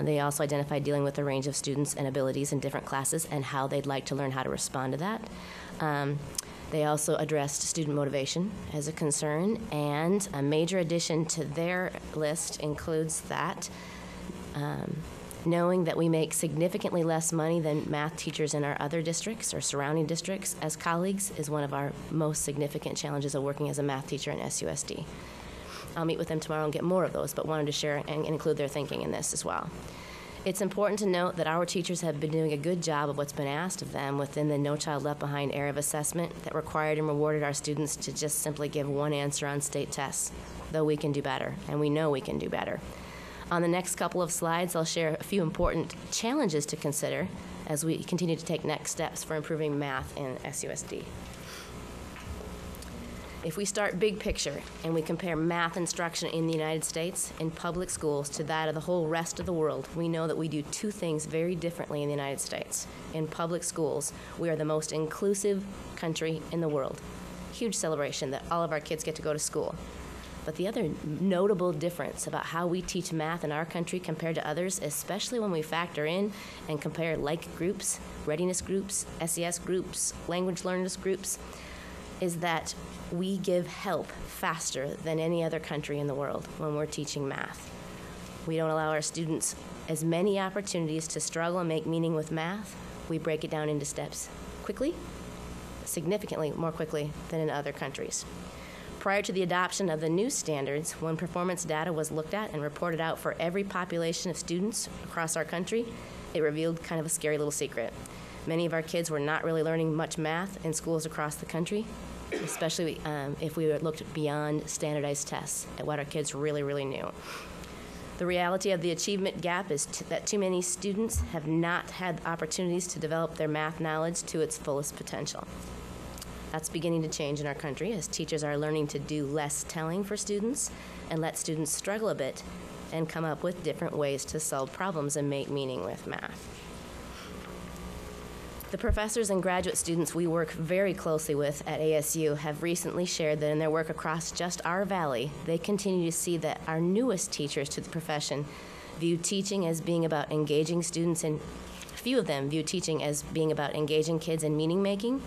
Speaker 22: They also identified dealing with a range of students and abilities in different classes and how they'd like to learn how to respond to that. They also addressed student motivation as a concern, and a major addition to their list includes that knowing that we make significantly less money than math teachers in our other districts or surrounding districts as colleagues is one of our most significant challenges of working as a math teacher in SUSD. I'll meet with them tomorrow and get more of those, but wanted to share and include their thinking in this as well. It's important to note that our teachers have been doing a good job of what's been asked of them within the No Child Left Behind area of assessment that required and rewarded our students to just simply give one answer on state tests, though we can do better, and we know we can do better. On the next couple of slides, I'll share a few important challenges to consider as we continue to take next steps for improving math in SUSD. If we start big picture and we compare math instruction in the United States in public schools to that of the whole rest of the world, we know that we do two things very differently in the United States. In public schools, we are the most inclusive country in the world. Huge celebration that all of our kids get to go to school. But the other notable difference about how we teach math in our country compared to others, especially when we factor in and compare like groups, readiness groups, SES groups, language learners groups, is that we give help faster than any other country in the world when we're teaching math. We don't allow our students as many opportunities to struggle and make meaning with math. We break it down into steps quickly, significantly more quickly than in other countries. Prior to the adoption of the new standards, when performance data was looked at and reported out for every population of students across our country, it revealed kind of a scary little secret. Many of our kids were not really learning much math in schools across the country, especially if we looked beyond standardized tests at what our kids really knew. The reality of the achievement gap is that too many students have not had opportunities to develop their math knowledge to its fullest potential. That's beginning to change in our country as teachers are learning to do less telling for students and let students struggle a bit and come up with different ways to solve problems and make meaning with math. The professors and graduate students we work very closely with at ASU have recently shared that in their work across just our valley, they continue to see that our newest teachers to the profession view teaching as being about engaging students, and few of them view teaching as being about engaging kids in meaning making,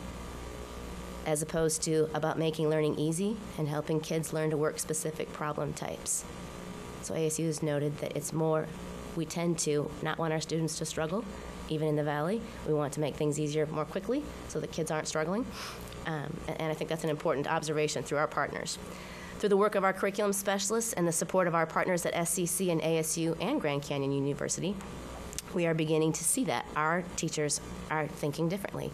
Speaker 22: as opposed to about making learning easy and helping kids learn to work specific problem types. So ASU has noted that it's more, we tend to not want our students to struggle, even in the Valley. We want to make things easier more quickly so that kids aren't struggling. And I think that's an important observation through our partners. Through the work of our curriculum specialists and the support of our partners at SCC and ASU and Grand Canyon University, we are beginning to see that our teachers are thinking differently,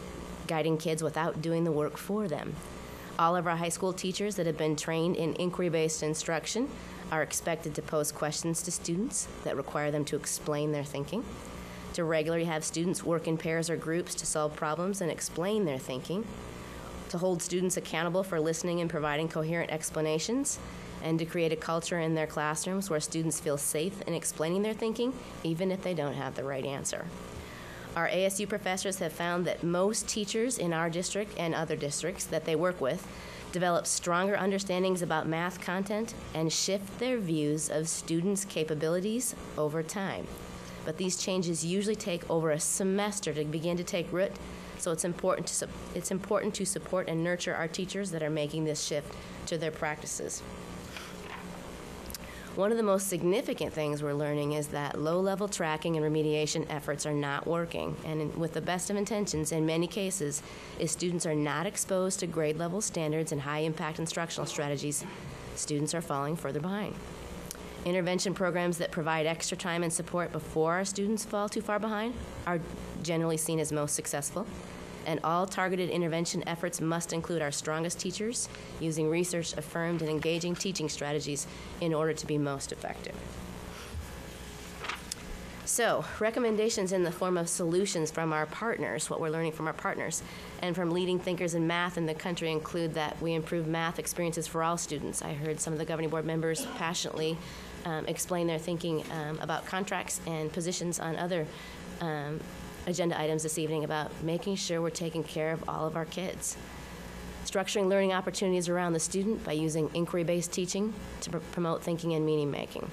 Speaker 22: guiding kids without doing the work for them. All of our high school teachers that have been trained in inquiry-based instruction are expected to pose questions to students that require them to explain their thinking, to regularly have students work in pairs or groups to solve problems and explain their thinking, to hold students accountable for listening and providing coherent explanations, and to create a culture in their classrooms where students feel safe in explaining their thinking, even if they don't have the right answer. Our ASU professors have found that most teachers in our district and other districts that they work with develop stronger understandings about math content and shift their views of students' capabilities over time. But these changes usually take over a semester to begin to take root, so it's important to support and nurture our teachers that are making this shift to their practices. One of the most significant things we're learning is that low-level tracking and remediation efforts are not working, and with the best of intentions, in many cases, if students are not exposed to grade-level standards and high-impact instructional strategies, students are falling further behind. Intervention programs that provide extra time and support before our students fall too far behind are generally seen as most successful. And all targeted intervention efforts must include our strongest teachers, using research-affirmed and engaging teaching strategies in order to be most effective. So, recommendations in the form of solutions from our partners, what we're learning from our partners, and from leading thinkers in math in the country include that we improve math experiences for all students. I heard some of the governing board members passionately explain their thinking about contracts and positions on other agenda items this evening about making sure we're taking care of all of our kids. Structuring learning opportunities around the student by using inquiry-based teaching to promote thinking and meaning making.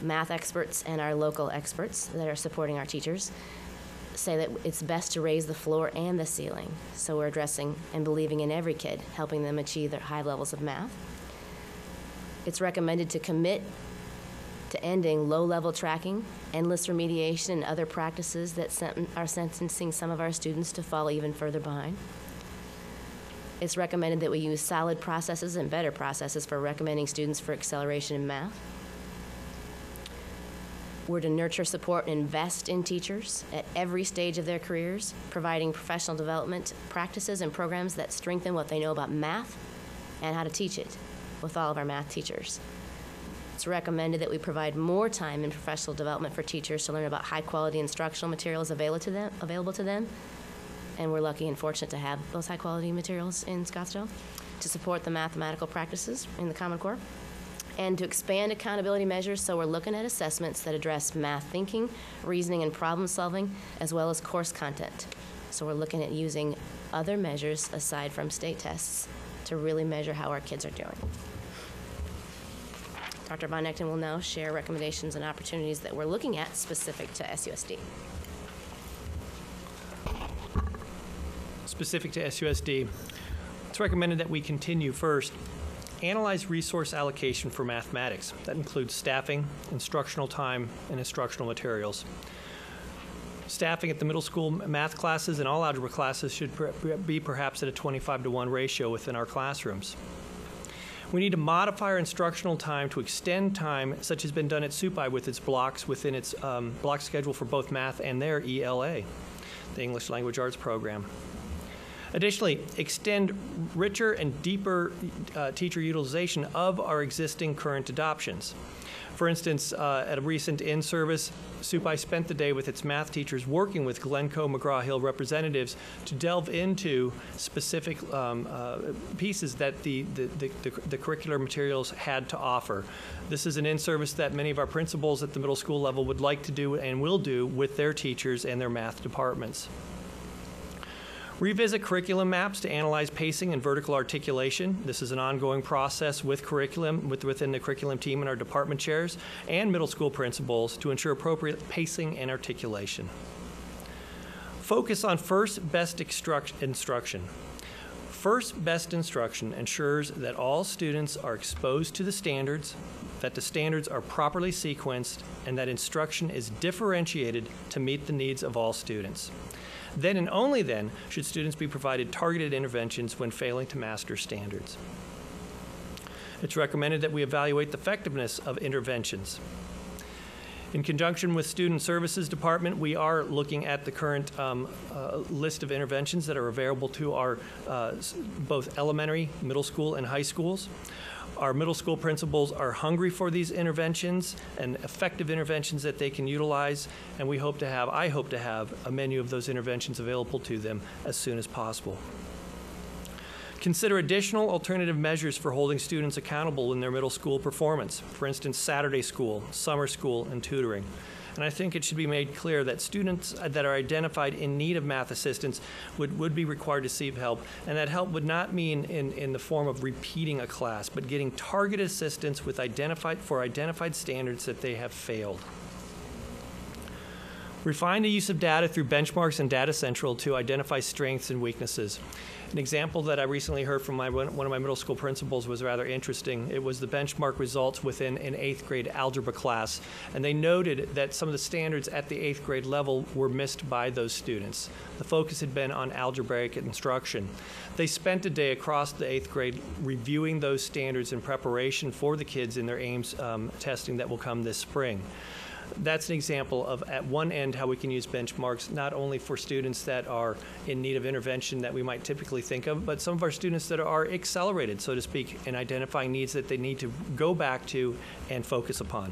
Speaker 22: Math experts and our local experts that are supporting our teachers say that it's best to raise the floor and the ceiling. So we're addressing and believing in every kid, helping them achieve their high levels of math. It's recommended to commit to ending low-level tracking, endless remediation, and other practices that are sentencing some of our students to fall even further behind. It's recommended that we use solid processes and better processes for recommending students for acceleration in math. We're to nurture, support, and invest in teachers at every stage of their careers, providing professional development practices and programs that strengthen what they know about math and how to teach it with all of our math teachers. It's recommended that we provide more time in professional development for teachers to learn about high-quality instructional materials available to them. And we're lucky and fortunate to have those high-quality materials in Scottsdale to support the mathematical practices in the Common Core. And to expand accountability measures, so we're looking at assessments that address math thinking, reasoning, and problem solving, as well as course content. So we're looking at using other measures aside from state tests to really measure how our kids are doing. Dr. Von Echten will now share recommendations and opportunities that we're looking at specific to SUSD.
Speaker 14: Specific to SUSD, it's recommended that we continue first, analyze resource allocation for mathematics. That includes staffing, instructional time, and instructional materials. Staffing at the middle school math classes and all algebra classes should be perhaps at a 25-to-1 ratio within our classrooms. We need to modify our instructional time to extend time, such has been done at SUPI with its blocks within its block schedule for both math and their ELA, the English Language Arts program. Additionally, extend richer and deeper teacher utilization of our existing current adoptions. For instance, at a recent in-service, SUPI spent the day with its math teachers working with Glencoe McGraw-Hill representatives to delve into specific pieces that the curricular materials had to offer. This is an in-service that many of our principals at the middle school level would like to do and will do with their teachers and their math departments. Revisit curriculum maps to analyze pacing and vertical articulation. This is an ongoing process with curriculum, within the curriculum team and our department chairs and middle school principals to ensure appropriate pacing and articulation. Focus on first best instruction. First best instruction ensures that all students are exposed to the standards, that the standards are properly sequenced, and that instruction is differentiated to meet the needs of all students. Then and only then should students be provided targeted interventions when failing to master standards. It's recommended that we evaluate the effectiveness of interventions. In conjunction with Student Services Department, we are looking at the current list of interventions that are available to our both elementary, middle school, and high schools. Our middle school principals are hungry for these interventions and effective interventions that they can utilize, and I hope to have a menu of those interventions available to them as soon as possible. Consider additional alternative measures for holding students accountable in their middle school performance. For instance, Saturday school, summer school, and tutoring. And I think it should be made clear that students that are identified in need of math assistance would be required to receive help, and that help would not mean in the form of repeating a class, but getting targeted assistance with identified standards that they have failed. Refine the use of data through benchmarks and Data Central to identify strengths and weaknesses. An example that I recently heard from one of my middle school principals was rather interesting. It was the benchmark results within an 8th grade algebra class, and they noted that some of the standards at the 8th grade level were missed by those students. The focus had been on algebraic instruction. They spent a day across the 8th grade reviewing those standards in preparation for the kids in their AIMS testing that will come this spring. That's an example of, at one end, how we can use benchmarks not only for students that are in need of intervention that we might typically think of, but some of our students that are accelerated, so to speak, in identifying needs that they need to go back to and focus upon.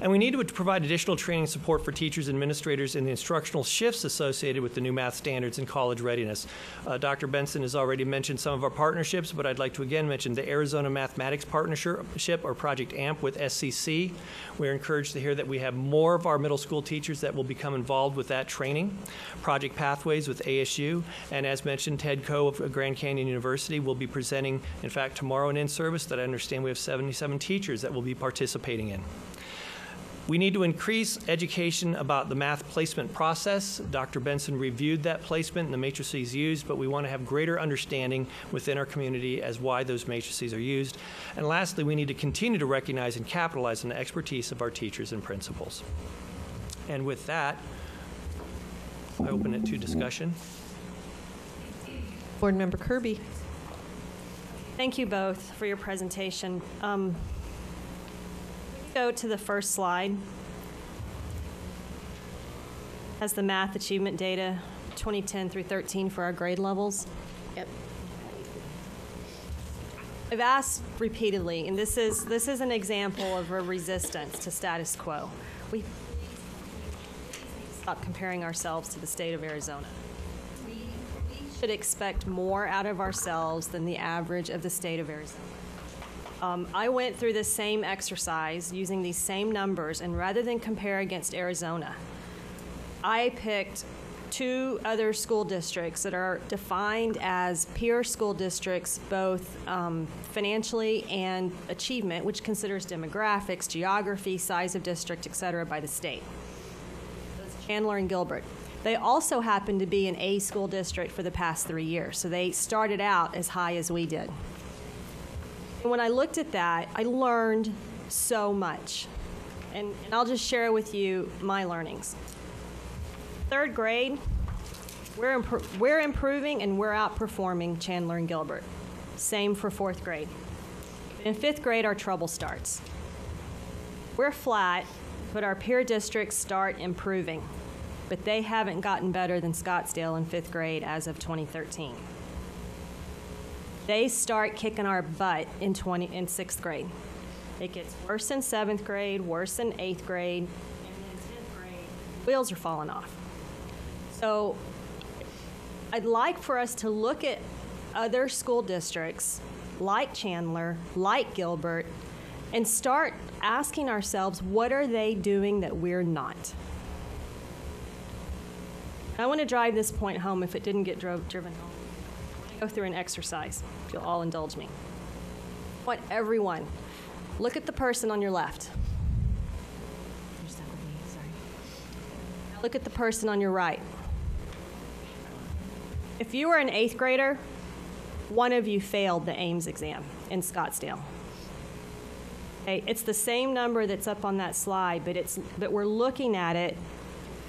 Speaker 14: And we need to provide additional training and support for teachers and administrators in the instructional shifts associated with the new math standards and college readiness. Dr. Benson has already mentioned some of our partnerships, but I'd like to again mention the Arizona Mathematics Partnership, or Project AMP, with SCC. We're encouraged to hear that we have more of our middle school teachers that will become involved with that training. Project Pathways with ASU, and as mentioned, Ted Coe of Grand Canyon University will be presenting, in fact, tomorrow an in-service that I understand we have 77 teachers that will be participating in. We need to increase education about the math placement process. Dr. Benson reviewed that placement and the matrices used, but we want to have greater understanding within our community as why those matrices are used. And lastly, we need to continue to recognize and capitalize on the expertise of our teachers and principals. And with that, I open it to discussion.
Speaker 12: Board Member Kirby.
Speaker 4: Thank you both for your presentation. Go to the first slide. Has the math achievement data 2010 through 13 for our grade levels.
Speaker 22: Yep.
Speaker 4: I've asked repeatedly, and this is an example of a resistance to status quo. We stop comparing ourselves to the state of Arizona. We should expect more out of ourselves than the average of the state of Arizona. I went through the same exercise using these same numbers, and rather than compare against Arizona, I picked 2 other school districts that are defined as peer school districts, both financially and achievement, which considers demographics, geography, size of district, et cetera, by the state. That's Chandler and Gilbert. They also happen to be an A school district for the past 3 years, so they started out as high as we did. And when I looked at that, I learned so much. And I'll just share with you my learnings. 3rd grade, we're improving and we're outperforming Chandler and Gilbert. Same for 4th grade. In 5th grade, our trouble starts. We're flat, but our peer districts start improving. But they haven't gotten better than Scottsdale in 5th grade as of 2013. They start kicking our butt in 6th grade. It gets worse in 7th grade, worse in 8th grade, and in 10th grade, wheels are falling off. So I'd like for us to look at other school districts like Chandler, like Gilbert, and start asking ourselves, what are they doing that we're not? I want to drive this point home if it didn't get driven home. Go through an exercise, if you'll all indulge me. I want everyone, look at the person on your left. Look at the person on your right. If you were an 8th grader, one of you failed the AIMS exam in Scottsdale. Okay, it's the same number that's up on that slide, but we're looking at it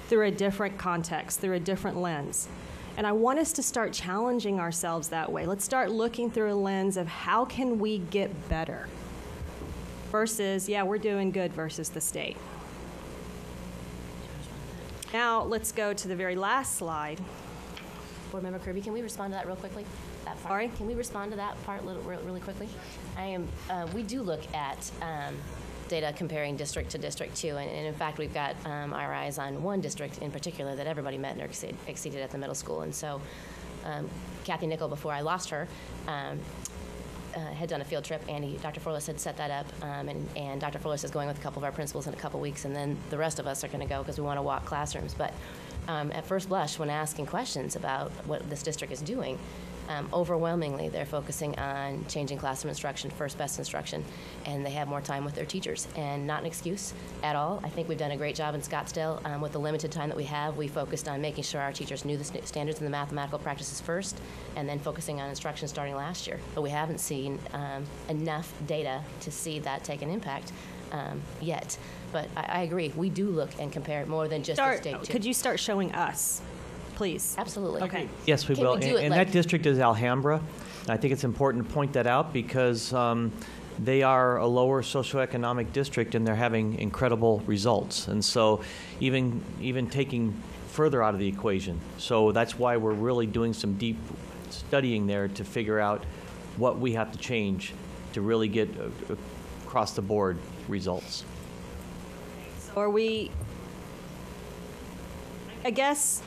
Speaker 4: through a different context, through a different lens. And I want us to start challenging ourselves that way. Let's start looking through a lens of how can we get better versus, yeah, we're doing good versus the state. Now let's go to the very last slide.
Speaker 22: Board Member Kirby, can we respond to that real quickly? That part?
Speaker 4: Sorry?
Speaker 22: Can we respond to that part really quickly? We do look at data comparing district to district too, and in fact we've got our eyes on one district in particular that everybody met and exceeded at the middle school. And so Kathy Nickel, before I lost her, had done a field trip. Dr. Forlis had set that up, and Dr. Forlis is going with a couple of our principals in a couple weeks, and then the rest of us are going to go because we want to walk classrooms. But at first blush, when asking questions about what this district is doing, Overwhelmingly, they're focusing on changing classroom instruction, first best instruction, and they have more time with their teachers. And not an excuse at all. I think we've done a great job in Scottsdale. With the limited time that we have, we focused on making sure our teachers knew the standards and the mathematical practices first, and then focusing on instruction starting last year. But we haven't seen enough data to see that take an impact yet. But I agree. We do look and compare more than just the state.
Speaker 4: Could you start showing us, please?
Speaker 22: Absolutely.
Speaker 4: Okay.
Speaker 6: Yes, we
Speaker 22: Can
Speaker 6: will.
Speaker 22: we do it
Speaker 6: And
Speaker 22: like-
Speaker 6: that district is Alhambra. And I think it's important to point that out because they are a lower socioeconomic district and they're having incredible results. And so even taking further out of the equation. So that's why we're really doing some deep studying there to figure out what we have to change to really get across the board results.
Speaker 4: So are we, I guess,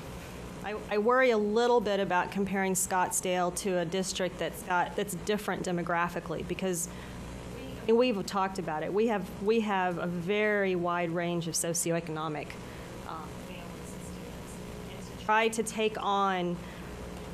Speaker 4: I worry a little bit about comparing Scottsdale to a district that's different demographically, because we've talked about it. We have a very wide range of socioeconomic families and students. And to try to take on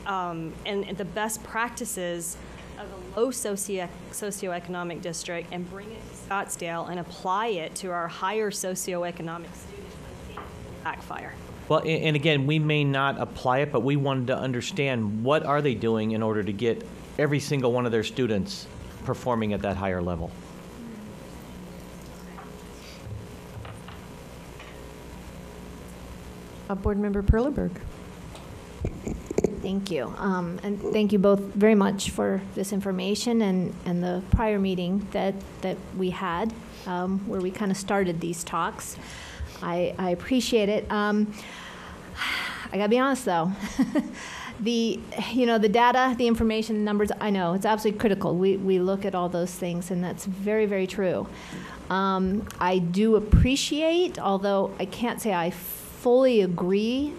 Speaker 4: and the best practices of a low socioeconomic district and bring it to Scottsdale and apply it to our higher socioeconomic students, I think will backfire.
Speaker 6: Well, and again, we may not apply it, but we wanted to understand what are they doing in order to get every single one of their students performing at that higher level.
Speaker 12: Board Member Perleberg.
Speaker 2: Thank you. And thank you both very much for this information and the prior meeting that we had where we kind of started these talks. I appreciate it. I gotta be honest though. The data, the information, the numbers, I know, it's absolutely critical. We look at all those things, and that's very, very true. I do appreciate, although I can't say I fully agree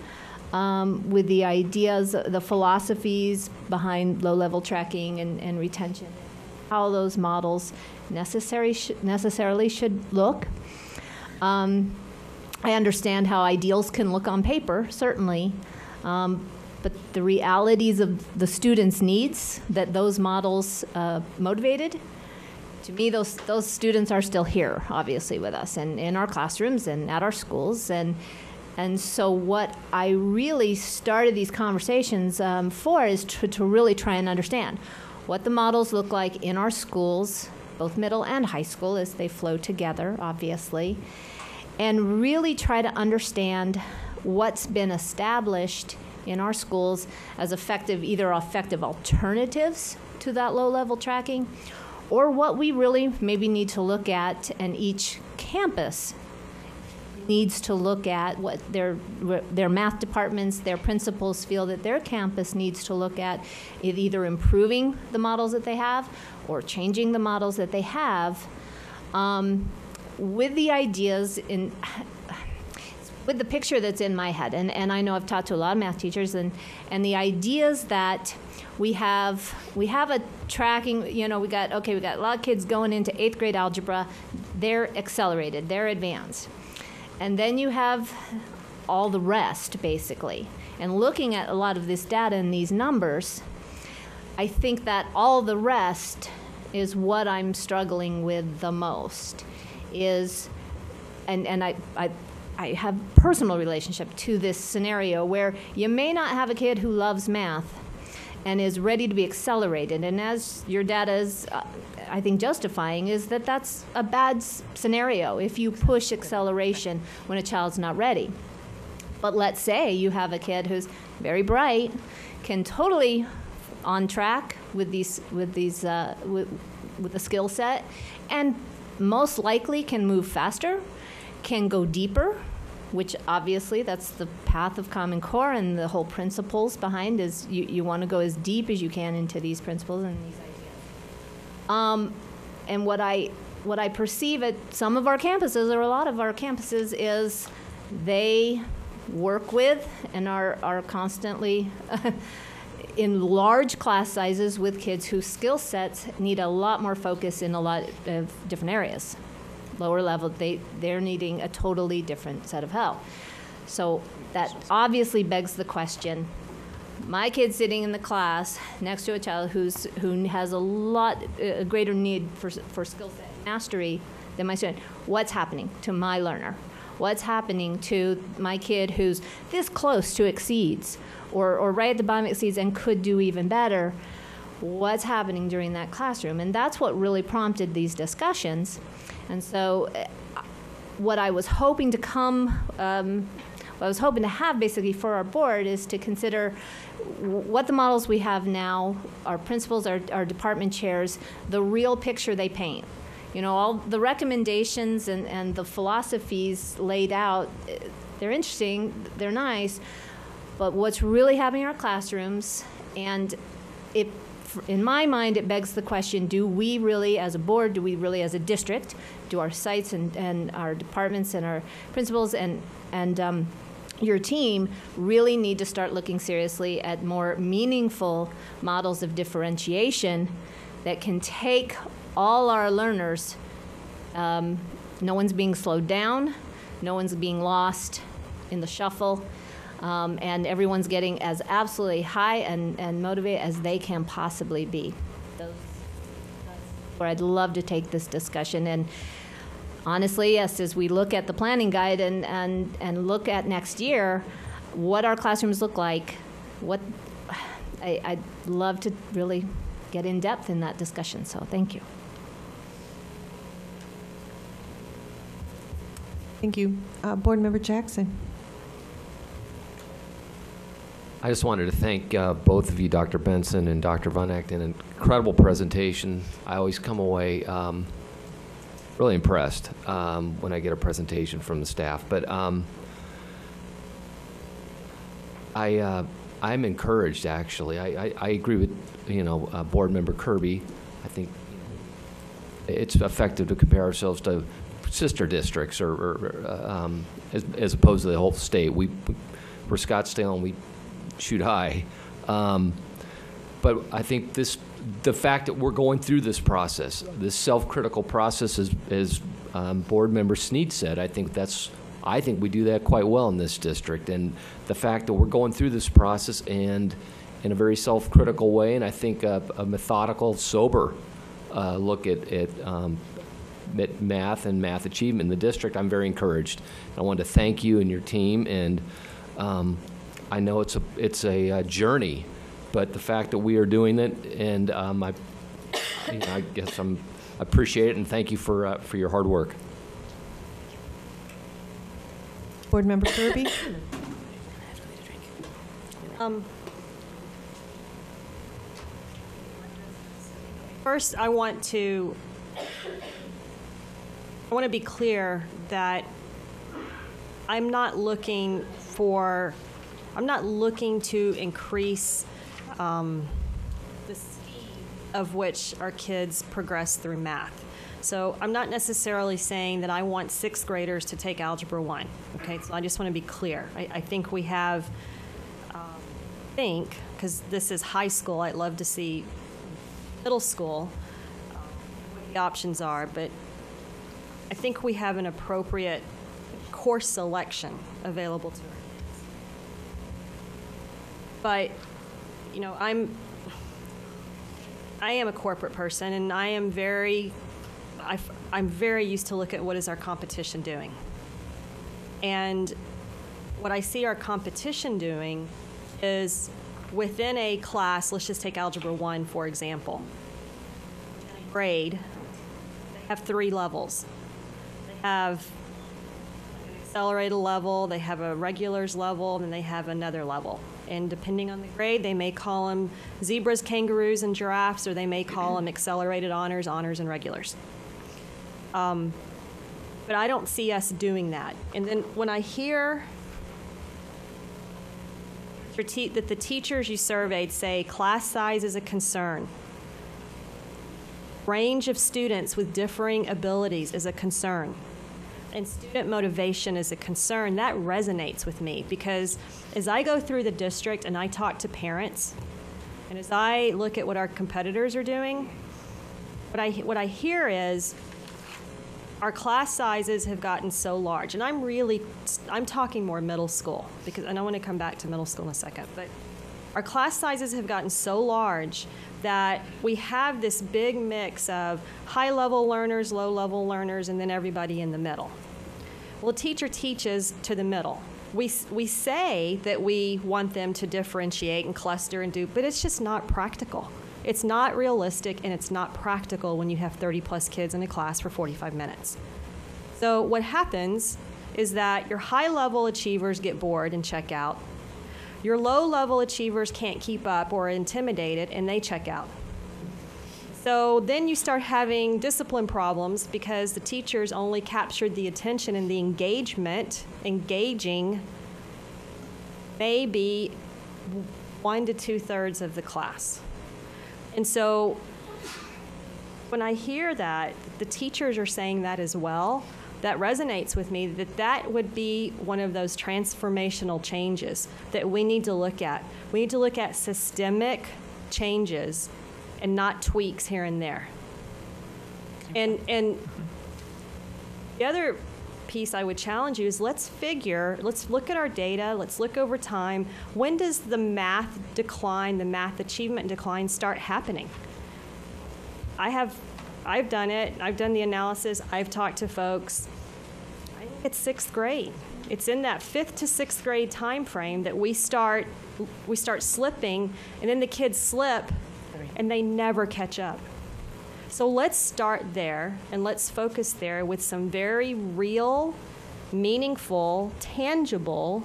Speaker 2: with the ideas, the philosophies behind low-level tracking and retention, how those models necessarily should look. I understand how ideals can look on paper, certainly, but the realities of the students' needs that those models motivated, to me, those students are still here, obviously, with us, and in our classrooms and at our schools. And so what I really started these conversations for is to really try and understand what the models look like in our schools, both middle and high school, as they flow together, obviously, and really try to understand what's been established in our schools as either effective alternatives to that low-level tracking, or what we really maybe need to look at, and each campus needs to look at what their math departments, their principals feel that their campus needs to look at, either improving the models that they have or changing the models that they have, with the ideas with the picture that's in my head. And I know I've talked to a lot of math teachers, and the ideas that we have a tracking, we got a lot of kids going into 8th grade algebra, they're accelerated, they're advanced. And then you have all the rest, basically. And looking at a lot of this data and these numbers, I think that all the rest is what I'm struggling with the most. And I have personal relationship to this scenario where you may not have a kid who loves math and is ready to be accelerated. And as your data is, I think, justifying, is that that's a bad scenario if you push acceleration when a child's not ready. But let's say you have a kid who's very bright, can totally on track with the skill set, and most likely can move faster, can go deeper, which obviously that's the path of Common Core, and the whole principles behind is you want to go as deep as you can into these principles and these ideas. And what I perceive at some of our campuses, or a lot of our campuses, is they work with and are constantly in large class sizes with kids whose skill sets need a lot more focus in a lot of different areas. Lower level, they're needing a totally different set of help. So that obviously begs the question, my kid's sitting in the class next to a child who has a greater need for skill set mastery than my student. What's happening to my learner? What's happening to my kid who's this close to exceeds or right at the bottom exceeds and could do even better? What's happening during that classroom? And that's what really prompted these discussions. And so what I was hoping to have basically for our board is to consider what the models we have now, our principals, our department chairs, the real picture they paint. You know, all the recommendations and the philosophies laid out, they're interesting, they're nice, but what's really happening in our classrooms, and in my mind, it begs the question, do we really as a board, do we really as a district, do our sites and our departments and our principals and your team really need to start looking seriously at more meaningful models of differentiation that can take all our learners, no one's being slowed down, no one's being lost in the shuffle, and everyone's getting as absolutely high and motivated as they can possibly be. That's where I'd love to take this discussion. And honestly, yes, as we look at the planning guide and look at next year, what our classrooms look like, I'd love to really get in depth in that discussion. So thank you.
Speaker 12: Thank you. Board Member Jackson.
Speaker 11: I just wanted to thank both of you, Dr. Benson and Dr. Von Acton. An incredible presentation. I always come away really impressed when I get a presentation from the staff. But I'm encouraged, actually. I agree with Board Member Kirby. I think it's effective to compare ourselves to sister districts or as opposed to the whole state. We're Scottsdale and we shoot high. But I think the fact that we're going through this process, this self-critical process, as Board Member Sneed said, I think we do that quite well in this district. And the fact that we're going through this process and in a very self-critical way, and I think a methodical, sober look at math and math achievement in the district, I'm very encouraged. I wanted to thank you and your team, and I know it's a journey, but the fact that we are doing it, and I guess I appreciate it, and thank you for your hard work.
Speaker 12: Board Member Kirby.
Speaker 4: First, I want to be clear that I'm not looking to increase the speed of which our kids progress through math. So I'm not necessarily saying that I want sixth graders to take Algebra 1. Okay, so I just want to be clear. I think we have, because this is high school, I'd love to see middle school, what the options are, but I think we have an appropriate course selection available to us. But, I am a corporate person, and I'm very used to look at what is our competition doing. And what I see our competition doing is within a class, let's just take Algebra 1, for example, grade, they have 3 levels. They have an accelerated level, they have a regulars level, and they have another level. And depending on the grade, they may call them zebras, kangaroos, and giraffes, or they may call them accelerated honors, and regulars. But I don't see us doing that. And then when I hear that the teachers you surveyed say class size is a concern, range of students with differing abilities is a concern, and student motivation is a concern, that resonates with me, because as I go through the district and I talk to parents, and as I look at what our competitors are doing, what I hear is our class sizes have gotten so large, and I'm talking more middle school, and I want to come back to middle school in a second, but Our class sizes have gotten so large that we have this big mix of high-level learners, low-level learners, and then everybody in the middle. Well, a teacher teaches to the middle. We say that we want them to differentiate and cluster and do, but it's just not practical. It's not realistic, and it's not practical when you have 30-plus kids in a class for 45 minutes. So what happens is that your high-level achievers get bored and check out. Your low-level achievers can't keep up or are intimidated, and they check out. So then you start having discipline problems because the teachers only captured the attention and the engaging maybe 1 to 2/3 of the class. And so when I hear that, the teachers are saying that as well, that resonates with me, that would be one of those transformational changes that we need to look at. We need to look at systemic changes and not tweaks here and there. And the other piece I would challenge you is let's look at our data, let's look over time. When does the math decline, the math achievement decline start happening? I've done it. I've done the analysis. I've talked to folks. I think it's 6th grade. It's in that 5th to 6th grade time frame that we start slipping, and then the kids slip, and they never catch up. So let's start there, and let's focus there with some very real, meaningful, tangible,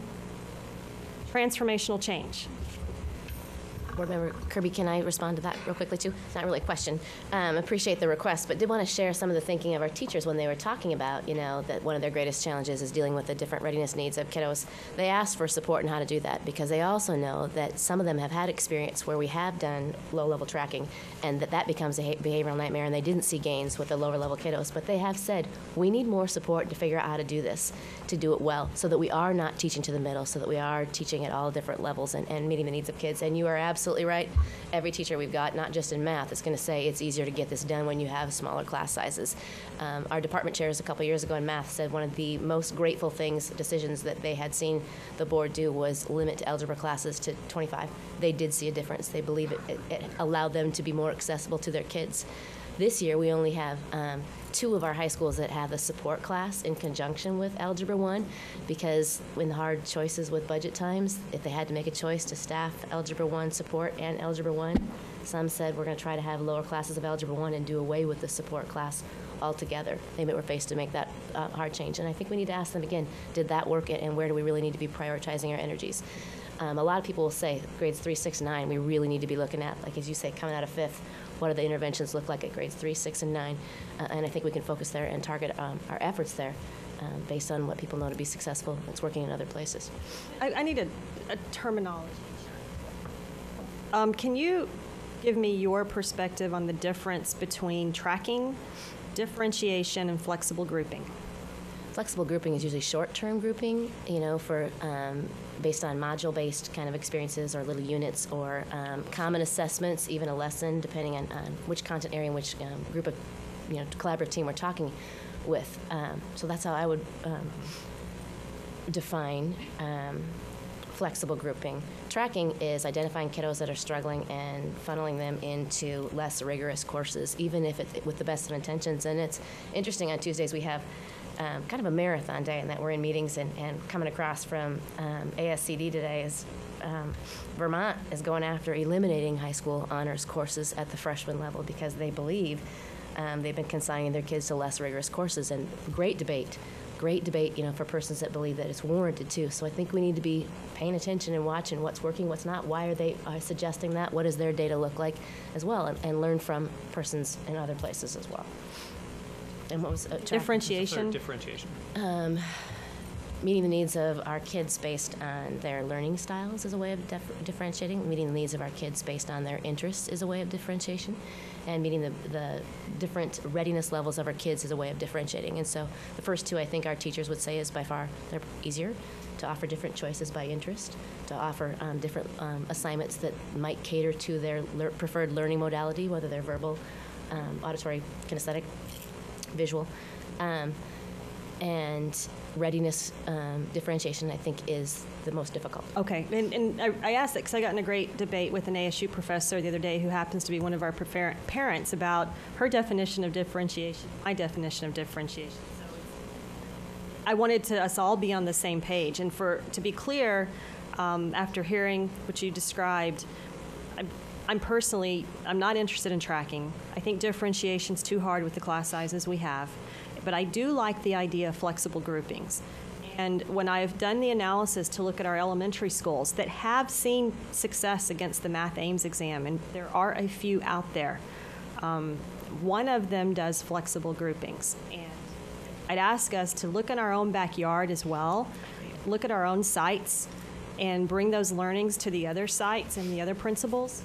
Speaker 4: transformational change.
Speaker 22: Board Member Kirby, can I respond to that real quickly too? It's not really a question. Appreciate the request, but did want to share some of the thinking of our teachers when they were talking about, that one of their greatest challenges is dealing with the different readiness needs of kiddos. They asked for support in how to do that because they also know that some of them have had experience where we have done low-level tracking and that becomes a behavioral nightmare, and they didn't see gains with the lower-level kiddos, but they have said, we need more support to figure out how to do this, to do it well, so that we are not teaching to the middle, so that we are teaching at all different levels and meeting the needs of kids. And you are absolutely right. Every teacher we've got, not just in math, is going to say it's easier to get this done when you have smaller class sizes. Our department chairs a couple years ago in math said one of the most grateful decisions that they had seen the board do was limit algebra classes to 25. They did see a difference. They believe it allowed them to be more accessible to their kids. This year, we only have 2 of our high schools that have a support class in conjunction with Algebra 1, because in the hard choices with budget times, if they had to make a choice to staff Algebra 1 support and Algebra 1, some said we're going to try to have lower classes of Algebra 1 and do away with the support class altogether. They were faced to make that hard change. And I think we need to ask them again, did that work, and where do we really need to be prioritizing our energies? A lot of people will say grades 3, 6, 9, we really need to be looking at, like as you say, coming out of 5th, what do the interventions look like at grades 3, 6, and 9? And I think we can focus there and target our efforts there based on what people know to be successful. It's working in other places.
Speaker 4: I need a terminology. Can you give me your perspective on the difference between tracking, differentiation, and flexible grouping?
Speaker 22: Flexible grouping is usually short-term grouping, for based on module-based kind of experiences or little units or common assessments, even a lesson, depending on which content area and which group of, collaborative team we're talking with. So that's how I would define flexible grouping. Tracking is identifying kiddos that are struggling and funneling them into less rigorous courses, even if it's with the best of intentions. And it's interesting, on Tuesdays we have kind of a marathon day, and that we're in meetings and coming across from ASCD today is Vermont is going after eliminating high school honors courses at the freshman level because they believe they've been consigning their kids to less rigorous courses. And great debate, for persons that believe that it's warranted too. So I think we need to be paying attention and watching what's working, what's not, why are they suggesting that, what does their data look like as well, and learn from persons in other places as well. And what was
Speaker 4: differentiation?
Speaker 14: Differentiation.
Speaker 22: Meeting the needs of our kids based on their learning styles is a way of differentiating. Meeting the needs of our kids based on their interests is a way of differentiation. And meeting the different readiness levels of our kids is a way of differentiating. And so the first 2, I think our teachers would say, is by far they're easier to offer different choices by interest, to offer different assignments that might cater to their preferred learning modality, whether they're verbal, auditory, kinesthetic, visual. And readiness differentiation, I think, is the most difficult.
Speaker 4: Okay, and I asked that because I got in a great debate with an ASU professor the other day who happens to be one of our parents about her definition of differentiation, my definition of differentiation. So I wanted us all be on the same page. And to be clear, after hearing what you described, I'm not interested in tracking. I think differentiation's too hard with the class sizes we have. But I do like the idea of flexible groupings. And when I've done the analysis to look at our elementary schools that have seen success against the Math Ames exam, and there are a few out there, one of them does flexible groupings. And I'd ask us to look in our own backyard as well, look at our own sites, and bring those learnings to the other sites and the other principals.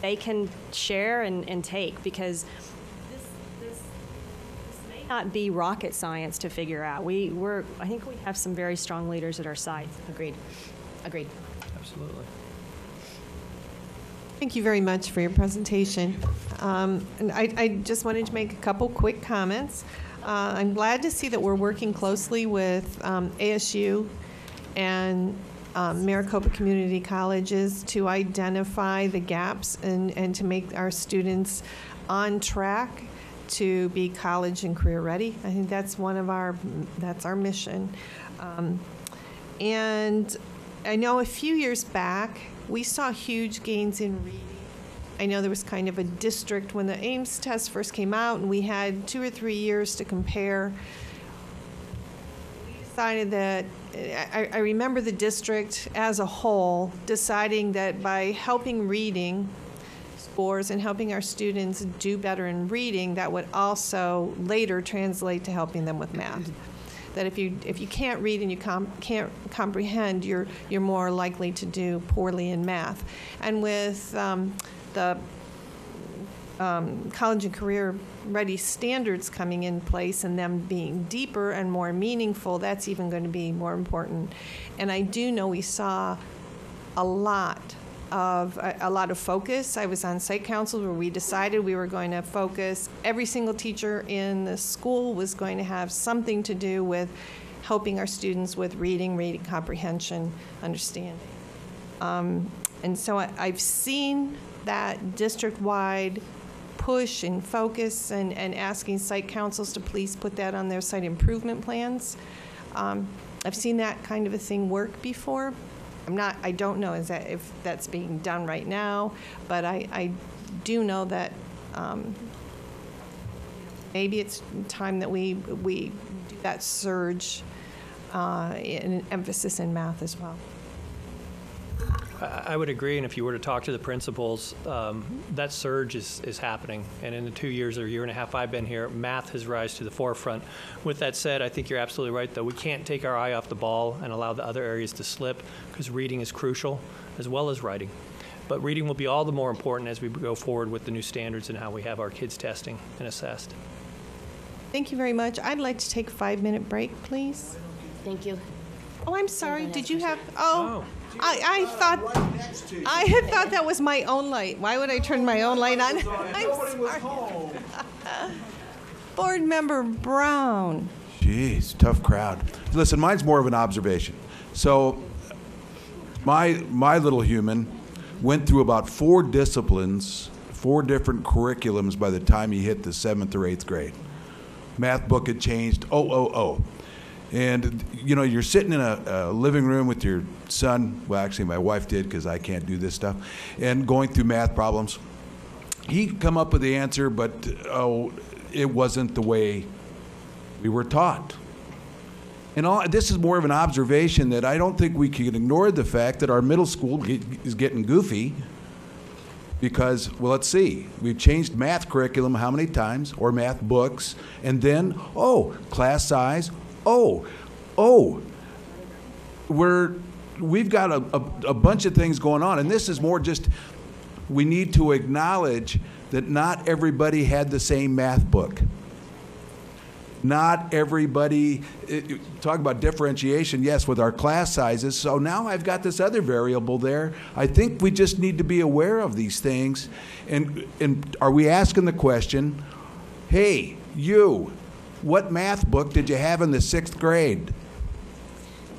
Speaker 4: They can share and take, because this may not be rocket science to figure out. I think we have some very strong leaders at our sites.
Speaker 22: Agreed.
Speaker 14: Absolutely.
Speaker 12: Thank you very much for your presentation. And I just wanted to make a couple quick comments. I'm glad to see that we're working closely with ASU and Maricopa Community Colleges to identify the gaps and to make our students on track to be college and career ready. I think that's that's our mission. And I know a few years back, we saw huge gains in reading. I know there was kind of a district when the Ames test first came out, and we had 2 or 3 years to compare. We decided that, I remember the district as a whole deciding that by helping reading scores and helping our students do better in reading, that would also later translate to helping them with math. That if you can't read and you can't comprehend, you're more likely to do poorly in math. And with the college and career ready standards coming in place and them being deeper and more meaningful, that's even going to be more important. And I do know we saw a lot of focus. I was on site council where we decided we were going to focus. Every single teacher in the school was going to have something to do with helping our students with reading comprehension, understanding. And so I've seen that district-wide push and focus and asking site councils to please put that on their site improvement plans. I've seen that kind of a thing work before. I don't know if that's being done right now, but I do know that maybe it's time that we do that surge in emphasis in math as well.
Speaker 14: I would agree, and if you were to talk to the principals, that surge is happening. And in the 2 years or year and a half I've been here, math has risen to the forefront. With that said, I think you're absolutely right, though. We can't take our eye off the ball and allow the other areas to slip, because reading is crucial, as well as writing. But reading will be all the more important as we go forward with the new standards and how we have our kids testing and assessed.
Speaker 12: Thank you very much. I'd like to take a 5-minute break, please.
Speaker 22: Thank you.
Speaker 12: Oh, I'm sorry. Did you have? Oh. I had thought that was my own light. Why would I turn my own light on? I'm sorry. Board Member Brown.
Speaker 8: Jeez, tough crowd. Listen, mine's more of an observation. So my little human went through about 4 disciplines, 4 different curriculums by the time he hit the 7th or 8th grade. Math book had changed. And, you're sitting in a living room with your son. Well, actually, my wife did, because I can't do this stuff. And going through math problems. He'd come up with the answer, but, it wasn't the way we were taught. And this is more of an observation that I don't think we can ignore the fact that our middle school is getting goofy. Because, well, let's see, we've changed math curriculum how many times, or math books, and then, class size. We've got a bunch of things going on, and this is more just, we need to acknowledge that not everybody had the same math book. Not everybody, talk about differentiation, yes, with our class sizes. So now I've got this other variable there. I think we just need to be aware of these things. And are we asking the question, hey, you, what math book did you have in the 6th grade?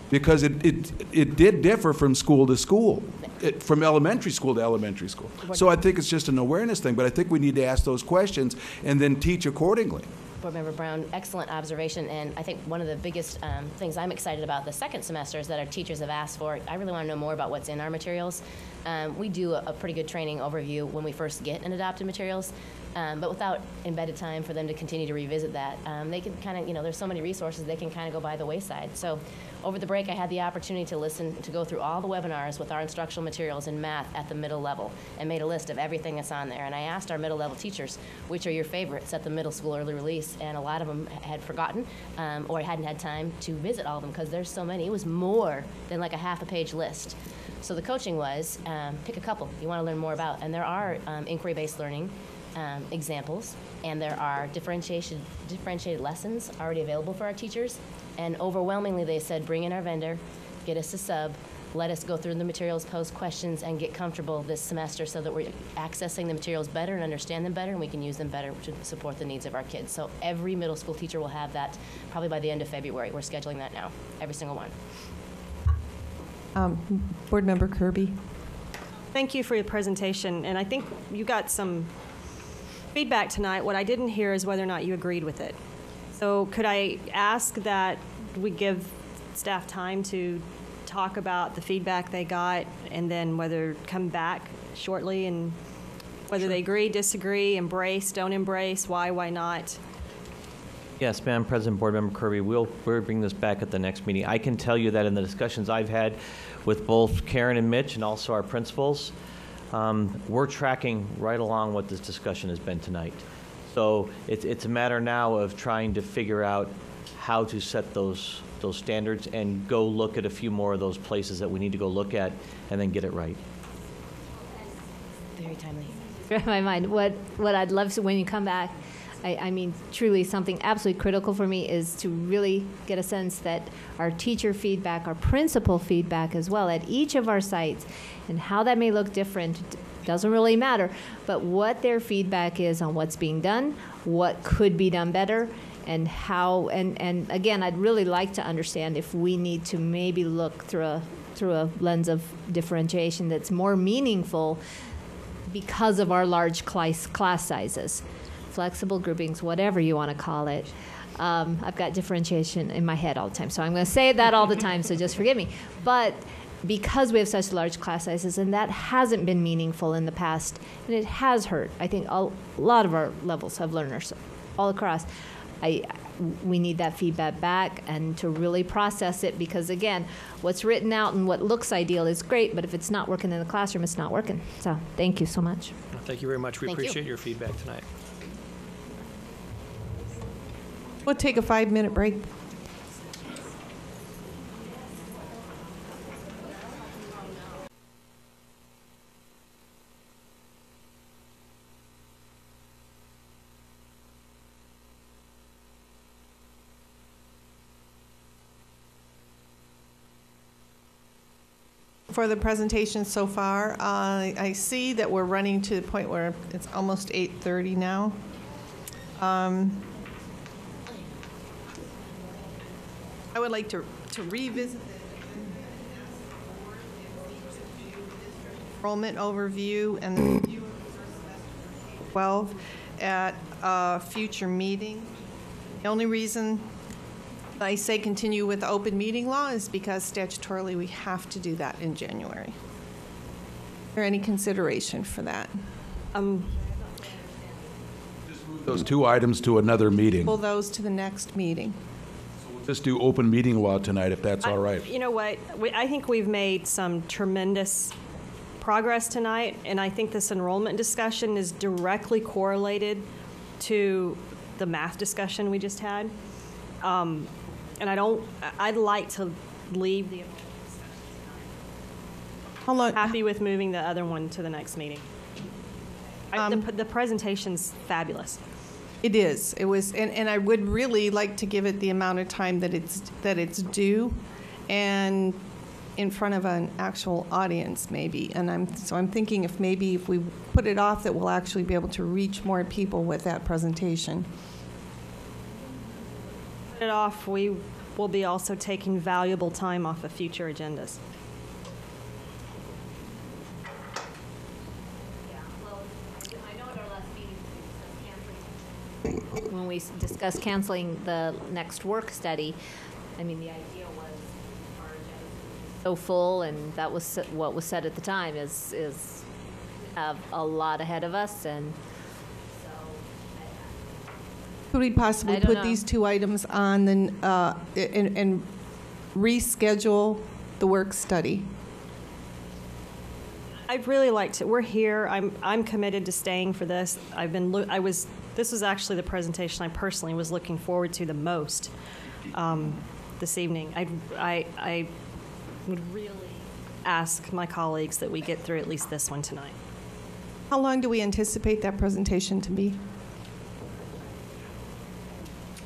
Speaker 8: Because it did differ from school to school, from elementary school to elementary school. So I think it's just an awareness thing, but I think we need to ask those questions and then teach accordingly.
Speaker 22: Board Member Brown, excellent observation, and I think one of the biggest things I'm excited about the second semester is that our teachers have asked for. I really want to know more about what's in our materials. We do a pretty good training overview when we first get an adopted materials, but without embedded time for them to continue to revisit that, they can kind of, there's so many resources, they can kind of go by the wayside. So over the break, I had the opportunity to go through all the webinars with our instructional materials in math at the middle level and made a list of everything that's on there. And I asked our middle level teachers, which are your favorites at the middle school early release? And a lot of them had forgotten or hadn't had time to visit all of them because there's so many. It was more than like a half a page list. So the coaching was pick a couple you want to learn more about. And there are inquiry-based learning examples, and there are differentiated lessons already available for our teachers. And overwhelmingly, they said, bring in our vendor, get us a sub, let us go through the materials, pose questions, and get comfortable this semester so that we're accessing the materials better and understand them better, and we can use them better to support the needs of our kids. So every middle school teacher will have that probably by the end of February. We're scheduling that now, every single one.
Speaker 12: Board Member Kirby.
Speaker 4: Thank you for your presentation, and I think you got some feedback tonight. What I didn't hear is whether or not you agreed with it. So could I ask that we give staff time to talk about the feedback they got and then whether come back shortly and whether they agree, disagree, embrace, don't embrace, why not?
Speaker 6: Yes, Madam President, Board Member Kirby, we'll bring this back at the next meeting. I can tell you that in the discussions I've had with both Karen and Mitch and also our principals, we're tracking right along what this discussion has been tonight. So it's a matter now of trying to figure out how to set those standards and go look at a few more of those places that we need to go look at and then get it right.
Speaker 22: Very timely.
Speaker 2: In my mind, what I'd love to, when you come back, I mean, truly something absolutely critical for me is to really get a sense that our teacher feedback, our principal feedback as well at each of our sites, and how that may look different doesn't really matter, but what their feedback is on what's being done, what could be done better, and how, and again, I'd really like to understand if we need to maybe look through a lens of differentiation that's more meaningful because of our large class sizes. Flexible groupings, whatever you want to call it. I've got differentiation in my head all the time, so I'm going to say that all the time, so just forgive me. But because we have such large class sizes, and that hasn't been meaningful in the past, and it has hurt. I think a lot of our levels of learners all across. We need that feedback back and to really process it, because again, what's written out and what looks ideal is great, but if it's not working in the classroom, it's not working. So thank you so much.
Speaker 14: Thank you very much. We
Speaker 22: Thank you.
Speaker 14: appreciate your feedback tonight.
Speaker 12: We'll take a 5-minute break. For the presentation so far, I see that we're running to the point where it's almost 8:30 now. I would like to revisit the enrollment overview and the 12 at a future meeting. The only reason I say continue with the open meeting law is because statutorily we have to do that in January. Is there any consideration for that?
Speaker 8: Those two items to another meeting.
Speaker 12: Pull those to the next meeting.
Speaker 8: Just do open meeting law tonight, if that's all right.
Speaker 4: You know what? I think we've made some tremendous progress tonight, and I think this enrollment discussion is directly correlated to the math discussion we just had. And I'd like to leave the happy with moving the other one to the next meeting. The presentation's fabulous.
Speaker 12: It is. It was, and I would really like to give it the amount of time that it's due, and in front of an actual audience maybe. And I'm thinking if we put it off, that we'll actually be able to reach more people with that presentation.
Speaker 4: it off, we will be also taking valuable time off of future agendas.
Speaker 2: When we discussed canceling the next work study, I mean, the idea was our agenda was so full, and that was what was said at the time, is have a lot ahead of us, and so.
Speaker 12: Could we possibly
Speaker 2: I don't
Speaker 12: put
Speaker 2: know.
Speaker 12: these two items on and reschedule the work study?
Speaker 4: I'd really like to. We're here. I'm committed to staying for this. This was actually the presentation I personally was looking forward to the most this evening. I would really ask my colleagues that we get through at least this one tonight.
Speaker 12: How long do we anticipate that presentation to be?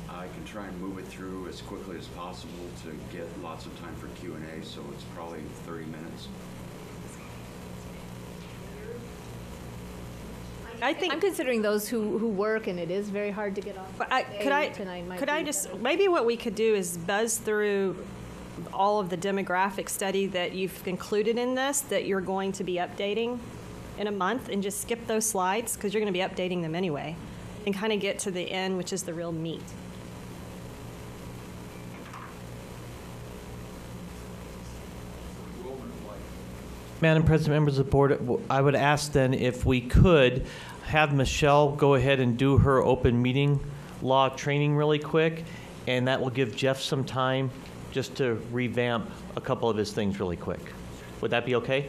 Speaker 15: I can try and move it through as quickly as possible to get lots of time for Q&A, so it's probably 30 minutes.
Speaker 2: I'm considering those who work, and it is very hard to get off.
Speaker 4: Maybe what we could do is buzz through all of the demographic study that you've included in this that you're going to be updating in a month, and just skip those slides because you're going to be updating them anyway, and kind of get to the end, which is the real meat.
Speaker 6: Madam President, members of the board, I would ask then if we could have Michelle go ahead and do her open meeting law training really quick, and that will give Jeff some time just to revamp a couple of his things really quick. Would that be okay?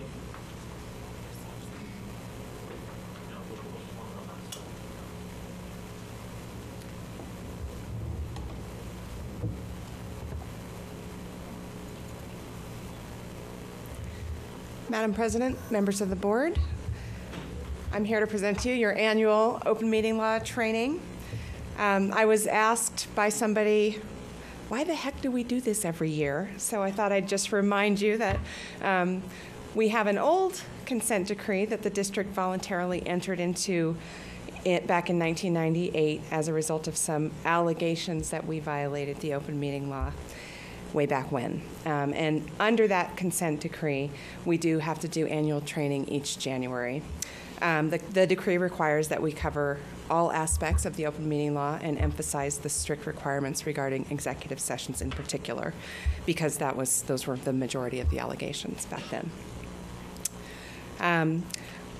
Speaker 16: Madam President, members of the board, I'm here to present to you your annual open meeting law training. I was asked by somebody, why the heck do we do this every year? So I thought I'd just remind you that we have an old consent decree that the district voluntarily entered into back in 1998 as a result of some allegations that we violated the open meeting law way back when. And under that consent decree, we do have to do annual training each January. The decree requires that we cover all aspects of the open meeting law and emphasize the strict requirements regarding executive sessions in particular, because those were the majority of the allegations back then.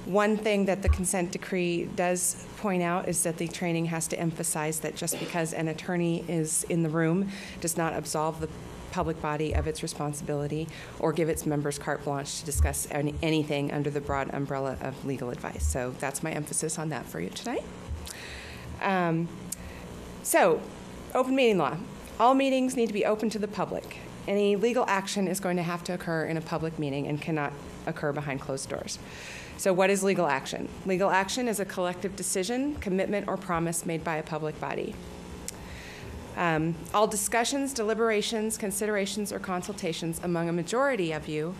Speaker 16: One thing that the consent decree does point out is that the training has to emphasize that just because an attorney is in the room does not absolve the public body of its responsibility or give its members carte blanche to discuss anything under the broad umbrella of legal advice. So that's my emphasis on that for you tonight. So, open meeting law. All meetings need to be open to the public. Any legal action is going to have to occur in a public meeting and cannot occur behind closed doors. So what is legal action? Legal action is a collective decision, commitment, or promise made by a public body. All discussions, deliberations, considerations, or consultations among a majority of you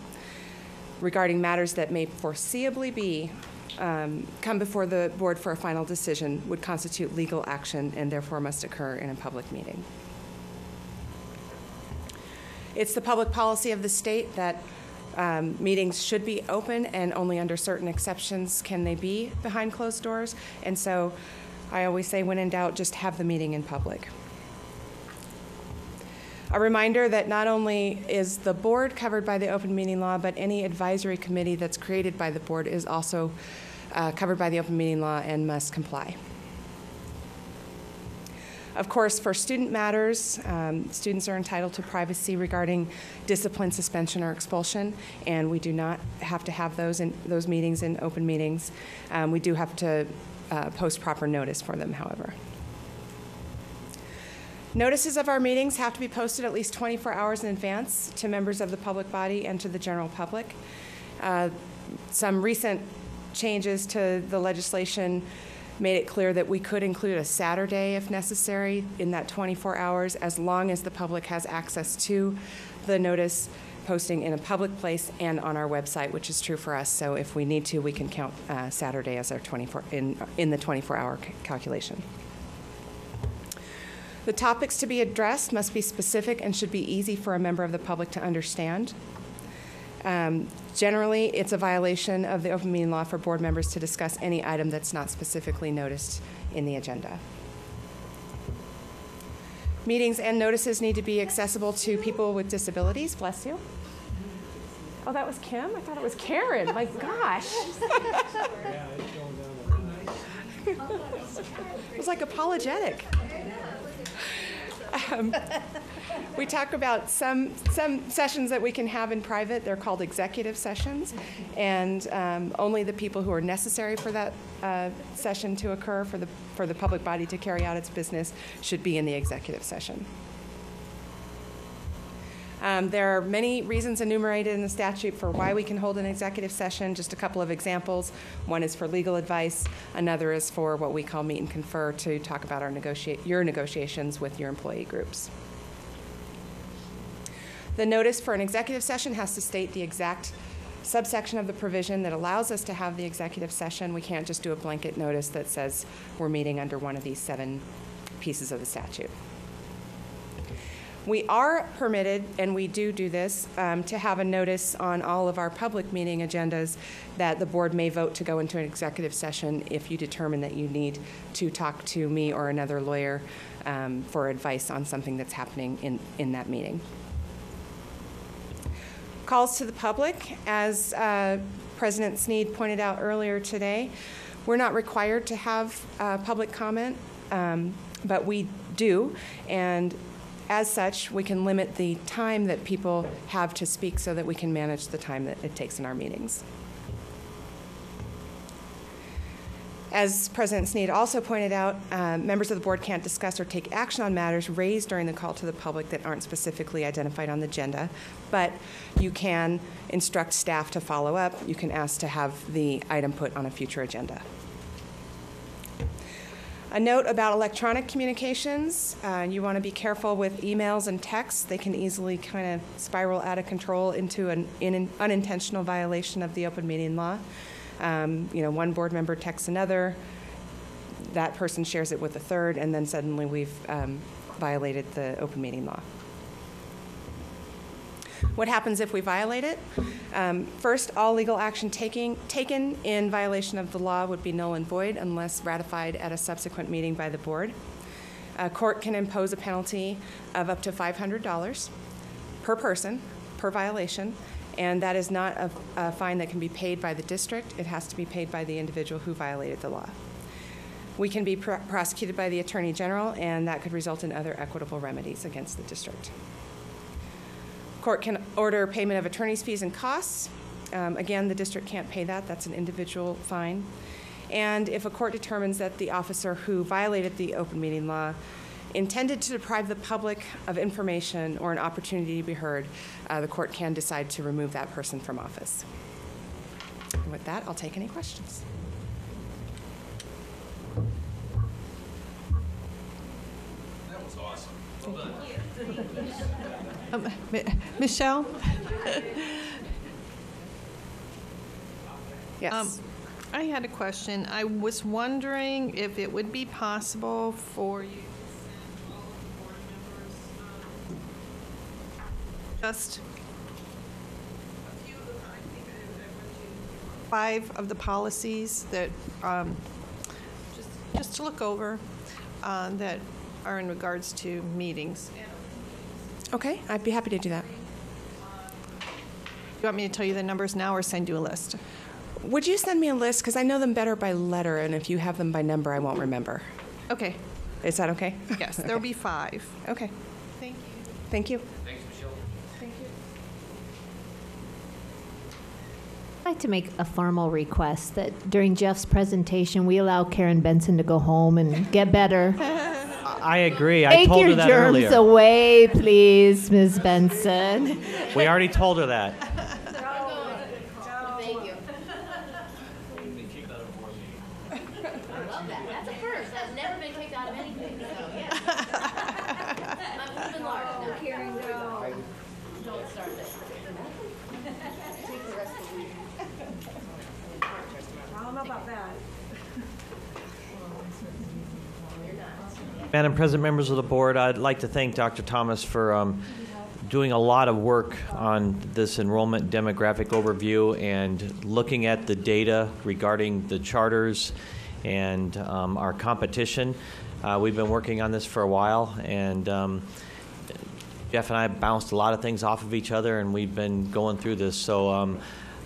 Speaker 16: regarding matters that may foreseeably be come before the board for a final decision would constitute legal action and therefore must occur in a public meeting. It's the public policy of the state that meetings should be open, and only under certain exceptions can they be behind closed doors. And so I always say, when in doubt, just have the meeting in public. A reminder that not only is the board covered by the open meeting law, but any advisory committee that's created by the board is also covered by the open meeting law and must comply. Of course, for student matters, students are entitled to privacy regarding discipline, suspension, or expulsion, and we do not have to have those meetings in open meetings. We do have to post proper notice for them, however. Notices of our meetings have to be posted at least 24 hours in advance to members of the public body and to the general public. Some recent changes to the legislation made it clear that we could include a Saturday if necessary in that 24 hours, as long as the public has access to the notice posting in a public place and on our website, which is true for us. So if we need to, we can count Saturday as our 24 in the 24-hour calculation. The topics to be addressed must be specific and should be easy for a member of the public to understand. Generally, it's a violation of the open meeting law for board members to discuss any item that's not specifically noticed in the agenda. Meetings and notices need to be accessible to people with disabilities. Bless you. Oh, that was Kim? I thought it was Karen. My gosh. It was like apologetic. We talk about some sessions that we can have in private. They're called executive sessions, and only the people who are necessary for that session to occur, for the public body to carry out its business, should be in the executive session. There are many reasons enumerated in the statute for why we can hold an executive session. Just a couple of examples. One is for legal advice. Another is for what we call meet and confer, to talk about your negotiations with your employee groups. The notice for an executive session has to state the exact subsection of the provision that allows us to have the executive session. We can't just do a blanket notice that says we're meeting under one of these 7 pieces of the statute. We are permitted, and we do this, to have a notice on all of our public meeting agendas that the board may vote to go into an executive session if you determine that you need to talk to me or another lawyer for advice on something that's happening in that meeting. Calls to the public, as President Sneed pointed out earlier today, we're not required to have public comment, but we do, and as such, we can limit the time that people have to speak so that we can manage the time that it takes in our meetings. As President Sneed also pointed out, members of the board can't discuss or take action on matters raised during the call to the public that aren't specifically identified on the agenda, but you can instruct staff to follow up. You can ask to have the item put on a future agenda. A note about electronic communications. You want to be careful with emails and texts. They can easily kind of spiral out of control into an unintentional violation of the open meeting law. One board member texts another, that person shares it with a third, and then suddenly we've violated the open meeting law. What happens if we violate it? First, all legal action taken in violation of the law would be null and void unless ratified at a subsequent meeting by the board. A court can impose a penalty of up to $500 per person, per violation, and that is not a fine that can be paid by the district. It has to be paid by the individual who violated the law. We can be prosecuted by the Attorney General, and that could result in other equitable remedies against the district. Court can order payment of attorney's fees and costs. Again, the district can't pay that. That's an individual fine. And if a court determines that the officer who violated the open meeting law intended to deprive the public of information or an opportunity to be heard, the court can decide to remove that person from office. And with that, I'll take any questions.
Speaker 18: That was awesome. Well done.
Speaker 1: Michelle?
Speaker 16: Yes.
Speaker 1: I had a question. I was wondering if it would be possible for you to send all of the board members just a few of them, I think I went to 5 of the policies that just to look over that are in regards to meetings.
Speaker 16: Okay, I'd be happy to do that.
Speaker 1: You want me to tell you the numbers now or send you a list?
Speaker 16: Would you send me a list? Because I know them better by letter, and if you have them by number, I won't remember.
Speaker 1: Okay.
Speaker 16: Is that okay?
Speaker 1: Yes, there'll be 5.
Speaker 16: Okay.
Speaker 1: Thank you.
Speaker 16: Thank you.
Speaker 11: Thanks, Michelle.
Speaker 1: Thank you.
Speaker 2: I'd like to make a formal request that during Jeff's presentation, we allow Karen Benson to go home and get better.
Speaker 21: I agree. I told her that
Speaker 2: Take your
Speaker 21: earlier.
Speaker 2: germs away, please, Ms. Benson.
Speaker 21: We already told her that.
Speaker 2: Thank you. I love that. That's a first. That's never been kicked out of anything. So, yeah. I'm moving large now. Karen, go. Don't start this.
Speaker 18: Take the rest of the week. I don't know about that.
Speaker 2: You're not.
Speaker 6: Madam President, members of the board, I'd like to thank Dr. Thomas for doing a lot of work on this enrollment demographic overview and looking at the data regarding the charters and our competition. We've been working on this for a while, and Jeff and I bounced a lot of things off of each other, and we've been going through this. So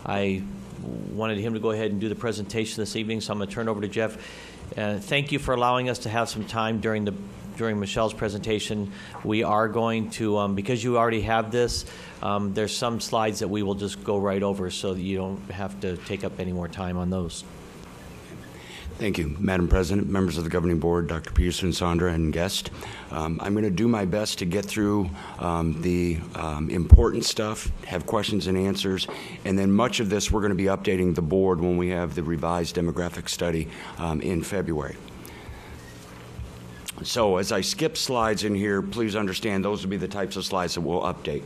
Speaker 6: I wanted him to go ahead and do the presentation this evening, so I'm going to turn it over to Jeff. Thank you for allowing us to have some time during Michelle's presentation. We are going to, because you already have this, there's some slides that we will just go right over so that you don't have to take up any more time on those.
Speaker 15: Thank you, Madam President, members of the Governing Board, Dr. Peterson, Sandra, and guest. I'm going to do my best to get through the important stuff, have questions and answers, and then much of this we're going to be updating the board when we have the revised demographic study in February. So as I skip slides in here, please understand those will be the types of slides that we'll update.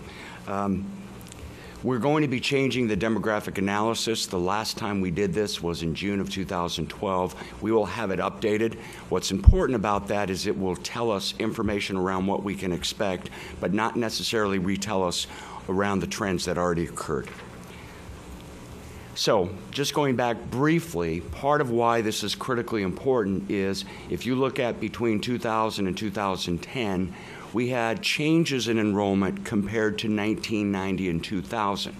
Speaker 15: We're going to be changing the demographic analysis. The last time we did this was in June of 2012. We will have it updated. What's important about that is it will tell us information around what we can expect, but not necessarily retell us around the trends that already occurred. So, just going back briefly, part of why this is critically important is if you look at between 2000 and 2010, we had changes in enrollment compared to 1990 and 2000.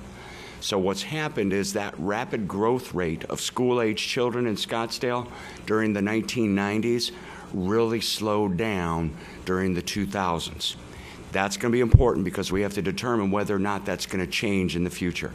Speaker 15: So what's happened is that rapid growth rate of school-age children in Scottsdale during the 1990s really slowed down during the 2000s. That's going to be important because we have to determine whether or not that's going to change in the future.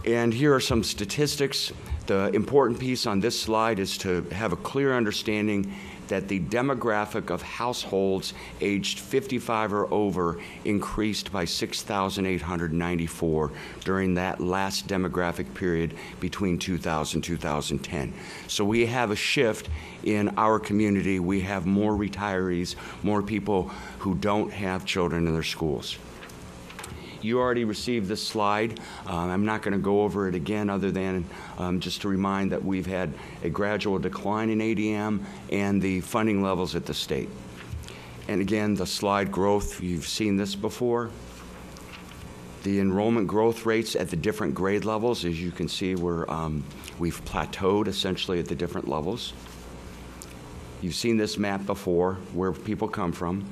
Speaker 15: And here are some statistics. The important piece on this slide is to have a clear understanding that the demographic of households aged 55 or over increased by 6,894 during that last demographic period between 2000 and 2010. So we have a shift in our community. We have more retirees, more people who don't have children in their schools. You already received this slide. I'm not going to go over it again other than just to remind that we've had a gradual decline in ADM and the funding levels at the state. And again, the slide growth, you've seen this before. The enrollment growth rates at the different grade levels, as you can see, we've plateaued essentially at the different levels. You've seen this map before, where people come from.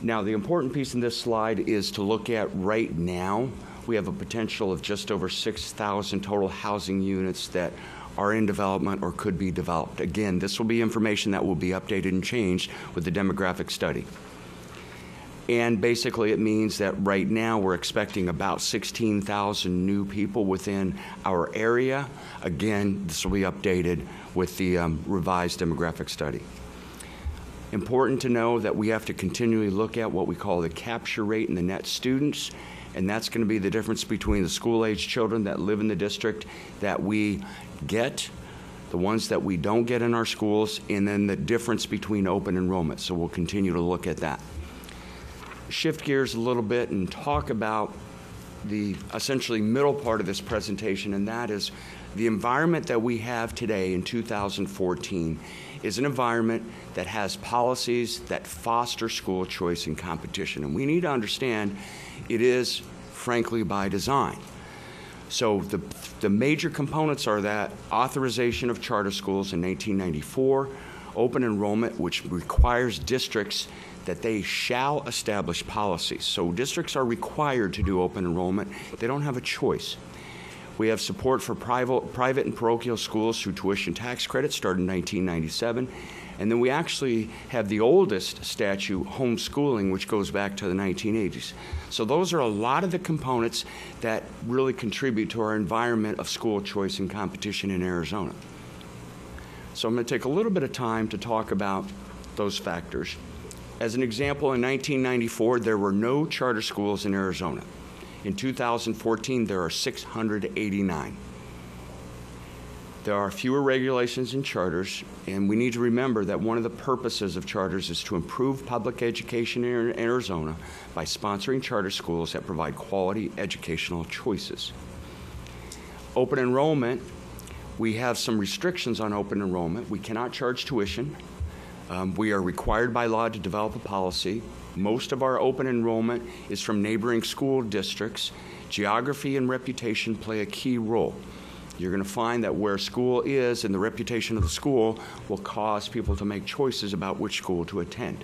Speaker 15: Now, the important piece in this slide is to look at right now. We have a potential of just over 6,000 total housing units that are in development or could be developed. Again, this will be information that will be updated and changed with the demographic study. And basically it means that right now we're expecting about 16,000 new people within our area. Again, this will be updated with the revised demographic study. Important to know that we have to continually look at what we call the capture rate and the net students, and that's going to be the difference between the school-age children that live in the district that we get, the ones that we don't get in our schools, and then the difference between open enrollment. So we'll continue to look at that. Shift gears a little bit and talk about the essentially middle part of this presentation, and that is the environment that we have today in 2014 is an environment that has policies that foster school choice and competition. And we need to understand it is, frankly, by design. So the major components are that authorization of charter schools in 1994, open enrollment, which requires districts that they shall establish policies. So districts are required to do open enrollment. They don't have a choice. We have support for private and parochial schools through tuition tax credits, started in 1997. And then we actually have the oldest statute, homeschooling, which goes back to the 1980s. So those are a lot of the components that really contribute to our environment of school choice and competition in Arizona. So I'm going to take a little bit of time to talk about those factors. As an example, in 1994, there were no charter schools in Arizona. In 2014, there are 689. There are fewer regulations in charters, and we need to remember that one of the purposes of charters is to improve public education in Arizona by sponsoring charter schools that provide quality educational choices. Open enrollment, we have some restrictions on open enrollment. We cannot charge tuition. We are required by law to develop a policy. Most of our open enrollment is from neighboring school districts. Geography and reputation play a key role. You're going to find that where school is and the reputation of the school will cause people to make choices about which school to attend.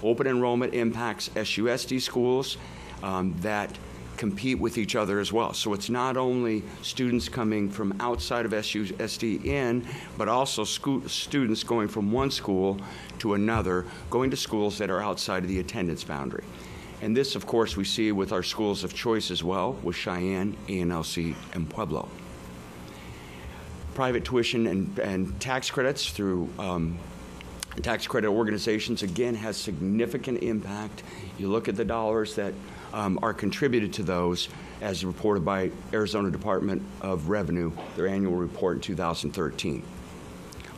Speaker 15: Open enrollment impacts SUSD schools that compete with each other as well. So it's not only students coming from outside of SUSD in, but also students going from one school to another, going to schools that are outside of the attendance boundary. And this, of course, we see with our schools of choice as well, with Cheyenne, ANLC, and Pueblo. Private tuition and tax credits through tax credit organizations, again, has significant impact. You look at the dollars that are contributed to those as reported by Arizona Department of Revenue, their annual report in 2013.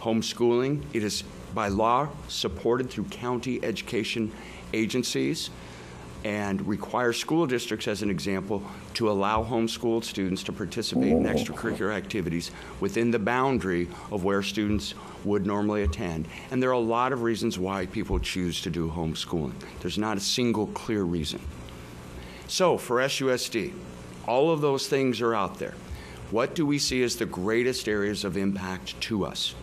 Speaker 15: Homeschooling, it is by law supported through county education agencies and requires school districts, as an example, to allow homeschooled students to participate in extracurricular activities within the boundary of where students would normally attend. And there are a lot of reasons why people choose to do homeschooling. There's not a single clear reason. So for SUSD, all of those things are out there. What do we see as the greatest areas of impact to us?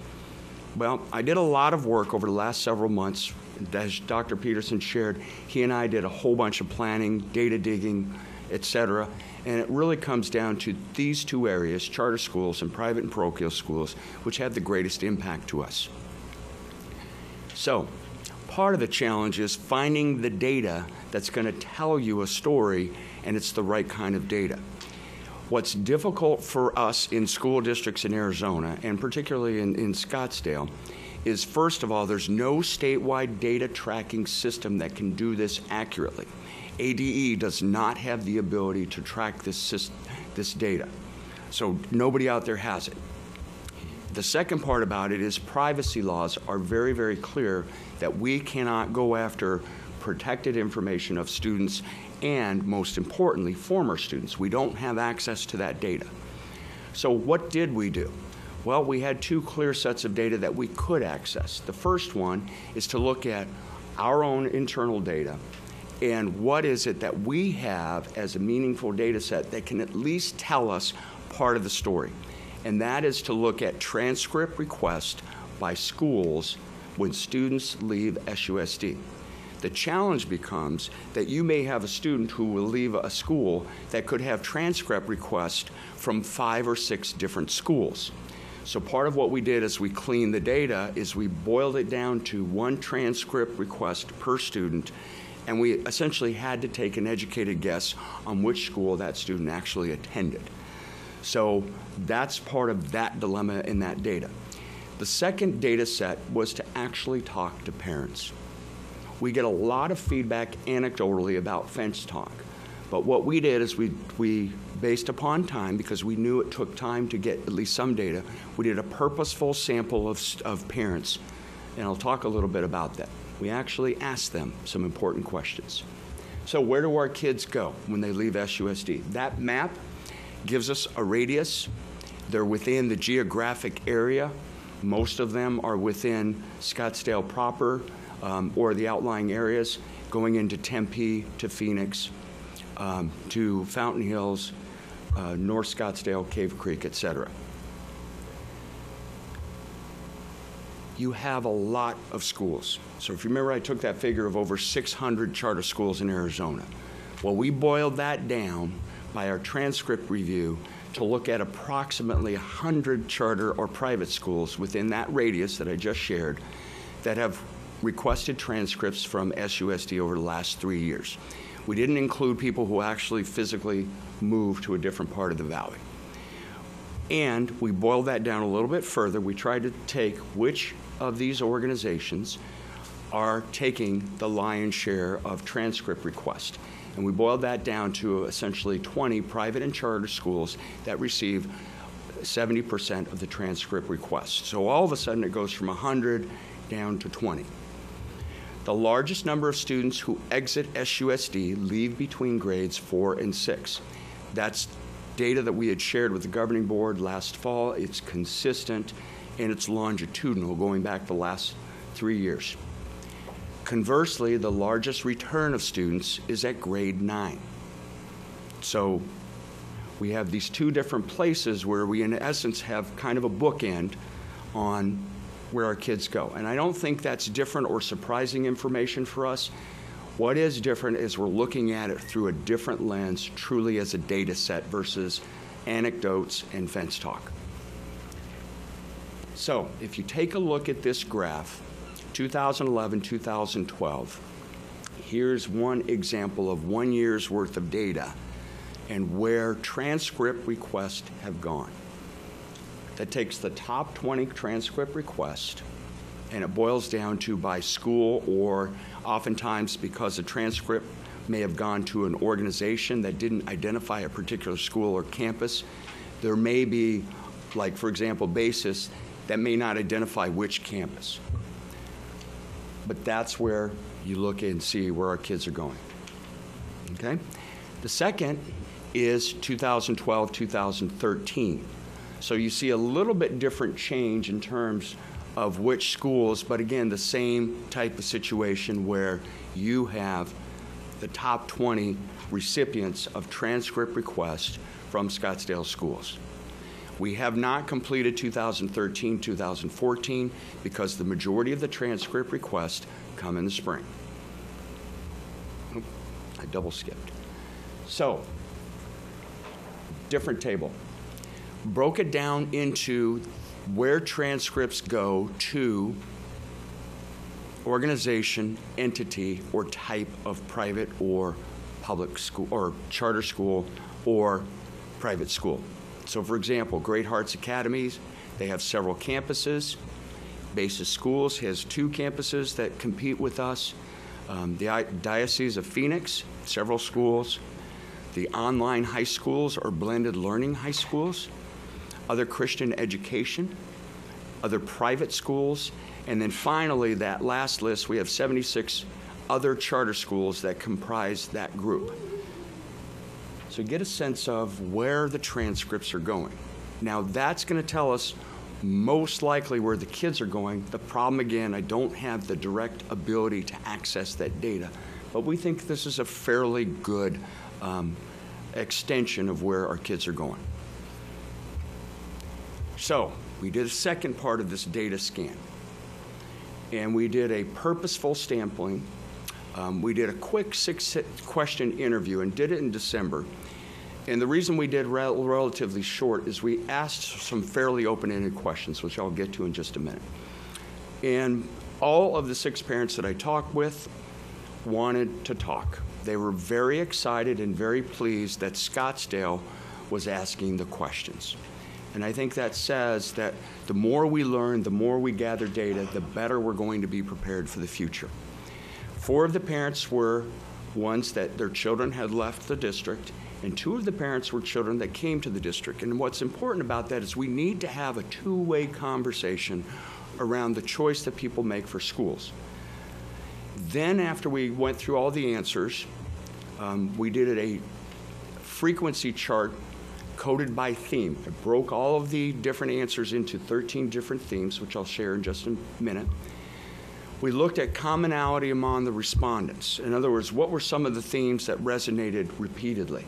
Speaker 15: Well, I did a lot of work over the last several months. As Dr. Peterson shared, he and I did a whole bunch of planning, data digging, et cetera, and it really comes down to these two areas, charter schools and private and parochial schools, which have the greatest impact to us. So, part of the challenge is finding the data that's going to tell you a story, and it's the right kind of data. What's difficult for us in school districts in Arizona, and particularly in Scottsdale, is first of all, there's no statewide data tracking system that can do this accurately. ADE does not have the ability to track this data. So nobody out there has it. The second part about it is privacy laws are very, very clear that we cannot go after protected information of students and, most importantly, former students. We don't have access to that data. So what did we do? Well, we had two clear sets of data that we could access. The first one is to look at our own internal data and what is it that we have as a meaningful data set that can at least tell us part of the story. And that is to look at transcript requests by schools when students leave SUSD. The challenge becomes that you may have a student who will leave a school that could have transcript requests from 5 or 6 different schools. So part of what we did as we cleaned the data is we boiled it down to one transcript request per student, and we essentially had to take an educated guess on which school that student actually attended. So that's part of that dilemma in that data. The second data set was to actually talk to parents. We get a lot of feedback anecdotally about fence talk, but what we did is we based upon time, because we knew it took time to get at least some data, we did a purposeful sample of parents, and I'll talk a little bit about that. We actually asked them some important questions. So where do our kids go when they leave SUSD? That map gives us a radius. They're within the geographic area. Most of them are within Scottsdale proper or the outlying areas, going into Tempe, to Phoenix, to Fountain Hills, North Scottsdale, Cave Creek, et cetera. You have a lot of schools. So if you remember, I took that figure of over 600 charter schools in Arizona. Well, we boiled that down by our transcript review to look at approximately 100 charter or private schools within that radius that I just shared that have requested transcripts from SUSD over the last 3 years. We didn't include people who actually physically moved to a different part of the valley. And we boiled that down a little bit further. We tried to take which of these organizations are taking the lion's share of transcript requests. And we boiled that down to essentially 20 private and charter schools that receive 70% of the transcript requests. So all of a sudden it goes from 100 down to 20. The largest number of students who exit SUSD leave between grades 4 and 6. That's data that we had shared with the governing board last fall. It's consistent and it's longitudinal, going back the last 3 years. Conversely, the largest return of students is at grade 9. So we have these two different places where we, in essence, have kind of a bookend on where our kids go. And I don't think that's different or surprising information for us. What is different is we're looking at it through a different lens, truly as a data set versus anecdotes and fence talk. So if you take a look at this graph, 2011, 2012, here's one example of 1 year's worth of data and where transcript requests have gone. That takes the top 20 transcript requests, and it boils down to by school, or oftentimes because a transcript may have gone to an organization that didn't identify a particular school or campus. There may be, like for example, BASIS, that may not identify which campus. But that's where you look and see where our kids are going. Okay? The second is 2012, 2013. So you see a little bit different change in terms of which schools, but again, the same type of situation where you have the top 20 recipients of transcript requests from Scottsdale schools. We have not completed 2013, 2014 because the majority of the transcript requests come in the spring. I double skipped. So, different table. Broke it down into where transcripts go to organization, entity, or type of private or public school or charter school or private school. So for example, Great Hearts Academies, they have several campuses. Basis Schools has 2 campuses that compete with us. The Diocese of Phoenix, several schools. The online high schools or blended learning high schools. Other Christian education, other private schools, and then finally, that last list, we have 76 other charter schools that comprise that group. So get a sense of where the transcripts are going. Now, that's going to tell us most likely where the kids are going. The problem, again, I don't have the direct ability to access that data, but we think this is a fairly good extension of where our kids are going. So we did a second part of this data scan, and we did a purposeful sampling. We did a quick 6-question interview and did it in December. And the reason we did relatively short is we asked some fairly open-ended questions, which I'll get to in just a minute. And all of the 6 parents that I talked with wanted to talk. They were very excited and very pleased that Scottsdale was asking the questions. And I think that says that the more we learn, the more we gather data, the better we're going to be prepared for the future. 4 of the parents were ones that their children had left the district, and 2 of the parents were children that came to the district. And what's important about that is we need to have a two-way conversation around the choice that people make for schools. Then after we went through all the answers, we did a frequency chart coded by theme. It broke all of the different answers into 13 different themes, which I'll share in just a minute. We looked at commonality among the respondents. In other words, what were some of the themes that resonated repeatedly?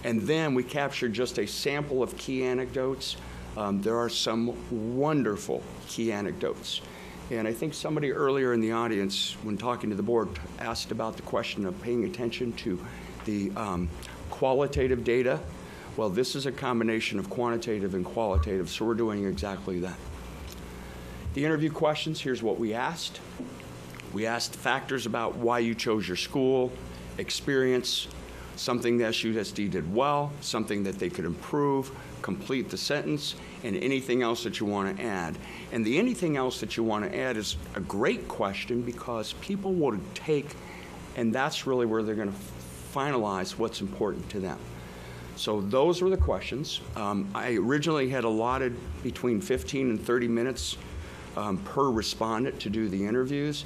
Speaker 15: And then we captured just a sample of key anecdotes. There are some wonderful key anecdotes. And I think somebody earlier in the audience, when talking to the board, asked about the question of paying attention to the qualitative data. Well, this is a combination of quantitative and qualitative, so we're doing exactly that. The interview questions, here's what we asked. We asked factors about why you chose your school, experience, something that SUSD did well, something that they could improve, complete the sentence, and anything else that you want to add. And the anything else that you want to add is a great question because people will take, and that's really where they're going to finalize what's important to them. So those were the questions. I originally had allotted between 15 and 30 minutes per respondent to do the interviews.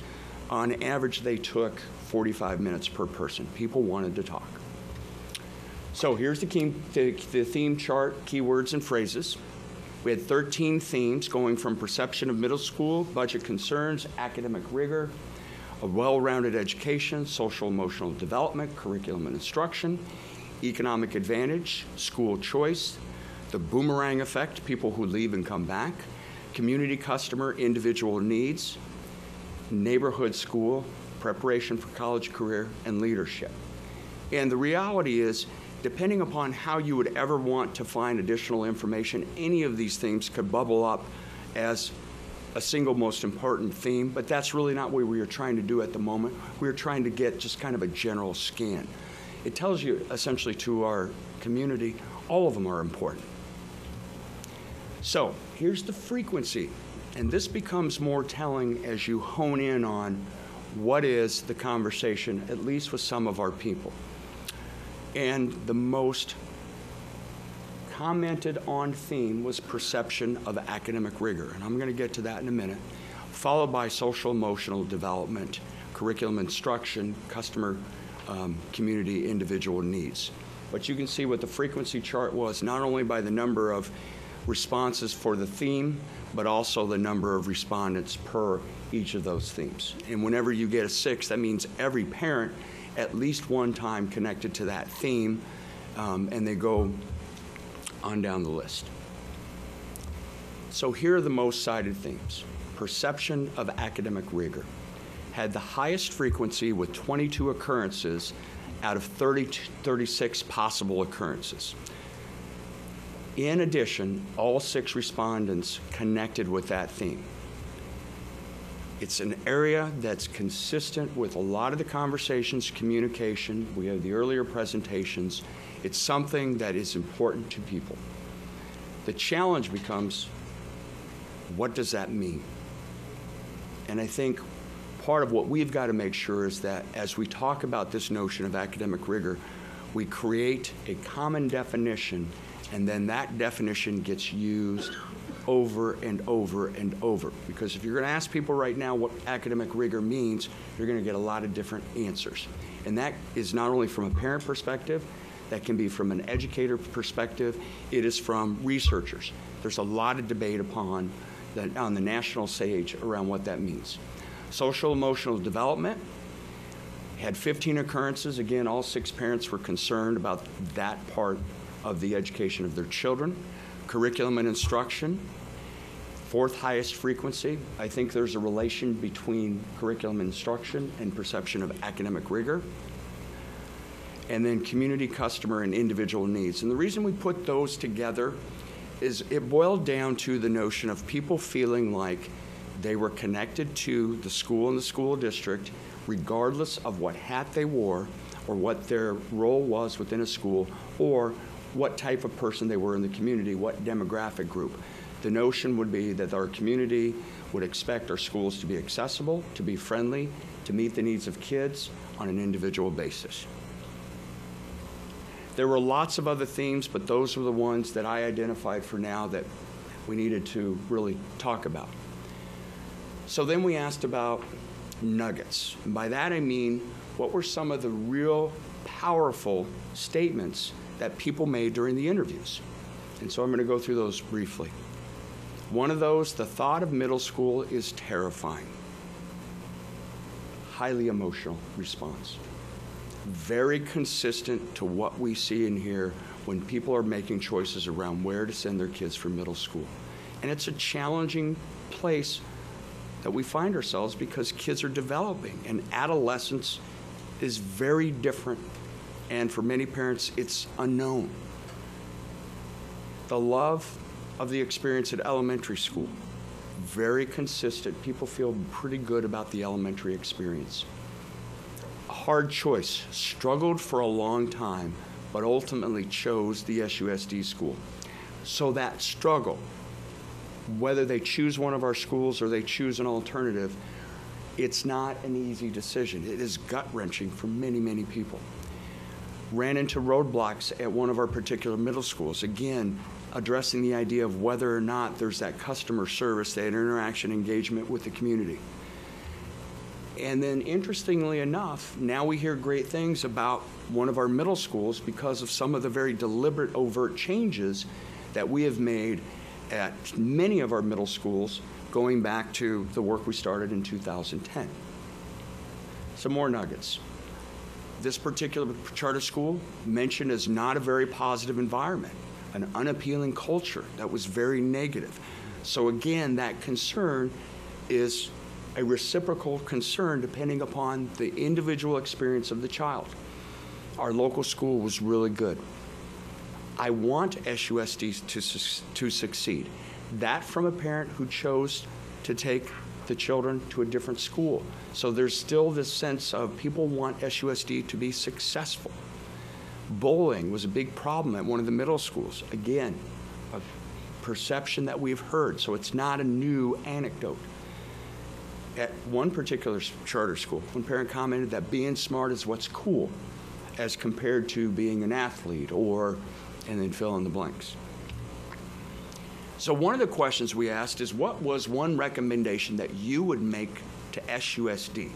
Speaker 15: On average, they took 45 minutes per person. People wanted to talk. So here's the theme chart, keywords and phrases. We had 13 themes going from perception of middle school, budget concerns, academic rigor, a well-rounded education, social emotional development, curriculum and instruction, economic advantage, school choice, the boomerang effect, people who leave and come back, community customer, individual needs, neighborhood school, preparation for college career, and leadership. And the reality is, depending upon how you would ever want to find additional information, any of these themes could bubble up as a single most important theme, but that's really not what we are trying to do at the moment. We're trying to get just kind of a general scan. It tells you essentially to our community, all of them are important. So here's the frequency, and this becomes more telling as you hone in on what is the conversation, at least with some of our people. And the most commented on theme was perception of academic rigor, and I'm going to get to that in a minute, followed by social emotional development, curriculum instruction, customer community individual needs. But you can see what the frequency chart was, not only by the number of responses for the theme, but also the number of respondents per each of those themes. And whenever you get a 6, that means every parent at least one time connected to that theme, and they go on down the list. So here are the most cited themes. Perception of academic rigor had the highest frequency with 22 occurrences out of 36 possible occurrences. In addition, all 6 respondents connected with that theme. It's an area that's consistent with a lot of the conversations, communication. We have the earlier presentations. It's something that is important to people. The challenge becomes, what does that mean? And I think part of what we've got to make sure is that as we talk about this notion of academic rigor, we create a common definition, and then that definition gets used over and over and over. Because if you're going to ask people right now what academic rigor means, you're going to get a lot of different answers. And that is not only from a parent perspective, that can be from an educator perspective, it is from researchers. There's a lot of debate on the national stage around what that means. Social emotional development had 15 occurrences. Again, all 6 parents were concerned about that part of the education of their children. Curriculum and instruction, 4th highest frequency. I think there's a relation between curriculum instruction and perception of academic rigor. And then community, customer, and individual needs. And the reason we put those together is it boiled down to the notion of people feeling like they were connected to the school and the school district regardless of what hat they wore or what their role was within a school or what type of person they were in the community, what demographic group. The notion would be that our community would expect our schools to be accessible, to be friendly, to meet the needs of kids on an individual basis. There were lots of other themes, but those were the ones that I identified for now that we needed to really talk about. So then we asked about nuggets. And by that I mean, what were some of the real powerful statements that people made during the interviews? And so I'm going to go through those briefly. One of those, the thought of middle school is terrifying. Highly emotional response. Very consistent to what we see and hear when people are making choices around where to send their kids for middle school. And it's a challenging place that we find ourselves because kids are developing and adolescence is very different, and for many parents it's unknown. The love of the experience at elementary school, very consistent. People feel pretty good about the elementary experience. A hard choice, struggled for a long time, but ultimately chose the SUSD school. So that struggle, whether they choose one of our schools or they choose an alternative, it's not an easy decision. It is gut-wrenching for many, many people. Ran into roadblocks at one of our particular middle schools. Again, addressing the idea of whether or not there's that customer service, that interaction engagement with the community. And then interestingly enough, now we hear great things about one of our middle schools because of some of the very deliberate, overt changes that we have made at many of our middle schools going back to the work we started in 2010. Some more nuggets. This particular charter school mentioned as not a very positive environment, an unappealing culture that was very negative. So again, that concern is a reciprocal concern depending upon the individual experience of the child. Our local school was really good. I want SUSD to succeed. That from a parent who chose to take the children to a different school. So there's still this sense of people want SUSD to be successful. Bullying was a big problem at one of the middle schools. Again, a perception that we've heard, so it's not a new anecdote. At one particular charter school, one parent commented that being smart is what's cool as compared to being an athlete or, and then fill in the blanks. So one of the questions we asked is, what was one recommendation that you would make to SUSD?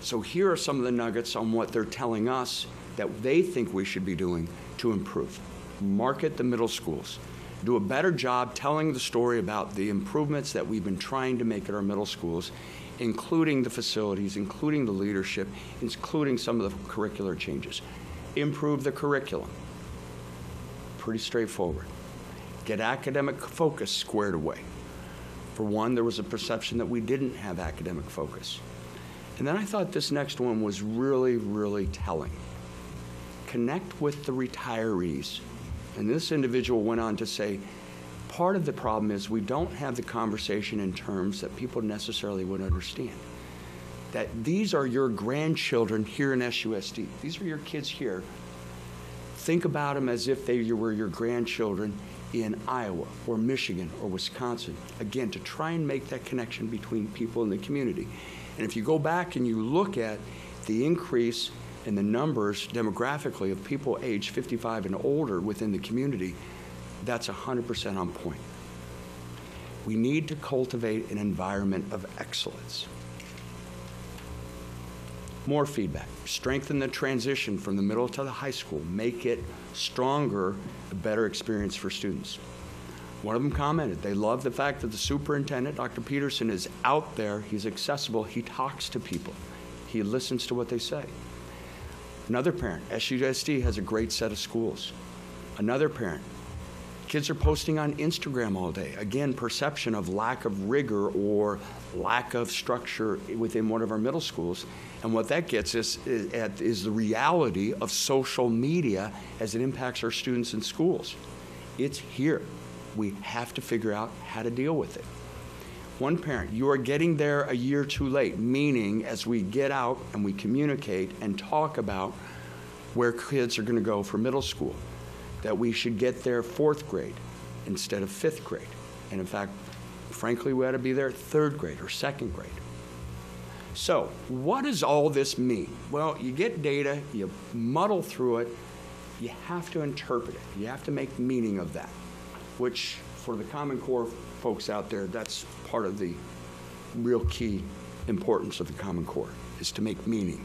Speaker 15: So here are some of the nuggets on what they're telling us that they think we should be doing to improve. Market the middle schools. Do a better job telling the story about the improvements that we've been trying to make at our middle schools, including the facilities, including the leadership, including some of the curricular changes. Improve the curriculum. Pretty straightforward. Get academic focus squared away. For one, there was a perception that we didn't have academic focus. And then I thought this next one was really, really telling. Connect with the retirees. And this individual went on to say, part of the problem is we don't have the conversation in terms that people necessarily would understand. That these are your grandchildren here in SUSD. These are your kids here. Think about them as if they were your grandchildren in Iowa or Michigan or Wisconsin. Again, to try and make that connection between people in the community. And if you go back and you look at the increase in the numbers demographically of people age 55 and older within the community, that's 100% on point. We need to cultivate an environment of excellence. More feedback. Strengthen the transition from the middle to the high school. Make it stronger, a better experience for students. One of them commented they love the fact that the superintendent, Dr. Peterson, is out there. He's accessible. He talks to people. He listens to what they say. Another parent, SUSD has a great set of schools. Another parent, kids are posting on Instagram all day. Again, perception of lack of rigor or lack of structure within one of our middle schools. And what that gets us is the reality of social media as it impacts our students in schools. It's here. We have to figure out how to deal with it. One parent, you are getting there a year too late, meaning as we get out and we communicate and talk about where kids are going to go for middle school, that we should get there 4th grade instead of 5th grade. And in fact, frankly, we ought to be there 3rd grade or 2nd grade. So what does all this mean? Well, you get data, you muddle through it, you have to interpret it. You have to make meaning of that, which for the Common Core folks out there, that's part of the real key importance of the Common Core, is to make meaning.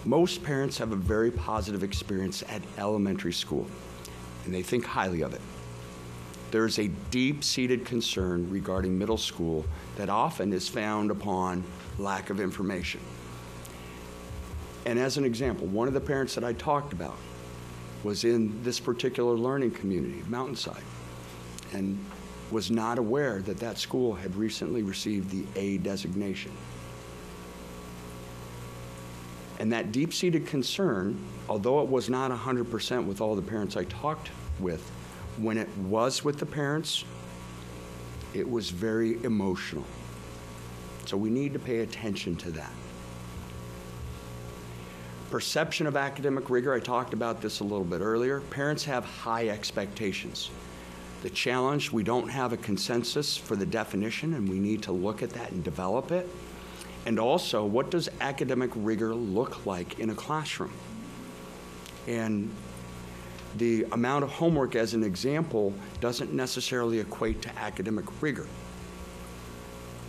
Speaker 15: Most parents have a very positive experience at elementary school, and they think highly of it. There's a deep-seated concern regarding middle school that often is found upon lack of information. And as an example, one of the parents that I talked about was in this particular learning community, Mountainside, and was not aware that that school had recently received the A designation. And that deep-seated concern, although it was not 100% with all the parents I talked with, when it was with the parents, it was very emotional. So we need to pay attention to that. Perception of academic rigor, I talked about this a little bit earlier. Parents have high expectations. The challenge, we don't have a consensus for the definition, and we need to look at that and develop it. And also, what does academic rigor look like in a classroom? And the amount of homework, as an example, doesn't necessarily equate to academic rigor.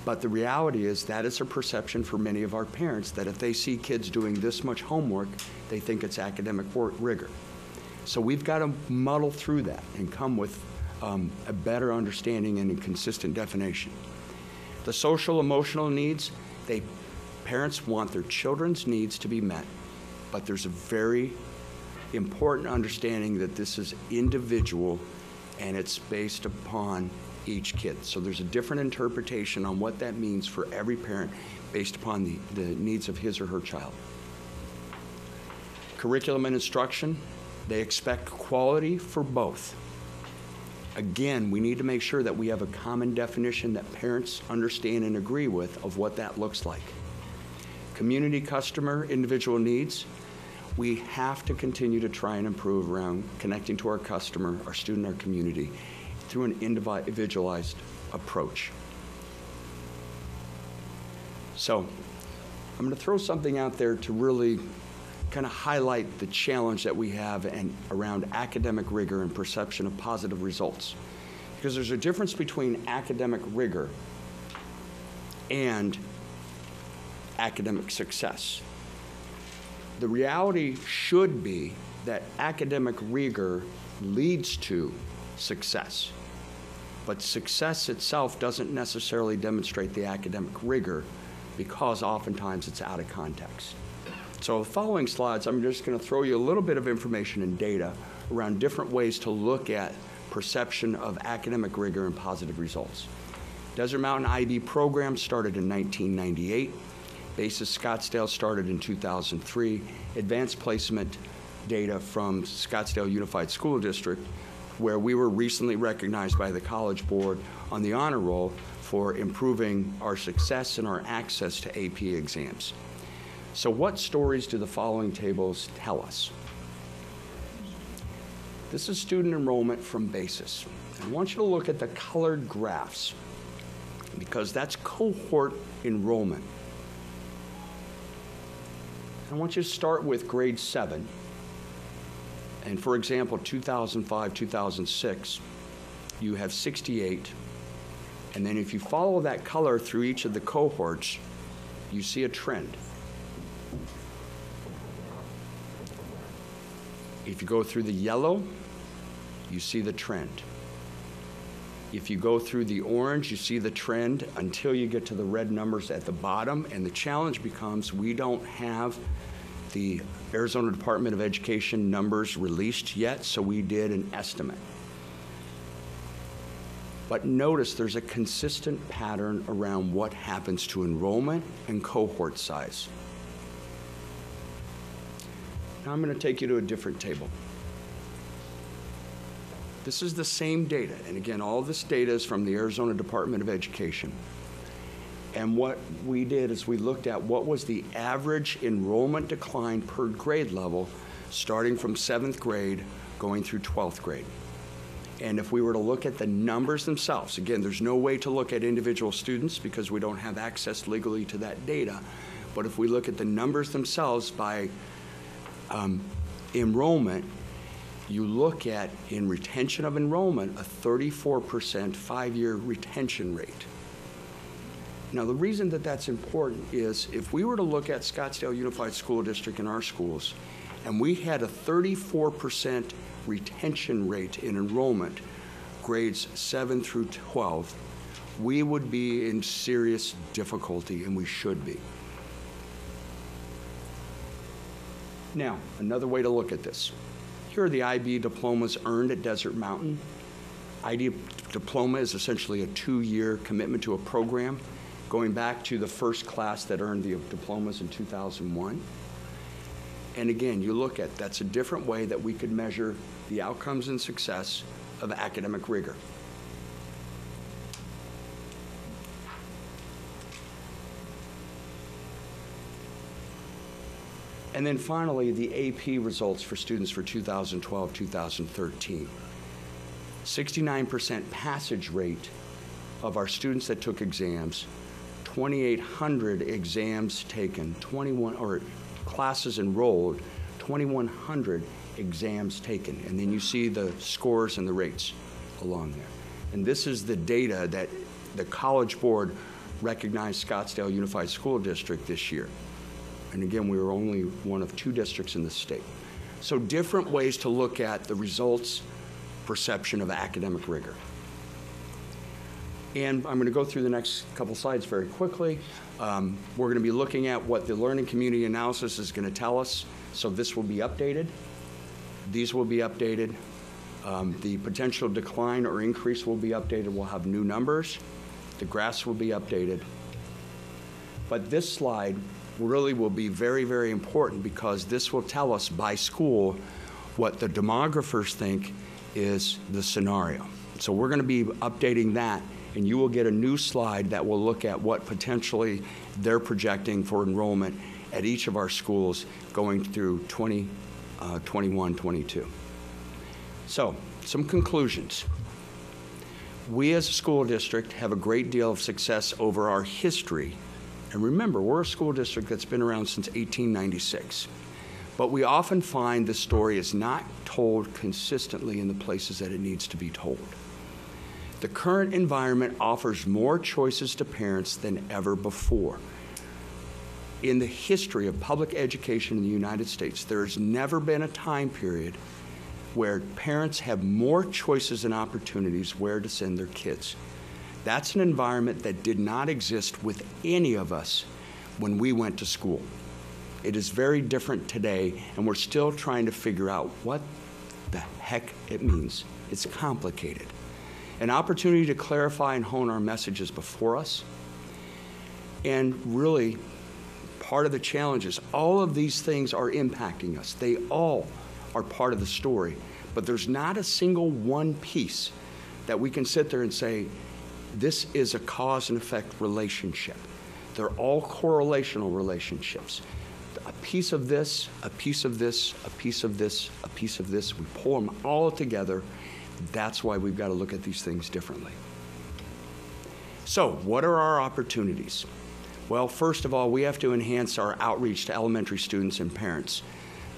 Speaker 15: But the reality is that is a perception for many of our parents, that if they see kids doing this much homework, they think it's academic rigor. So we've got to muddle through that and come with a better understanding and a consistent definition. The social emotional needs, parents want their children's needs to be met, but there's a very important understanding that this is individual and it's based upon each kid. So there's a different interpretation on what that means for every parent based upon the needs of his or her child. Curriculum and instruction, they expect quality for both. Again, we need to make sure that we have a common definition that parents understand and agree with of what that looks like. Community, customer, individual needs, we have to continue to try and improve around connecting to our customer, our student, our community through an individualized approach. So I'm going to throw something out there to really kind of highlight the challenge that we have around academic rigor and perception of positive results. Because there's a difference between academic rigor and academic success. The reality should be that academic rigor leads to success, but success itself doesn't necessarily demonstrate the academic rigor because oftentimes it's out of context. So the following slides, I'm just going to throw you a little bit of information and data around different ways to look at perception of academic rigor and positive results. Desert Mountain IB program started in 1998. Basis Scottsdale started in 2003. Advanced placement data from Scottsdale Unified School District, where we were recently recognized by the College Board on the honor roll for improving our success and our access to AP exams. So what stories do the following tables tell us? This is student enrollment from Basis. I want you to look at the colored graphs because that's cohort enrollment. I want you to start with grade 7. And for example, 2005, 2006, you have 68. And then if you follow that color through each of the cohorts, you see a trend. If you go through the yellow, you see the trend. If you go through the orange, you see the trend until you get to the red numbers at the bottom. And the challenge becomes we don't have the Arizona Department of Education numbers released yet, so we did an estimate. But notice there's a consistent pattern around what happens to enrollment and cohort size. Now I'm going to take you to a different table. This is the same data, and again, all this data is from the Arizona Department of Education. And what we did is we looked at what was the average enrollment decline per grade level starting from 7th grade going through 12th grade. And if we were to look at the numbers themselves, again, there's no way to look at individual students because we don't have access legally to that data. But if we look at the numbers themselves by enrollment, you look at, in retention of enrollment, a 34% 5-year retention rate. Now, the reason that that's important is if we were to look at Scottsdale Unified School District in our schools, and we had a 34% retention rate in enrollment, grades 7 through 12, we would be in serious difficulty, and we should be. Now, another way to look at this. Here are the IB diplomas earned at Desert Mountain. IB diploma is essentially a 2-year commitment to a program, going back to the first class that earned the diplomas in 2001. And again, you look at, that's a different way that we could measure the outcomes and success of academic rigor. And then finally, the AP results for students for 2012-2013. 69% passage rate of our students that took exams, 2,800 exams taken, 21, or classes enrolled, 2,100 exams taken. And then you see the scores and the rates along there. And this is the data that the College Board recognized Scottsdale Unified School District this year. And again, we were only one of 2 districts in the state. So different ways to look at the results perception of academic rigor. And I'm going to go through the next couple slides very quickly. We're going to be looking at what the learning community analysis is going to tell us. So this will be updated. These will be updated. The potential decline or increase will be updated. We'll have new numbers. The graphs will be updated. But this slide really will be very, very important because this will tell us by school what the demographers think is the scenario. So we're going to be updating that, and you will get a new slide that will look at what potentially they're projecting for enrollment at each of our schools going through 21-22. So, some conclusions. We as a school district have a great deal of success over our history. And remember, we're a school district that's been around since 1896. But we often find the story is not told consistently in the places that it needs to be told. The current environment offers more choices to parents than ever before. In the history of public education in the United States, there has never been a time period where parents have more choices and opportunities where to send their kids. That's an environment that did not exist with any of us when we went to school. It is very different today, and we're still trying to figure out what the heck it means. It's complicated. An opportunity to clarify and hone our messages before us. And really, part of the challenge is all of these things are impacting us. They all are part of the story, but there's not a single one piece that we can sit there and say, this is a cause and effect relationship. They're all correlational relationships. A piece of this, a piece of this, a piece of this, a piece of this, we pull them all together. That's why we've got to look at these things differently. So, what are our opportunities? Well, first of all, we have to enhance our outreach to elementary students and parents,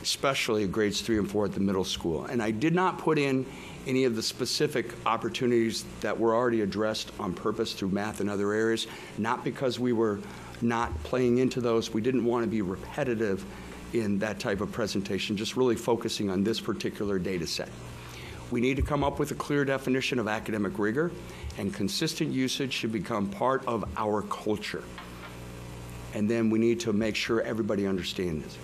Speaker 15: especially grades 3 and 4 at the middle school. And I did not put in any of the specific opportunities that were already addressed on purpose through math and other areas, not because we were not playing into those. We didn't want to be repetitive in that type of presentation, just really focusing on this particular data set. We need to come up with a clear definition of academic rigor, and consistent usage should become part of our culture. And then we need to make sure everybody understands it.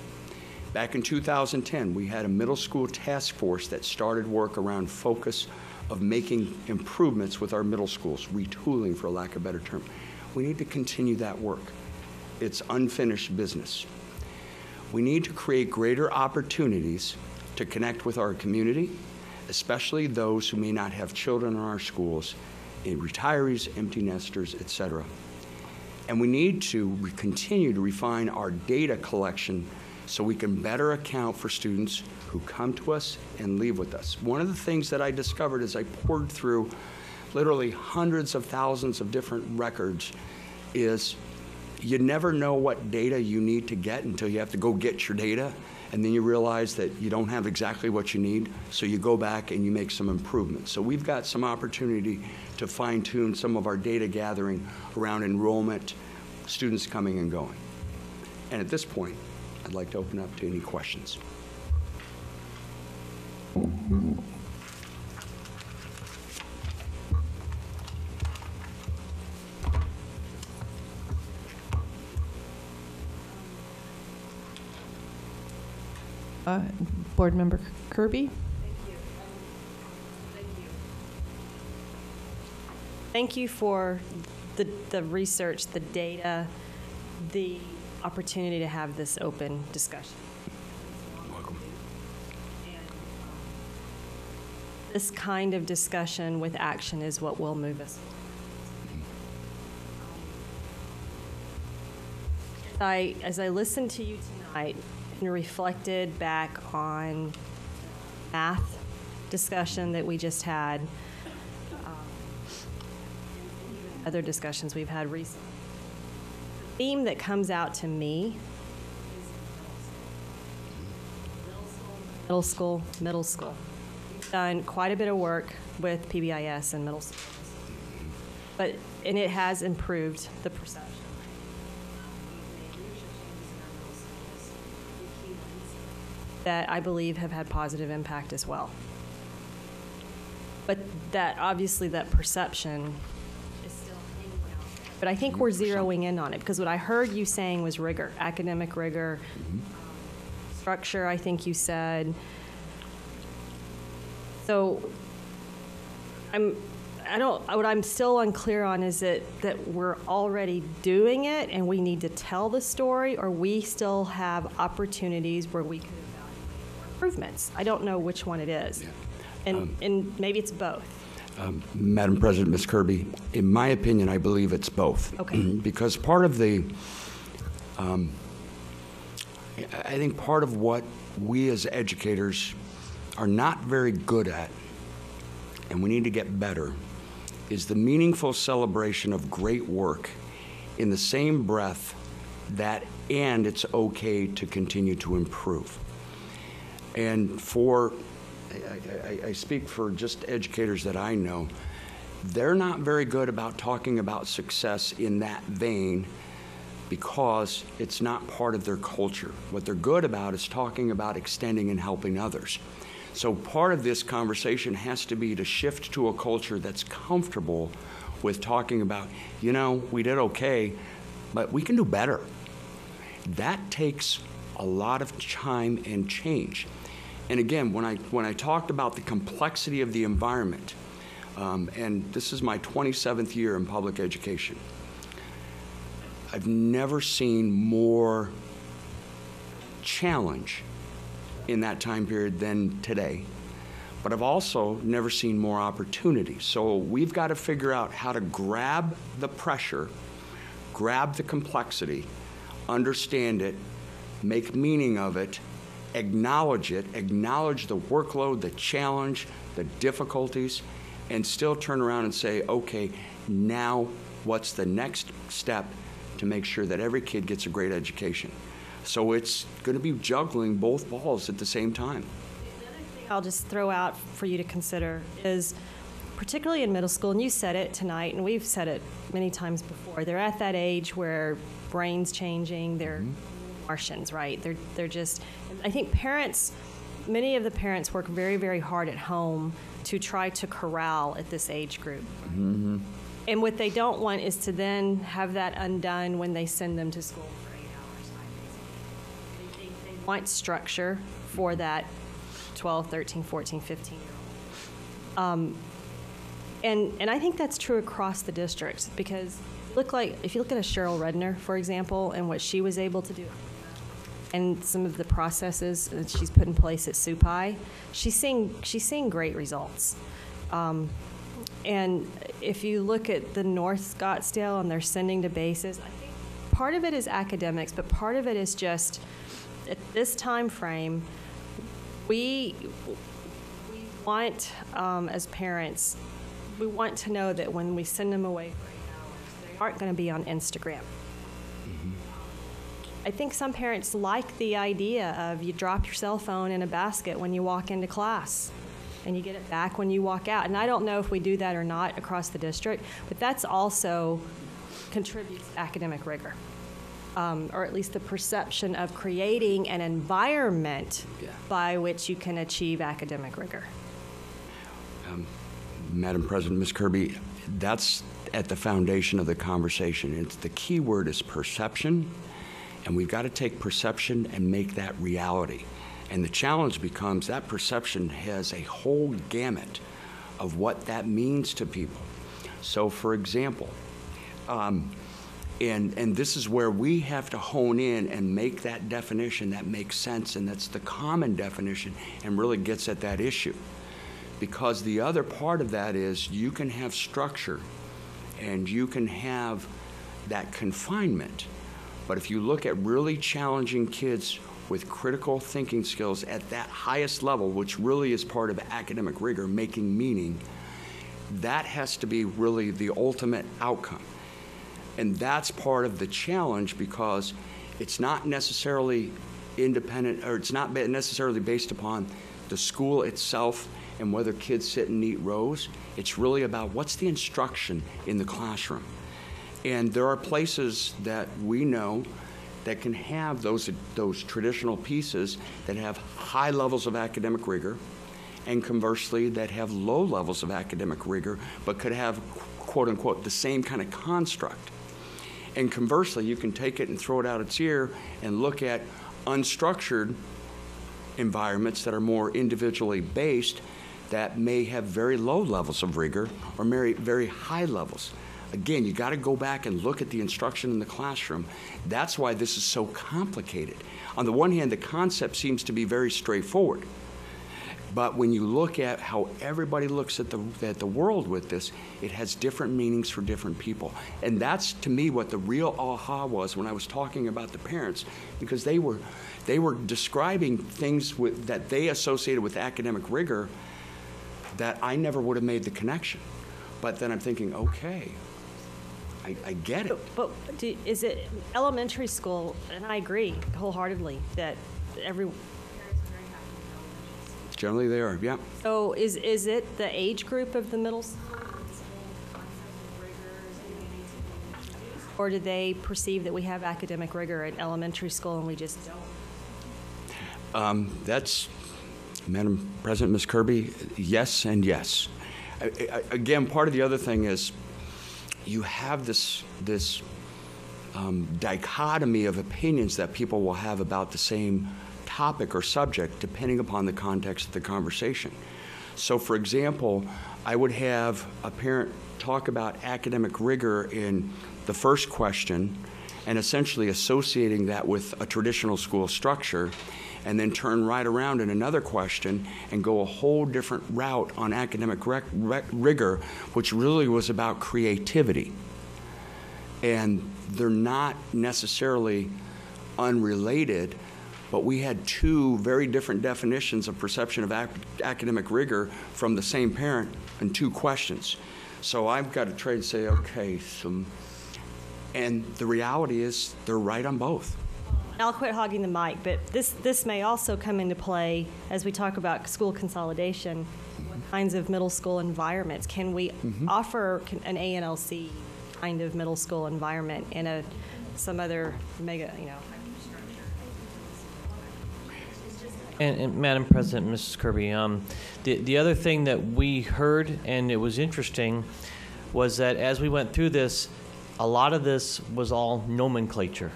Speaker 15: Back in 2010, we had a middle school task force that started work around focus of making improvements with our middle schools, retooling for lack of a better term. We need to continue that work. It's unfinished business. We need to create greater opportunities to connect with our community, especially those who may not have children in our schools, retirees, empty nesters, etc. And we need to continue to refine our data collection so we can better account for students who come to us and leave with us. One of the things that I discovered as I poured through literally hundreds of thousands of different records is you never know what data you need to get until you have to go get your data, and then you realize that you don't have exactly what you need, so you go back and you make some improvements. So we've got some opportunity to fine-tune some of our data gathering around enrollment, students coming and going. And at this point, I'd like to open up to any questions.
Speaker 12: Board Member Kirby.
Speaker 4: Thank you for the research, the data, the opportunity to have this open discussion.
Speaker 15: Welcome.
Speaker 4: This kind of discussion with action is what will move us. As I listened to you tonight and reflected back on math discussion that we just had, other discussions we've had recently, the theme that comes out to me is middle school. We've done quite a bit of work with PBIS and middle school, and it has improved the perception. That I believe have had positive impact as well. But that, obviously, that perception is still hanging out there. But I think we're zeroing in on it, because what I heard you saying was rigor, academic rigor, structure, I think you said. So what I'm still unclear on is that we're already doing it and we need to tell the story, or we still have opportunities where we can evaluate improvements. I don't know which one it is. And maybe it's both.
Speaker 15: Madam President, Ms. Kirby, in my opinion, I believe it's both.
Speaker 4: Okay.
Speaker 15: Because part of the, I think part of what we as educators are not very good at, and we need to get better, is the meaningful celebration of great work in the same breath that, and it's okay to continue to improve. And I speak for just educators that I know, they're not very good about talking about success in that vein because it's not part of their culture. What they're good about is talking about extending and helping others. So part of this conversation has to be to shift to a culture that's comfortable with talking about, you know, we did okay, but we can do better. That takes a lot of time and change. And again, when I talked about the complexity of the environment, and this is my 27th year in public education, I've never seen more challenge in that time period than today. But I've also never seen more opportunity. So we've got to figure out how to grab the pressure, grab the complexity, understand it, make meaning of it, acknowledge it, acknowledge the workload, the challenge, the difficulties, and still turn around and say, okay, now what's the next step to make sure that every kid gets a great education? So it's going to be juggling both balls at the same time.
Speaker 4: The other thing I'll just throw out for you to consider is, particularly in middle school, and you said it tonight, and we've said it many times before, they're at that age where brain's changing, they're Martians, right? They're just, I think many of the parents work very, very hard at home to try to corral at this age group.
Speaker 15: Mm-hmm.
Speaker 4: And what they don't want is to then have that undone when they send them to school for 8 hours, 5 days a week. They want structure for that 12, 13, 14, 15-year-old. And I think that's true across the districts, because if you look at a Cheryl Redner, for example, and what she was able to do, and some of the processes that she's put in place at SUPI, she's seeing great results. And if you look at the North Scottsdale and they're sending to bases, I think part of it is academics, but part of it is just at this time frame, we want, as parents, we want to know that when we send them away for 8 hours, they aren't going to be on Instagram. I think some parents like the idea of you drop your cell phone in a basket when you walk into class and you get it back when you walk out. And I don't know if we do that or not across the district, but that's also contributes to academic rigor, or at least the perception of creating an environment by which you can achieve academic rigor.
Speaker 15: Madam President, Ms. Kirby, that's at the foundation of the conversation. It's the key word is perception, and we've got to take perception and make that reality. And the challenge becomes that perception has a whole gamut of what that means to people. So, for example, and this is where we have to hone in and make that definition that makes sense, and that's the common definition and really gets at that issue. Because the other part of that is you can have structure and you can have that confinement. But if you look at really challenging kids with critical thinking skills at that highest level, which really is part of academic rigor, making meaning, that has to be really the ultimate outcome. And that's part of the challenge, because it's not necessarily independent, or it's not necessarily based upon the school itself and whether kids sit in neat rows. It's really about what's the instruction in the classroom. And there are places that we know that can have those traditional pieces that have high levels of academic rigor, and conversely that have low levels of academic rigor but could have, quote unquote, the same kind of construct. And conversely, you can take it and throw it out its ear and look at unstructured environments that are more individually based that may have very low levels of rigor or very, very high levels. Again, you got to go back and look at the instruction in the classroom. That's why this is so complicated. On the one hand, the concept seems to be very straightforward. But when you look at how everybody looks at the world with this, it has different meanings for different people. And that's, to me, what the real aha was when I was talking about the parents, because they were describing things that they associated with academic rigor that I never would have made the connection. But then I'm thinking, okay, I get it.
Speaker 4: But is it elementary school, and I agree wholeheartedly that
Speaker 15: Generally they are, yeah.
Speaker 4: So is it the age group of the middle school? Or do they perceive that we have academic rigor at elementary school and we just don't?
Speaker 15: That's, Madam President, Ms. Kirby, yes and yes. Again, part of the other thing is you have this dichotomy of opinions that people will have about the same topic or subject depending upon the context of the conversation. So, for example, I would have a parent talk about academic rigor in the first question and essentially associating that with a traditional school structure, and then turn right around in another question and go a whole different route on academic rigor, which really was about creativity. And they're not necessarily unrelated, but we had two very different definitions of perception of academic rigor from the same parent in two questions. So I've got to try and say, okay, and the reality is they're right on both.
Speaker 4: I'll quit hogging the mic, but this may also come into play as we talk about school consolidation, kinds of middle school environments. Can we offer an ANLC kind of middle school environment in some other mega,
Speaker 6: And Madam President, Mrs. Kirby, the other thing that we heard, and it was interesting, was that as we went through this, a lot of this was all nomenclature.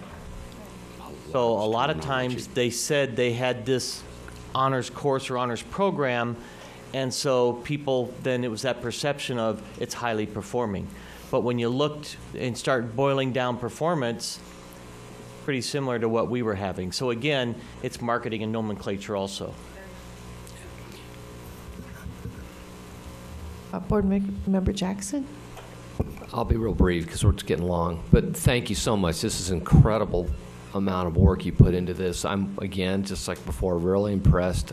Speaker 6: So a lot of times they said they had this honors course or honors program, and so people, then it was that perception of it's highly performing. But when you looked and start boiling down performance, pretty similar to what we were having. So again, it's marketing and nomenclature also.
Speaker 12: Board Member Jackson?
Speaker 11: I'll be real brief because we're getting long, but thank you so much. This is an incredible amount of work you put into this. I'm, again, just like before, really impressed.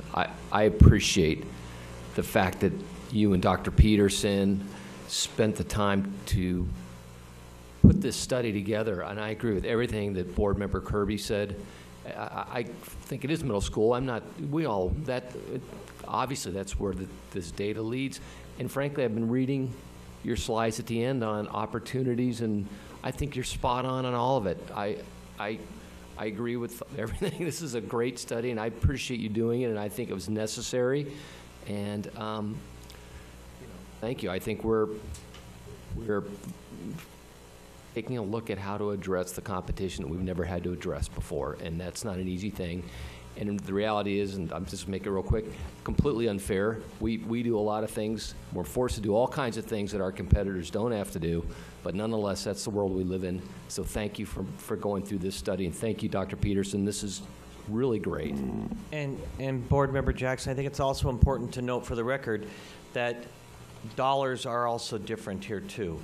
Speaker 11: I appreciate the fact that you and Dr. Peterson spent the time to put this study together, and I agree with everything that Board Member Kirby said. I think it is middle school. Obviously that's where this data leads. And frankly, I've been reading your slides at the end on opportunities, and I think you're spot on all of it. I agree with everything. This is a great study, and I appreciate you doing it, and I think it was necessary. And thank you. I think we're taking a look at how to address the competition that we've never had to address before, and that's not an easy thing. And the reality is, and I'm just make it real quick, completely unfair. We do a lot of things. We're forced to do all kinds of things that our competitors don't have to do, but nonetheless, that's the world we live in. So thank you for going through this study, and thank you, Dr. Peterson. This is really great.
Speaker 6: And Board Member Jackson, I think it's also important to note for the record that dollars are also different here too.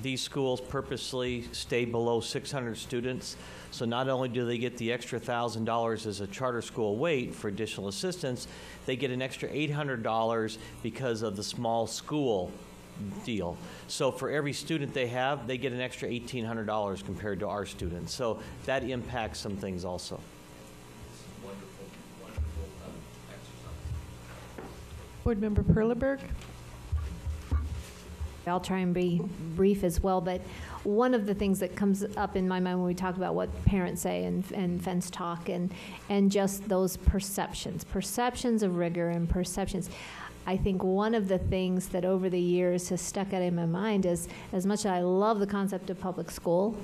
Speaker 6: These schools purposely stay below 600 students, so not only do they get the extra $1,000 as a charter school weight for additional assistance, they get an extra $800 because of the small school deal. So for every student they have, they get an extra $1,800 compared to our students. So that impacts some things also.
Speaker 12: Board Member Perleberg?
Speaker 2: I'll try and be brief as well, but one of the things that comes up in my mind when we talk about what parents say and fence talk and just those perceptions of rigor and perceptions. I think one of the things that over the years has stuck out in my mind is, as much as I love the concept of public school,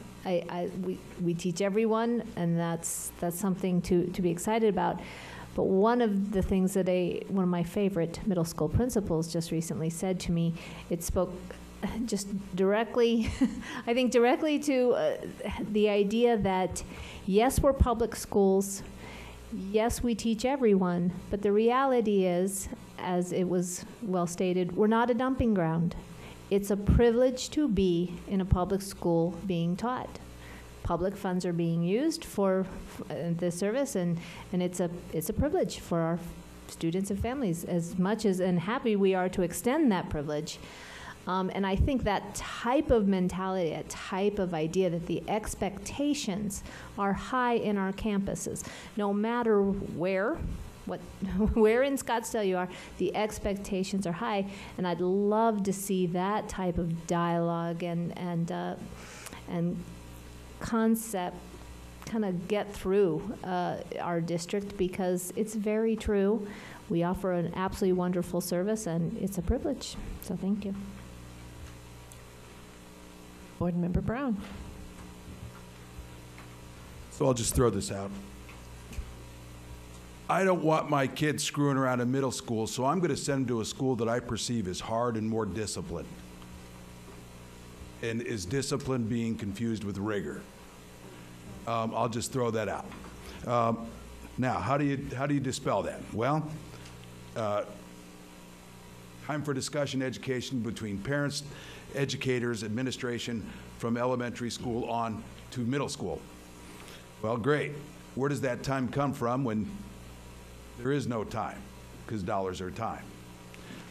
Speaker 2: we teach everyone, and that's something to be excited about. But one of the things that one of my favorite middle school principals just recently said to me, it spoke just directly, I think directly to the idea that, yes, we're public schools, yes, we teach everyone, but the reality is, as it was well stated, we're not a dumping ground. It's a privilege to be in a public school being taught. Public funds are being used for this service, and it's a privilege for our students and families, as much as and happy we are to extend that privilege. And I think that type of mentality, that type of idea that the expectations are high in our campuses, no matter where in Scottsdale you are, the expectations are high, and I'd love to see that type of dialogue and concept kind of get through our district, because it's very true. We offer an absolutely wonderful service, and it's a privilege. So thank you.
Speaker 12: Board Member Brown.
Speaker 8: So I'll just throw this out. I don't want my kids screwing around in middle school, so I'm going to send them to a school that I perceive as hard and more disciplined. And is discipline being confused with rigor? I'll just throw that out. Now, how do you dispel that? Well, time for discussion, education between parents, educators, administration, from elementary school on to middle school. Well, great. Where does that time come from when there is no time? Because dollars are time.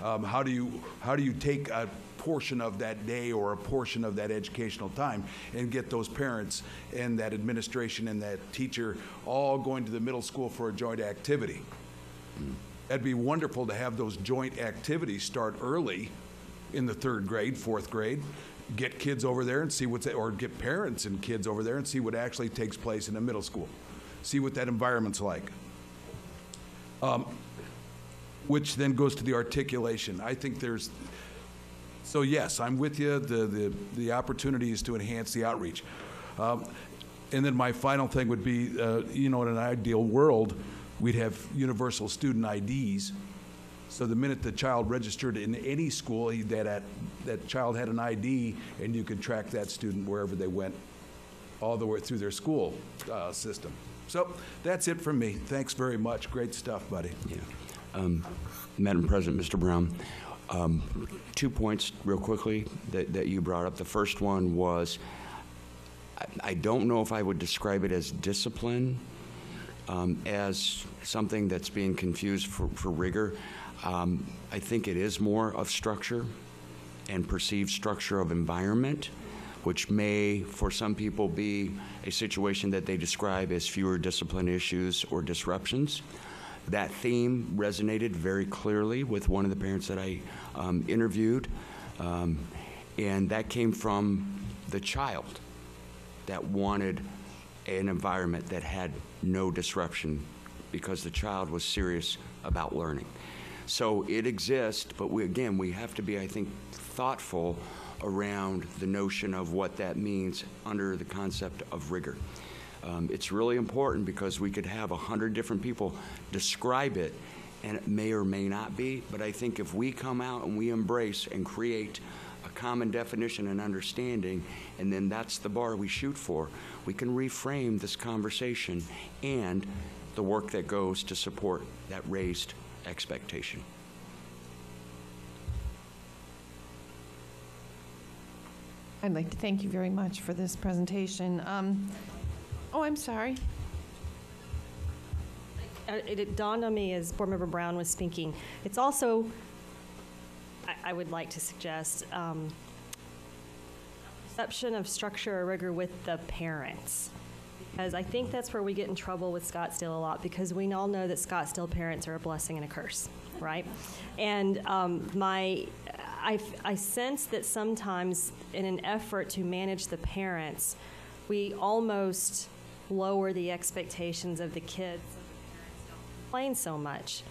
Speaker 8: How do you take a portion of that day or a portion of that educational time and get those parents and that administration and that teacher all going to the middle school for a joint activity? That'd be wonderful to have those joint activities start early in the 3rd grade, 4th grade, get kids over there and see or get parents and kids over there and see what actually takes place in the middle school. See what that environment's like. Which then goes to the articulation. I think so yes, I'm with you. The opportunity is to enhance the outreach. And then my final thing would be, in an ideal world, we'd have universal student IDs. So the minute the child registered in any school, that child had an ID, and you could track that student wherever they went, all the way through their school system. So that's it from me. Thanks very much. Great stuff, buddy.
Speaker 15: Yeah. Madam President, Mr. Brown, 2 points real quickly that you brought up. The first one was, I don't know if I would describe it as discipline, as something that's being confused for rigor. I think it is more of structure and perceived structure of environment, which may, for some people, be a situation that they describe as fewer discipline issues or disruptions. That theme resonated very clearly with one of the parents that I interviewed, and that came from the child that wanted an environment that had no disruption because the child was serious about learning. So it exists, but we have to be, I think, thoughtful around the notion of what that means under the concept of rigor. It's really important because we could have 100 different people describe it, and it may or may not be, but I think if we come out and we embrace and create a common definition and understanding, and then that's the bar we shoot for, we can reframe this conversation and the work that goes to support that raised expectation.
Speaker 12: I'd like to thank you very much for this presentation. I'm sorry.
Speaker 4: It dawned on me as Board Member Brown was speaking. It's also, I would like to suggest, perception of structure or rigor with the parents. Because I think that's where we get in trouble with Scottsdale a lot, because we all know that Scottsdale parents are a blessing and a curse, right? And I sense that sometimes in an effort to manage the parents, we almost lower the expectations of the kids. Complain so much.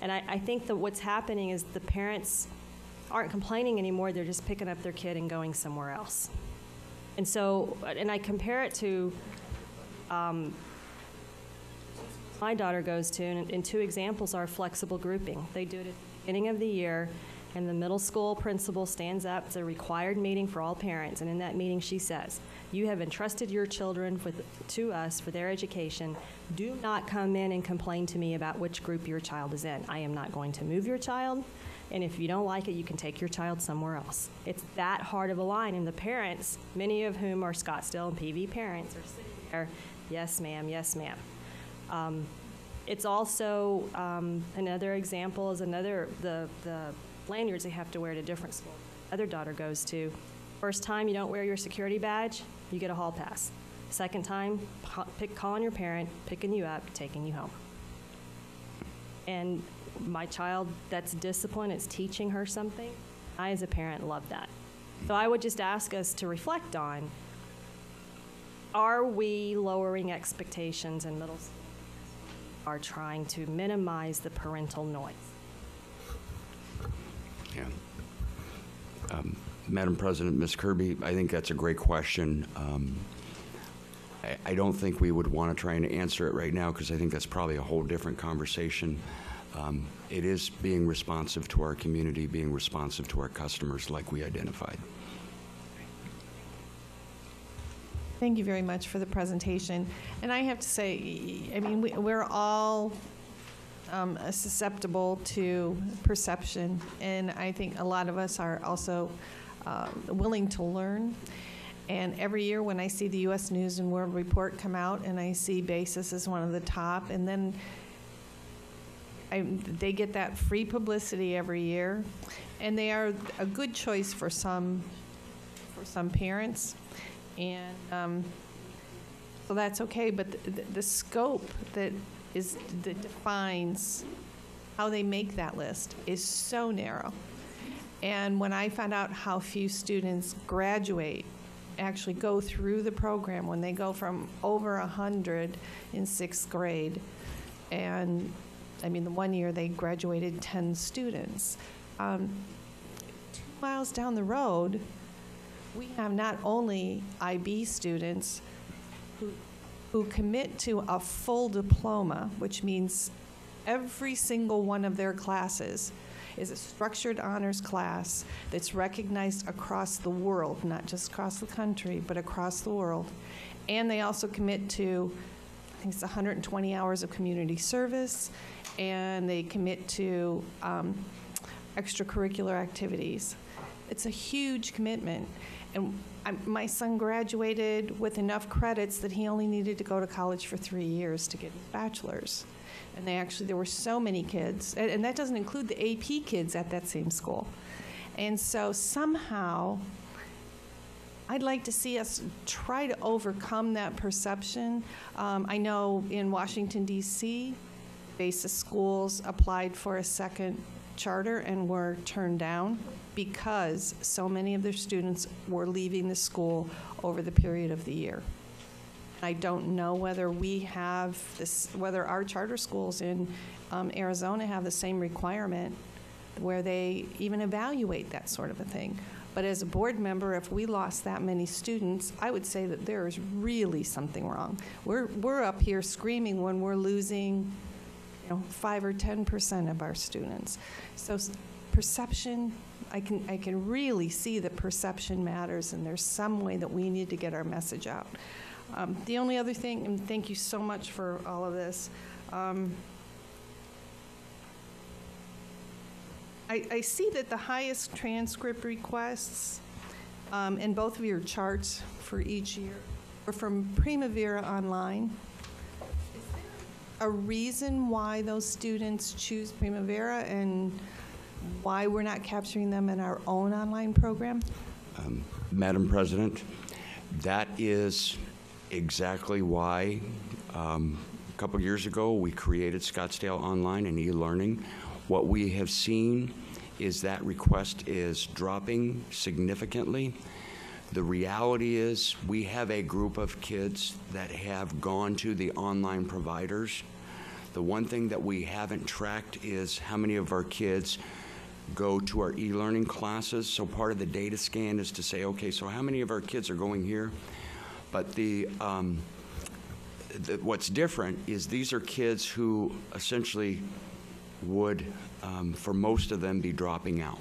Speaker 4: And I think that what's happening is the parents aren't complaining anymore. They're just picking up their kid and going somewhere else. And so, and I compare it to my daughter goes to, and two examples are flexible grouping. They do it at the beginning of the year, and the middle school principal stands up. It's a required meeting for all parents, and in that meeting she says, you have entrusted your children to us for their education. Do not come in and complain to me about which group your child is in. I am not going to move your child, and if you don't like it, you can take your child somewhere else. It's that hard of a line, and the parents, many of whom are Scottsdale and PV parents, are sitting there, yes ma'am, yes ma'am. It's also, another example is the lanyards they have to wear at a different school. Other daughter goes to. First time you don't wear your security badge, you get a hall pass. Second time, calling your parent, picking you up, taking you home. And my child, that's discipline, it's teaching her something. I, as a parent, love that. So I would just ask us to reflect on, are we lowering expectations in middle school? Are trying to minimize the parental noise?
Speaker 15: Yeah. Madam President, Ms. Kirby, I think that's a great question. I don't think we would want to try and answer it right now because I think that's probably a whole different conversation. It is being responsive to our community, being responsive to our customers like we identified.
Speaker 12: Thank you very much for the presentation. And I have to say, I mean, we're all susceptible to perception, and I think a lot of us are also willing to learn. And every year when I see the U.S. News and World Report come out and I see BASIS as one of the top, and then they get that free publicity every year, and they are a good choice for some parents. And so that's okay, but the scope that defines how they make that list is so narrow. And when I found out how few students graduate, actually go through the program, when they go from over 100 in 6th grade, and I mean, the one year they graduated 10 students. 2 miles down the road, we have not only IB students who commit to a full diploma, which means every single one of their classes is a structured honors class that's recognized across the world, not just across the country, but across the world. And they also commit to, I think it's 120 hours of community service, and they commit to extracurricular activities. It's a huge commitment. And my son graduated with enough credits that he only needed to go to college for 3 years to get his bachelor's. And there were so many kids, and that doesn't include the AP kids at that same school. And so somehow, I'd like to see us try to overcome that perception. I know in Washington, D.C., BASIS schools applied for a second charter and were turned down because so many of their students were leaving the school over the period of the year. I don't know whether whether our charter schools in Arizona have the same requirement where they even evaluate that sort of a thing. But as a board member, if we lost that many students, I would say that there is really something wrong. We're up here screaming when we're losing 5 or 10% of our students. So perception, I can really see that perception matters, and there's some way that we need to get our message out. The only other thing, and thank you so much for all of this, I see that the highest transcript requests in both of your charts for each year are from Primavera Online. Is there a reason why those students choose Primavera and why we're not capturing them in our own online program?
Speaker 15: Madam President, that is exactly why a couple years ago we created Scottsdale Online and e-learning. What we have seen is that request is dropping significantly. The reality is we have a group of kids that have gone to the online providers. The one thing that we haven't tracked is how many of our kids go to our e-learning classes. So part of the data scan is to say, okay, so how many of our kids are going here? But what's different is these are kids who essentially would, for most of them, be dropping out.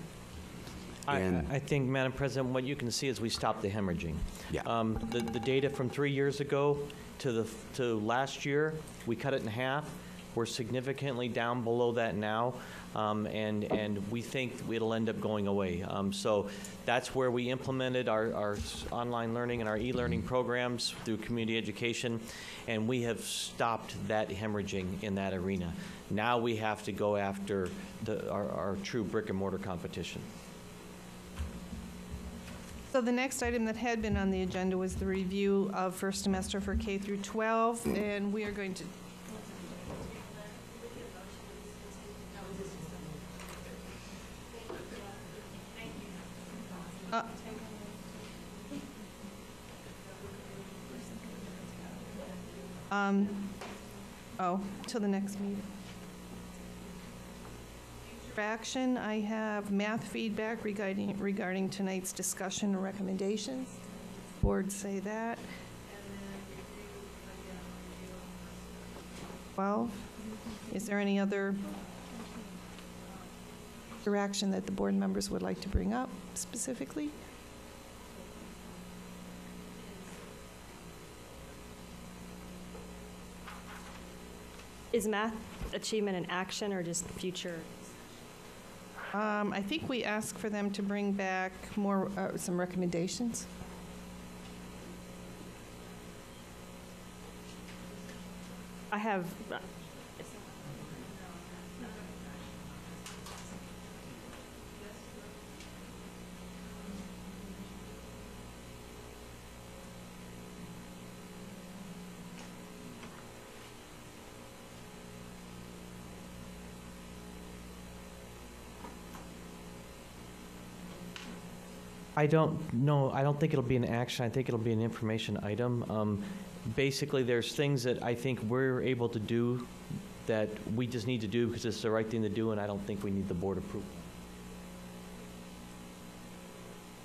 Speaker 6: I think, Madam President, what you can see is we stopped the hemorrhaging.
Speaker 15: Yeah.
Speaker 6: The data from 3 years ago to last year, we cut it in half. We're significantly down below that now, and we think it'll end up going away. So that's where we implemented our online learning and our e-learning programs through community education, and we have stopped that hemorrhaging in that arena. Now we have to go after our true brick and mortar competition.
Speaker 1: So the next item that had been on the agenda was the review of first semester for K through 12, and we are going to till the next meeting. For action, I have math feedback regarding tonight's discussion and recommendations. Board say that. 12. Is there any other action that the board members would like to bring up specifically?
Speaker 4: Is math achievement an action or just future?
Speaker 1: I think we asked for them to bring back more, some recommendations.
Speaker 4: I have.
Speaker 6: I don't know. I don't think it'll be an action. I think it'll be an information item. Basically, there's things that I think we're able to do that we just need to do because it's the right thing to do, and I don't think we need the board approval.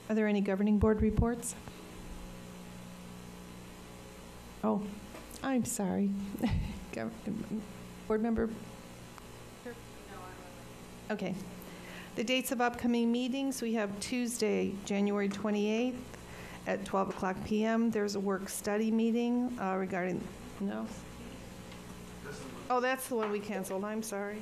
Speaker 1: Are there any governing board reports? Oh, I'm sorry. Board member? Okay. The dates of upcoming meetings, we have Tuesday, January 28th at 12 o'clock p.m. There's a work-study meeting regarding, no? Oh, that's the one we canceled. I'm sorry.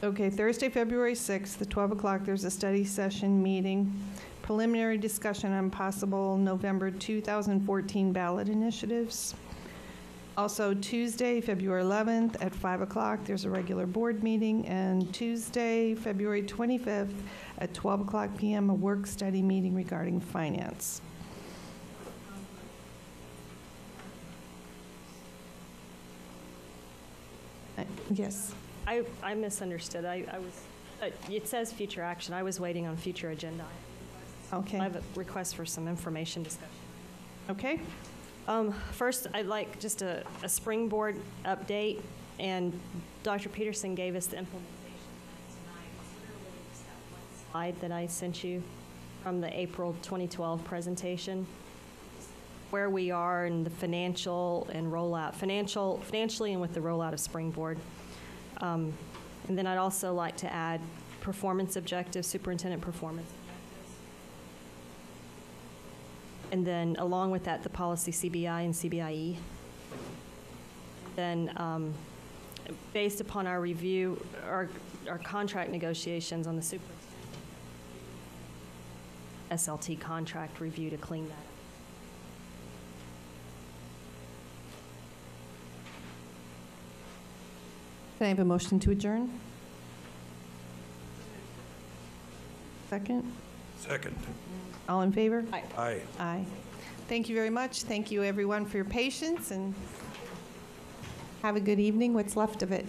Speaker 1: Okay, Thursday, February 6th, at 12 o'clock, there's a study session meeting. Preliminary discussion on possible November 2014 ballot initiatives. Also Tuesday, February 11th at 5 o'clock, there's a regular board meeting. And Tuesday, February 25th at 12 o'clock p.m., a work study meeting regarding finance. Yes.
Speaker 4: I misunderstood. I was, it says future action. I was waiting on future agenda.
Speaker 1: Okay.
Speaker 4: I have a request for some information discussion.
Speaker 1: Okay.
Speaker 4: First, I'd like just a springboard update, and Dr. Peterson gave us the implementation slide that I sent you from the April 2012 presentation, where we are in the financial and rollout, financially and with the rollout of springboard. And then I'd also like to add performance objectives, superintendent performance. And then along with that, the policy CBI and CBIE. Then based upon our review, our contract negotiations on the superintendent SLT contract review to clean that up.
Speaker 1: Can I have a motion to adjourn? Second?
Speaker 8: Second.
Speaker 1: All in favor?
Speaker 4: Aye.
Speaker 8: Aye.
Speaker 1: Aye. Thank you very much. Thank you, everyone, for your patience, and have a good evening, what's left of it.